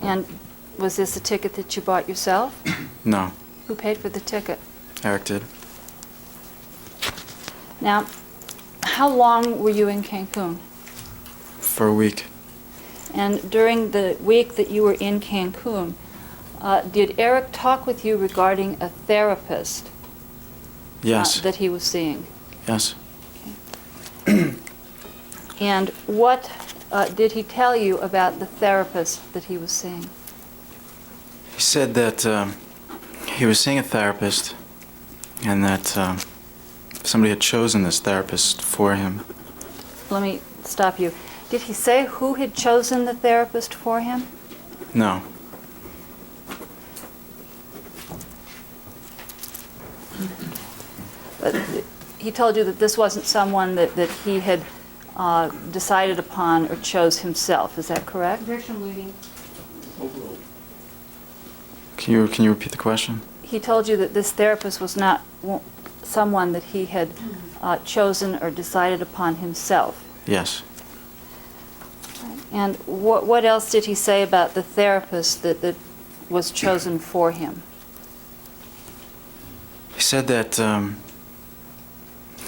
And was this a ticket that you bought yourself? No, Who paid for the ticket? Erik did. Now, how long were you in Cancun? For a week. And during the week that you were in Cancun, did Erik talk with you regarding a therapist Yes, that he was seeing? yes. And what did he tell you about the therapist that he was seeing? He said that he was seeing a therapist and that somebody had chosen this therapist for him. Let me stop you. Did he say who had chosen the therapist for him? No, But he told you that this wasn't someone that he had decided upon or chose himself. Is that correct? Objection, leading. can you repeat the question? He told you that this therapist was not someone that he had chosen or decided upon himself. Yes. And what else did he say about the therapist that was chosen for him? He said that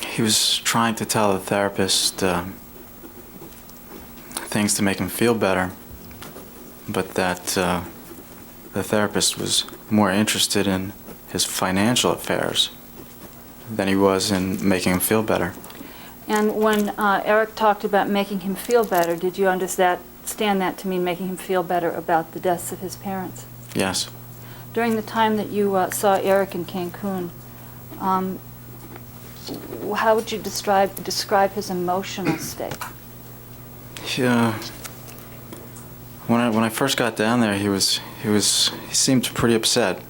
he was trying to tell the therapist things to make him feel better, but that the therapist was more interested in his financial affairs than he was in making him feel better. And when Erik talked about making him feel better, did you understand that to mean making him feel better about the deaths of his parents? Yes. During the time that you saw Erik in Cancun, how would you describe his emotional state? When I first got down there, he seemed pretty upset.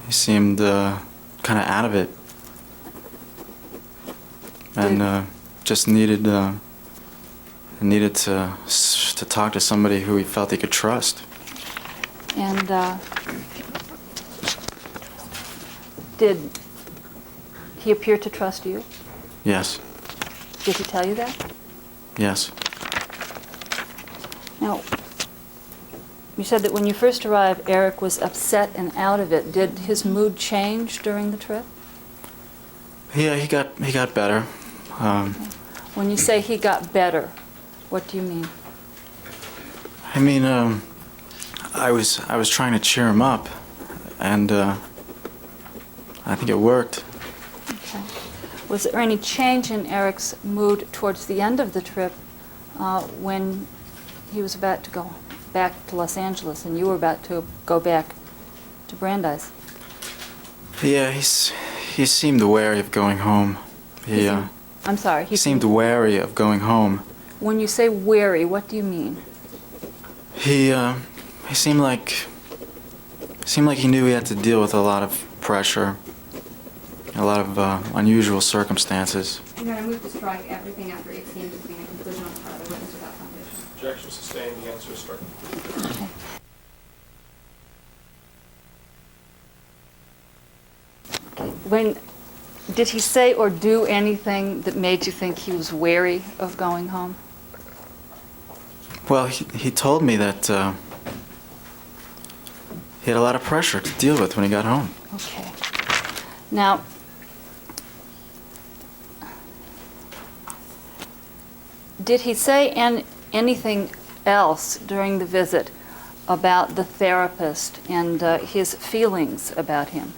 He seemed kind of out of it, and just needed to talk to somebody who he felt he could trust. And did he appear to trust you? Yes. Did he tell you that? Yes. Now, you said that when you first arrived, Erik was upset and out of it. Did his mood change during the trip? Yeah, he got better. When you say he got better, what do you mean? I mean, I was trying to cheer him up, and I think it worked. Okay. Was there any change in Erik's mood towards the end of the trip when he was about to go back to Los Angeles and you were about to go back to Brandeis? Yeah, he seemed wary of going home. I'm sorry. He seemed wary of going home. When you say wary, what do you mean? He seemed like he knew he had to deal with a lot of pressure, a lot of unusual circumstances. I'm going to move to strike everything after 18 as being a conclusion on the part of the witness without foundation. Objection sustained. The answer is stricken. When, did he say or do anything that made you think he was wary of going home? Well, he told me that he had a lot of pressure to deal with when he got home. Okay. Now, did he say anything else during the visit about the therapist and his feelings about him?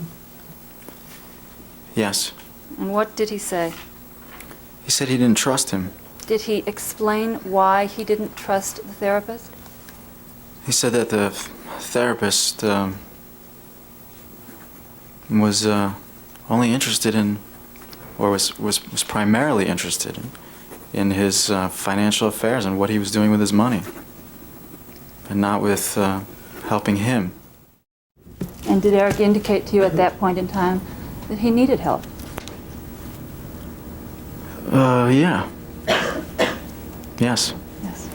Yes. And what did he say? He said he didn't trust him. Did he explain why he didn't trust the therapist? He said that the therapist was only interested in, or was primarily interested in his financial affairs and what he was doing with his money, and not with helping him. And did Erik indicate to you at that point in time that he needed help? Yeah. Yes. Yes.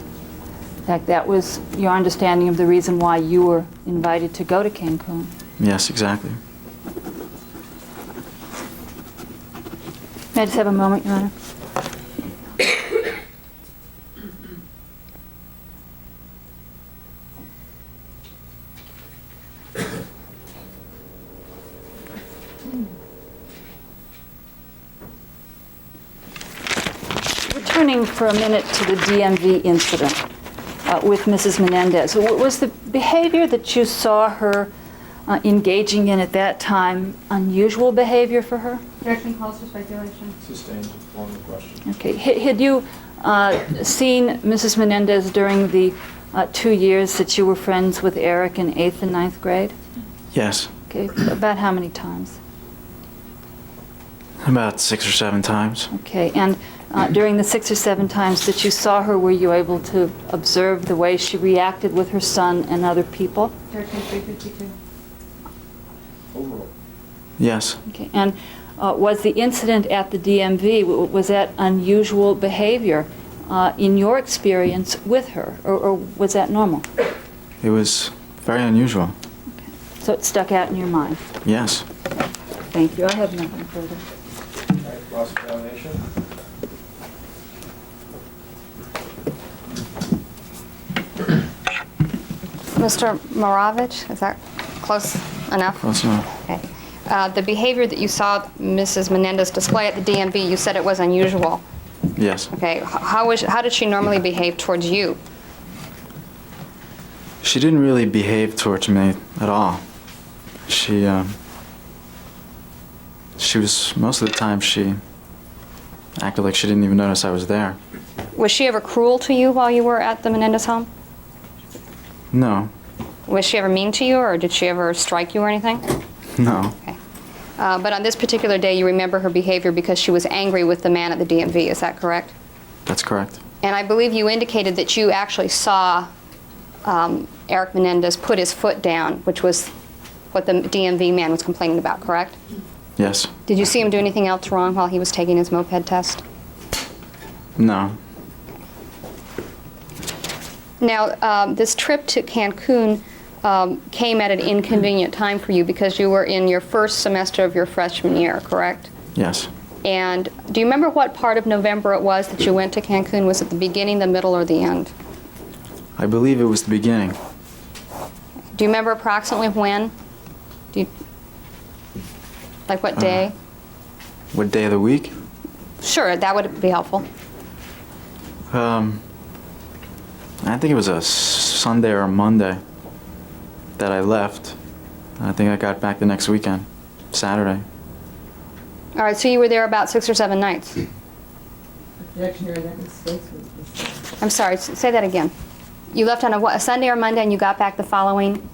In fact, that was your understanding of the reason why you were invited to go to Cancun. Yes, exactly. May I just have a moment, Your Honor? Returning for a minute to the DMV incident with Mrs. Menendez, was the behavior that you saw her engaging in at that time unusual behavior for her? Objection, Clouse speculation. Sustained. Formal question. Okay. Had you seen Mrs. Menendez during the 2 years that you were friends with Erik in 8th and 9th grade? Yes. Okay. About how many times? About 6 or 7 times. Okay. And during the 6 or 7 times that you saw her, were you able to observe the way she reacted with her son and other people? 13-352. Overall. Yes. Okay. And was the incident at the DMV, was that unusual behavior in your experience with her, or was that normal? It was very unusual. Okay. So it stuck out in your mind? Yes. Thank you. I have nothing further. All right, cross-examination. Mr. Mraovitch, is that close enough? Close enough. Okay. The behavior that you saw Mrs. Menendez display at the DMV, you said it was unusual. Yes. Okay. How did she normally behave towards you? She didn't really behave towards me at all. She was, most of the time, she acted like she didn't even notice I was there. Was she ever cruel to you while you were at the Menendez home? No. Was she ever mean to you, or did she ever strike you or anything? No. Okay. But on this particular day, you remember her behavior because she was angry with the man at the DMV, is that correct? That's correct. And I believe you indicated that you actually saw Erik Menendez put his foot down, which was what the DMV man was complaining about, correct? Yes. Did you see him do anything else wrong while he was taking his moped test? No. Now, this trip to Cancun came at an inconvenient time for you because you were in your first semester of your freshman year, correct? Yes. And do you remember what part of November it was that you went to Cancun? Was it the beginning, the middle, or the end? I believe it was the beginning. Do you remember approximately when? Like what day? What day of the week? Sure, that would be helpful. I think it was a Sunday or a Monday that I left. I think I got back the next weekend, Saturday. All right, so you were there about 6 or 7 nights. I'm sorry, say that again. You left on a Sunday or Monday and you got back the following?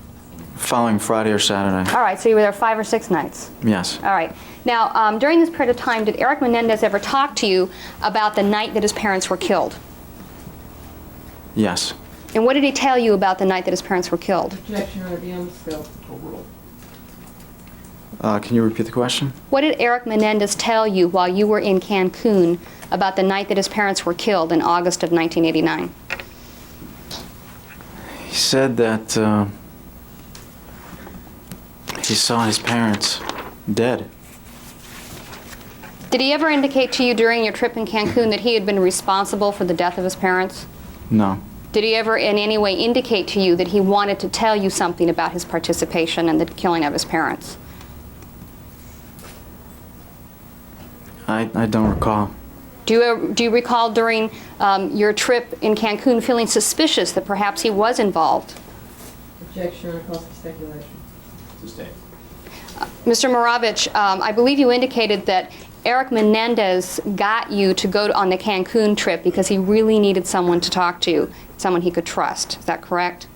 Following Friday or Saturday. All right, so you were there 5 or 6 nights. Yes. All right. Now, during this period of time, did Erik Menendez ever talk to you about the night that his parents were killed? Yes. And what did he tell you about the night that his parents were killed? Objection, Your Honor, beyond the scope. Can you repeat the question? What did Erik Menendez tell you while you were in Cancun about the night that his parents were killed in August of 1989? He said that he saw his parents dead. Did he ever indicate to you during your trip in Cancun that he had been responsible for the death of his parents? No. Did he ever in any way indicate to you that he wanted to tell you something about his participation in the killing of his parents? I don't recall. Do you recall during your trip in Cancun feeling suspicious that perhaps he was involved? Objection on calls for speculation. Sustained. Mr. Mraovitch, I believe you indicated that Erik Menendez got you to go on the Cancun trip because he really needed someone to talk to, someone he could trust. Is that correct?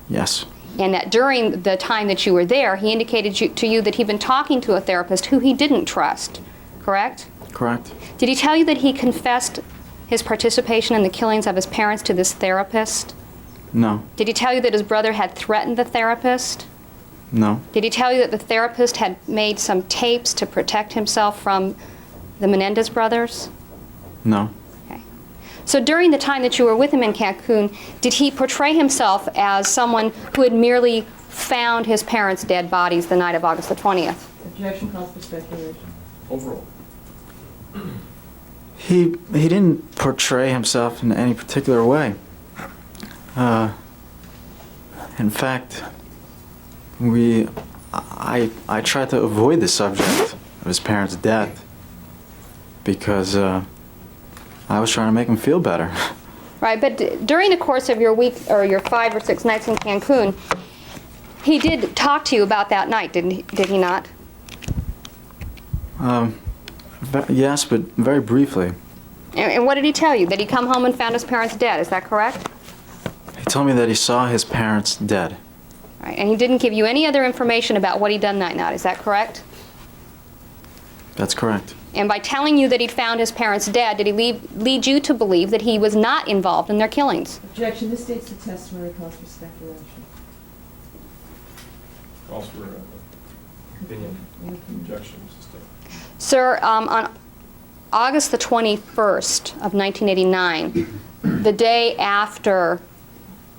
Yes. And that during the time that you were there, he indicated to you that he'd been talking to a therapist who he didn't trust, correct? Correct. Did he tell you that he confessed his participation in the killings of his parents to this therapist? No. Did he tell you that his brother had threatened the therapist? No. Did he tell you that the therapist had made some tapes to protect himself from the Menendez brothers? No. Okay. So during the time that you were with him in Cancun, did he portray himself as someone who had merely found his parents' dead bodies the night of August the 20th? Objection calls for speculation. Overall. He didn't portray himself in any particular way. In fact, I tried to avoid the subject of his parents' death because I was trying to make him feel better. Right, but during the course of your week or your 5 or 6 nights in Cancun, he did talk to you about that night, did he not? Yes, but very briefly. And what did he tell you? That he come home and found his parents dead, is that correct? He told me that he saw his parents dead. Right, and he didn't give you any other information about what he'd done that night, is that correct? That's correct. And by telling you that he'd found his parents dead, did he lead you to believe that he was not involved in their killings? Objection. This states the testimony calls for speculation. Calls for opinion. Objection. Sustained. Sir, on August the 21st of 1989, the day after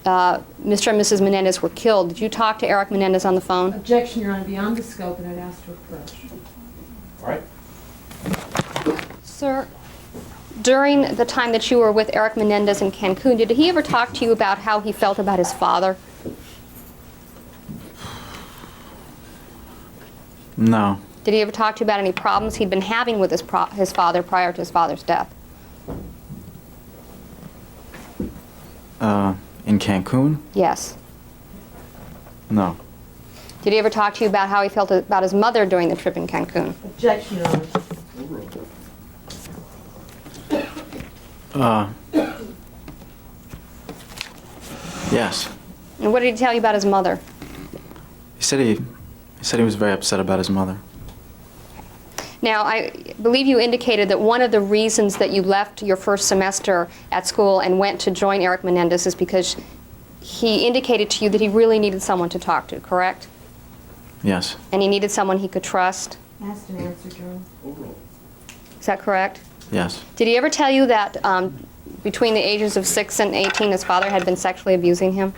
Mr. and Mrs. Menendez were killed, did you talk to Erik Menendez on the phone? Objection, Your Honor, beyond the scope, and I'd ask to approach. All right. Sir, during the time that you were with Erik Menendez in Cancun, did he ever talk to you about how he felt about his father? No. Did he ever talk to you about any problems he'd been having with his father prior to his father's death? In Cancun? Yes. No. Did he ever talk to you about how he felt about his mother during the trip in Cancun? Objection, Your Honor. Yes. And what did he tell you about his mother? He said he was very upset about his mother. Now, I believe you indicated that one of the reasons that you left your first semester at school and went to join Erik Menendez is because he indicated to you that he really needed someone to talk to, correct? Yes. And he needed someone he could trust? Asked and answered, Your Honor. Is that correct? Yes. Did he ever tell you that between the ages of 6 and 18 his father had been sexually abusing him?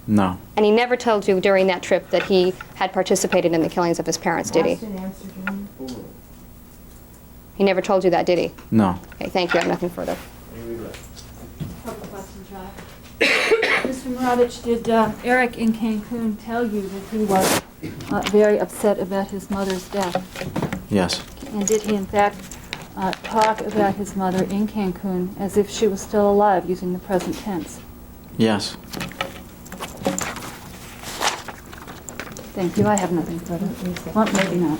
No. And he never told you during that trip that he had participated in the killings of his parents, did he? Asked and answered, Your Honor. He never told you that, did he? No. Okay, thank you. I have nothing further. Couple questions, Rob. Mr. Mraovitch, did Erik in Cancun tell you that he was very upset about his mother's death? Yes. And did he, in fact, talk about his mother in Cancun as if she was still alive, using the present tense? Yes. Thank you. I have nothing further. Well, maybe not.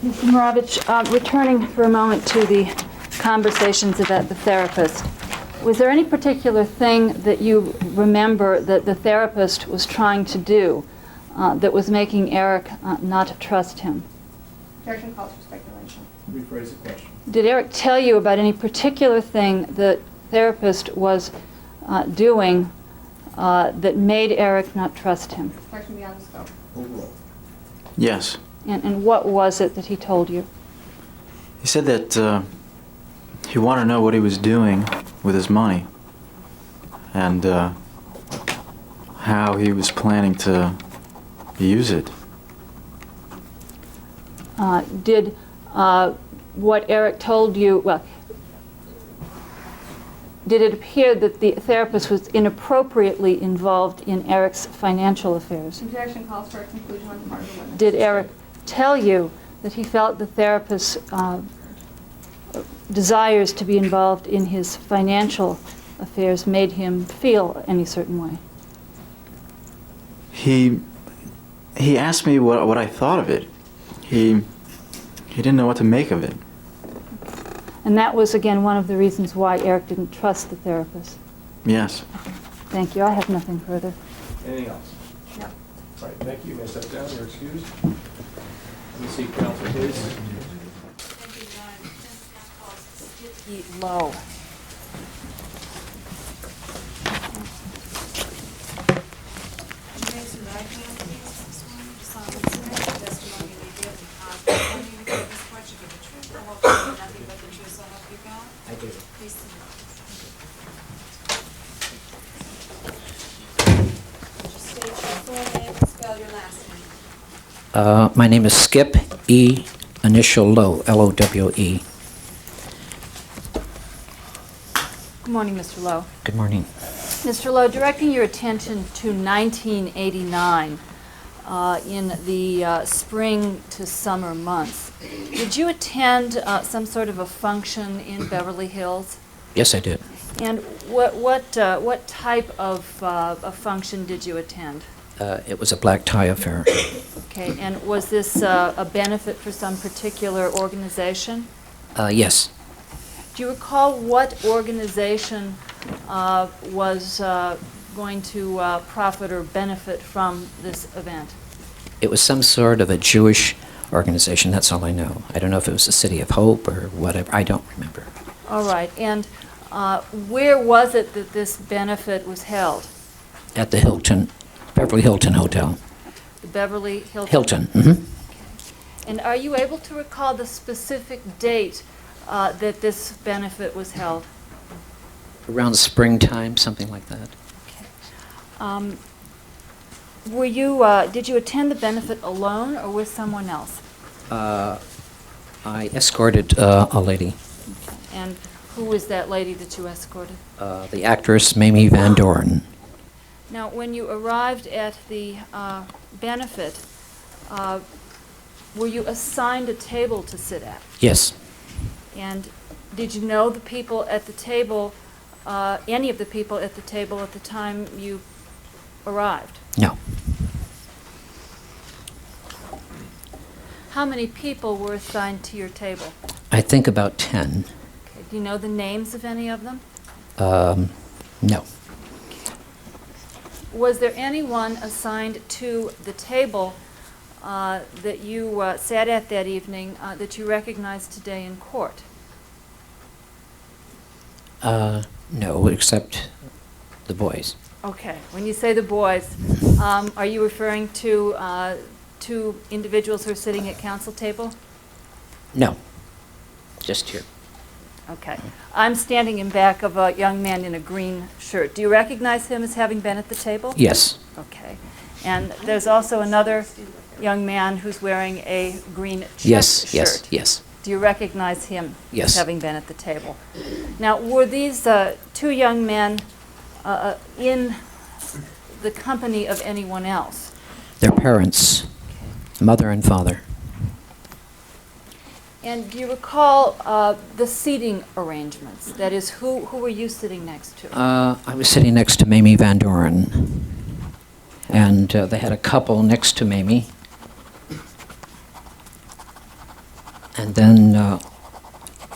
Mr. Mraovitch, returning for a moment to the conversations about the therapist, Was there any particular thing that you remember that the therapist was trying to do that was making Erik not trust him? Objection calls for speculation. Rephrase the question. Did Erik tell you about any particular thing the therapist was doing that made Erik not trust him? Question beyond the scope. Overall. Yes. And what was it that he told you? He said that he wanted to know what he was doing with his money and how he was planning to use it. Did what Erik told you, well, did it appear that the therapist was inappropriately involved in Erik's financial affairs? Objection calls for a conclusion on the part of the witness. Did Erik tell you that he felt the therapist's desires to be involved in his financial affairs made him feel any certain way? He asked me what I thought of it. He didn't know what to make of it. And that was, again, one of the reasons why Erik didn't trust the therapist. Yes. Thank you. I have nothing further. Anything else? No. All right, thank you. You may step down. You're excused. Let me seek counsel, please. Lowe. I do. My name is Skip E. Initial Lowe, L-O-W-E. Good morning, Mr. Lowe. Good morning. Mr. Lowe, directing your attention to 1989 in the spring to summer months, did you attend some sort of a function in Beverly Hills? Yes, I did. And what type of a function did you attend? It was a black tie affair. Okay, and was this a benefit for some particular organization? Yes. Do you recall what organization was going to profit or benefit from this event? It was some sort of a Jewish organization, that's all I know. I don't know if it was the City of Hope or whatever, I don't remember. All right, and where was it that this benefit was held? At the Beverly Hilton Hotel. The Beverly Hilton? Hilton, mm-hmm. Okay. And are you able to recall the specific date that this benefit was held? Around springtime, something like that. Did you attend the benefit alone or with someone else? I escorted a lady. Okay. And who was that lady that you escorted? The actress Mamie Van Doren. Now, when you arrived at the benefit, were you assigned a table to sit at? Yes. And did you know the people at the table, any of the people at the table at the time you arrived? No. How many people were assigned to your table? I think about 10. Okay. Do you know the names of any of them? No. Was there anyone assigned to the table that you sat at that evening that you recognized today in court? No, except the boys. Okay. When you say the boys, are you referring to two individuals who are sitting at counsel table? No, just here. Okay. I'm standing in back of a young man in a green shirt. Do you recognize him as having been at the table? Yes. Okay. And there's also another young man who's wearing a green checked Yes, shirt. yes, yes. Do you recognize him Yes. as having been at the table? Now, were these two young men in the company of anyone else? Their parents, mother and father. And do you recall the seating arrangements? That is, who were you sitting next to? I was sitting next to Mamie Van Doren, and they had a couple next to Mamie, and then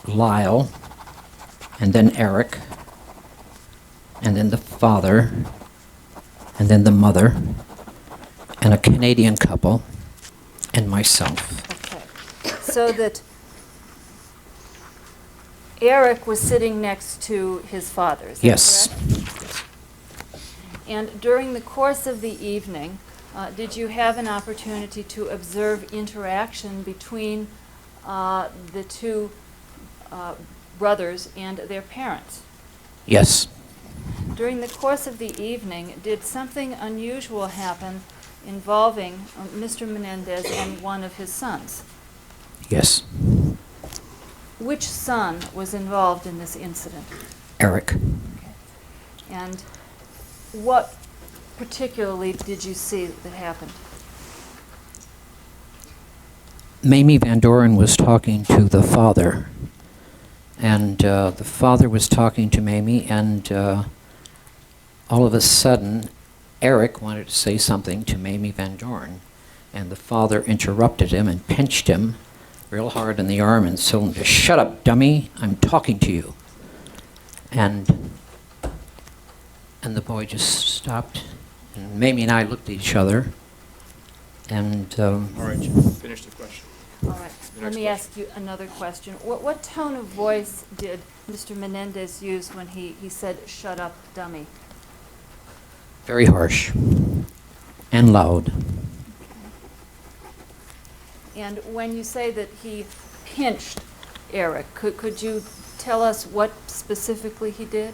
Lyle, and then Erik, and then the father, and then the mother, and a Canadian couple, and myself. Okay. So that Erik was sitting next to his father, is that Yes. correct? And during the course of the evening, did you have an opportunity to observe interaction between the two brothers and their parents? Yes. During the course of the evening, did something unusual happen involving Mr. Menendez and one of his sons? Yes. Which son was involved in this incident? Erik. And what particularly did you see that happened? Mamie Van Doren was talking to the father, and the father was talking to Mamie, and all of a sudden, Erik wanted to say something to Mamie Van Doren, and the father interrupted him and pinched him real hard in the arm and told him to shut up, dummy, I'm talking to you. And the boy just stopped, and Mamie and I looked at each other, and All right, you finished the question. All right, let me ask you another question. What tone of voice did Mr. Menendez use when he said, shut up, dummy? very harsh and loud. And when you say that he pinched Erik, could you tell us what specifically he did?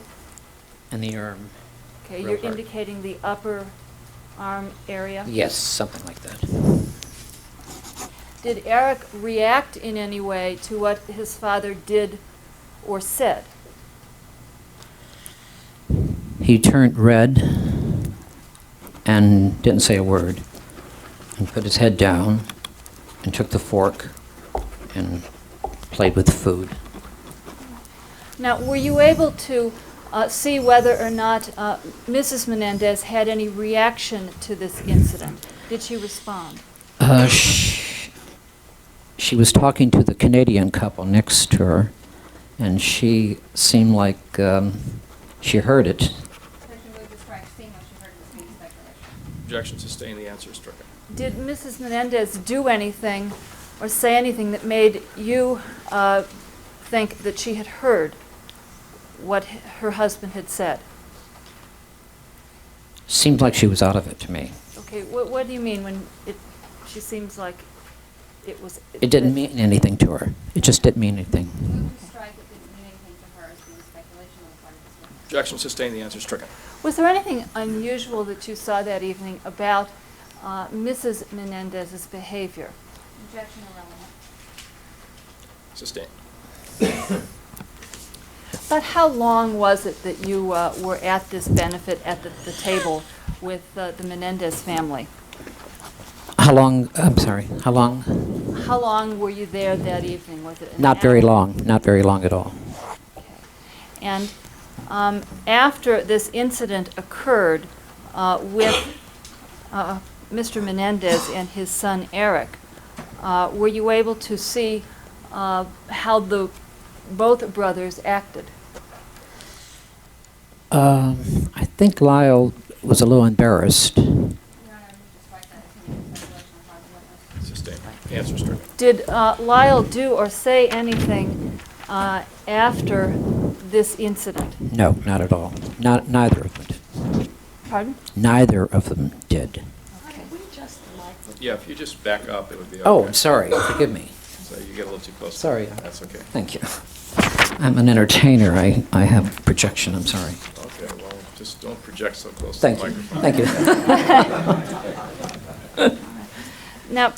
In the arm. Okay, Real you're hard. indicating the upper arm area? Yes, something like that. Did Erik react in any way to what his father did or said? He turned red and didn't say a word, and put his head down and took the fork and played with food. Now, were you able to see whether or not Mrs. Menendez had any reaction to this incident? Did she respond? She was talking to the Canadian couple next to her, and she seemed like she heard it. Objection sustained. The answer is stricken. Did Mrs. Menendez do anything or say anything that made you think that she had heard what her husband had said? Seemed like she was out of it to me. Okay, what do you mean when she seems like it was... It didn't mean anything to her. It just didn't mean anything. Objection sustained. The answer is stricken. Was there anything unusual that you saw that evening about Mrs. Menendez's behavior? Objection irrelevant. Sustained. But how long was it that you were at this benefit at the table with the Menendez family? How long, I'm sorry, how long? How long were you there that evening? Was it an Not very hour? long, not very long at all. And after this incident occurred with Mr. Menendez and his son Erik, were you able to see how both brothers acted? I think Lyle was a little embarrassed. Sustained. The answer is stricken. Did Lyle do or say anything after this incident? No, not at all. Neither of them did. Pardon? Neither of them did. Yeah, if you just back up, it would be okay. Oh, I'm sorry, forgive me. So you get a little too close. Sorry. That's okay. Thank you. I'm an entertainer. I have projection, I'm sorry. Okay, well, just don't project so close Thank to the you. microphone. Thank you. Now,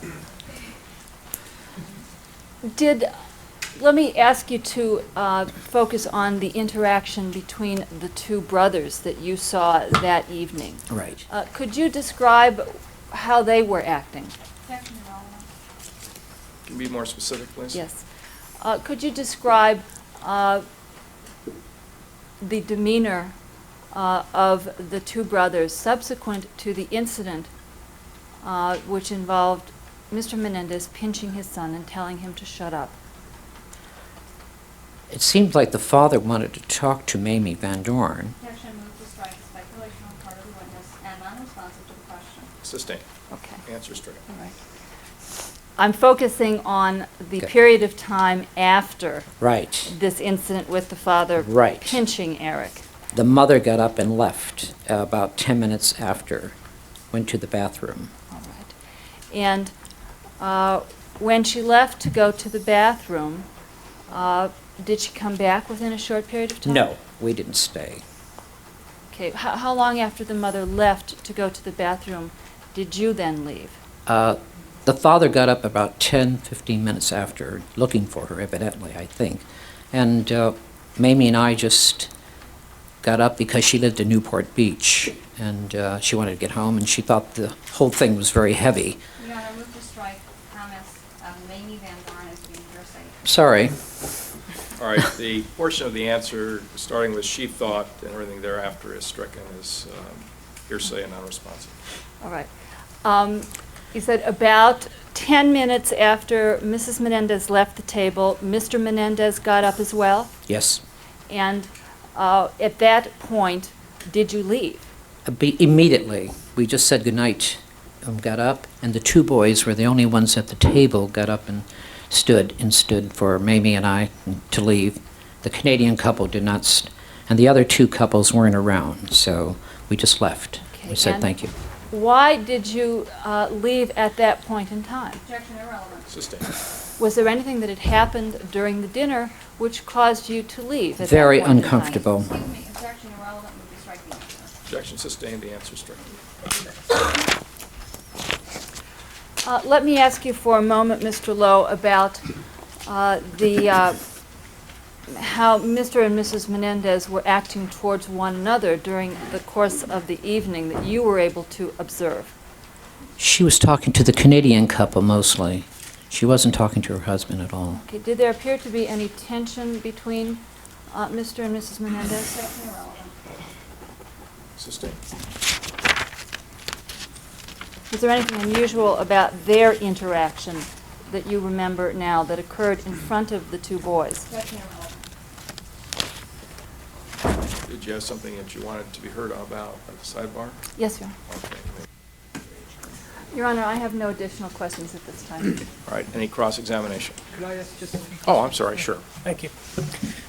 let me ask you to focus on the interaction between the two brothers that you saw that evening. Right. Could you describe how they were acting? Objection irrelevant. Can you be more specific, please? Yes. Could you describe the demeanor of the two brothers subsequent to the incident which involved Mr. Menendez pinching his son and telling him to shut up? it seemed like the father wanted to talk to Mamie Van Dorn. Objection, move to strike speculation on part of the witness and non-responsive to the question. Sustained. Okay. Answer stricken. All right. I'm focusing on the Okay. period of time after Right. this incident with the father Right. pinching Erik. The mother got up and left about 10 minutes after, went to the bathroom. All right. And when she left to go to the bathroom, did she come back within a short period of time? No, we didn't stay. Okay. How long after the mother left to go to the bathroom did you then leave? The father got up about 10, 15 minutes after, looking for her, evidently, I think. And Mamie and I just got up because she lived in Newport Beach, and she wanted to get home, and she thought the whole thing was very heavy. Your Honor, move to strike comments of Mamie Van Dorn as being hearsay. Sorry. All right, the portion of the answer, starting with she thought and everything thereafter is stricken as hearsay and non-responsive. All right. You said about 10 minutes after Mrs. Menendez left the table, Mr. Menendez got up as well? Yes. And at that point, did you leave? Immediately. We just said goodnight, got up, and the two boys were the only ones at the table, got up and stood for Mamie and I to leave. The Canadian couple did not, and the other two couples weren't around, so we just left. Okay, We said and thank you. Why did you leave at that point in time? Objection irrelevant. Sustained. Was there anything that had happened during the dinner which caused you to leave at Very that point in time? uncomfortable. Excuse me, objection irrelevant, move to strike the answer. Objection sustained, the answer stricken. Let me ask you for a moment, Mr. Lowe, about how Mr. and Mrs. Menendez were acting towards one another during the course of the evening that you were able to observe. She was talking to the Canadian couple mostly. She wasn't talking to her husband at all. Okay, did there appear to be any tension between Mr. and Mrs. Menendez? Objection irrelevant. Sustained. Was there anything unusual about their interaction that you remember now that occurred in front of the two boys? Objection irrelevant. Did you have something that you wanted to be heard about at the sidebar? Yes, Your Honor. Okay. Your Honor, I have no additional questions at this time. All right, any cross-examination? Could I ask just a few Oh, I'm sorry, sure. Thank you.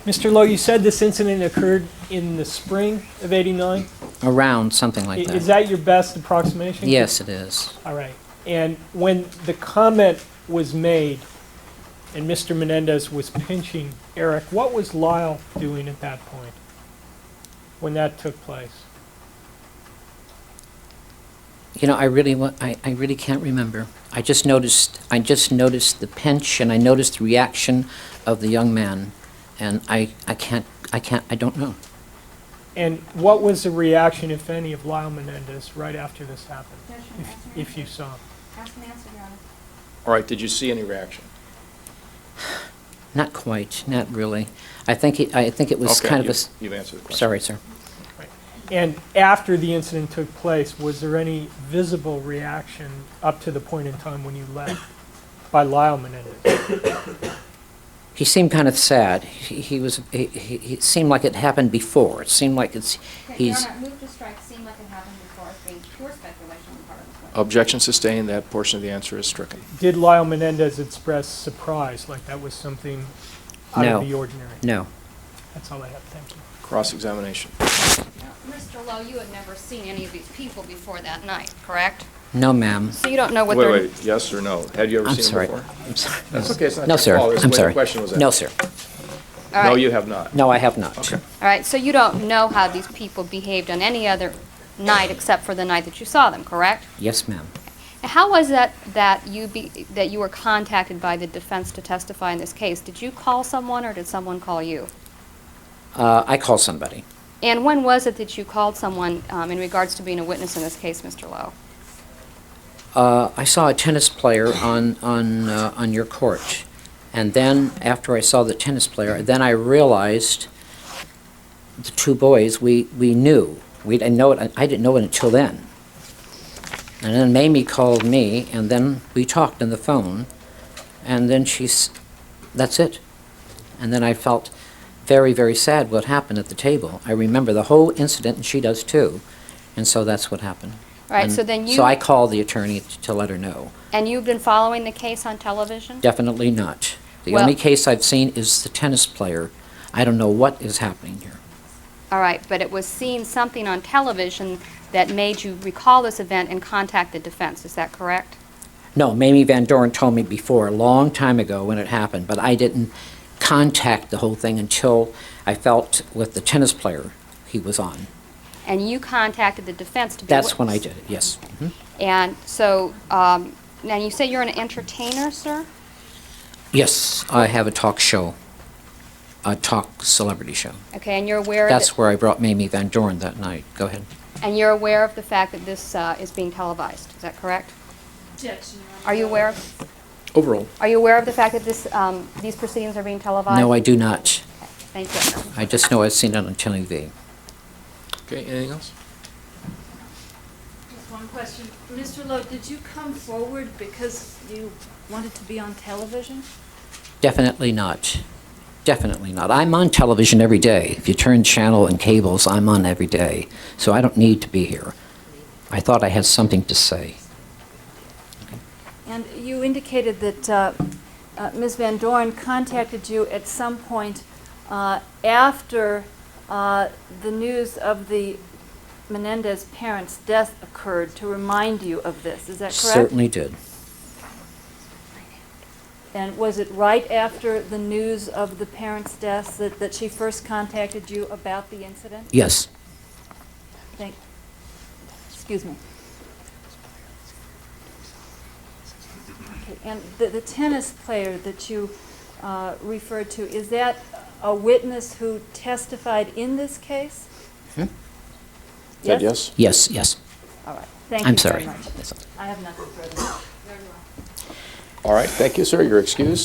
Mr. Lowe, you said this incident occurred in the spring of '89? Around, something like that. Is that your best approximation? Yes, it is. All right. And when the comment was made and Mr. Menendez was pinching Erik, what was Lyle doing at that point when that took place? You know, I really can't remember. I just noticed the pinch, and I noticed the reaction of the young man, and I don't know. And what was the reaction, if any, of Lyle Menendez right after this happened, if you saw him? Ask and answer, Your Honor. All right, did you see any reaction? Not quite, not really. I think it was Okay, kind of you've answered the question. Sorry, sir. And after the incident took place, was there any visible reaction up to the point in time when you left by Lyle Menendez? He seemed kind of sad. It seemed like it happened before. It seemed like Okay, Your Honor, move to strike seemed like it happened before as being pure speculation on the part of the witness. Objection sustained, that portion of the answer is stricken. Did Lyle Menendez express surprise, like that was something out No. of the ordinary? No. That's all I have. Thank you. Cross-examination. Mr. Lowe, you had never seen any of these people before that night, correct? No, ma'am. So you don't know what they're... Wait, yes or no? Had you ever I'm seen sorry. them before? I'm sorry. That's okay, it's not No, your sir. fault. It's the I'm way sorry. the question was No, asked. sir. All No, right. you have not. No, I have not. Okay. All right, so you don't know how these people behaved on any other night except for the night that you saw them, correct? Yes, ma'am. And how was that you were contacted by the defense to testify in this case? Did you call someone or did someone call you? I called somebody. And when was it that you called someone in regards to being a witness in this case, Mr. Lowe? I saw a tennis player on your court, and then after I saw the tennis player, then I realized the two boys. We knew. We didn't know it. I didn't know it until then. And then Mamie called me, and then we talked on the phone, and then that's it. And then I felt very, very sad what happened at the table. I remember the whole incident, and she does too. And so that's what happened. Right, And so then you... So I called the attorney to let her know. And you've been following the case on television? Definitely not. The Well- only case I've seen is the tennis player. I don't know what is happening here. All right, but it was seeing something on television that made you recall this event and contact the defense. Is that correct? No, Mamie Van Doren told me before, a long time ago when it happened, but I didn't contact the whole thing until I felt with the tennis player he was on. And you contacted the defense to be That's when I witness. did it, yes. Mhm. And so, now you say you're an entertainer, sir? Yes, I have a talk show, a talk celebrity show. Okay, and you're aware That's where I brought Mamie Van Doren that night. Go ahead. and you're aware of the fact that this is being televised. Is that correct? Objection. Are you aware of? Overall. Are you aware of the fact that these proceedings are being televised? No, I do not. Thank you. I just know I've seen it on TV. Okay, anything else? Just one question. Mr. Lowe, did you come forward because you wanted to be on television? Definitely not. Definitely not. I'm on television every day. If you turn channel and cables, I'm on every day. So I don't need to be here. I thought I had something to say. And you indicated that Ms. Van Doren contacted you at some point after the news of the Menendez parents' death occurred to remind you of this. Is that correct? Certainly did. And was it right after the news of the parents' deaths that she first contacted you about the incident? Yes. Excuse me. Okay, and the tennis player that you referred to, is that a witness who testified in this case? Hmm? Yes? Yes, yes. All right. Thank I'm you sorry. very much. I have nothing further. All right, thank you, sir. You're excused.